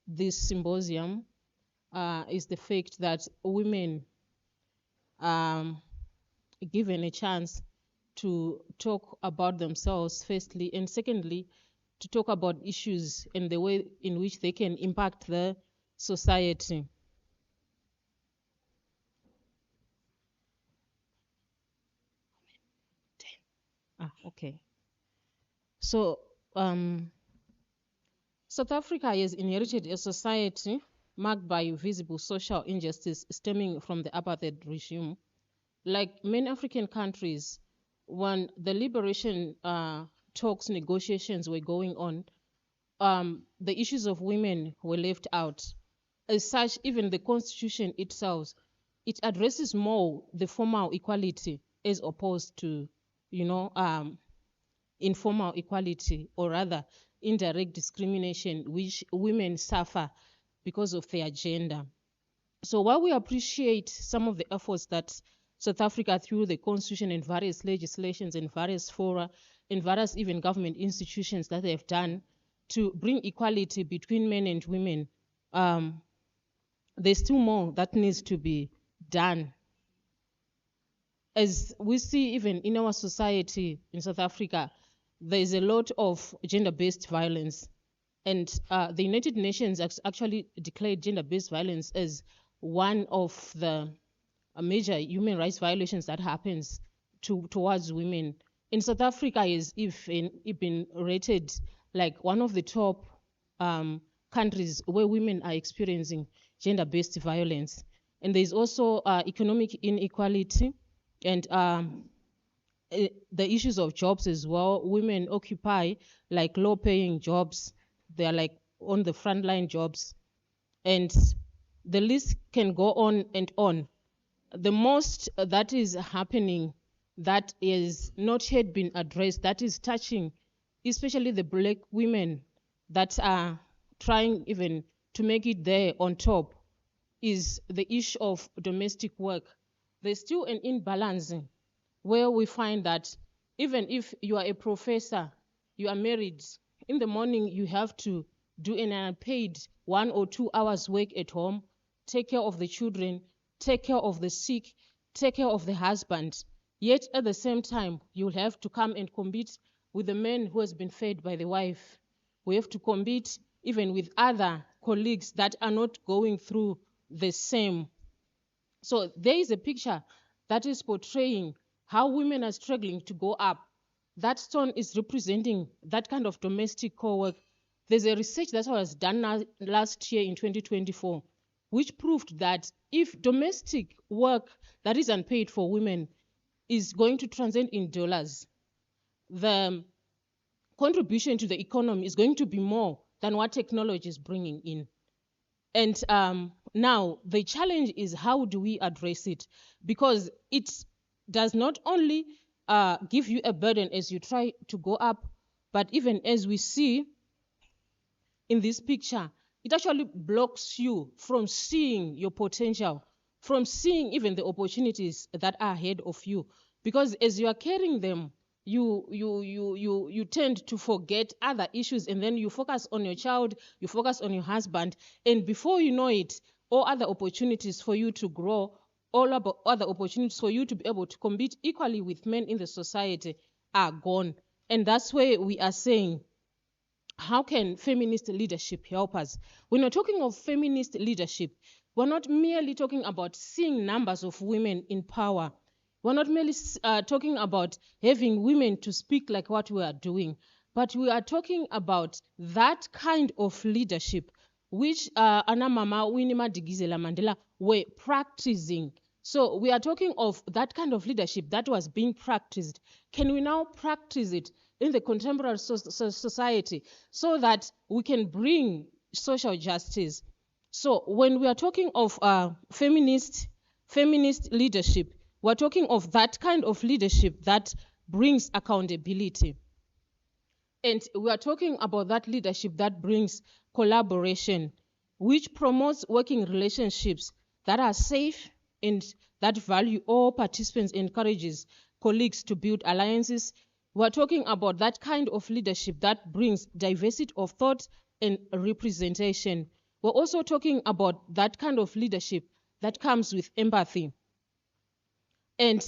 this symposium is the fact that women given a chance to talk about themselves, firstly, and secondly, to talk about issues and the way in which they can impact the society. Okay. So South Africa has inherited a society marked by visible social injustice stemming from the apartheid regime. Like many African countries, when the liberation talks, negotiations were going on, the issues of women were left out. As such, even the constitution itself, it addresses more the formal equality as opposed to, informal equality, or rather indirect discrimination, which women suffer because of their gender. So while we appreciate some of the efforts that South Africa, through the constitution and various legislations and various fora and various even government institutions that they have done to bring equality between men and women, there's still more that needs to be done. As we see even in our society in South Africa, there is a lot of gender-based violence. And the United Nations actually declared gender-based violence as one of the major human rights violations that happens towards women. In South Africa, is even rated like one of the top countries where women are experiencing gender-based violence. And there's also economic inequality and the issues of jobs as well. Women occupy like low-paying jobs. They are like on the frontline jobs. And the list can go on and on. The most that is happening that is not yet been addressed, that is touching especially the black women that are trying even to make it there on top, is the issue of domestic work. There's still an imbalance where we find that even if you are a professor, you are married, in the morning you have to do an unpaid 1 or 2 hours work at home, take care of the children, take care of the sick, take care of the husband. Yet at the same time, you'll have to come and compete with the man who has been fed by the wife. We have to compete even with other colleagues that are not going through the same. So there is a picture that is portraying how women are struggling to go up. That stone is representing that kind of domestic co-work. There's a research that was done last year in 2024, which proved that if domestic work that is unpaid for women is going to translate in dollars, the contribution to the economy is going to be more than what technology is bringing in. And now the challenge is, how do we address it? Because it does not only give you a burden as you try to go up, but even as we see in this picture, it actually blocks you from seeing your potential, from seeing even the opportunities that are ahead of you. Because as you are carrying them, you tend to forget other issues, and then you focus on your child, you focus on your husband, and before you know it, all other opportunities for you to grow, all other opportunities for you to be able to compete equally with men in the society are gone. And that's where we are saying, how can feminist leadership help us? When we're talking of feminist leadership, we're not merely talking about seeing numbers of women in power. We're not merely talking about having women to speak like what we are doing, but we are talking about that kind of leadership which Anna Mama Winnie Madikizela Mandela were practicing. So we are talking of that kind of leadership that was being practiced. Can we now practice it in the contemporary society so that we can bring social justice? So when we are talking of feminist leadership, we're talking of that kind of leadership that brings accountability. And we are talking about that leadership that brings collaboration, which promotes working relationships that are safe and that value all participants, encourages colleagues to build alliances. We're talking about that kind of leadership that brings diversity of thought and representation. We're also talking about that kind of leadership that comes with empathy. And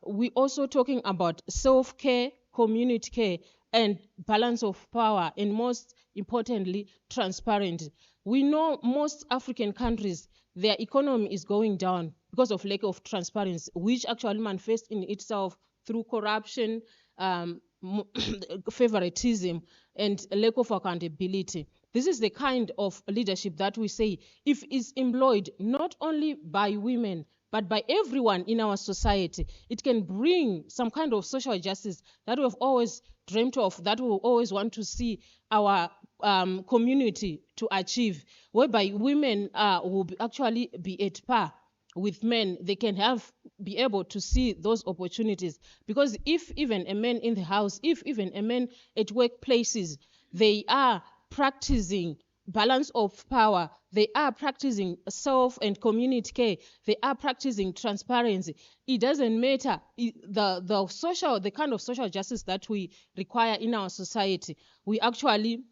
we're also talking about self-care, community care, and balance of power, and most importantly, transparency. We know most African countries, their economy is going down because of lack of transparency, which actually manifests in itself through corruption, favoritism, and lack of accountability. This is the kind of leadership that we say, if it's employed not only by women, but by everyone in our society, it can bring some kind of social justice that we've always dreamt of, that we always want to see our community to achieve, whereby women will actually be at par with men. They can be able to see those opportunities, because if even a man in the house, if even a man at workplaces, they are practicing balance of power, they are practicing self and community care, they are practicing transparency, it doesn't matter the kind of social justice that we require in our society, we actually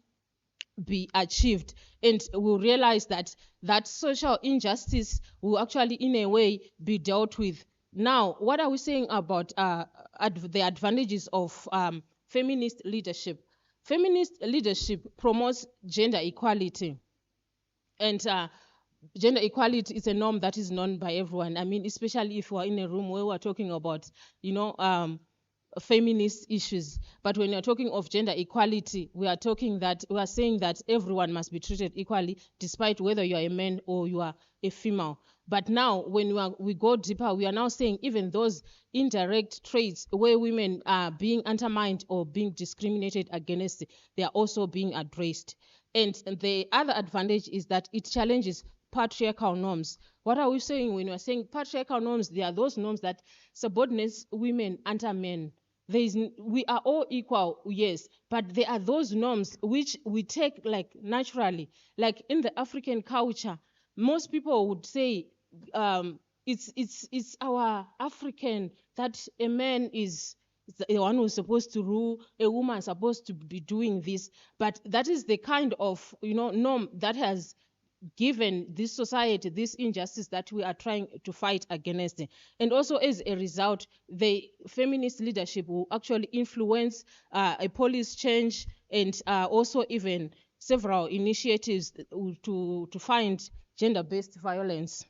be achieved, and we'll realize that that social injustice will actually in a way be dealt with. Now, what are we saying about the advantages of feminist leadership? Feminist leadership promotes gender equality, and gender equality is a norm that is known by everyone. I mean, especially if we're in a room where we're talking about, feminist issues. But when you're talking of gender equality, we are saying that everyone must be treated equally, despite whether you are a man or you are a female. But now, when we go deeper, we are now saying even those indirect traits where women are being undermined or being discriminated against, they are also being addressed. And the other advantage is that it challenges patriarchal norms. What are we saying when we're saying patriarchal norms? They are those norms that subordinates women under men. We are all equal, yes, but there are those norms which we take like naturally. Like in the African culture, most people would say it's our African that a man is the one who's supposed to rule, a woman is supposed to be doing this. But that is the kind of norm that has given this society this injustice that we are trying to fight against. And also, as a result, the feminist leadership will actually influence a policy change, and also even several initiatives to find gender-based violence.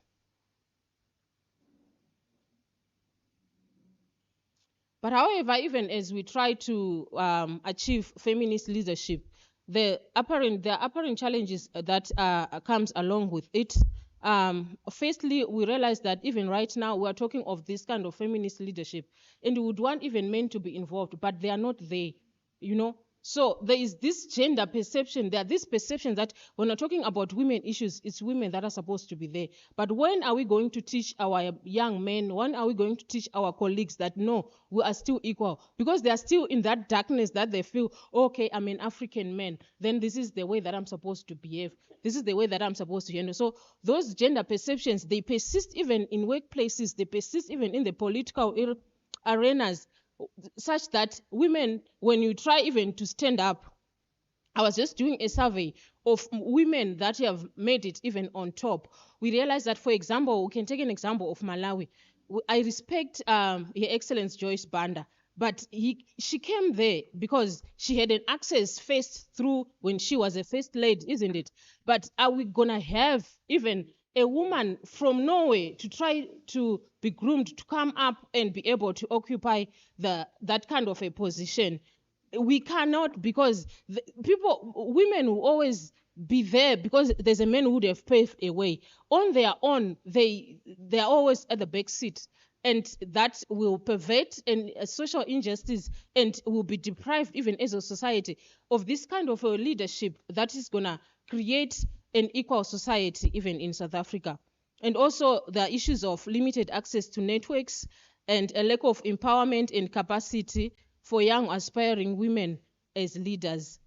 But however, even as we try to achieve feminist leadership, there are apparent challenges that comes along with it. Firstly, we realize that even right now we are talking of this kind of feminist leadership, and we would want even men to be involved, but they are not there, So there is this gender perception. There are these perceptions that when we're talking about women issues, it's women that are supposed to be there. But when are we going to teach our young men? When are we going to teach our colleagues that no, we are still equal? Because they are still in that darkness that they feel, okay, I'm an African man, then this is the way that I'm supposed to behave. This is the way that I'm supposed to handle. So those gender perceptions, they persist even in workplaces. They persist even in the political arenas, such that women, when you try even to stand up, I was just doing a survey of women that have made it even on top. We realized that, for example, we can take an example of Malawi. I respect Her Excellency Joyce Banda, but she came there because she had an access first through when she was a first lady, isn't it? But are we gonna have even a woman from Norway to try to be groomed to come up and be able to occupy that kind of a position? We cannot, because women will always be there because there's a man who would have paved a way. On their own, they are always at the back seat, and that will pervade a social injustice, and will be deprived even as a society of this kind of a leadership that is gonna create an equal society even in South Africa. And also the issues of limited access to networks and a lack of empowerment and capacity for young aspiring women as leaders.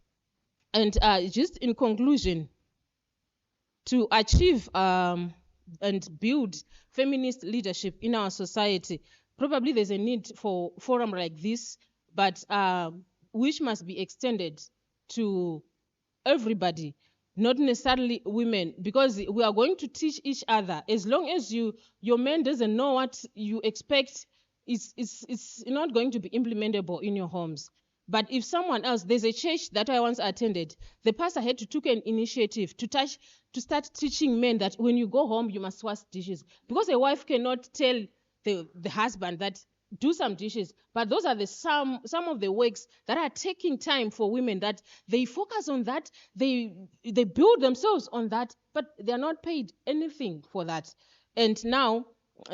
And just in conclusion, to achieve and build feminist leadership in our society, probably there's a need for a forum like this, but which must be extended to everybody, not necessarily women, because we are going to teach each other. As long as your man doesn't know what you expect, it's not going to be implementable in your homes. But if someone else, there's a church that I once attended, the pastor had to take an initiative to start teaching men that when you go home, you must wash dishes. Because a wife cannot tell the husband that do some dishes, but those are the some of the works that are taking time for women, that they focus on that, they build themselves on that, but they are not paid anything for that. And now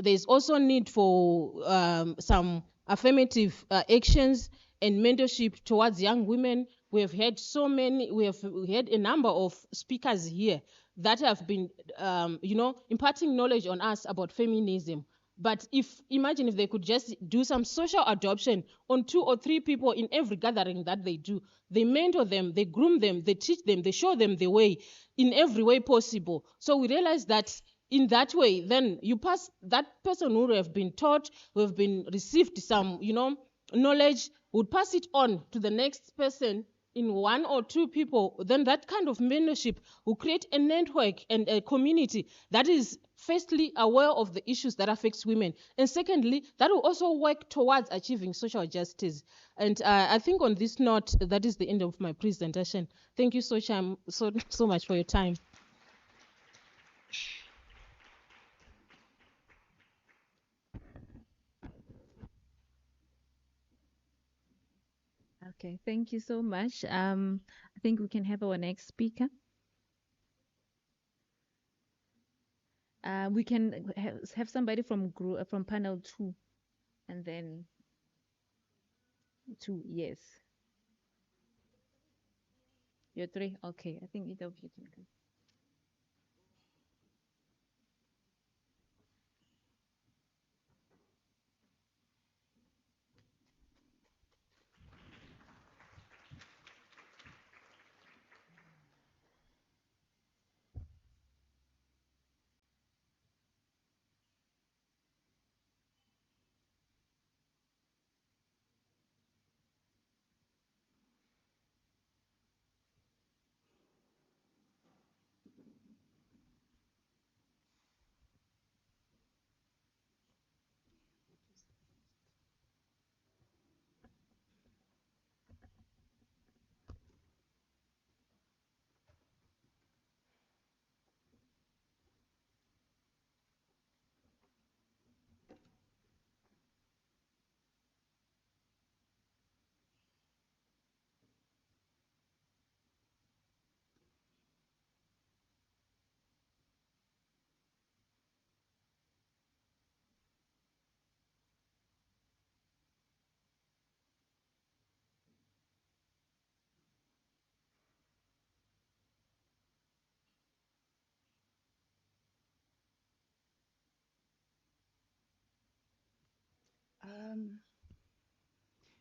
there's also need for some affirmative actions and mentorship towards young women. We have had a number of speakers here that have been imparting knowledge on us about feminism. But imagine if they could just do some social adoption on 2 or 3 people in every gathering that they do. They mentor them, they groom them, they teach them, they show them the way in every way possible. So we realize that in that way, then you pass that person who have been taught, who have been received some, knowledge, would pass it on to the next person in 1 or 2 people. Then that kind of mentorship will create a network and a community that is firstly aware of the issues that affects women, and secondly, that will also work towards achieving social justice. And I think on this note, that is the end of my presentation. Thank you so much for your time. Okay, thank you so much. I think we can have our next speaker. We can have somebody from panel 2, and then 2, yes. You're 3, okay. I think either of you can go.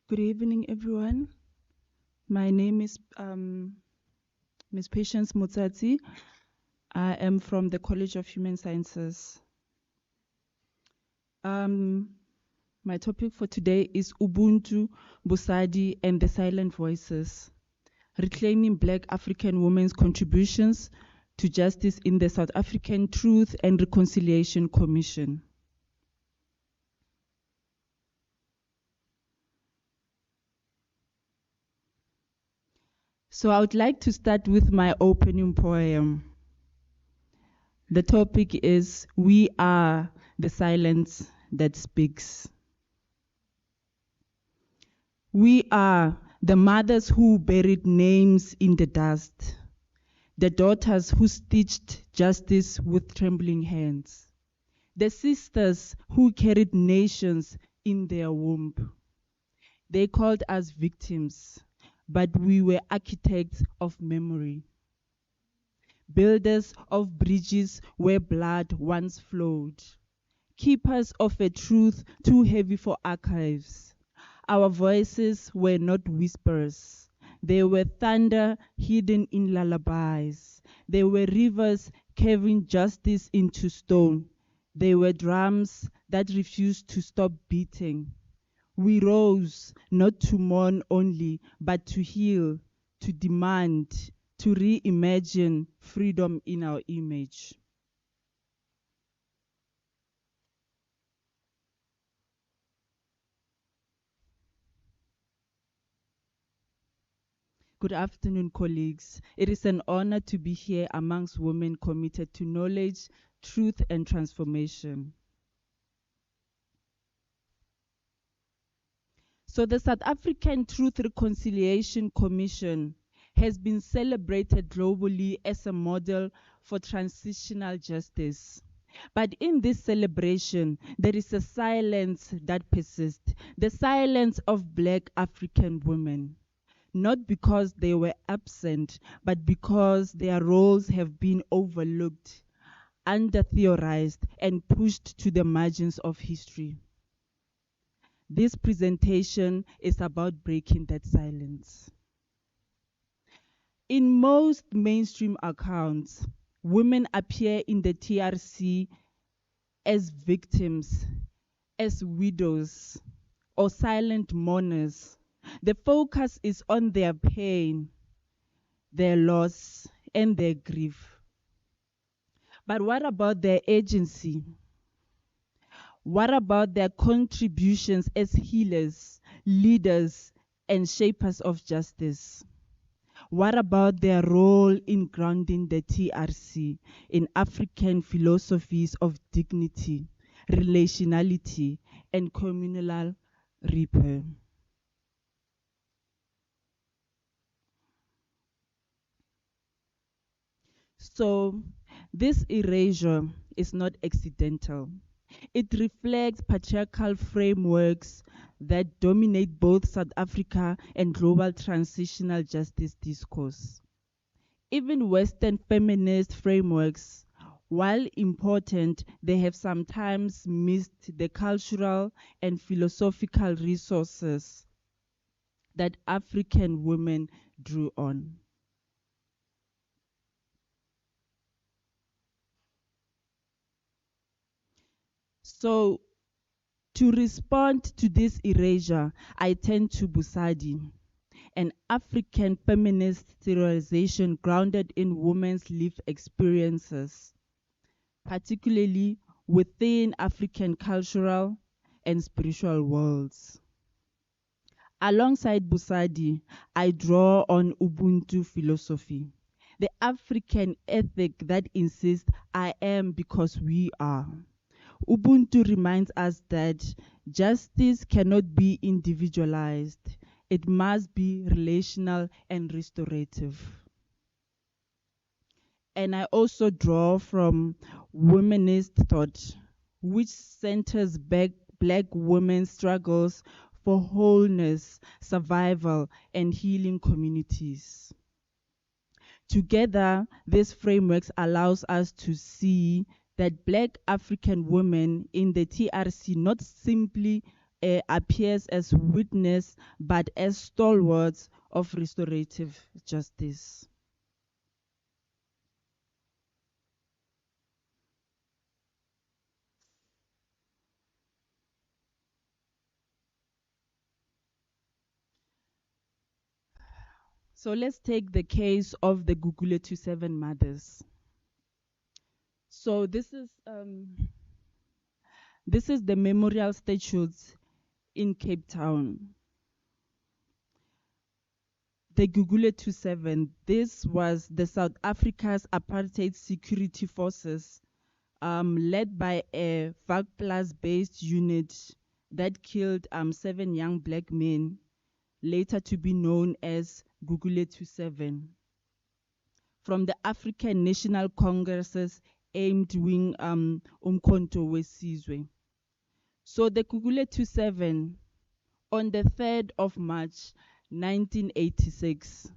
Good evening, everyone. My name is Ms. Patience Mutsatsi. I am from the College of Human Sciences. My topic for today is Ubuntu, Busadi, and the Silent Voices, reclaiming Black African women's contributions to justice in the South African Truth and Reconciliation Commission. So I would like to start with my opening poem. The topic is We Are the Silence That Speaks. We are the mothers who buried names in the dust, the daughters who stitched justice with trembling hands, the sisters who carried nations in their womb. They called us victims, but we were architects of memory, builders of bridges where blood once flowed, keepers of a truth too heavy for archives. Our voices were not whispers. They were thunder hidden in lullabies. They were rivers carving justice into stone. They were drums that refused to stop beating. We rose not to mourn only, but to heal, to demand, to reimagine freedom in our image. Good afternoon, colleagues. It is an honor to be here amongst women committed to knowledge, truth, and transformation. So the South African Truth Reconciliation Commission has been celebrated globally as a model for transitional justice. But in this celebration, there is a silence that persists, the silence of Black African women. Not because they were absent, but because their roles have been overlooked, under-theorized, and pushed to the margins of history. This presentation is about breaking that silence. In most mainstream accounts, women appear in the TRC as victims, as widows, or silent mourners. The focus is on their pain, their loss, and their grief. But what about their agency? What about their contributions as healers, leaders, and shapers of justice? What about their role in grounding the TRC in African philosophies of dignity, relationality, and communal repair? So this erasure is not accidental. It reflects patriarchal frameworks that dominate both South Africa and global transitional justice discourse. Even Western feminist frameworks, while important, they have sometimes missed the cultural and philosophical resources that African women drew on. So, to respond to this erasure, I turn to Busadi, an African feminist theorization grounded in women's lived experiences, particularly within African cultural and spiritual worlds. Alongside Busadi, I draw on Ubuntu philosophy, the African ethic that insists I am because we are. Ubuntu reminds us that justice cannot be individualized. It must be relational and restorative. And I also draw from womanist thought, which centers Black women's struggles for wholeness, survival, and healing communities. Together, these frameworks allows us to see that Black African women in the TRC not simply appears as witness, but as stalwarts of restorative justice. So let's take the case of the Gugulethu 27 mothers. So this is the memorial statues in Cape Town. The Gugulethu 27, this was the South Africa's apartheid security forces led by a VAC-based unit that killed 7 young Black men, later to be known as Gugulethu 7, from the African National Congress's aimed wing Umkhonto weSizwe. So the Gugulethu 7, on the 3rd of March 1986,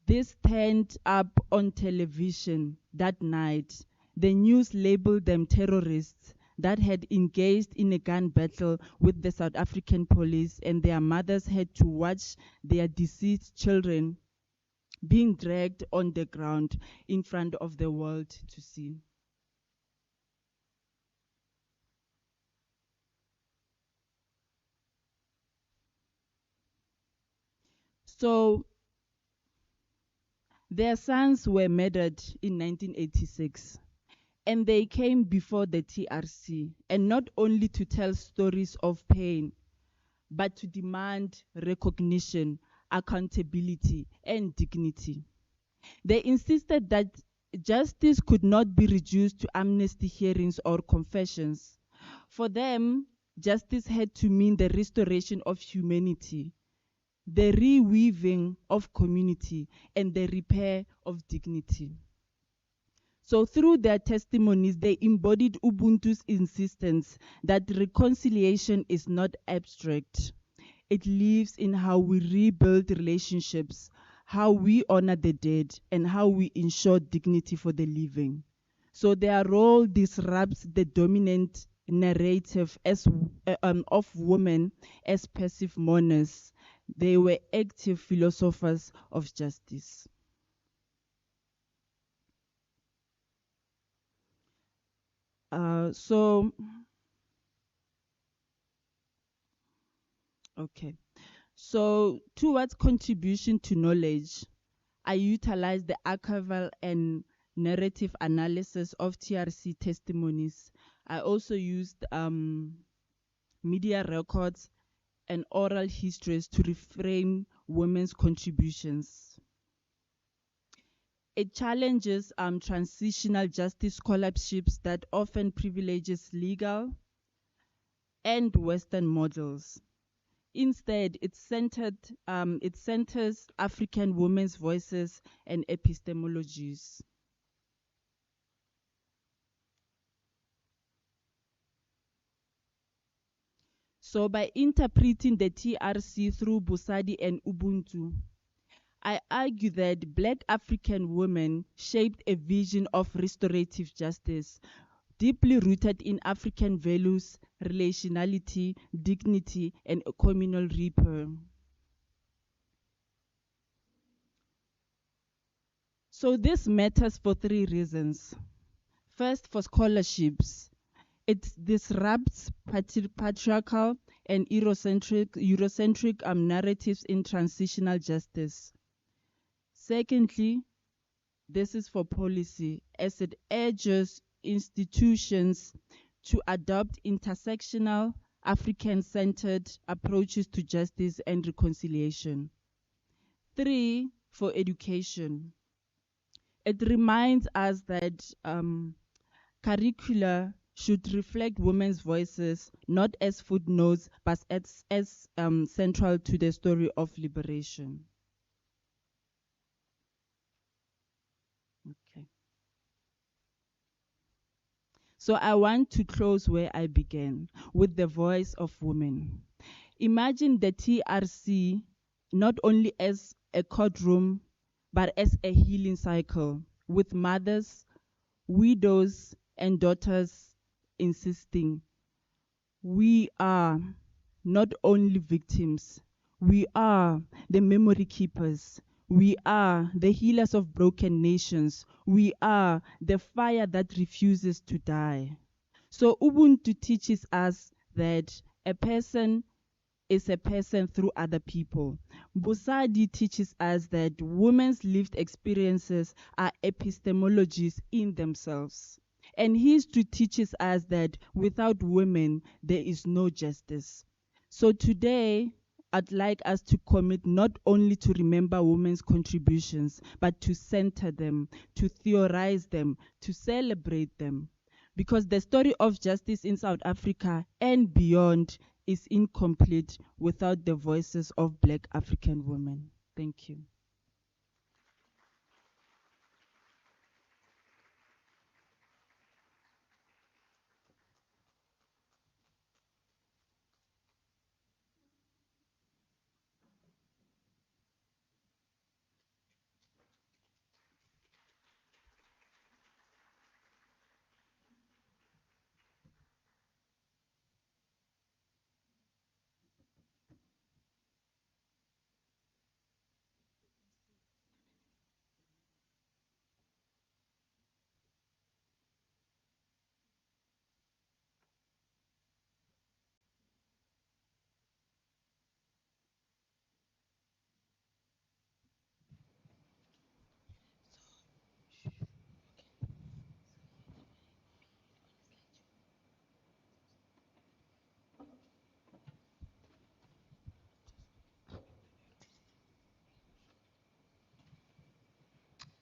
this turned up on television that night. The news labeled them terrorists that had engaged in a gun battle with the South African police, and their mothers had to watch their deceased children being dragged on the ground in front of the world to see. So their sons were murdered in 1986, and they came before the TRC, and not only to tell stories of pain, but to demand recognition, accountability, and dignity. They insisted that justice could not be reduced to amnesty hearings or confessions. For them, Justice had to mean the restoration of humanity, the reweaving of community, and the repair of dignity. So through their testimonies, they embodied Ubuntu's insistence that reconciliation is not abstract. It lives in how we rebuild relationships, how we honor the dead, and how we ensure dignity for the living. So their role disrupts the dominant narrative of women as passive mourners. They were active philosophers of justice. Okay. So towards contribution to knowledge, I utilized the archival and narrative analysis of TRC testimonies. I also used media records and oral histories to reframe women's contributions. It challenges transitional justice scholarships that often privileges legal and Western models. Instead, it centers African women's voices and epistemologies. So by interpreting the TRC through Busadi and Ubuntu, I argue that Black African women shaped a vision of restorative justice, deeply rooted in African values, relationality, dignity, and communal repair. So this matters for three reasons. First, for scholarships. It disrupts patriarchal and Eurocentric narratives in transitional justice. Secondly, this is for policy, as it urges institutions to adopt intersectional, African-centered approaches to justice and reconciliation. Three, for education. It reminds us that curricula should reflect women's voices, not as footnotes, but as central to the story of liberation. Okay. So I want to close where I began, with the voice of women. Imagine the TRC not only as a courtroom, but as a healing cycle, with mothers, widows, and daughters insisting, we are not only victims, we are the memory keepers, we are the healers of broken nations, we are the fire that refuses to die. So Ubuntu teaches us that a person is a person through other people. Busadi teaches us that women's lived experiences are epistemologies in themselves. And history teaches us that without women, there is no justice. So today, I'd like us to commit not only to remember women's contributions, but to center them, to theorize them, to celebrate them. Because the story of justice in South Africa and beyond is incomplete without the voices of Black African women. Thank you.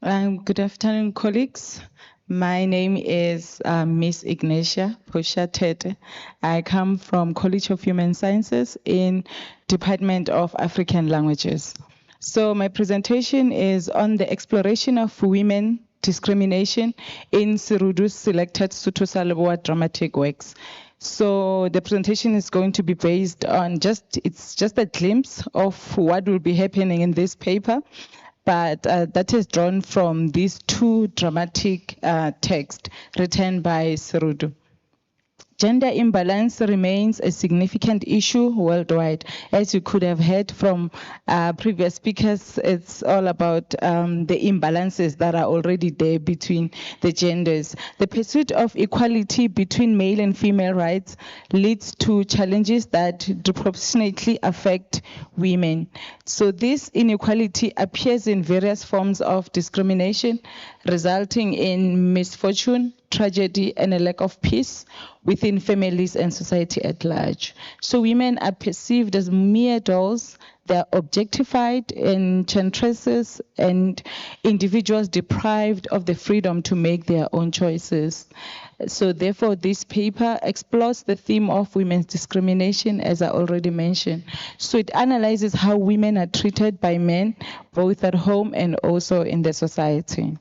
Good afternoon, colleagues. My name is Miss Ignatia Pusha Tete. I come from College of Human Sciences in Department of African Languages. So my presentation is on the exploration of women discrimination in Sirudu's selected Sotho sa Leboa dramatic works. So the presentation is going to be based on it's just a glimpse of what will be happening in this paper, but that is drawn from these two dramatic texts written by Sirudu. Gender imbalance remains a significant issue worldwide. As you could have heard from previous speakers, it's all about the imbalances that are already there between the genders. The pursuit of equality between male and female rights leads to challenges that disproportionately affect women. So this inequality appears in various forms of discrimination, resulting in misfortune, tragedy, and a lack of peace within families and society at large. So women are perceived as mere dolls. They are objectified, enchantresses, and individuals deprived of the freedom to make their own choices. So therefore, this paper explores the theme of women's discrimination, as I already mentioned. So it analyzes how women are treated by men, both at home and also in the society.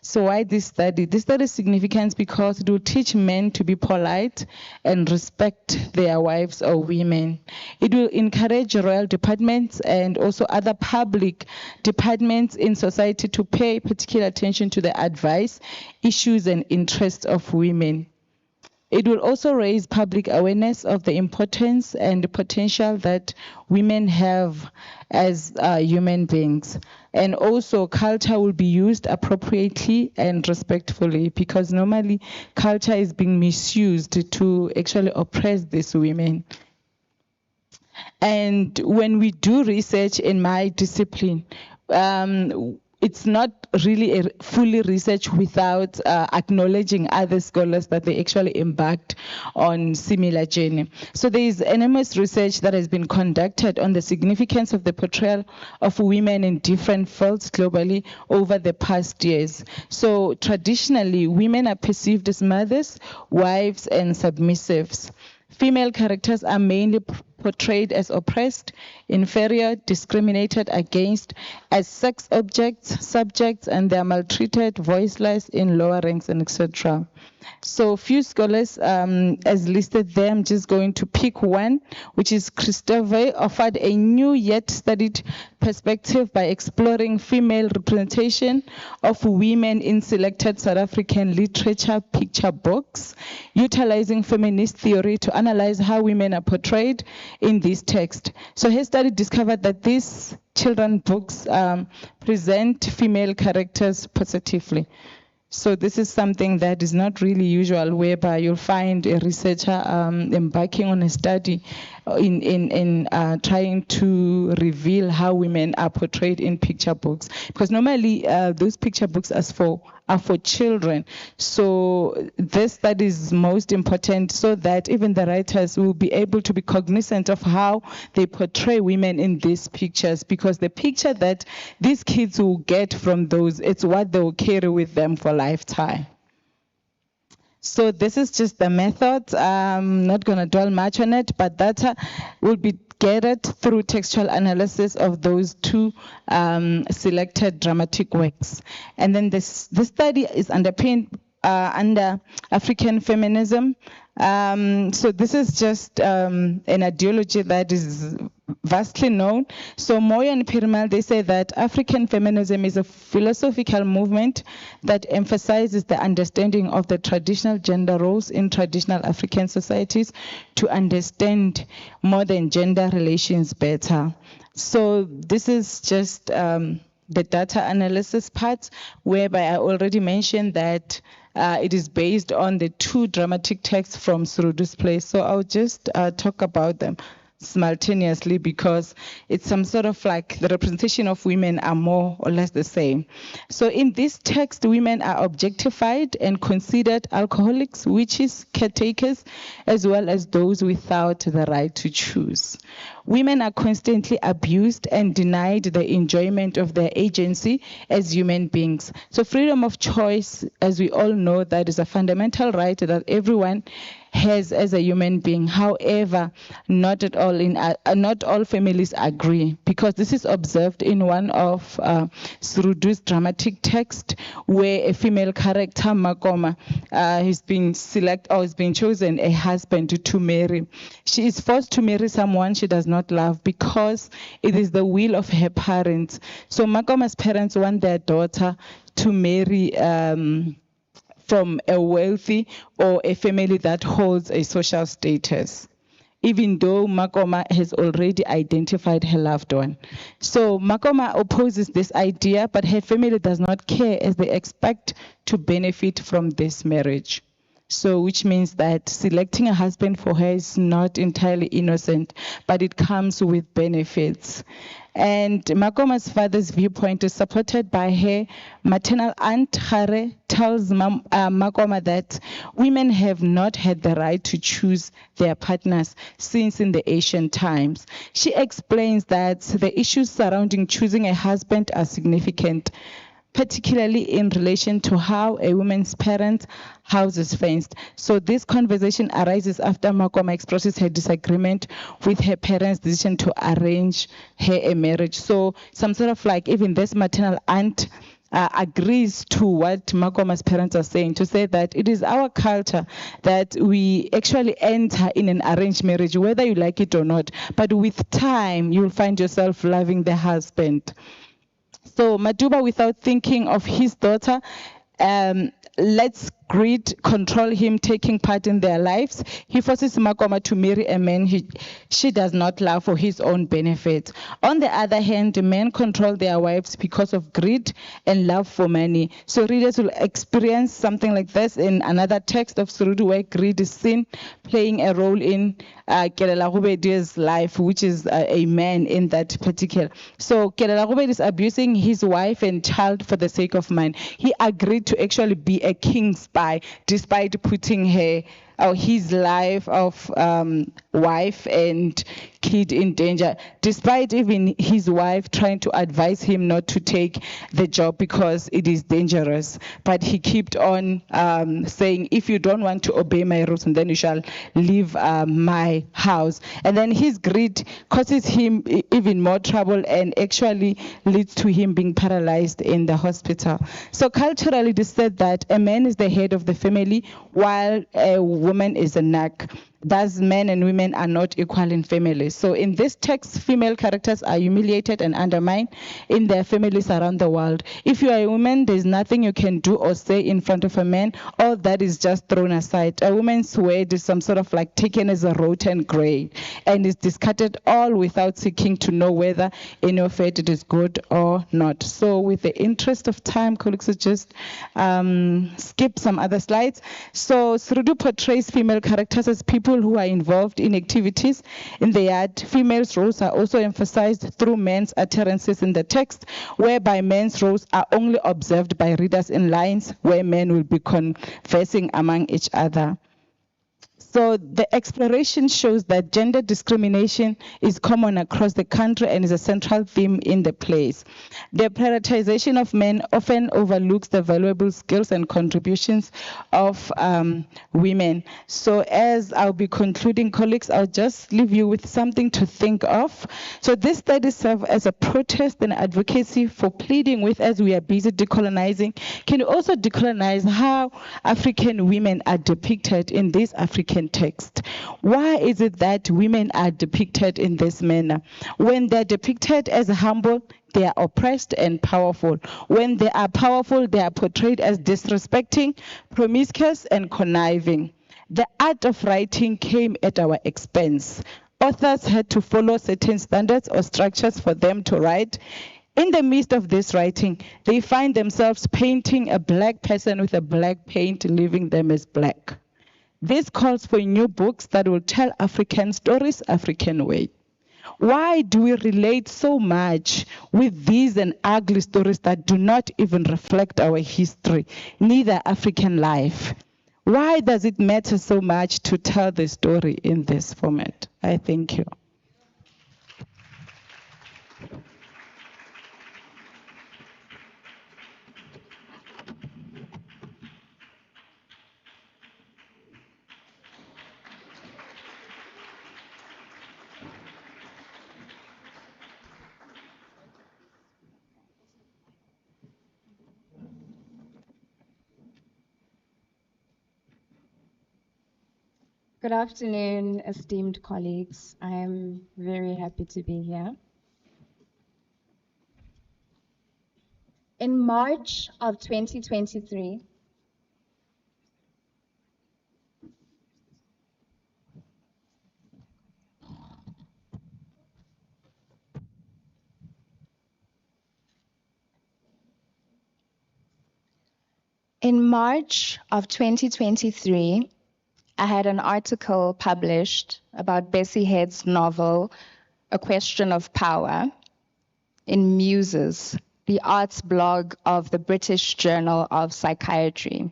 So why this study? This study is significant because it will teach men to be polite and respect their wives or women. It will encourage royal departments and also other public departments in society to pay particular attention to the advice, issues, and interests of women. It will also raise public awareness of the importance and the potential that women have as human beings. And also culture will be used appropriately and respectfully, because normally culture is being misused to actually oppress these women. And when we do research in my discipline, it's not really a fully research without acknowledging other scholars that they actually embarked on similar journey. So there is enormous research that has been conducted on the significance of the portrayal of women in different fields globally over the past years. So traditionally, women are perceived as mothers, wives, and submissives. Female characters are mainly portrayed as oppressed, inferior, discriminated against, as sex objects, subjects, and they are maltreated, voiceless in lower ranks, and etc. So few scholars, as listed there, I'm just going to pick one, which is Christophe, offered a new yet studied perspective by exploring female representation of women in selected South African literature picture books, utilizing feminist theory to analyze how women are portrayed in this text. So his study discovered that these children's books present female characters positively. So this is something that is not really usual, whereby you'll find a researcher embarking on a study in trying to reveal how women are portrayed in picture books. Because normally those picture books are for children. So this study is most important so that even the writers will be able to be cognizant of how they portray women in these pictures, because the picture that these kids will get from those, it's what they will carry with them for lifetime. So this is just the method. I'm not going to dwell much on it, but data will be gathered through textual analysis of those two selected dramatic works. And then this study is underpinned under African feminism. So this is just an ideology that is vastly known. So Moyo and Pirimal, they say that African feminism is a philosophical movement that emphasizes the understanding of the traditional gender roles in traditional African societies to understand modern gender relations better. So this is just the data analysis part, whereby I already mentioned that it is based on the two dramatic texts from Surudu's play. So I'll just talk about them simultaneously, because it's some sort of like the representation of women are more or less the same. So in this text, women are objectified and considered alcoholics, witches, caretakers, as well as those without the right to choose. Women are constantly abused and denied the enjoyment of their agency as human beings. So freedom of choice, as we all know, that is a fundamental right that everyone has as a human being. However, not all families agree, because this is observed in one of Surudu's dramatic text, where a female character, Makoma, has been chosen a husband to marry. She is forced to marry someone she does not love because it is the will of her parents. So Makoma's parents want their daughter to marry from a wealthy or a family that holds a social status, even though Makoma has already identified her loved one. So Makoma opposes this idea, but her family does not care, as they expect to benefit from this marriage. So which means that selecting a husband for her is not entirely innocent, but it comes with benefits. And Makoma's father's viewpoint is supported by her maternal aunt. Hare tells Makoma that women have not had the right to choose their partners since in the ancient times. She explains that the issues surrounding choosing a husband are significant, particularly in relation to how a woman's parents' house is fenced. So this conversation arises after Makoma expresses her disagreement with her parents' decision to arrange her a marriage. So some sort of like, even this maternal aunt agrees to what Makoma's parents are saying, to say that it is our culture that we actually enter in an arranged marriage, whether you like it or not. But with time, you'll find yourself loving the husband. So Maduba, without thinking of his daughter, lets greed control him taking part in their lives. He forces Makoma to marry a man she does not love for his own benefit. On the other hand, men control their wives because of greed and love for money. So readers will experience something like this in another text of Surudu, where greed is seen playing a role in Kelela Gubedi's life, which is a man in that particular. So Kelela Gubedi is abusing his wife and child for the sake of money. He agreed to actually be a king's spy, despite putting his life of wife and kid in danger, despite even his wife trying to advise him not to take the job because it is dangerous. But he kept on saying, if you don't want to obey my rules, and then you shall leave my house. And then his greed causes him even more trouble and actually leads to him being paralyzed in the hospital. So culturally, it is said that a man is the head of the family while a woman is a neck. Thus, men and women are not equal in families. So in this text, female characters are humiliated and undermined in their families around the world. If you are a woman, there's nothing you can do or say in front of a man. All that is just thrown aside. A woman's word is some sort of like taken as a rotten grain and is discarded all without seeking to know whether any of it is good or not. So with the interest of time, colleagues will just skip some other slides. So Surudu portrays female characters as people who are involved in activities in the yard. Females' roles are also emphasized through men's utterances in the text, whereby men's roles are only observed by readers in lines where men will be conversing among each other. So the exploration shows that gender discrimination is common across the country and is a central theme in the plays. The prioritization of men often overlooks the valuable skills and contributions of women. So as I'll be concluding, colleagues, I'll just leave you with something to think of. So this study serves as a protest and advocacy for pleading with, as we are busy decolonizing, can you also decolonize how African women are depicted in this African text? Why is it that women are depicted in this manner? When they're depicted as humble, they are oppressed and powerful. When they are powerful, they are portrayed as disrespecting, promiscuous, and conniving. The art of writing came at our expense. Authors had to follow certain standards or structures for them to write. In the midst of this writing, they find themselves painting a black person with a black paint, leaving them as black. This calls for new books that will tell African stories African way. Why do we relate so much with these and ugly stories that do not even reflect our history, neither African life? Why does it matter so much to tell the story in this format? I thank you. Good afternoon, esteemed colleagues. I am very happy to be here. In March of 2023, I had an article published about Bessie Head's novel, A Question of Power, in Muses, the arts blog of the British Journal of Psychiatry.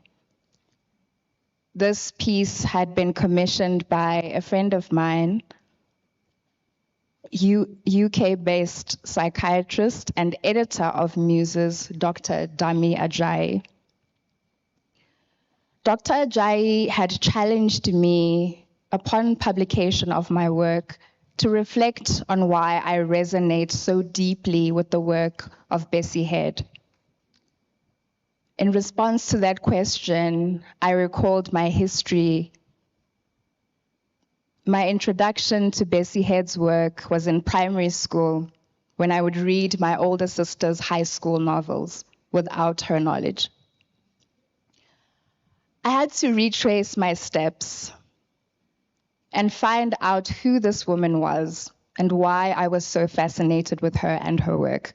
This piece had been commissioned by a friend of mine, UK-based psychiatrist and editor of Muses, Dr. Dami Ajayi. Dr. Ajayi had challenged me upon publication of my work to reflect on why I resonate so deeply with the work of Bessie Head. In response to that question, I recalled my history. My introduction to Bessie Head's work was in primary school when I would read my older sister's high school novels without her knowledge. I had to retrace my steps and find out who this woman was and why I was so fascinated with her and her work.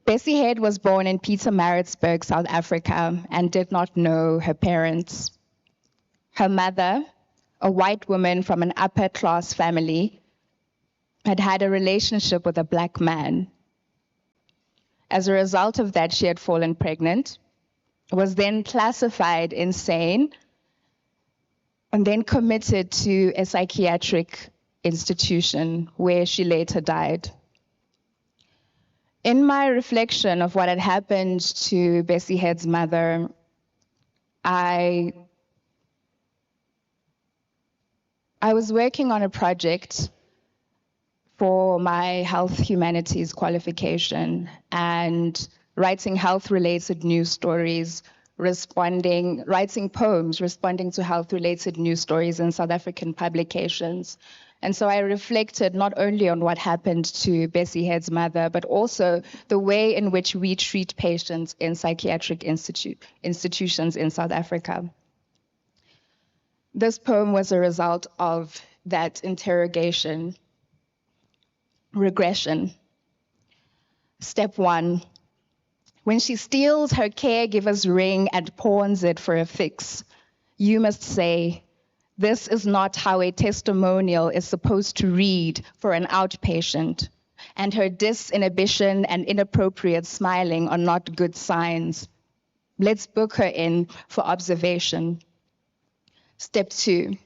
Bessie Head was born in Pietermaritzburg, South Africa, and did not know her parents. Her mother, a white woman from an upper-class family, had had a relationship with a black man. As a result of that, she had fallen pregnant, was then classified insane, and then committed to a psychiatric institution where she later died. In my reflection of what had happened to Bessie Head's mother, I was working on a project for my health humanities qualification and writing health-related news stories, writing poems responding to health-related news stories in South African publications. And so I reflected not only on what happened to Bessie Head's mother, but also the way in which we treat patients in psychiatric institutions in South Africa. This poem was a result of that interrogation. Regression. Step 1. When she steals her caregiver's ring and pawns it for a fix, you must say, "This is not how a testimonial is supposed to read for an outpatient," and her disinhibition and inappropriate smiling are not good signs. Let's book her in for observation. Step 2.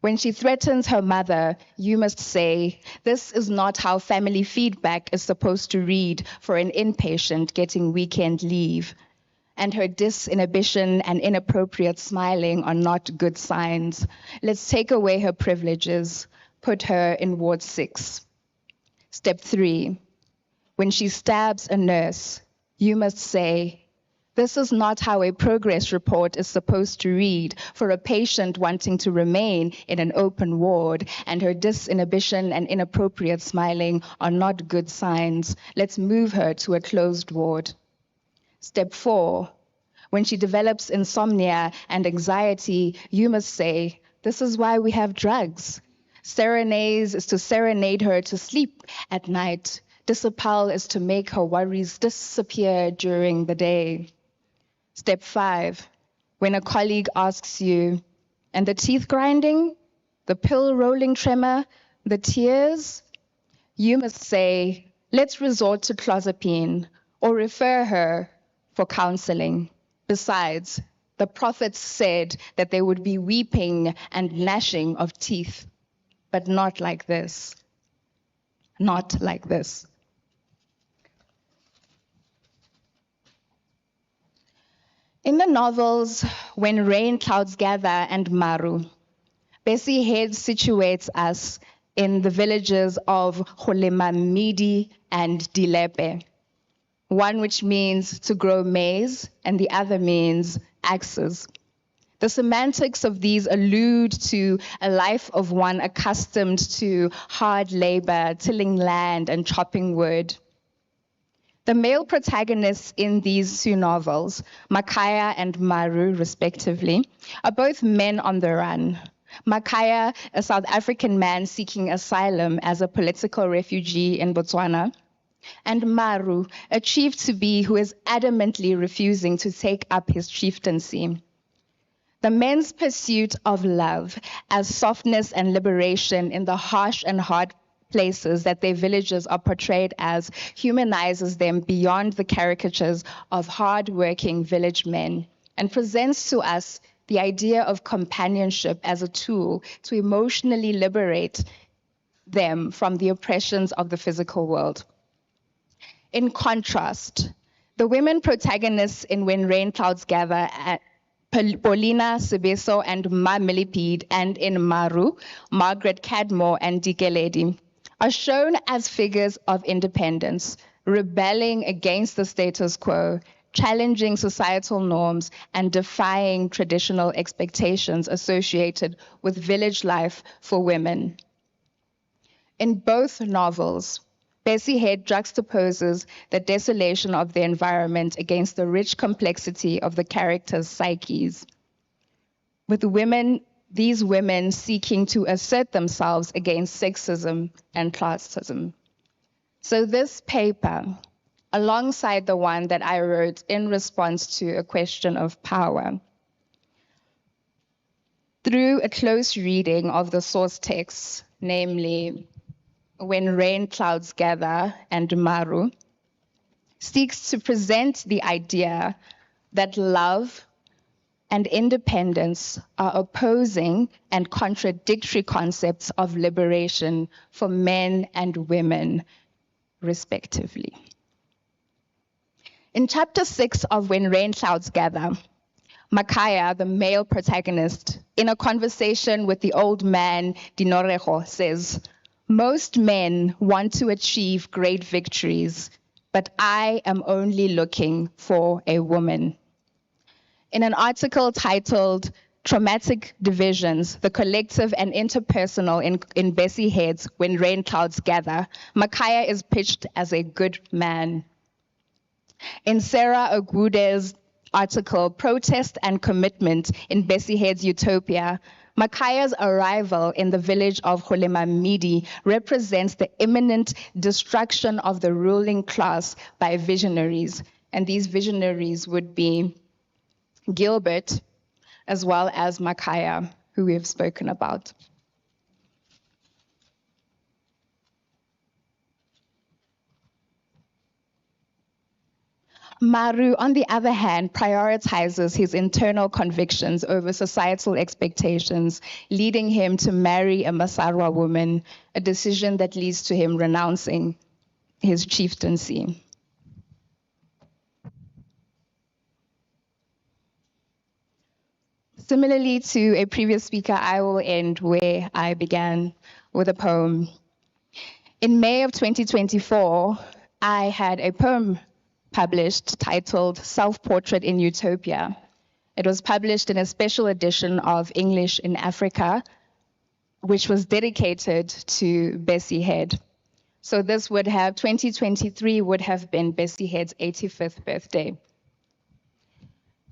When she threatens her mother, you must say, "This is not how family feedback is supposed to read for an inpatient getting weekend leave," and her disinhibition and inappropriate smiling are not good signs. Let's take away her privileges, put her in Ward 6. Step 3. When she stabs a nurse, you must say, "This is not how a progress report is supposed to read for a patient wanting to remain in an open ward," and her disinhibition and inappropriate smiling are not good signs. Let's move her to a closed ward. Step 4. When she develops insomnia and anxiety, you must say, "This is why we have drugs. Serenase is to serenade her to sleep at night. Disipal is to make her worries disappear during the day." Step 5. When a colleague asks you, "And the teeth grinding, the pill rolling tremor, the tears?" you must say, "Let's resort to clozapine or refer her for counseling. Besides, the prophets said that there would be weeping and gnashing of teeth, but not like this. Not like this." In the novels, When Rain Clouds Gather and Maru, Bessie Head situates us in the villages of Golemamidi and Dilepe, one which means to grow maize and the other means axes. The semantics of these allude to a life of one accustomed to hard labor, tilling land, and chopping wood. The male protagonists in these two novels, Makaya and Maru, respectively, are both men on the run. Makaya, a South African man seeking asylum as a political refugee in Botswana, and Maru, a chief to be who is adamantly refusing to take up his chieftaincy. The men's pursuit of love as softness and liberation in the harsh and hard places that their villages are portrayed as humanizes them beyond the caricatures of hard-working village men and presents to us the idea of companionship as a tool to emotionally liberate them from the oppressions of the physical world. In contrast, the women protagonists in When Rain Clouds Gather, Paulina Sibeso and Ma Millipede, and in Maru, Margaret Cadmore and Dikeledi, are shown as figures of independence, rebelling against the status quo, challenging societal norms, and defying traditional expectations associated with village life for women. In both novels, Bessie Head juxtaposes the desolation of the environment against the rich complexity of the characters' psyches, with these women seeking to assert themselves against sexism and classism. So this paper, alongside the one that I wrote in response to a question of power, through a close reading of the source texts, namely When Rain Clouds Gather and Maru, seeks to present the idea that love and independence are opposing and contradictory concepts of liberation for men and women, respectively. In chapter 6 of When Rain Clouds Gather, Makaya, the male protagonist, in a conversation with the old man Dinorejo, says, "Most men want to achieve great victories, but I am only looking for a woman." In an article titled Traumatic Divisions, the Collective and Interpersonal in Bessie Head's When Rain Clouds Gather, Makaya is pitched as a good man. In Sarah Ogude's article, Protest and Commitment in Bessie Head's Utopia, Makaya's arrival in the village of Holemamidi represents the imminent destruction of the ruling class by visionaries. And these visionaries would be Gilbert, as well as Makaya, who we have spoken about. Maru, on the other hand, prioritizes his internal convictions over societal expectations, leading him to marry a Masarwa woman, a decision that leads to him renouncing his chieftaincy. Similarly to a previous speaker, I will end where I began, with a poem. In May of 2024, I had a poem published titled Self-Portrait in Utopia. It was published in a special edition of English in Africa, which was dedicated to Bessie Head. So this would have, 2023 would have been Bessie Head's 85th birthday.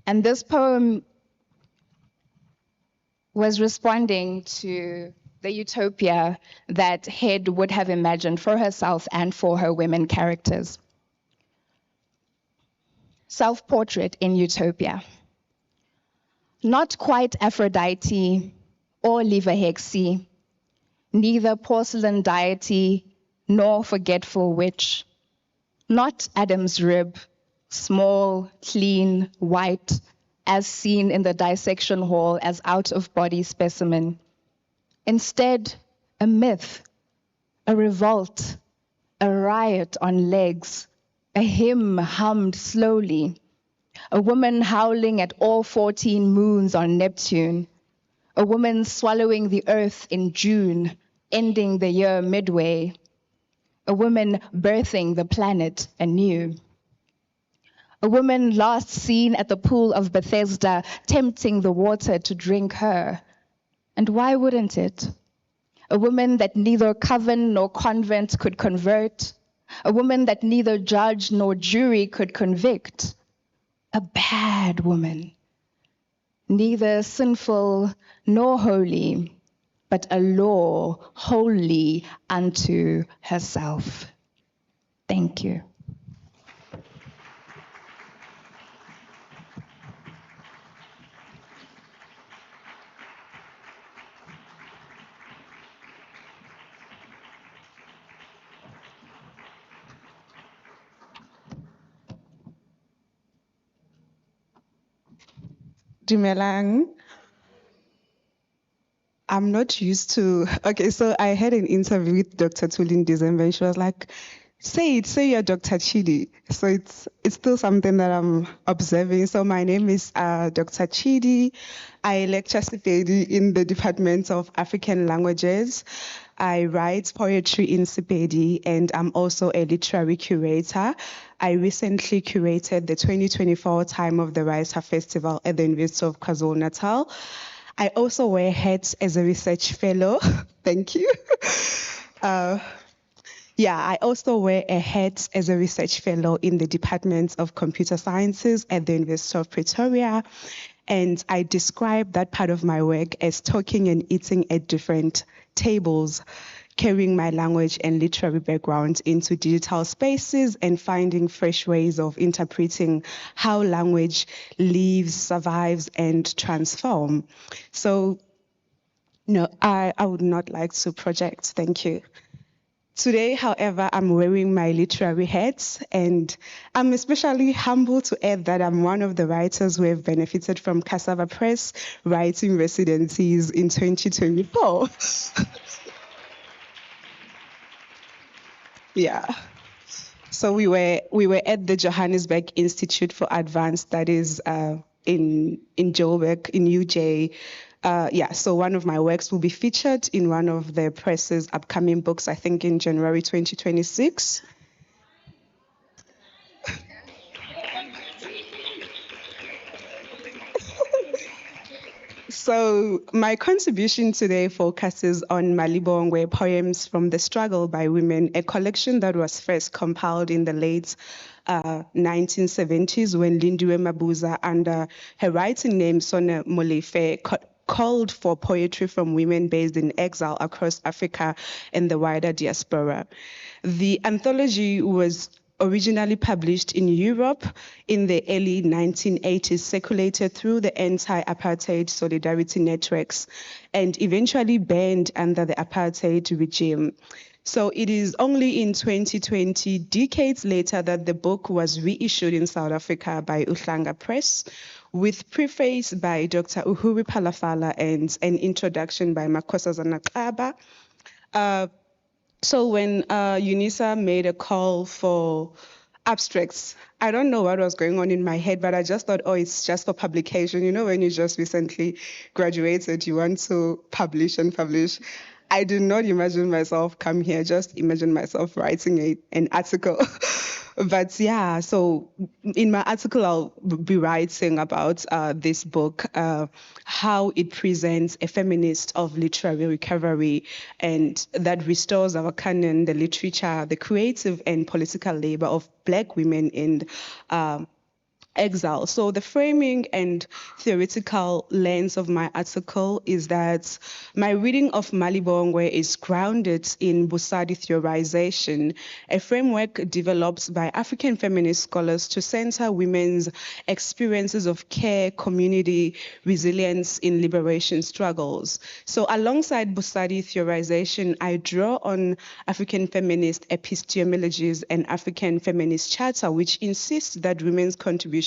And this poem was responding to the utopia that Head would have imagined for herself and for her women characters. Self-portrait in Utopia. Not quite Aphrodite or Liverhexie, neither porcelain deity nor forgetful witch. Not Adam's rib, small, clean, white, as seen in the dissection hall as out-of-body specimen. Instead, a myth, a revolt, a riot on legs, a hymn hummed slowly, a woman howling at all 14 moons on Neptune, a woman swallowing the earth in June, ending the year midway, a woman birthing the planet anew. A woman last seen at the pool of Bethesda, tempting the water to drink her. And why wouldn't it? A woman that neither coven nor convent could convert. A woman that neither judge nor jury could convict. A bad woman, neither sinful nor holy, but a law wholly unto herself. Thank you. Dumelang. I'm not used to. Okay, so I had an interview with Dr. Tuli in December, and she was like, say you're Dr. Chidi. So it's still something that I'm observing. So my name is Dr. Chidi. I lecture Sepedi in the Department of African Languages. I write poetry in Sepedi, and I'm also a literary curator. I recently curated the 2024 Time of the Writer Festival at the University of KwaZulu-Natal. I also wear hats as a research fellow. Thank you. I also wear a hat as a research fellow in the Department of Computer Sciences at the University of Pretoria. And I describe that part of my work as talking and eating at different tables, carrying my language and literary background into digital spaces and finding fresh ways of interpreting how language lives, survives, and transforms. So, no, I would not like to project. Thank you. Today, however, I'm wearing my literary hat, and I'm especially humbled to add that I'm one of the writers who have benefited from Cassava Press writing residencies in 2024. Yeah. So we were at the Johannesburg Institute for Advanced Studies in Joburg, in UJ. So one of my works will be featured in one of the press's upcoming books, I think in January 2026. So my contribution today focuses on Malibongwe poems from the struggle by women, a collection that was first compiled in the late 1970s when Lindiwe Mabuza, under her writing name Sona Molefe, called for poetry from women based in exile across Africa and the wider diaspora. The anthology was originally published in Europe in the early 1980s, circulated through the anti-apartheid solidarity networks, and eventually banned under the apartheid regime. So it is only in 2020, decades later, that the book was reissued in South Africa by Uhlanga Press, with preface by Dr. Uhuru Palafala and an introduction by Makhosazana Xaba. So when Unisa made a call for abstracts, I don't know what was going on in my head, but I just thought, oh, it's just for publication. You know, when you just recently graduated, you want to publish and publish. I did not imagine myself come here, just imagine myself writing an article. But yeah, so in my article, I'll be writing about this book, how it presents a feminist of literary recovery and that restores our canon, the literature, the creative and political labor of Black women in exile. So the framing and theoretical lens of my article is that my reading of Malibongwe is grounded in Busadi theorization, a framework developed by African feminist scholars to center women's experiences of care, community, resilience in liberation struggles. So alongside Busadi theorization, I draw on African feminist epistemologies and African feminist charter, which insists that women's contributions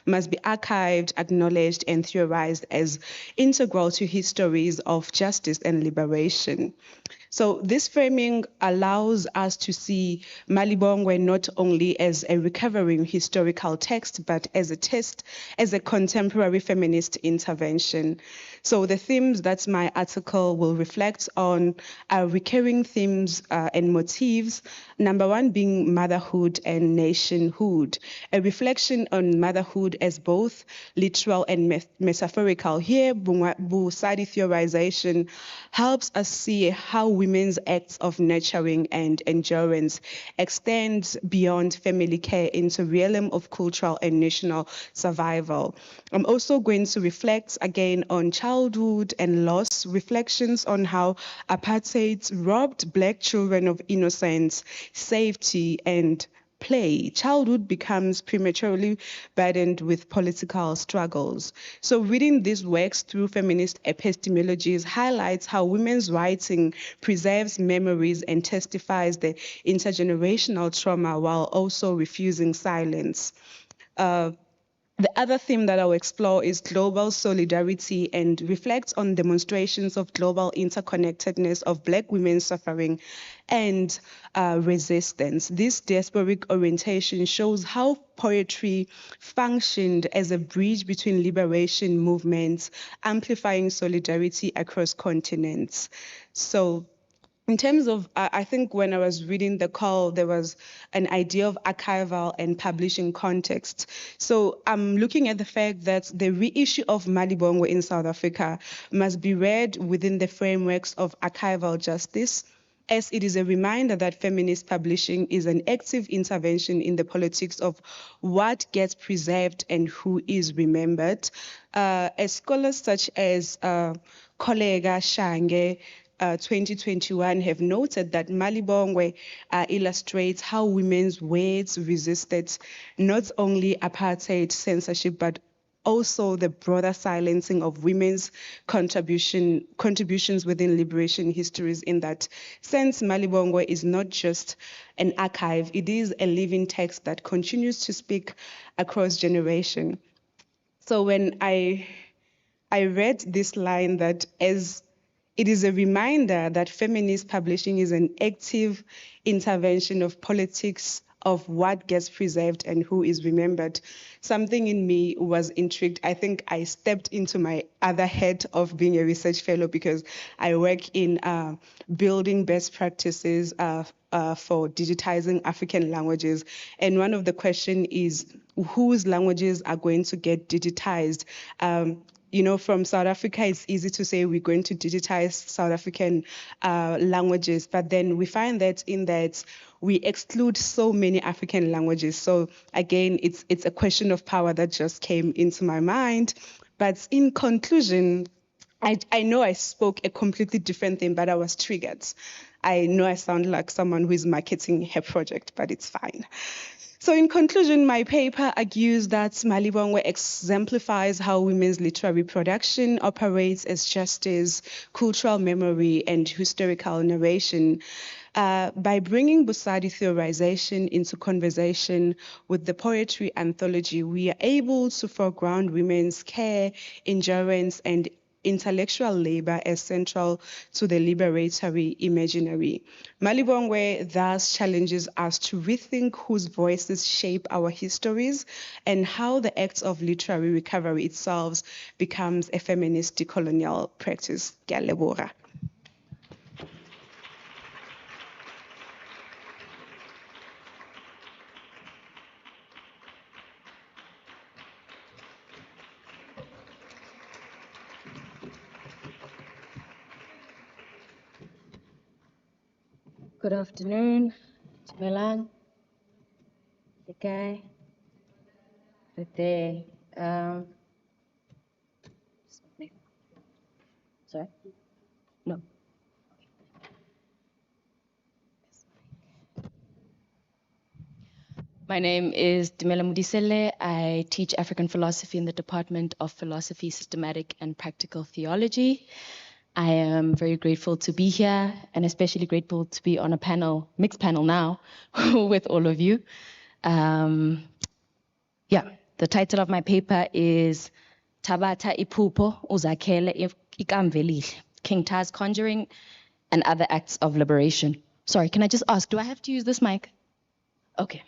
must be archived, acknowledged, and theorized as integral to histories of justice and liberation. So this framing allows us to see Malibongwe not only as a recovering historical text, but as a contemporary feminist intervention. So the themes that my article will reflect on are recurring themes and motifs. Number one being motherhood and nationhood, a reflection on motherhood as both literal and metaphorical. Here, Busadi theorization helps us see how women's acts of nurturing and endurance extend beyond family care into realm of cultural and national survival. I'm also going to reflect again on childhood and loss, reflections on how apartheid robbed Black children of innocence, safety, and play. Childhood becomes prematurely burdened with political struggles. So reading these works through feminist epistemologies highlights how women's writing preserves memories and testifies the intergenerational trauma while also refusing silence. The other theme that I'll explore is global solidarity and reflect on demonstrations of global interconnectedness of Black women's suffering and resistance. This diasporic orientation shows how poetry functioned as a bridge between liberation movements, amplifying solidarity across continents. So in terms of, I think when I was reading the call, there was an idea of archival and publishing context. So I'm looking at the fact that the reissue of Malibongwe in South Africa must be read within the frameworks of archival justice, as it is a reminder that feminist publishing is an active intervention in the politics of what gets preserved and who is remembered. As scholars such as Kollega Shange, 2021 have noted that Malibongwe illustrates how women's words resisted not only apartheid censorship, but also the broader silencing of women's contributions within liberation histories. In that sense, Malibongwe is not just an archive, it is a living text that continues to speak across generation. So when I read this line that as it is a reminder that feminist publishing is an active intervention of politics of what gets preserved and who is remembered. Something in me was intrigued. I think I stepped into my other head of being a research fellow because I work in building best practices for digitizing African languages. And one of the questions is whose languages are going to get digitized? You know, from South Africa, it's easy to say we're going to digitize South African languages, but then we find that in that we exclude so many African languages. So again, it's a question of power that just came into my mind. But in conclusion, I know I spoke a completely different thing, but I was triggered. I know I sound like someone who is marketing her project, but it's fine. So in conclusion, my paper argues that Malibongwe exemplifies how women's literary production operates as justice, cultural memory, and historical narration. By bringing Busadi theorization into conversation with the poetry anthology, we are able to foreground women's care, endurance, and intellectual labor as central to the liberatory imaginary. Malibongwe thus challenges us to rethink whose voices shape our histories and how the act of literary recovery itself becomes a feminist decolonial practice. Ke a leboga. Good afternoon, Dumelang, the guy, right there. Sorry? No. My name is Dumela Mudisele. I teach African philosophy in the Department of Philosophy, Systematic and Practical Theology. I am very grateful to be here and especially grateful to be on a panel, mixed panel now, with all of you. The title of my paper is Tabata Ipupo Uzakele Ikamvelile, King Taz Conjuring and Other Acts of Liberation. Sorry, can I just ask, do I have to use this mic? Okay.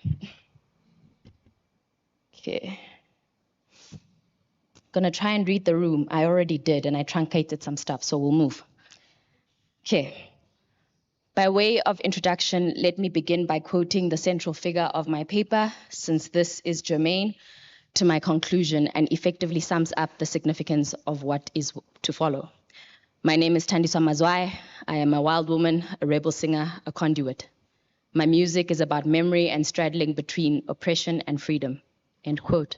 Okay. Gonna try and read the room. I already did, and I truncated some stuff, so we'll move. Okay. By way of introduction, let me begin by quoting the central figure of my paper, since this is germane to my conclusion and effectively sums up the significance of what is to follow. My name is Thandiswa Mazwai. I am a wild woman, a rebel singer, a conduit. My music is about memory and straddling between oppression and freedom. End quote.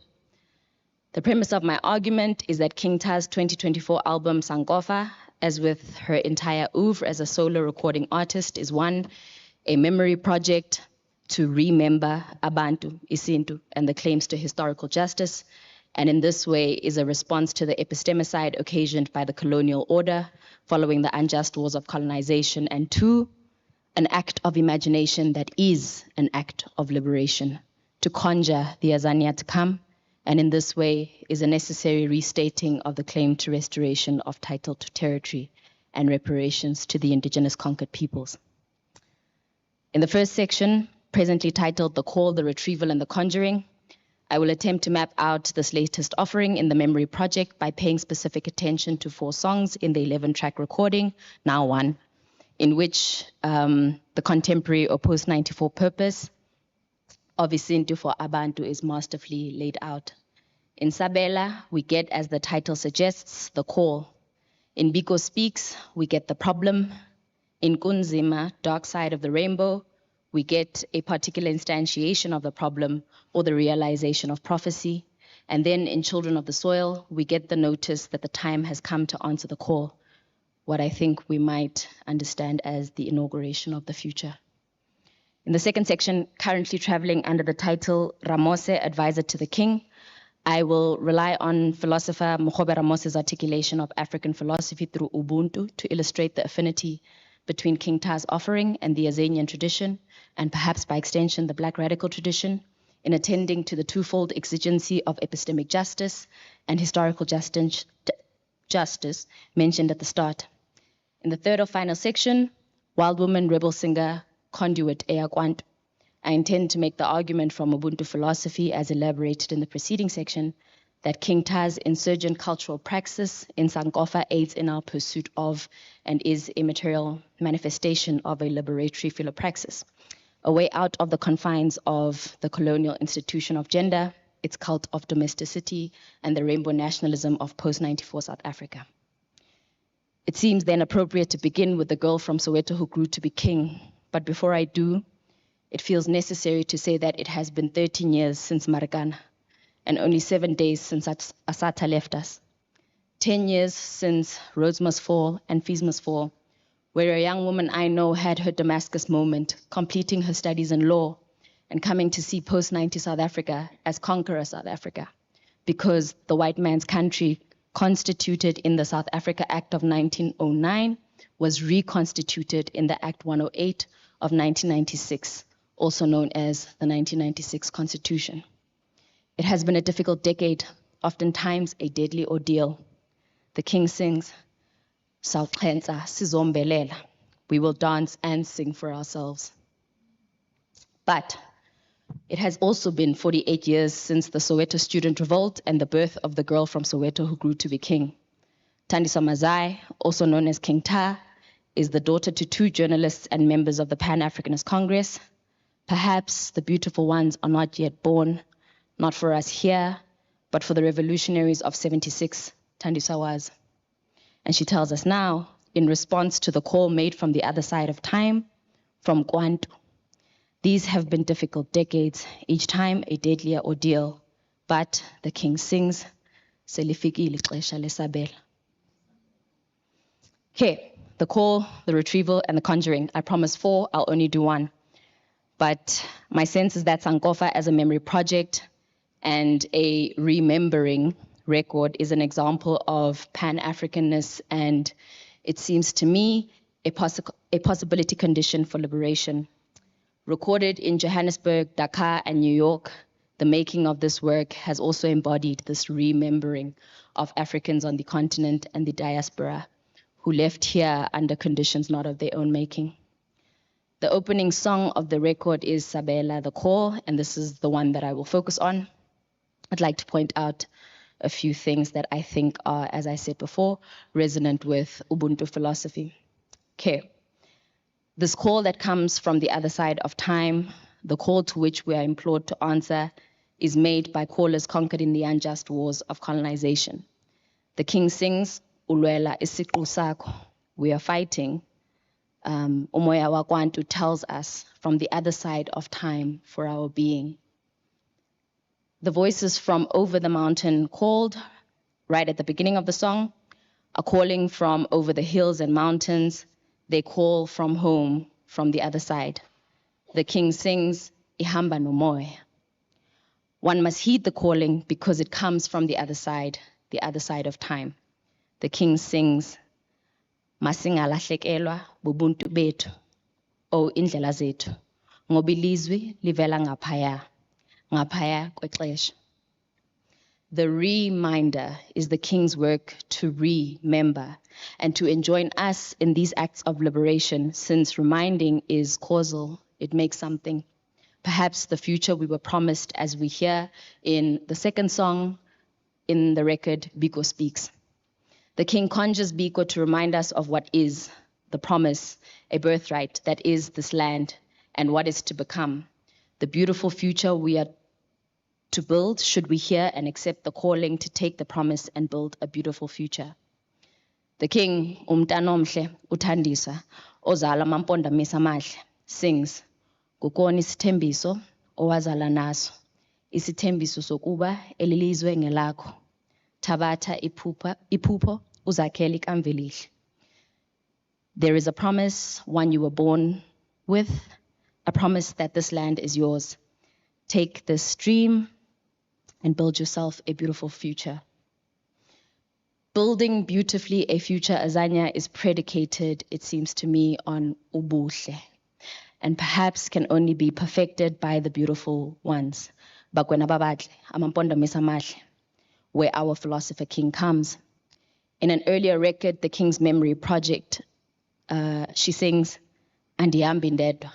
The premise of my argument is that King Tah's 2024 album Sankofa, as with her entire oeuvre as a solo recording artist, is one, a memory project to remember Abantu, Isintu, and the claims to historical justice, and in this way is a response to the epistemicide occasioned by the colonial order following the unjust wars of colonization, and two, an act of imagination that is an act of liberation, to conjure the Azania to come, and in this way is a necessary restating of the claim to restoration of title to territory and reparations to the indigenous conquered peoples. In the first section, presently titled The Call, the Retrieval, and the Conjuring, I will attempt to map out this latest offering in the Memory Project by paying specific attention to 4 songs in the 11-track recording, now one, in which the contemporary or post-94 purpose of Isintu for Abantu is masterfully laid out. In Sabela, we get, as the title suggests, the call. In Biko Speaks, we get the problem. In Kunzima, Dark Side of the Rainbow, we get a particular instantiation of the problem or the realization of prophecy. And then in Children of the Soil, we get the notice that the time has come to answer the call, what I think we might understand as the inauguration of the future. In the second section, currently traveling under the title Ramose, Advisor to the King, I will rely on philosopher Mokgobe Ramose's articulation of African philosophy through Ubuntu to illustrate the affinity between King Tah's offering and the Azanian tradition, and perhaps by extension the Black radical tradition, in attending to the twofold exigency of epistemic justice and historical justice mentioned at the start. In the third or final section, Wild Woman, Rebel Singer, Conduit, Ea Kwantu, I intend to make the argument from Ubuntu philosophy, as elaborated in the preceding section, that King Tah's insurgent cultural praxis in Sankofa aids in our pursuit of and is a material manifestation of a liberatory philopraxis, a way out of the confines of the colonial institution of gender, its cult of domesticity, and the rainbow nationalism of post-94 South Africa. It seems then appropriate to begin with the girl from Soweto who grew to be king. But before I do, it feels necessary to say that it has been 13 years since Marikana, and only 7 days since Asata left us. 10 years since Rhodes Must Fall and Fees Must Fall, where a young woman I know had her Damascus moment, completing her studies in law and coming to see post-90 South Africa as conqueror South Africa, because the white man's country, constituted in the South Africa Act of 1909, was reconstituted in the Act 108 of 1996, also known as the 1996 Constitution. It has been a difficult decade, oftentimes a deadly ordeal. The king sings, "Sawuxhensa sizombelela." We will dance and sing for ourselves. But it has also been 48 years since the Soweto student revolt and the birth of the girl from Soweto who grew to be king. Thandiswa Mazwai, also known as King Tah, is the daughter to 2 journalists and members of the Pan-Africanist Congress. Perhaps the beautiful ones are not yet born, not for us here, but for the revolutionaries of 76, Thandiswa was. And she tells us now, in response to the call made from the other side of time, from Kwantu. These have been difficult decades, each time a deadlier ordeal. But the king sings, "Selifikile ixesha lesabela." Okay, the call, the retrieval, and the conjuring. I promise 4, I'll only do 1. But my sense is that Sankofa as a memory project and a remembering record is an example of Pan-Africanness, and it seems to me a possibility condition for liberation. Recorded in Johannesburg, Dakar, and New York, the making of this work has also embodied this remembering of Africans on the continent and the diaspora who left here under conditions not of their own making. The opening song of the record is Sabela, the Call, and this is the one that I will focus on. I'd like to point out a few things that I think are, as I said before, resonant with Ubuntu philosophy. Okay. This call that comes from the other side of time, the call to which we are implored to answer, is made by callers conquered in the unjust wars of colonization. The king sings, Ulwela isiqu sakho. We are fighting. Umoya wakwantu tells us from the other side of time for our being. The voices from over the mountain called right at the beginning of the song are calling from over the hills and mountains. They call from home, from the other side. The king sings, Ihamba no moya. One must heed the calling because it comes from the other side of time. The king sings, Masingalahlekelwa bubuntu betu, o indlela zethu, ngoba ilizwi livela ngaphaya kwexesha. The reminder is the king's work to remember and to enjoin us in these acts of liberation, since reminding is causal, it makes something. Perhaps the future we were promised, as we hear in the second song in the record, Biko Speaks. The king conjures Biko to remind us of what is, the promise, a birthright that is this land, and what is to become. The beautiful future we are to build, should we hear and accept the calling to take the promise and build a beautiful future. The king, Umtanomhle, Utandisa, Ozala Mamponda Misamahle, sings, Kukoni isithembiso owazala naso, isithembiso sokuba elilizwe ngelakho. Tabatha iphupho uzakhele ikamva elihle. There is a promise, one you were born with, a promise that this land is yours. Take this dream and build yourself a beautiful future. Building beautifully a future, Azania, is predicated, it seems to me, on ubuhle, and perhaps can only be perfected by the beautiful ones. Bakwena babadle, amamponda misamahle, where our philosopher king comes. In an earlier record, the King's Memory Project, she sings, Andihambi ndedwa,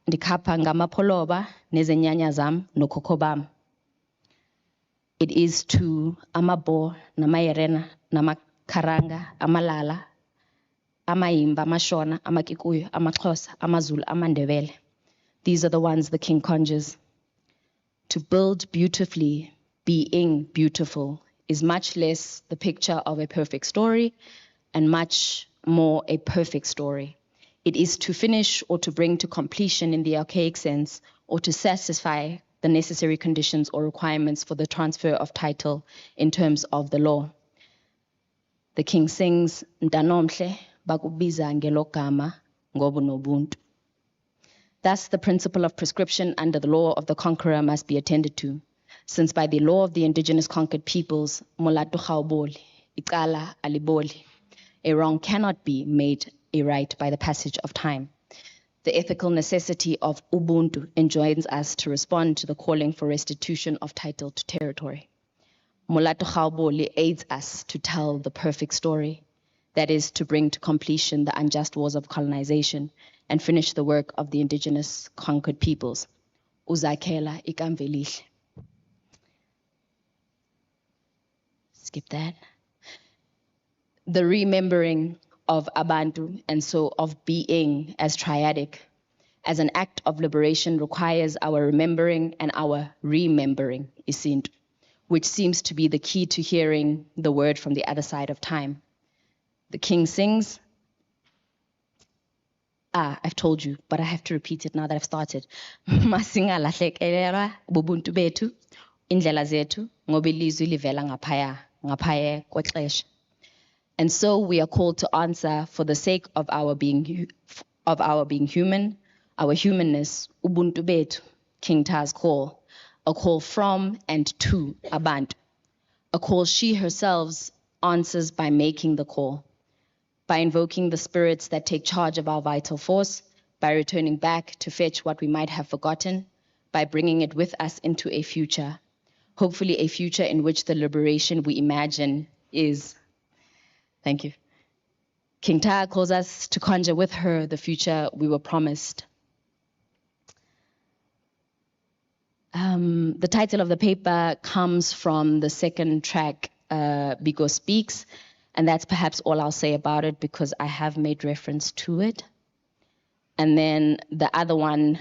ndikhapha ngamapholoba nezenyanya zam nokhokho bam. It is to Amabo, Namayerena, Namakaranga, Amalala, Amayimba, Amashona, Amakikuyu, Amaxhosa, Amazulu, Amandebele. These are the ones the king conjures. To build beautifully, being beautiful, is much less the picture of a perfect story and much more a perfect story. It is to finish or to bring to completion in the archaic sense, or to satisfy the necessary conditions or requirements for the transfer of title in terms of the law. The king sings, Ntanomhle, bakubiza ngelogama ngoba unobuntu. Thus, the principle of prescription under the law of the conqueror must be attended to, since by the law of the indigenous conquered peoples, molato gauboli, icala aliboli, a wrong cannot be made a right by the passage of time. The ethical necessity of Ubuntu enjoins us to respond to the calling for restitution of title to territory. Molato gauboli aids us to tell the perfect story, that is, to bring to completion the unjust wars of colonization and finish the work of the indigenous conquered peoples. Uzakhela ikamva elihle. Skip that. The remembering of Abantu, and so of being as triadic, as an act of liberation requires our remembering and our remembering isintu, which seems to be the key to hearing the word from the other side of time. The king sings, I've told you, but I have to repeat it now that I've started. Masingalahlekelwa bubuntu betu, indlela zethu, ngoba ilizwi livela ngaphaya kwexesha. And so we are called to answer for the sake of our being human, our humanness, Ubuntu betu, King Ta's call, a call from and to Abantu, a call she herself answers by making the call, by invoking the spirits that take charge of our vital force, by returning back to fetch what we might have forgotten, by bringing it with us into a future, hopefully a future in which the liberation we imagine is. Thank you. King Ta calls us to conjure with her the future we were promised. The title of the paper comes from the second track, Biko Speaks, and that's perhaps all I'll say about it because I have made reference to it. And then the other one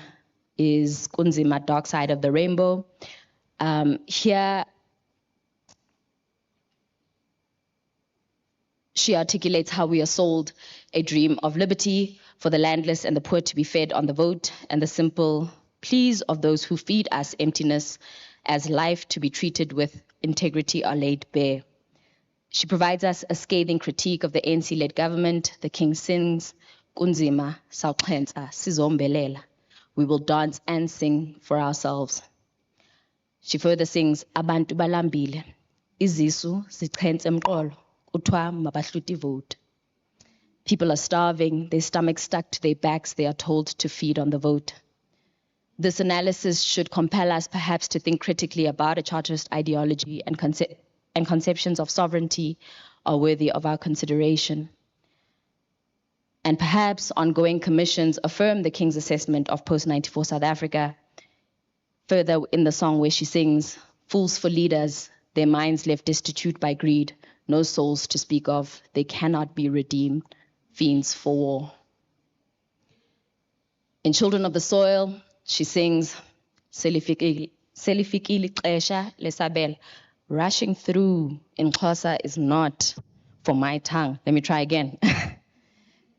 is Kunzima, Dark Side of the Rainbow. Here, she articulates how we are sold a dream of liberty for the landless and the poor to be fed on the vote, and the simple pleas of those who feed us emptiness as life to be treated with integrity are laid bare. She provides us a scathing critique of the ANC-led government. The king sings, Kunzima, sawuxhenxa, sizombelela. We will dance and sing for ourselves. She further sings, abantu balambile, izisu zixhenxe emqolo, kuthiwa mabahluti vote. People are starving, their stomachs stuck to their backs, they are told to feed on the vote. This analysis should compel us perhaps to think critically about a chartist ideology and conceptions of sovereignty are worthy of our consideration. And perhaps ongoing commissions affirm the King's assessment of post-94 South Africa. Further in the song where she sings, fools for leaders, their minds left destitute by greed, no souls to speak of, they cannot be redeemed, fiends for war. In Children of the Soil, she sings, Selifikile xesha lesabela. Rushing through in Xhosa is not for my tongue. Let me try again.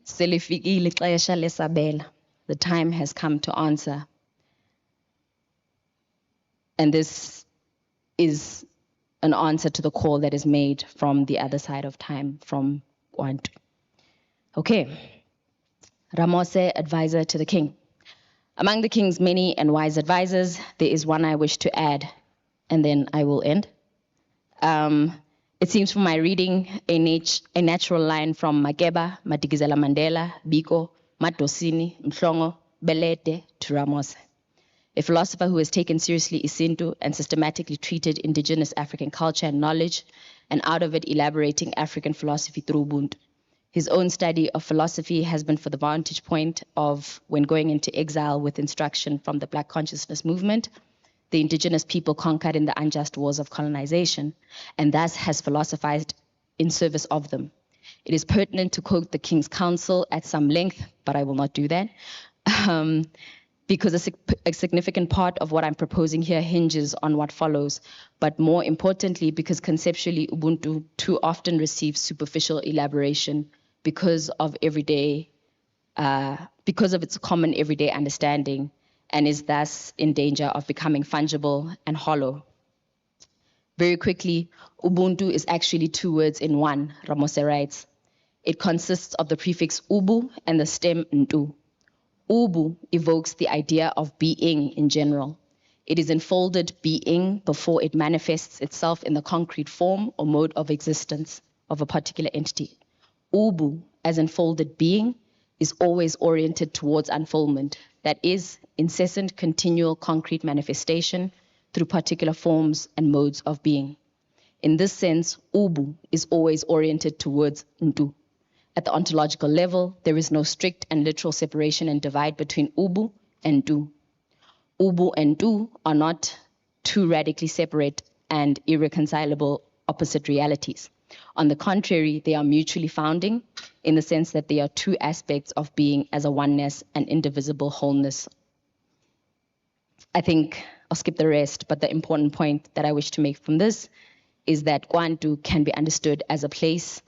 Selifikile xesha lesabela. The time has come to answer. And this is an answer to the call that is made from the other side of time, from Kwantu. Okay. Ramose, advisor to the king. Among the king's many and wise advisors, there is one I wish to add, and then I will end. It seems from my reading a natural line from Makeba, Madikizela Mandela, Biko, Matosini, Mhlongo, Belete to Ramose. A philosopher who has taken seriously Isintu and systematically treated indigenous African culture and knowledge, and out of it elaborating African philosophy through Ubuntu. His own study of philosophy has been for the vantage point of when going into exile with instruction from the Black consciousness movement, the indigenous people conquered in the unjust wars of colonization, and thus has philosophized in service of them. It is pertinent to quote the King's Council at some length, but I will not do that, because a significant part of what I'm proposing here hinges on what follows, but more importantly, because conceptually Ubuntu too often receives superficial elaboration because of its common everyday understanding, and is thus in danger of becoming fungible and hollow. Very quickly, Ubuntu is actually two words in one, Ramose writes. It consists of the prefix ubu and the stem ntu. Ubu evokes the idea of being in general. It is enfolded being before it manifests itself in the concrete form or mode of existence of a particular entity. Ubu, as enfolded being, is always oriented towards unfoldment, that is, incessant, continual, concrete manifestation through particular forms and modes of being. In this sense, Ubu is always oriented towards Ntu. At the ontological level, there is no strict and literal separation and divide between Ubu and Ntu. Ubu and Ntu are not two radically separate and irreconcilable opposite realities. On the contrary, they are mutually founding in the sense that they are two aspects of being as a oneness and indivisible wholeness. I think I'll skip the rest, but the important point that I wish to make from this is that Kwantu can be understood as a place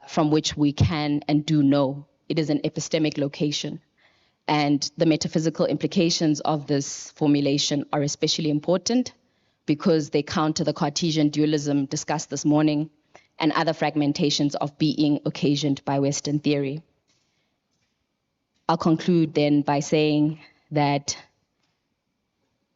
from which we can and do know. It is an epistemic location. And the metaphysical implications of this formulation are especially important because they counter the Cartesian dualism discussed this morning and other fragmentations of being occasioned by Western theory. I'll conclude then by saying that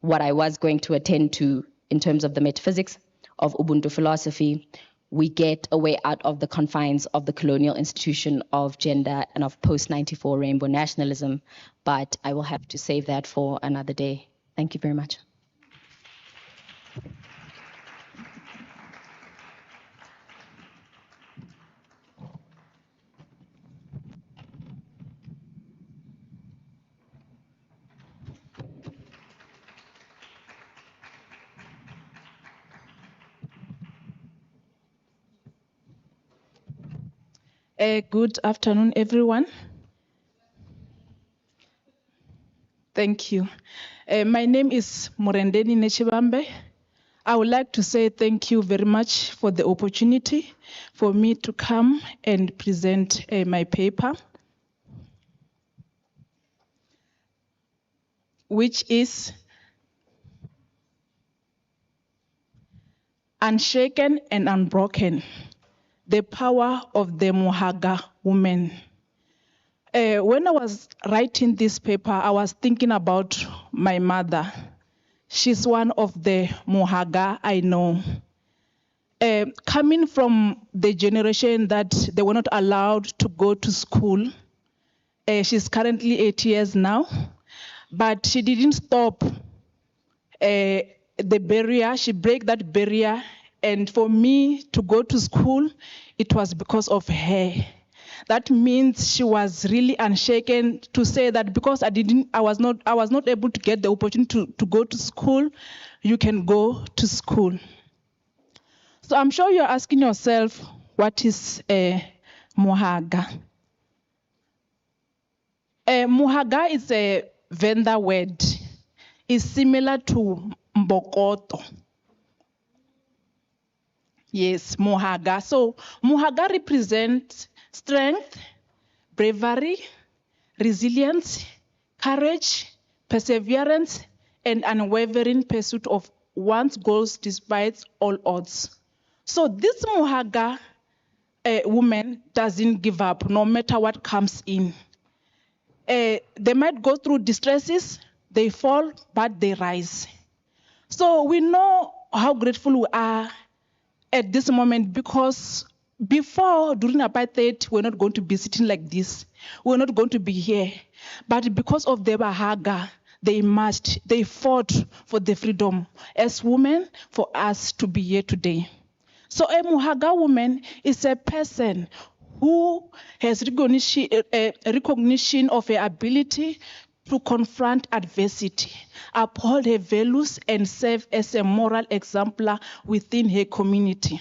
what I was going to attend to in terms of the metaphysics of Ubuntu philosophy, we get a way out of the confines of the colonial institution of gender and of post-94 rainbow nationalism, but I will have to save that for another day. Thank you very much. Good afternoon, everyone. Thank you. My name is Murendeni Nechibambe. I would like to say thank you very much for the opportunity for me to come and present my paper, which is Unshaken and Unbroken, the Power of the Muhaga Women. When I was writing this paper, I was thinking about my mother. She's one of the Muhaga I know. Coming from the generation that they were not allowed to go to school, she's currently 8 years now, but she didn't stop the barrier. She broke that barrier, and for me to go to school, it was because of her. That means she was really unshaken to say that because I was not able to get the opportunity to go to school, you can go to school. So I'm sure you're asking yourself, what is Muhaga? Muhaga is a Venda word. It's similar to Mbokoto. Yes, Muhaga. So Muhaga represents strength, bravery, resilience, courage, perseverance, and unwavering pursuit of one's goals despite all odds. So this Muhaga woman doesn't give up no matter what comes in. They might go through distresses, they fall, but they rise. So we know how grateful we are at this moment, because before, during apartheid, we're not going to be sitting like this. We're not going to be here. But because of the Muhaga, they marched, they fought for the freedom as women for us to be here today. So a Muhaga woman is a person who has recognition of her ability to confront adversity, uphold her values, and serve as a moral exemplar within her community.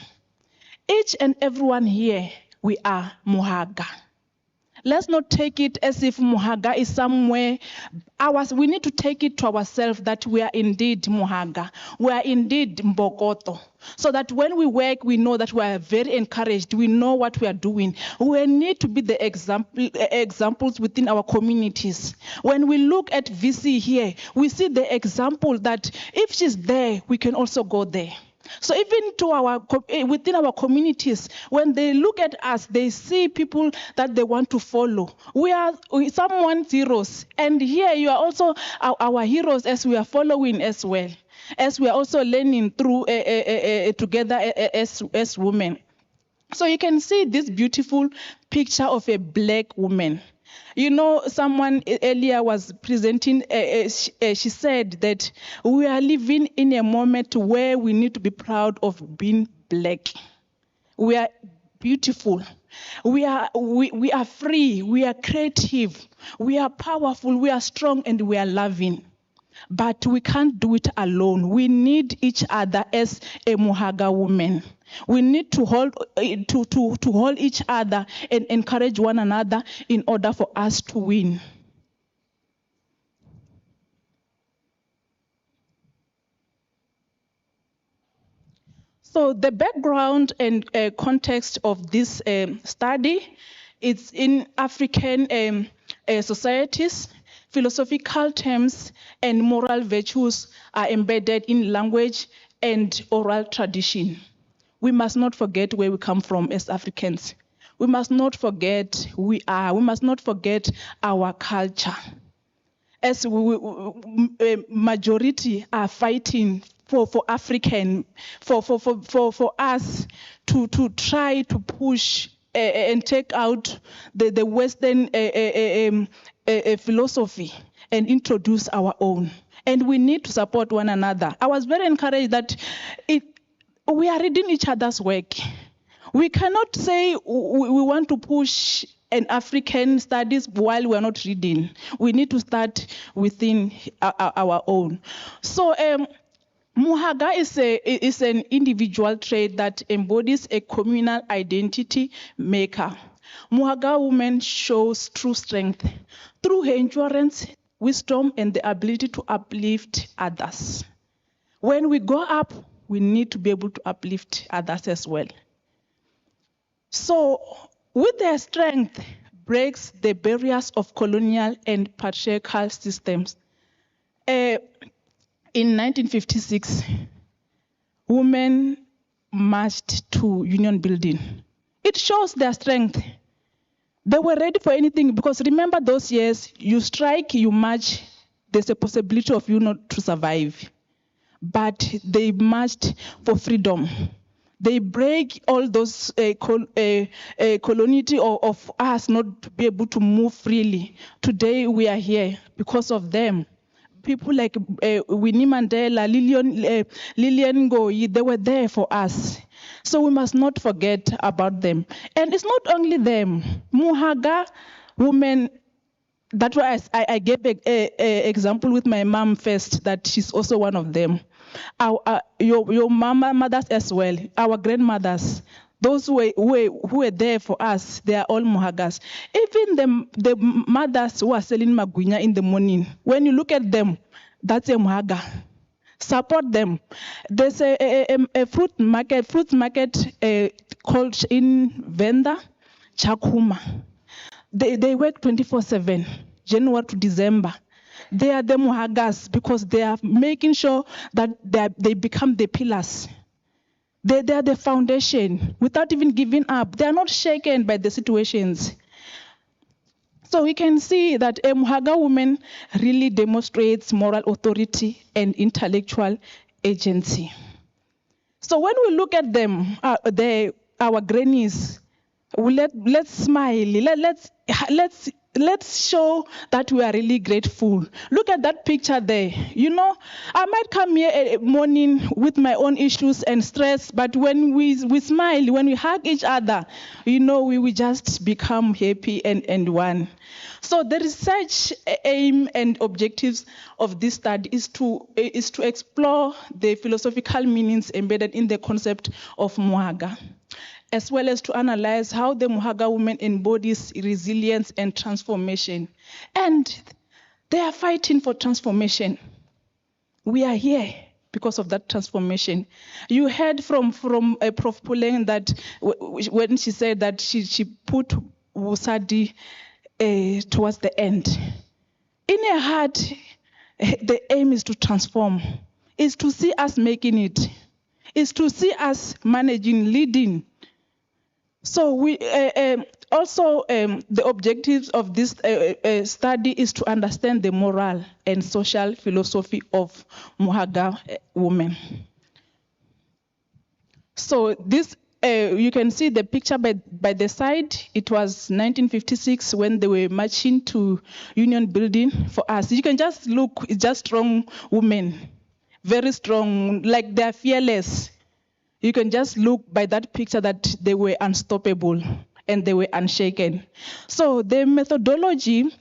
Each and everyone here, we are Muhaga. Let's not take it as if Muhaga is somewhere. We need to take it to ourselves that we are indeed Muhaga. We are indeed Mbokoto. So that when we work, we know that we are very encouraged. We know what we are doing. We need to be the examples within our communities. When we look at VC here, we see the example that if she's there, we can also go there. So even within our communities, when they look at us, they see people that they want to follow. We are someone's heroes. And here you are also our heroes as we are following as well, as we are also learning through together as women. So you can see this beautiful picture of a black woman. You know, someone earlier was presenting, she said that we are living in a moment where we need to be proud of being black. We are beautiful. We are free. We are creative. We are powerful. We are strong, and we are loving. But we can't do it alone. We need each other as a Muhaga woman. We need to hold each other and encourage one another in order for us to win. So the background and context of this study is in African societies. Philosophical terms and moral virtues are embedded in language and oral tradition. We must not forget where we come from as Africans. We must not forget who we are. We must not forget our culture. As majority are fighting for African, for us to try to push and take out the Western philosophy and introduce our own. And we need to support one another. I was very encouraged that we are reading each other's work. We cannot say we want to push an African studies while we are not reading. We need to start within our own. So Muhaga is an individual trait that embodies a communal identity maker. Muhaga woman shows true strength through her endurance, wisdom, and the ability to uplift others. When we go up, we need to be able to uplift others as well. So, with their strength, breaks the barriers of colonial and patriarchal systems. In 1956, women marched to Union Building. It shows their strength. They were ready for anything because remember those years, you strike, you march, there's a possibility of you not to survive. But they marched for freedom. They break all those colonity of us not to be able to move freely. Today we are here because of them. People like Winnie Mandela, Lillian Ngoyi, they were there for us. So we must not forget about them. And it's not only them. Muhaga women, that's why I gave an example with my mom first, that she's also one of them. Your mothers as well, our grandmothers, those who were there for us, they are all Muhagas. Even the mothers who are selling magunya in the morning, when you look at them, that's a Muhaga. Support them. There's a fruit market called in Venda, Chakuma. They work 24/7, January to December. They are the Muhagas because they are making sure that they become the pillars. They are the foundation without even giving up. They are not shaken by the situations. So we can see that a Muhaga woman really demonstrates moral authority and intellectual agency. So when we look at them, our grannies, let's smile. Let's show that we are really grateful. Look at that picture there. You know, I might come here a morning with my own issues and stress, but when we smile, when we hug each other, you know, we will just become happy and one. So the research aim and objectives of this study is to explore the philosophical meanings embedded in the concept of Muhaga, as well as to analyze how the Muhaga woman embodies resilience and transformation. And they are fighting for transformation. We are here because of that transformation. You heard from Prof. Puleng that when she said that she put Wusadi towards the end. In her heart, the aim is to transform, is to see us making it, is to see us managing, leading. So we also the objectives of this study is to understand the moral and social philosophy of Muhaga women. So this you can see the picture by the side. It was 1956 when they were marching to Union Building for us. You can just look, it's just strong women, very strong, like they're fearless. You can just look by that picture that they were unstoppable and they were unshaken. So the methodology,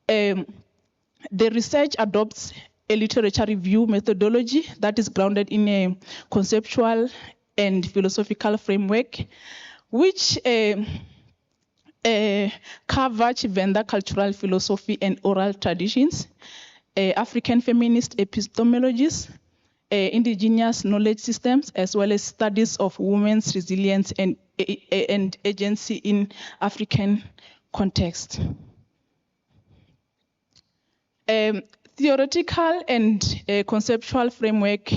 the research adopts a literature review methodology that is grounded in a conceptual and philosophical framework, which cover Chivenda cultural philosophy and oral traditions, African feminist epistemologies, indigenous knowledge systems, as well as studies of women's resilience and agency in African context. Theoretical and conceptual framework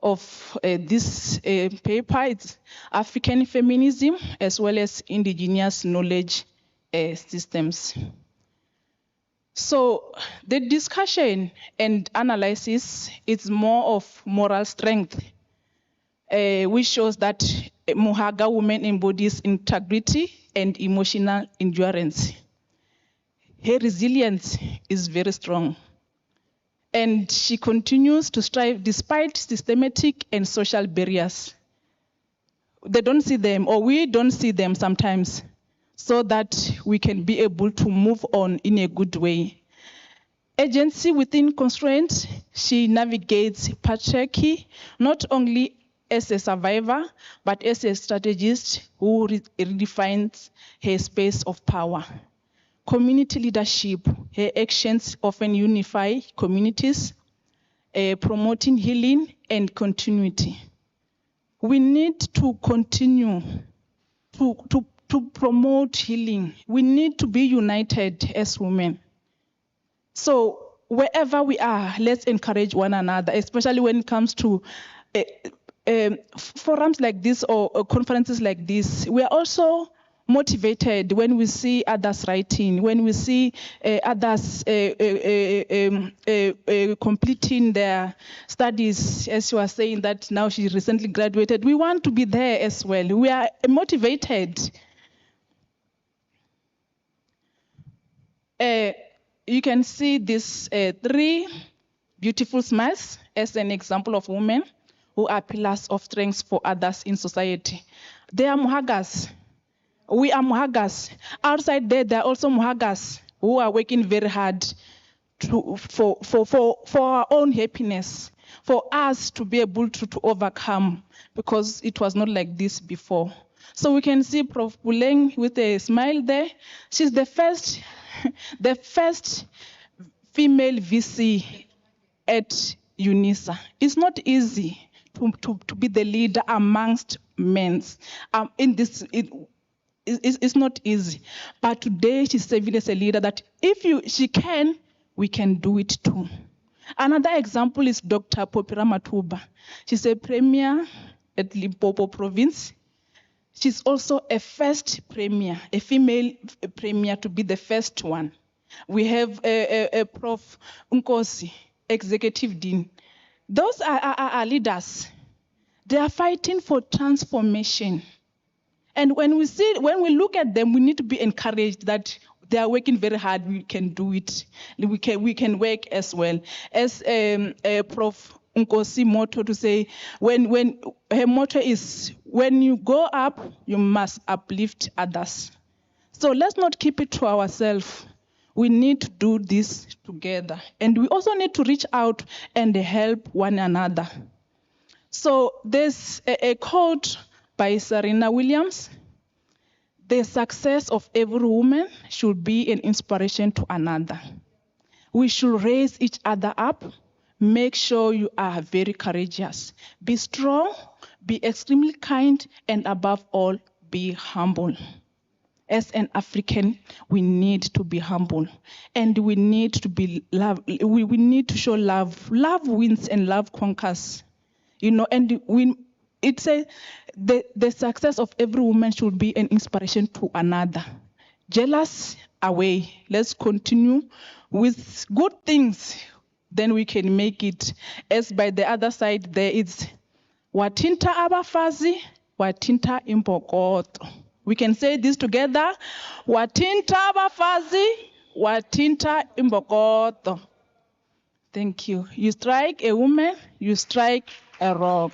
of this paper is African feminism as well as indigenous knowledge systems. So the discussion and analysis is more of moral strength, which shows that Muhaga woman embodies integrity and emotional endurance. Her resilience is very strong. And she continues to strive despite systematic and social barriers. They don't see them, or we don't see them sometimes, so that we can be able to move on in a good way. Agency within constraints, she navigates patriarchy, not only as a survivor, but as a strategist who redefines her space of power. Community leadership, her actions often unify communities, promoting healing and continuity. We need to continue to promote healing. We need to be united as women. So wherever we are, let's encourage one another, especially when it comes to forums like this or conferences like this. We are also motivated when we see others writing, when we see others completing their studies, as you are saying that now she recently graduated. We want to be there as well. We are motivated. You can see these 3 beautiful smiles as an example of women who are pillars of strength for others in society. They are muhagas. We are muhagas. Outside there are also muhagas who are working very hard for our own happiness, for us to be able to overcome, because it was not like this before. So we can see Prof. Buleng with a smile there. She's the first female VC at Unisa. It's not easy to be the leader amongst men. It's not easy. But today she's serving as a leader that if she can, we can do it too. Another example is Dr. Popira Matuba. She's a premier at Limpopo province. She's also a first premier, a female premier to be the first one. We have a Prof. Nkosi, executive dean. Those are leaders. They are fighting for transformation. And when we look at them, we need to be encouraged that they are working very hard. We can do it. We can work as well. As Prof. Nkosi motto to say, when her motto is, when you go up, you must uplift others. So let's not keep it to ourselves. We need to do this together. And we also need to reach out and help one another. So there's a quote by Serena Williams. The success of every woman should be an inspiration to another. We should raise each other up. Make sure you are very courageous. Be strong, be extremely kind, and above all, be humble. As an African, we need to be humble, and we need to be love. We need to show love. Love wins and love conquers. And it's the success of every woman should be an inspiration to another. Jealous away. Let's continue with good things. Then we can make it. As by the other side, there is watinta abafazi, watinta impokoto. We can say this together. Watinta abafazi, watinta impokoto. Thank you. You strike a woman, you strike a rock.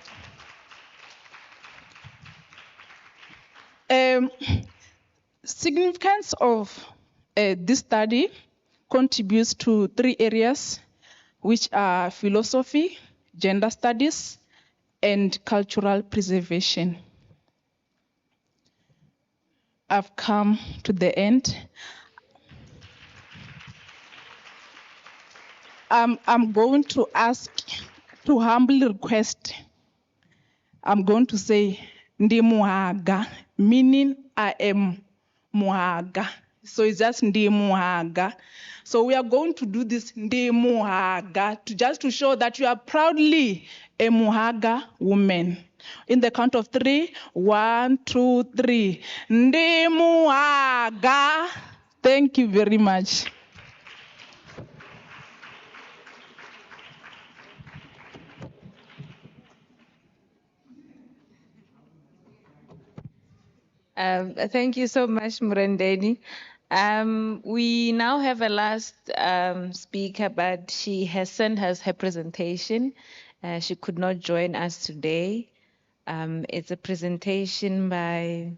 Significance of this study contributes to 3 areas, which are philosophy, gender studies, and cultural preservation. I've come to the end. I'm going to ask, to humbly request, I'm going to say, Ndi muhaga, meaning I am muhaga. So it's just Ndi muhaga. So we are going to do this Ndi muhaga just to show that you are proudly a muhaga woman. In the count of 3, 1, 2, 3. Ndi muhaga. Thank you very much. Thank you so much, Murendeni. We now have a last speaker, but she has sent us her presentation. She could not join us today. It's a presentation by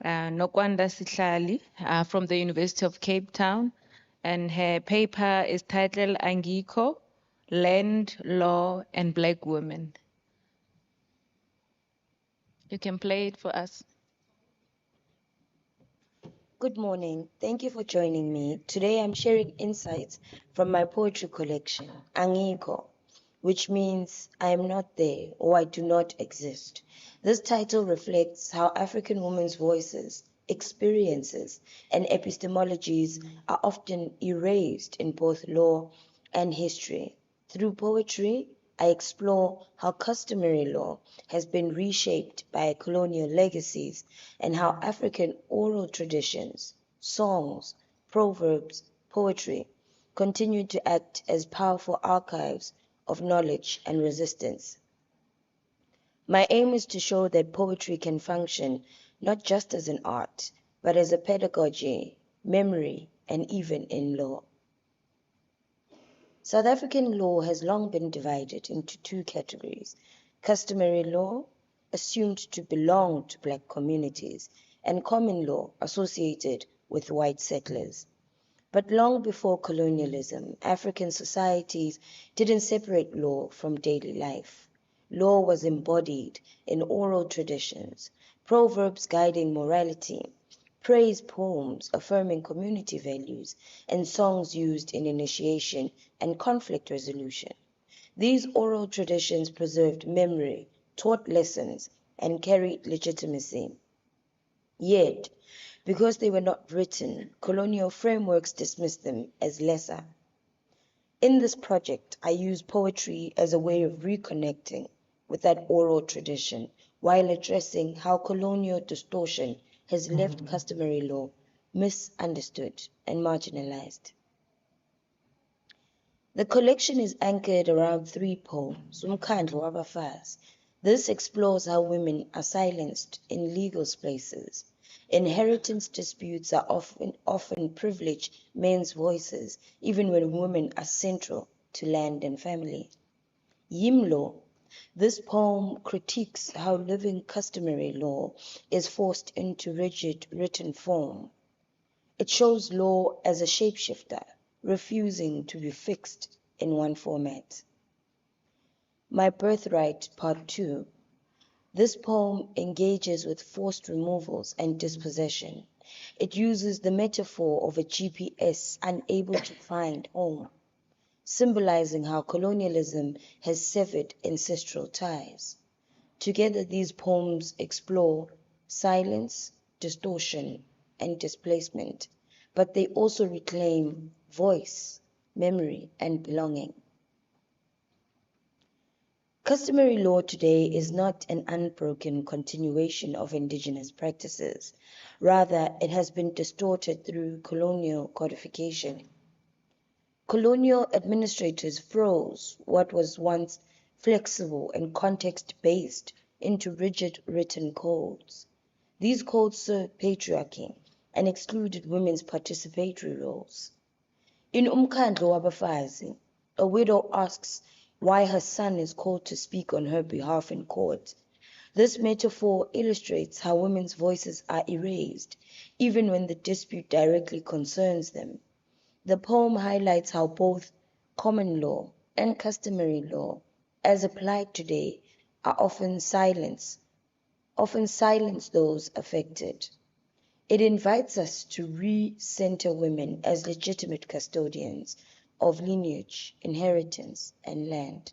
Nokwanda Sihlali from the University of Cape Town, and her paper is titled Angiko, Land, Law, and Black Women. You can play it for us. Good morning. Thank you for joining me. Today I'm sharing insights from my poetry collection, Angiko, which means I am not there or I do not exist. This title reflects how African women's voices, experiences, and epistemologies are often erased in both law and history. Through poetry, I explore how customary law has been reshaped by colonial legacies and how African oral traditions, songs, proverbs, poetry continue to act as powerful archives of knowledge and resistance. My aim is to show that poetry can function not just as an art, but as a pedagogy, memory, and even in law. South African law has long been divided into two categories: customary law, assumed to belong to black communities, and common law, associated with white settlers. But long before colonialism, African societies didn't separate law from daily life. Law was embodied in oral traditions, proverbs guiding morality, praise poems affirming community values, and songs used in initiation and conflict resolution. These oral traditions preserved memory, taught lessons, and carried legitimacy. Yet, because they were not written, colonial frameworks dismissed them as lesser. In this project, I use poetry as a way of reconnecting with that oral tradition while addressing how colonial distortion has left customary law misunderstood and marginalized. The collection is anchored around three poems, Umkhandlu Wabafazi. This explores how women are silenced in legal spaces. Inheritance disputes are often privilege men's voices, even when women are central to land and family. Yimlo, this poem critiques how living customary law is forced into rigid written form. It shows law as a shapeshifter, refusing to be fixed in one format. My Birthright, Part 2. This poem engages with forced removals and dispossession. It uses the metaphor of a GPS unable to find home, symbolizing how colonialism has severed ancestral ties. Together, these poems explore silence, distortion, and displacement, but they also reclaim voice, memory, and belonging. Customary law today is not an unbroken continuation of indigenous practices. Rather, it has been distorted through colonial codification. Colonial administrators froze what was once flexible and context-based into rigid written codes. These codes served patriarchy and excluded women's participatory roles. In Umkhandlu Wabafazi, a widow asks why her son is called to speak on her behalf in court. This metaphor illustrates how women's voices are erased, even when the dispute directly concerns them. The poem highlights how both common law and customary law, as applied today, are often silence those affected. It invites us to re-center women as legitimate custodians of lineage, inheritance, and land.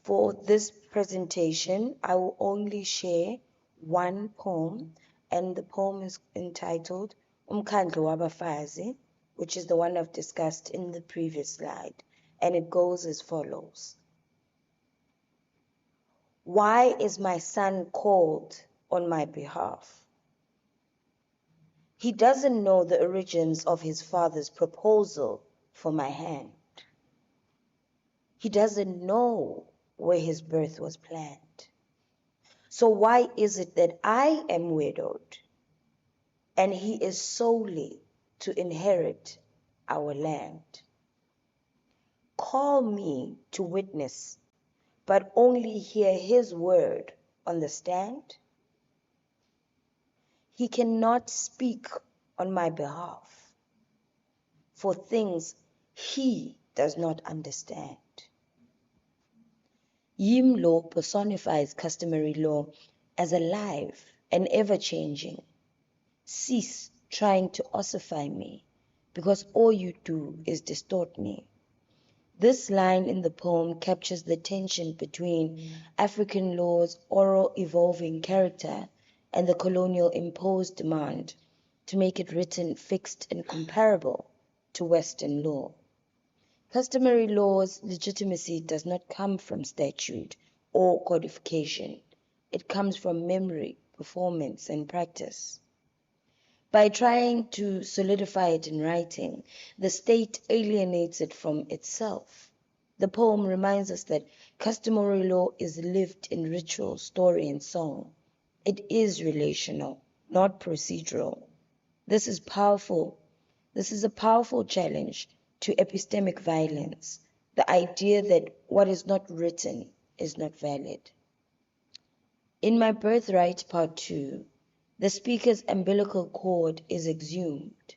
For this presentation, I will only share one poem, and the poem is entitled Umkhandlu Wabafazi, which is the one I've discussed in the previous slide, and it goes as follows. Why is my son called on my behalf? He doesn't know the origins of his father's proposal for my hand. He doesn't know where his birth was planned. So why is it that I am widowed and he is solely to inherit our land? Call me to witness, but only hear his word on the stand? He cannot speak on my behalf for things he does not understand. Yim law personifies customary law as alive and ever-changing. Cease trying to ossify me, because all you do is distort me. This line in the poem captures the tension between African law's oral evolving character and the colonial imposed demand to make it written, fixed, and comparable to Western law. Customary law's legitimacy does not come from statute or codification. It comes from memory, performance, and practice. By trying to solidify it in writing, the state alienates it from itself. The poem reminds us that customary law is lived in ritual, story, and song. It is relational, not procedural. This is powerful. This is a powerful challenge to epistemic violence, the idea that what is not written is not valid. In My Birthright Part 2, the speaker's umbilical cord is exhumed,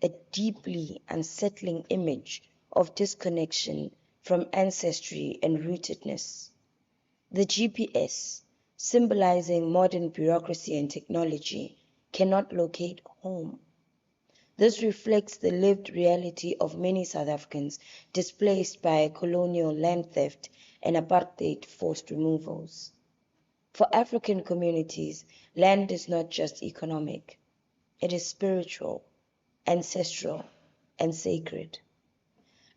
a deeply unsettling image of disconnection from ancestry and rootedness. The GPS, symbolizing modern bureaucracy and technology, cannot locate home. This reflects the lived reality of many South Africans displaced by colonial land theft and apartheid forced removals. For African communities, land is not just economic. It is spiritual, ancestral, and sacred.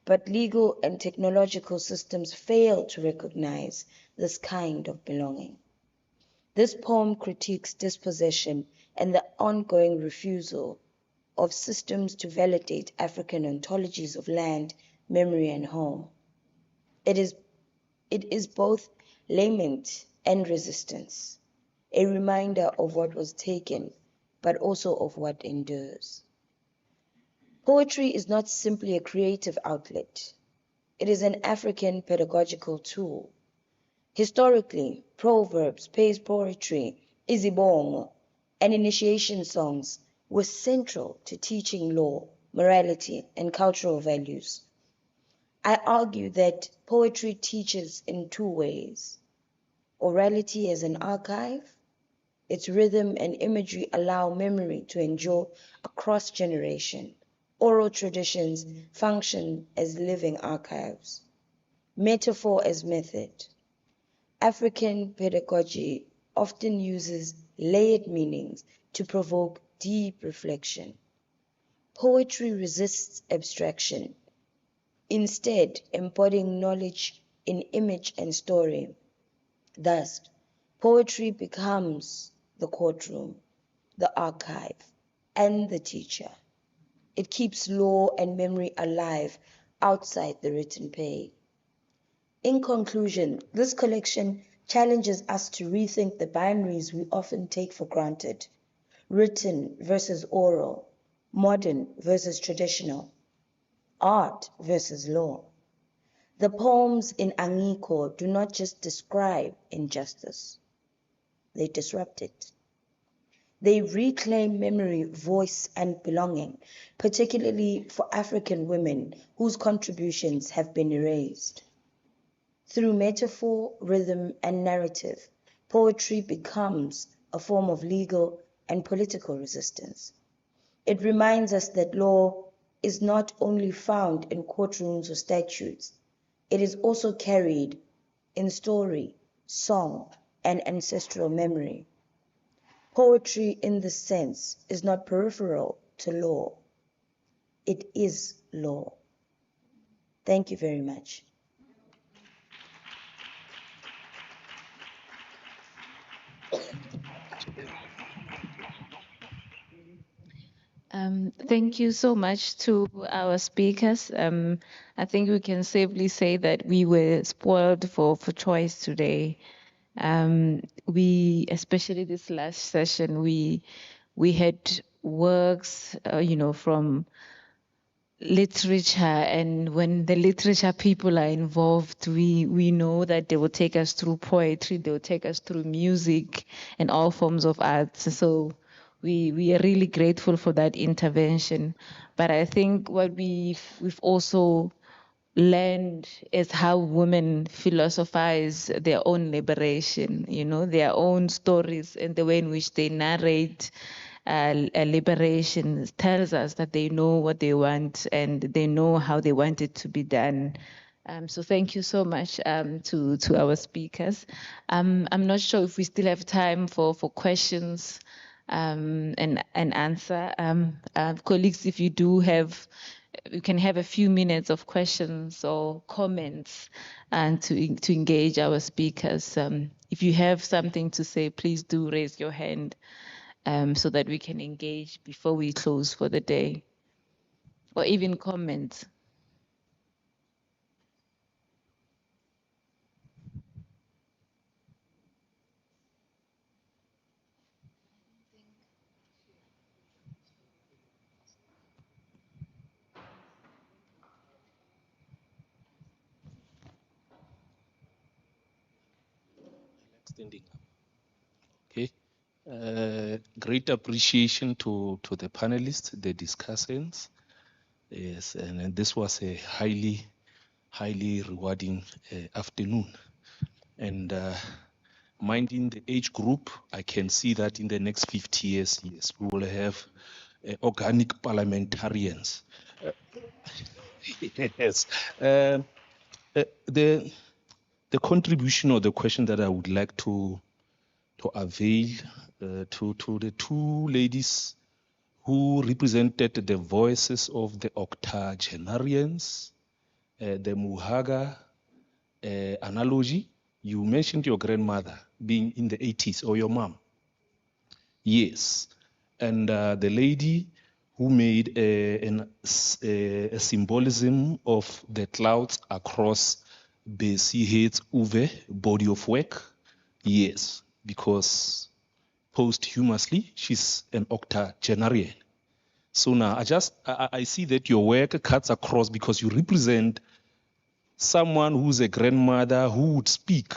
But legal and technological systems fail to recognize this kind of belonging. This poem critiques dispossession and the ongoing refusal of systems to validate African ontologies of land, memory, and home. It is both lament and resistance, a reminder of what was taken, but also of what endures. Poetry is not simply a creative outlet. It is an African pedagogical tool. Historically, proverbs, praise poetry, izibongo, and initiation songs were central to teaching law, morality, and cultural values. I argue that poetry teaches in two ways. Orality as an archive, its rhythm and imagery allow memory to endure across generation. Oral traditions function as living archives. Metaphor as method. African pedagogy often uses layered meanings to provoke deep reflection. Poetry resists abstraction, instead embodying knowledge in image and story. Thus, poetry becomes the courtroom, the archive, and the teacher. It keeps law and memory alive outside the written page. In conclusion, this collection challenges us to rethink the binaries we often take for granted: written versus oral, modern versus traditional, art versus law. The poems in Angiko do not just describe injustice, they disrupt it. They reclaim memory, voice, and belonging, particularly for African women whose contributions have been erased. Through metaphor, rhythm, and narrative, poetry becomes a form of legal and political resistance. It reminds us that law is not only found in courtrooms or statutes, it is also carried in story, song, and ancestral memory. Poetry, in this sense, is not peripheral to law. It is law. Thank you very much. Thank you so much to our speakers. I think we can safely say that we were spoiled for choice today. We, especially this last session, we had works, from literature, and when the literature people are involved, we know that they will take us through poetry, they will take us through music and all forms of art. So we are really grateful for that intervention. But I think what we've also learned is how women philosophize their own liberation, their own stories, and the way in which they narrate a liberation tells us that they know what they want and they know how they want it to be done. So thank you so much to our speakers. I'm not sure if we still have time for questions and answer. Colleagues, if you do have, you can have a few minutes of questions or comments and to engage our speakers. If you have something to say, please do raise your hand so that we can engage before we close for the day, or even comments. Standing up. Okay. Great appreciation to the panelists, the discussants. Yes, and this was a highly rewarding afternoon. And minding the age group, I can see that in the next 50 years, yes, we will have organic parliamentarians. Yes. The contribution or the question that I would like to avail to the two ladies who represented the voices of the octogenarians, the Muhaga analogy. You mentioned your grandmother being in the 80s, or your mom. Yes. And the lady who made a symbolism of the clouds across Besihet's Uwe body of work. Yes, because posthumously, she's an octogenarian. So now I see that your work cuts across because you represent someone who's a grandmother who would speak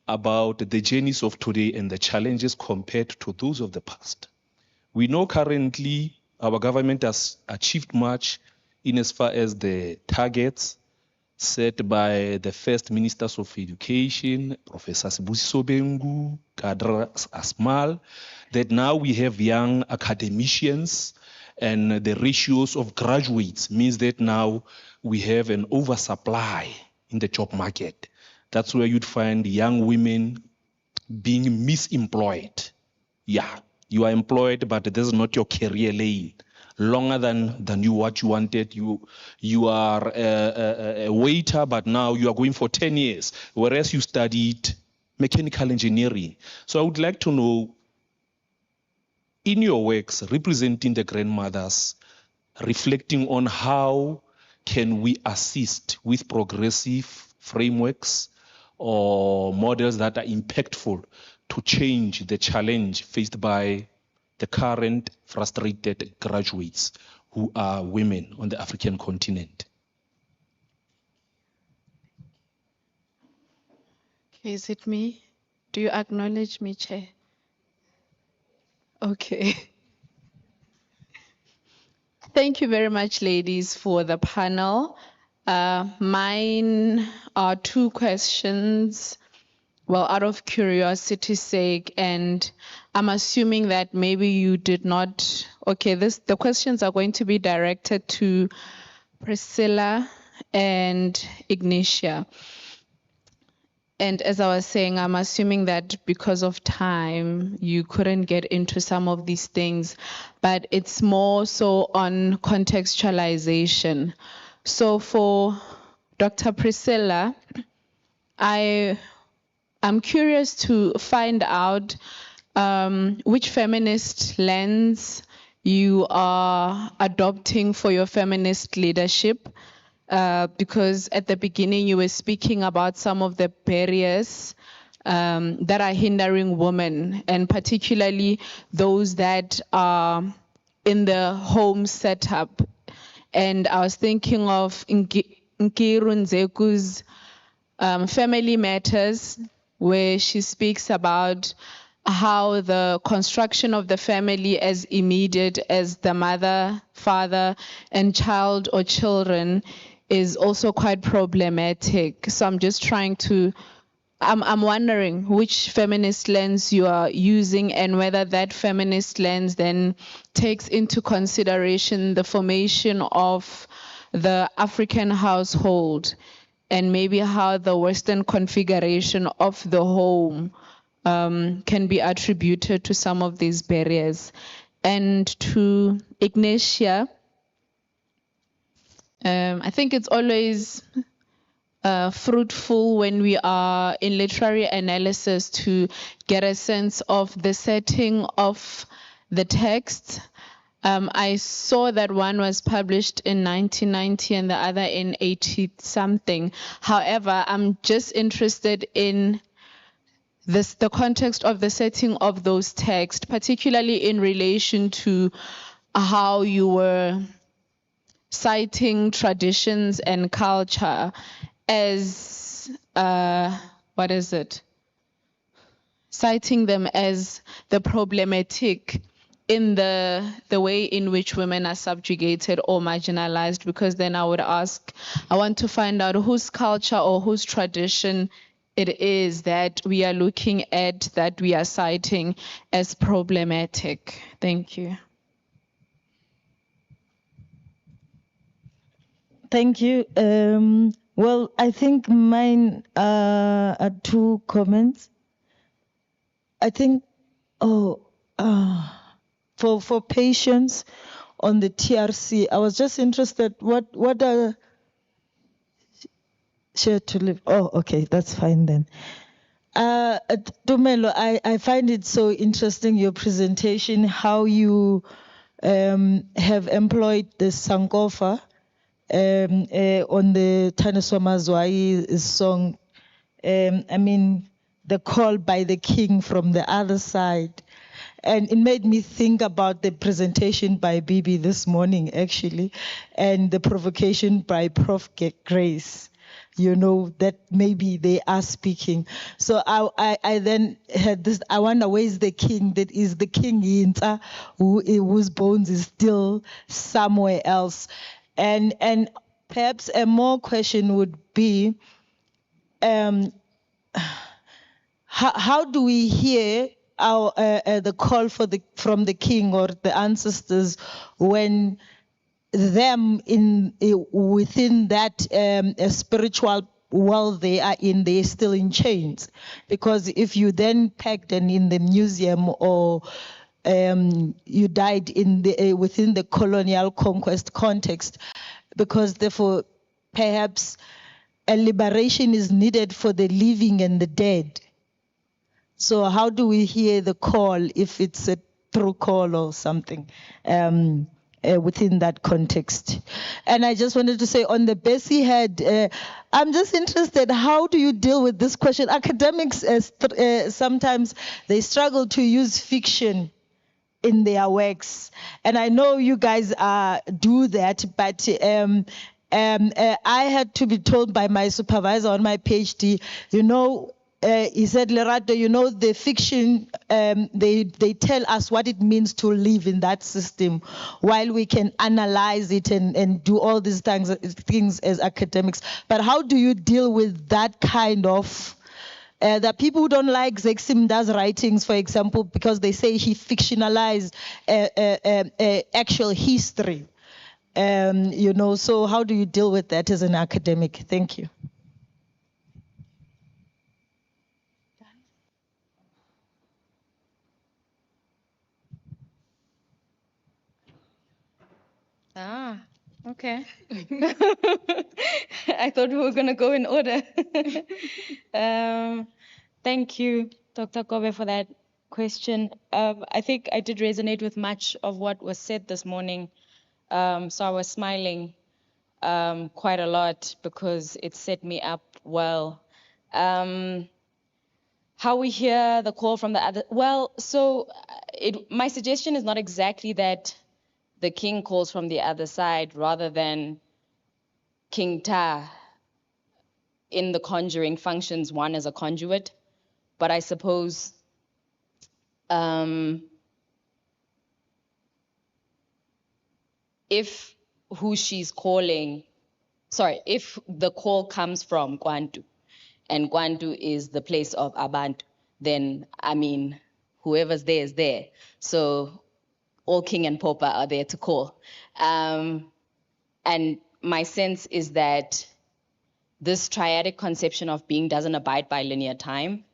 about the journeys of today and the challenges compared to those of the past. We know currently our government has achieved much in as far as the targets set by the first ministers of education, Professor Sibusiso Bengu, Kadra Asmal, that now we have young academicians, and the ratios of graduates means that now we have an oversupply in the job market. That's where you'd find young women being misemployed. Yeah, you are employed, but this is not your career lane. Longer than you what you wanted. You are a waiter, but now you are going for 10 years, whereas you studied mechanical engineering. So I would like to know, in your works representing the grandmothers, reflecting on how can we assist with progressive frameworks or models that are impactful to change the challenge faced by the current frustrated graduates who are women on the African continent. Okay, is it me? Do you acknowledge me, Chair? Okay. Thank you very much, ladies, for the panel. Mine are two questions. Well, out of curiosity's sake, and I'm assuming that maybe you did not. Okay, the questions are going to be directed to Priscilla and Ignitia. And as I was saying, I'm assuming that because of time, you couldn't get into some of these things, but it's more so on contextualization. So for Dr. Priscilla, I'm curious to find out which feminist lens you are adopting for your feminist leadership. Because at the beginning you were speaking about some of the barriers that are hindering women, and particularly those that are in the home setup. And I was thinking of Nkiru Nzeku's Family Matters, where she speaks about how the construction of the family as immediate as the mother, father, and child or children is also quite problematic. So I'm just trying to, I'm wondering which feminist lens you are using and whether that feminist lens then takes into consideration the formation of the African household and maybe how the Western configuration of the home can be attributed to some of these barriers. And to Ignatia, I think it's always fruitful when we are in literary analysis to get a sense of the setting of the text. I saw that one was published in 1990 and the other in 80 something. However, I'm just interested in the context of the setting of those texts, particularly in relation to how you were citing traditions and culture as, what is it? Citing them as the problematic in the way in which women are subjugated or marginalized, because then I would ask, I want to find out whose culture or whose tradition it is that we are looking at, that we are citing as problematic. Thank you. Thank you. Well, I think mine are two comments. I think, for patients on the TRC, I was just interested, what are share to live? Oh, okay, that's fine then. Tumelo, I find it so interesting, your presentation, how you have employed the Sankofa on the Taniswa Mazwai song. I mean, the call by the king from the other side. And it made me think about the presentation by Bibi this morning, actually, and the provocation by Prof. Grace. You know, that maybe they are speaking. So I then had this, I wonder where is the king? That is the king Yinta, whose bones is still somewhere else. And perhaps a more question would be, how do we hear our the call from the king or the ancestors when them within that spiritual world they are in, they're still in chains? Because if you then packed and in the museum or you died in the within the colonial conquest context, because therefore perhaps a liberation is needed for the living and the dead. So how do we hear the call if it's a true call or something within that context? And I just wanted to say on the Bessie head, I'm just interested, how do you deal with this question? Academics, sometimes they struggle to use fiction in their works. And I know you guys do that, but I had to be told by my supervisor on my PhD, you know, he said, Lerato, you know, the fiction, they tell us what it means to live in that system, while we can analyze it and do all these things as academics. But how do you deal with that kind of, the people who don't like Zeksimda's writings, for example, because they say he fictionalized actual history. You know, so how do you deal with that as an academic? Thank you. Okay. I thought we were going to go in order. Thank you, Dr. Kobe, for that question. I think I did resonate with much of what was said this morning. So I was smiling quite a lot because it set me up well. How we hear the call from the other, well, so my suggestion is not exactly that the king calls from the other side, rather than King Ta in The Conjuring functions one as a conduit. But I suppose if who she's calling if the call comes from Kwantu, and Kwantu is the place of Abantu, then, I mean, whoever's there is there. So all king and pauper are there to call. And my sense is that this triadic conception of being doesn't abide by linear time.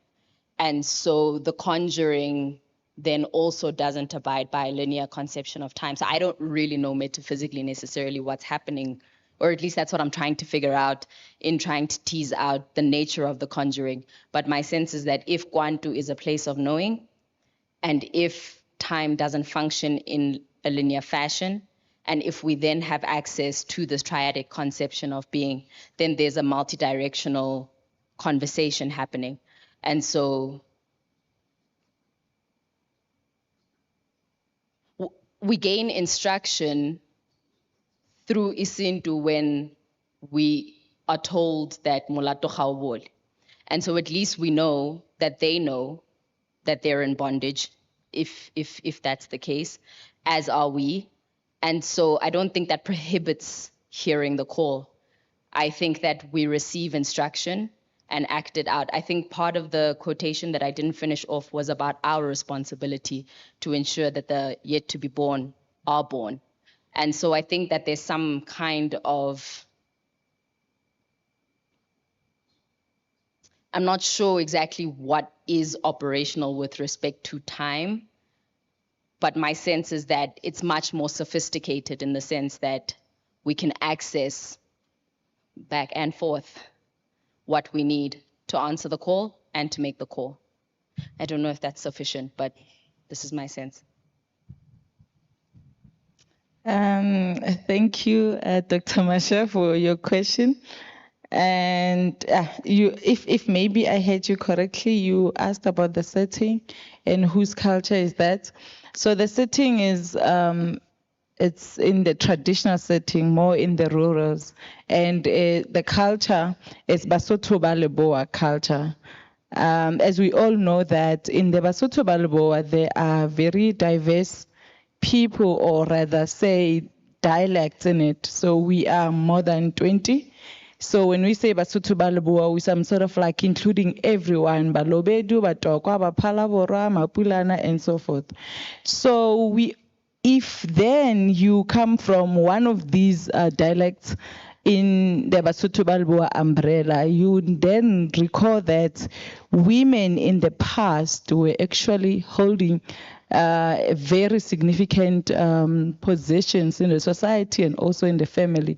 And so the conjuring then also doesn't abide by a linear conception of time. So I don't really know metaphysically necessarily what's happening, or at least that's what I'm trying to figure out in trying to tease out the nature of the conjuring. But my sense is that if Kwantu is a place of knowing, and if time doesn't function in a linear fashion, and if we then have access to this triadic conception of being, then there's a multidirectional conversation happening. And so we gain instruction through Isintu when we are told that Mulato Khawbol. And so at least we know that they know that they're in bondage, if that's the case, as are we. And so I don't think that prohibits hearing the call. I think that we receive instruction and act it out. I think part of the quotation that I didn't finish off was about our responsibility to ensure that the yet to be born are born. And so I think that there's some kind of, I'm not sure exactly what is operational with respect to time, but my sense is that it's much more sophisticated in the sense that we can access back and forth what we need to answer the call and to make the call. I don't know if that's sufficient, but this is my sense. Thank you, Dr. Masha, for your question. And if maybe I heard you correctly, you asked about the setting and whose culture is that. So the setting is it's in the traditional setting, more in the rurals, and the culture is Basotho ba Leboa culture. As we all know that in the Basotho ba Leboa, there are very diverse people, or rather say dialects in it. So we are more than 20. So when we say Basotho ba Leboa, we some sort of like including everyone, Balobedu, Batokwa, Bapalabora, Mapulana, and so forth. So if then you come from one of these dialects in the Basotho ba Leboa umbrella, you then recall that women in the past were actually holding very significant positions in the society and also in the family.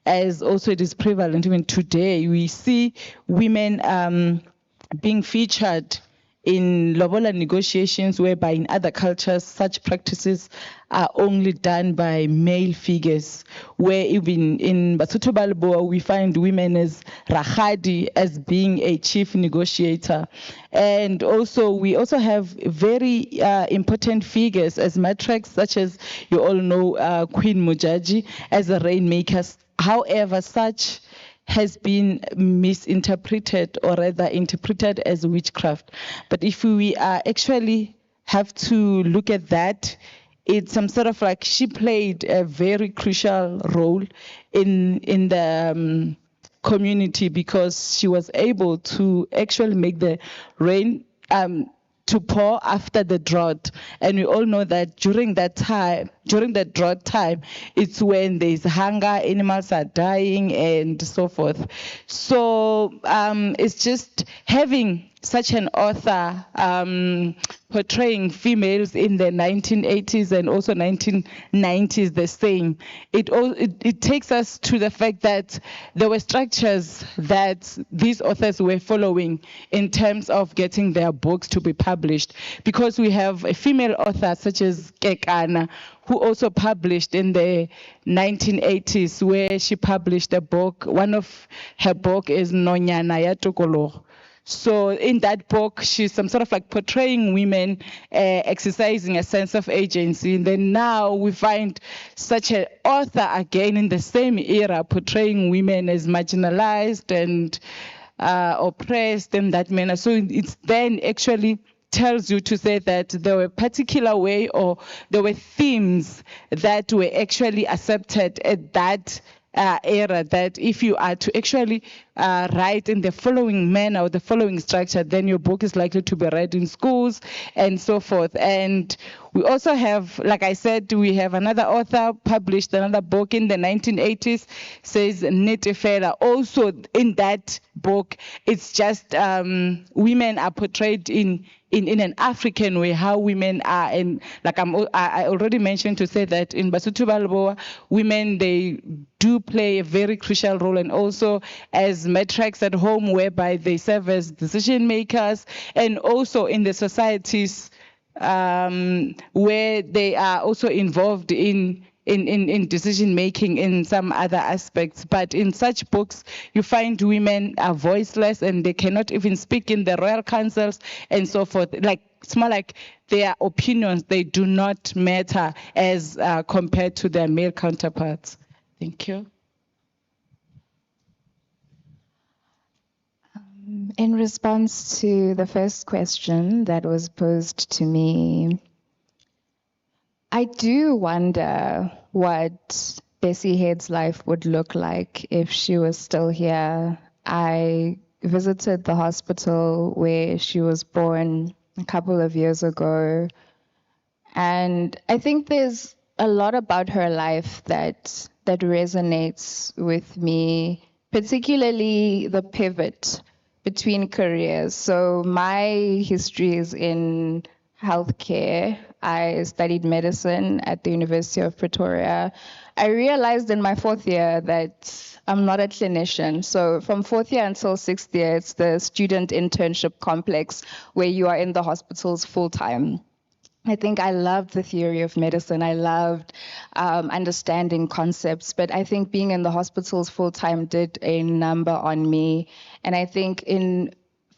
As also it is prevalent even today, we see women being featured in lobola negotiations, whereby in other cultures such practices are only done by male figures, where even in Basotho ba Leboa we find women as Rakhadi, as being a chief negotiator. And also we also have very important figures as matriarchs, such as you all know Queen Mujaji as a rainmaker. However, such has been misinterpreted, or rather interpreted as witchcraft. But if we actually have to look at that, it's some sort of like she played a very crucial role in the community, because she was able to actually make the rain to pour after the drought. And we all know that during that time, during the drought time, it's when there's hunger, animals are dying, and so forth. So it's just having such an author portraying females in the 1980s and also 1990s the same. It takes us to the fact that there were structures that these authors were following in terms of getting their books to be published, because we have a female author such as Kekana, who also published in the 1980s, where she published a book. One of her book is Nonyana ya Tokolo. So in that book, she's some sort of like portraying women exercising a sense of agency. And then now we find such an author again in the same era portraying women as marginalized and oppressed in that manner. So it's then actually tells you to say that there were particular way, or there were themes that were actually accepted at that era, that if you are to actually write in the following manner or the following structure, then your book is likely to be read in schools and so forth. And we also have, like I said, we have another author published another book in the 1980s, says Netefela. Also in that book, it's just women are portrayed in an African way, how women are. And like I already mentioned to say that in Basotho ba Leboa, women, they do play a very crucial role, and also as matriarchs at home, whereby they serve as decision makers, and also in the societies where they are also involved in decision making in some other aspects. But in such books, you find women are voiceless and they cannot even speak in the royal councils and so forth. Like, it's more like their opinions, they do not matter as compared to their male counterparts. Thank you. In response to the first question that was posed to me, I do wonder what Bessie Head's life would look like if she was still here. I visited the hospital where she was born a couple of years ago, and I think there's a lot about her life that resonates with me, particularly the pivot between careers. So my history is in healthcare. I studied medicine at the University of Pretoria. I realized in my fourth year that I'm not a clinician. So from fourth year until sixth year, it's the student internship complex where you are in the hospitals full time. I think I loved the theory of medicine. I loved understanding concepts, but I think being in the hospitals full time did a number on me. And I think in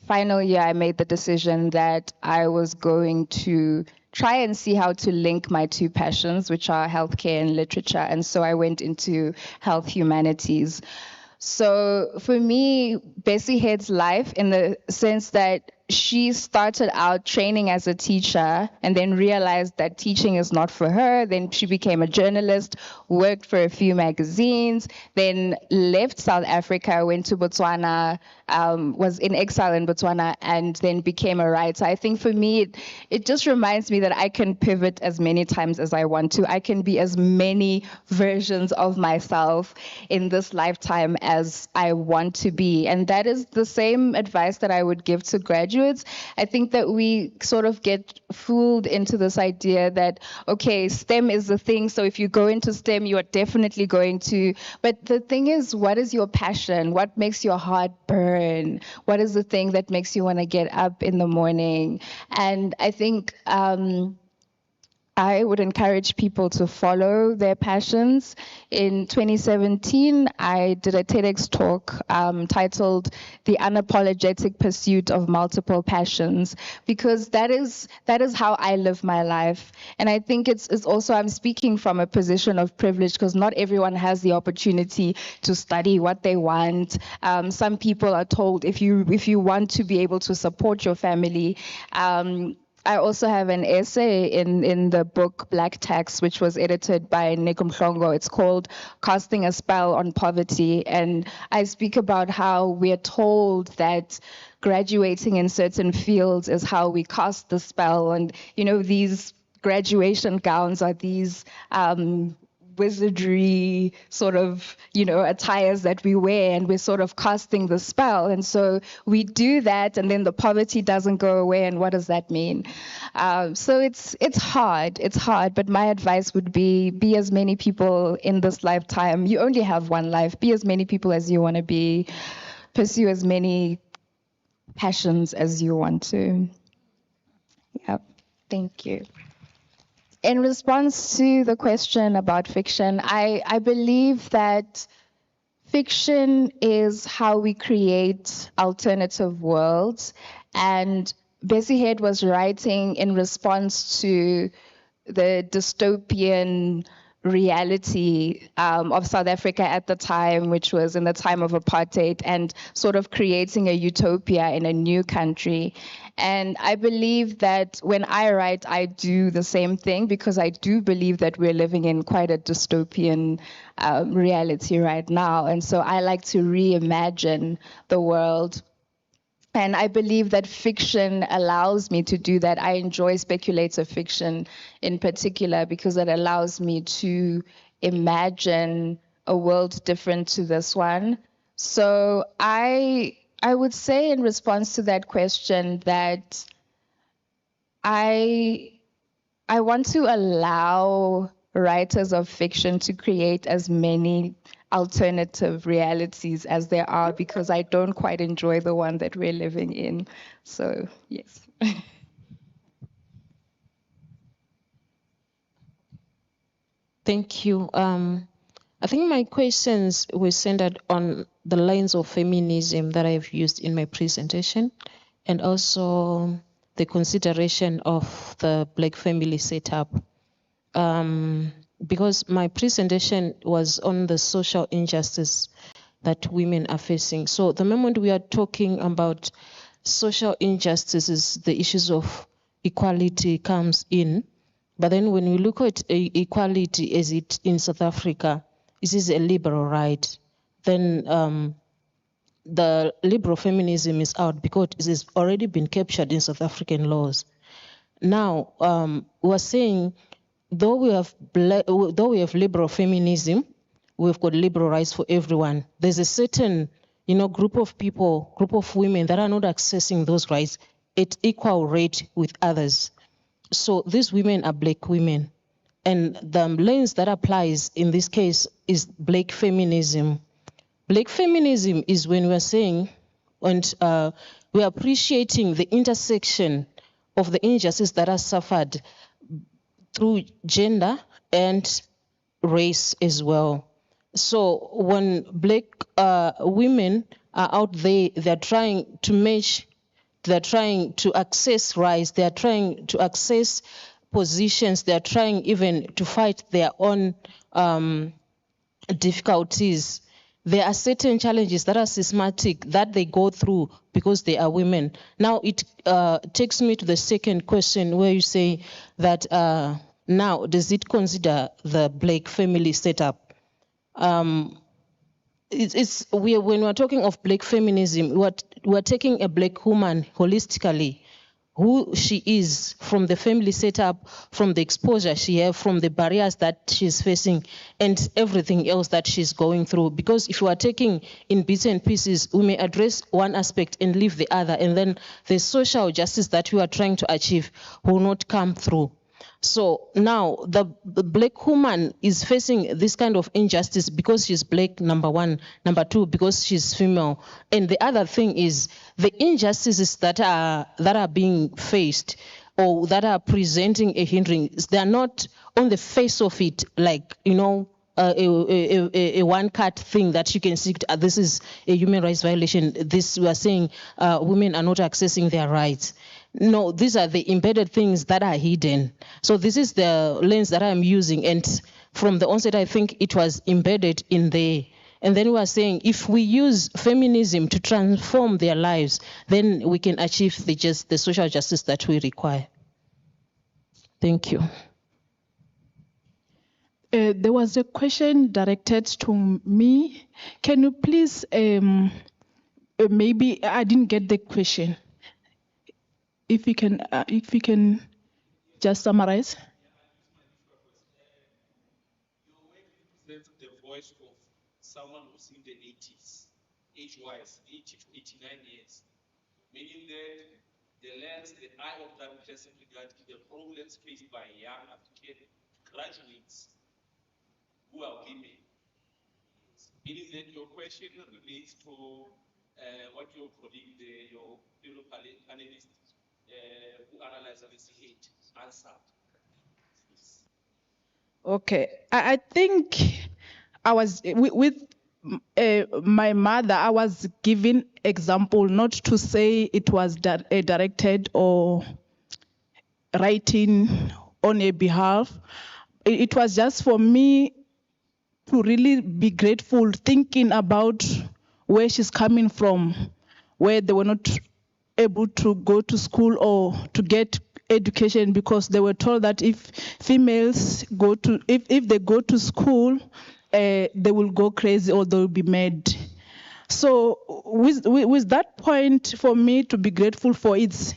final year, I made the decision that I was going to try and see how to link my two passions, which are healthcare and literature. And so I went into health humanities. So for me, Bessie Head's life, in the sense that she started out training as a teacher and then realized that teaching is not for her. Then she became a journalist, worked for a few magazines, then left South Africa, went to Botswana, was in exile in Botswana, and then became a writer. I think for me, it just reminds me that I can pivot as many times as I want to. I can be as many versions of myself in this lifetime as I want to be. And that is the same advice that I would give to graduates. I think that we sort of get fooled into this idea that, okay, STEM is the thing, so if you go into STEM, you are definitely going to. But the thing is, what is your passion? What makes your heart burn? What is the thing that makes you want to get up in the morning? And I think I would encourage people to follow their passions. In 2017, I did a TEDx talk titled The Unapologetic Pursuit of Multiple Passions, because that is how I live my life. And I think it's also, I'm speaking from a position of privilege, because not everyone has the opportunity to study what they want. Some people are told if you want to be able to support your family, I also have an essay in the book Black Tax, which was edited by Nico Mhlongo. It's called Casting a Spell on Poverty. And I speak about how we're told that graduating in certain fields is how we cast the spell. And, you know, these graduation gowns are these wizardry sort of, attires that we wear, and we're sort of casting the spell. And so we do that, and then the poverty doesn't go away. And what does that mean? So it's hard, but my advice would be as many people in this lifetime. You only have one life. Be as many people as you want to be. Pursue as many passions as you want to. Yep. Thank you. In response to the question about fiction, I believe that fiction is how we create alternative worlds. And Bessie Head was writing in response to the dystopian reality of South Africa at the time, which was in the time of apartheid, and sort of creating a utopia in a new country. And I believe that when I write, I do the same thing, because I do believe that we're living in quite a dystopian reality right now. And so I like to reimagine the world. And I believe that fiction allows me to do that. I enjoy speculative fiction in particular because it allows me to imagine a world different to this one. So I would say in response to that question that I want to allow writers of fiction to create as many alternative realities as there are, because I don't quite enjoy the one that we're living in. So, yes. Thank you. I think my questions were centered on the lens of feminism that I've used in my presentation, and also the consideration of the Black family setup. Because my presentation was on the social injustice that women are facing. So the moment we are talking about social injustices, the issues of equality comes in. But then when we look at equality as it in South Africa, this is a liberal right. Then the liberal feminism is out because it has already been captured in South African laws. Now, we're saying, though we have liberal feminism, we've got liberal rights for everyone. There's a certain, group of people, group of women that are not accessing those rights at equal rate with others. So these women are Black women, and the lens that applies in this case is Black feminism. Black feminism is when we're saying, and we're appreciating the intersection of the injustice that are suffered through gender and race as well. So when Black women are out there, they're trying to match, they're trying to access rights, they're trying to access positions, they're trying even to fight their own difficulties. There are certain challenges that are systematic that they go through because they are women. Now it takes me to the second question, where you say that now, does it consider the Black family setup? When we're talking of Black feminism, we're taking a Black woman holistically, who she is, from the family setup, from the exposure she has, from the barriers that she's facing, and everything else that she's going through. Because if you are taking in bits and pieces, we may address one aspect and leave the other, and then the social justice that we are trying to achieve will not come through. So now the Black woman is facing this kind of injustice because she's Black, number one. Number two, because she's female. And the other thing is the injustices that are being faced, or that are presenting a hindering, they are not on the face of it like, a one-cut thing that you can see, this is a human rights violation. This, we are saying women are not accessing their rights. No, these are the embedded things that are hidden. So this is the lens that I'm using. And from the onset, I think it was embedded in there. And then we are saying, if we use feminism to transform their lives, then we can achieve the social justice that we require. Thank you. There was a question directed to me. Can you please, maybe I didn't get the question. If you can just summarize. The voice of someone who's in the 80s, age-wise, 89 years, meaning that the lens, the eye of that person regarding the problems faced by young African graduates who are women. Meaning that your question relates to what your colleague, your fellow panelists who analyze this hate answered. Okay, I think I was with my mother. I was giving example, not to say it was directed or writing on a behalf. it was just for me to really be grateful, thinking about where she's coming from, where they were not able to go to school or to get education because they were told that if females if they go to school, they will go crazy or they will be mad. So with that point for me to be grateful for, it's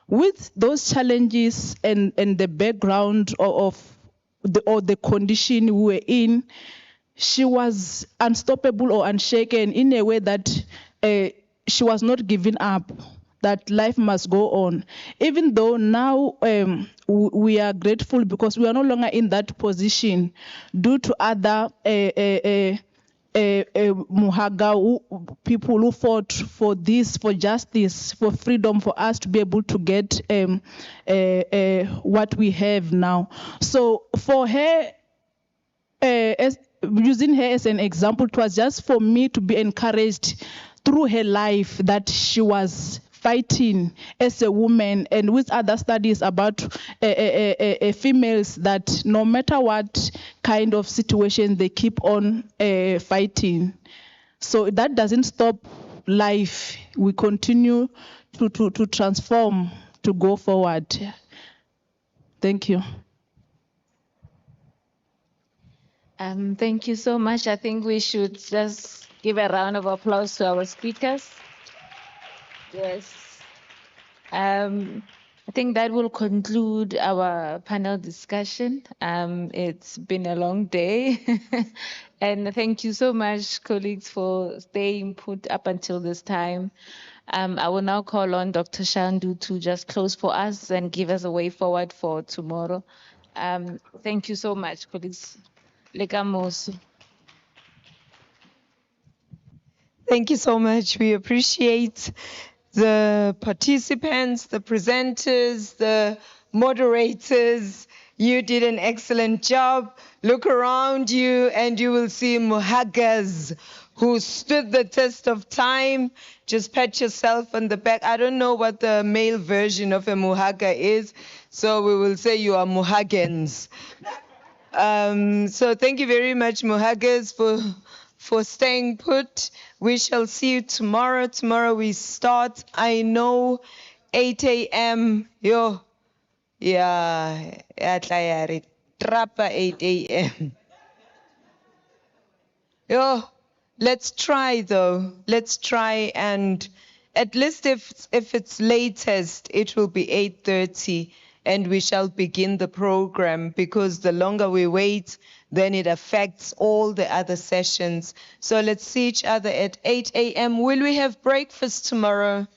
with those challenges and the background of the condition we were in, she was unstoppable or unshaken in a way that she was not giving up, that life must go on. Even though now we are grateful because we are no longer in that position due to other Muhaga people who fought for this, for justice, for freedom, for us to be able to get what we have now. So for her, using her as an example, it was just for me to be encouraged through her life that she was fighting as a woman, and with other studies about females, that no matter what kind of situation, they keep on fighting. So that doesn't stop life. We continue to transform, to go forward. Thank you. Thank you so much. I think we should just give a round of applause to our speakers. Yes. I think that will conclude our panel discussion. It's been a long day. And thank you so much, colleagues, for staying put up until this time. I will now call on Dr. Shandu to just close for us and give us a way forward for tomorrow. Thank you so much, colleagues. Lekamoso. Thank you so much. We appreciate the participants, the presenters, the moderators. You did an excellent job. Look around you and you will see Muhagas who stood the test of time. Just pat yourself on the back. I don't know what the male version of a Muhaga is, so we will say you are Muhagans. So thank you very much, Muhagas, for staying put. We shall see you tomorrow. Tomorrow we start, I know, 8 a.m. Yo, yeah, trappa 8 a.m. Yo, let's try though. Let's try, and at least if it's latest, it will be 8:30. And we shall begin the program, because the longer we wait, then it affects all the other sessions. So let's see each other at 8 a.m. Will we have breakfast tomorrow?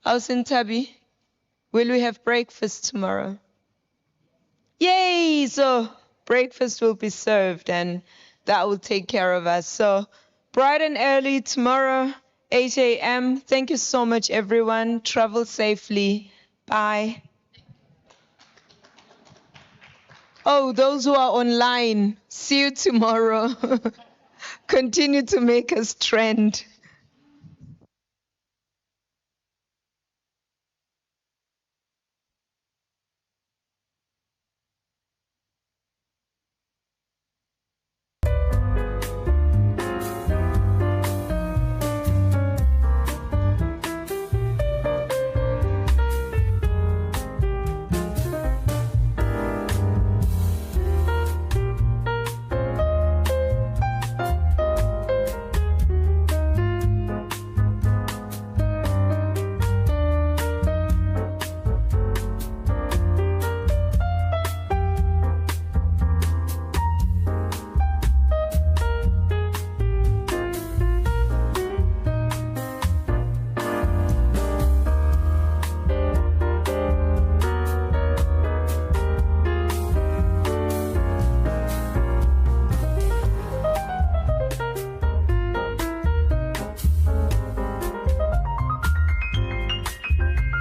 Ausintabi, will we have breakfast tomorrow? Yay! So breakfast will be served and that will take care of us. So bright and early tomorrow, 8 a.m. Thank you so much, everyone. Travel safely. Bye. Oh, those who are online, see you tomorrow. Continue to make us trend.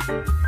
you.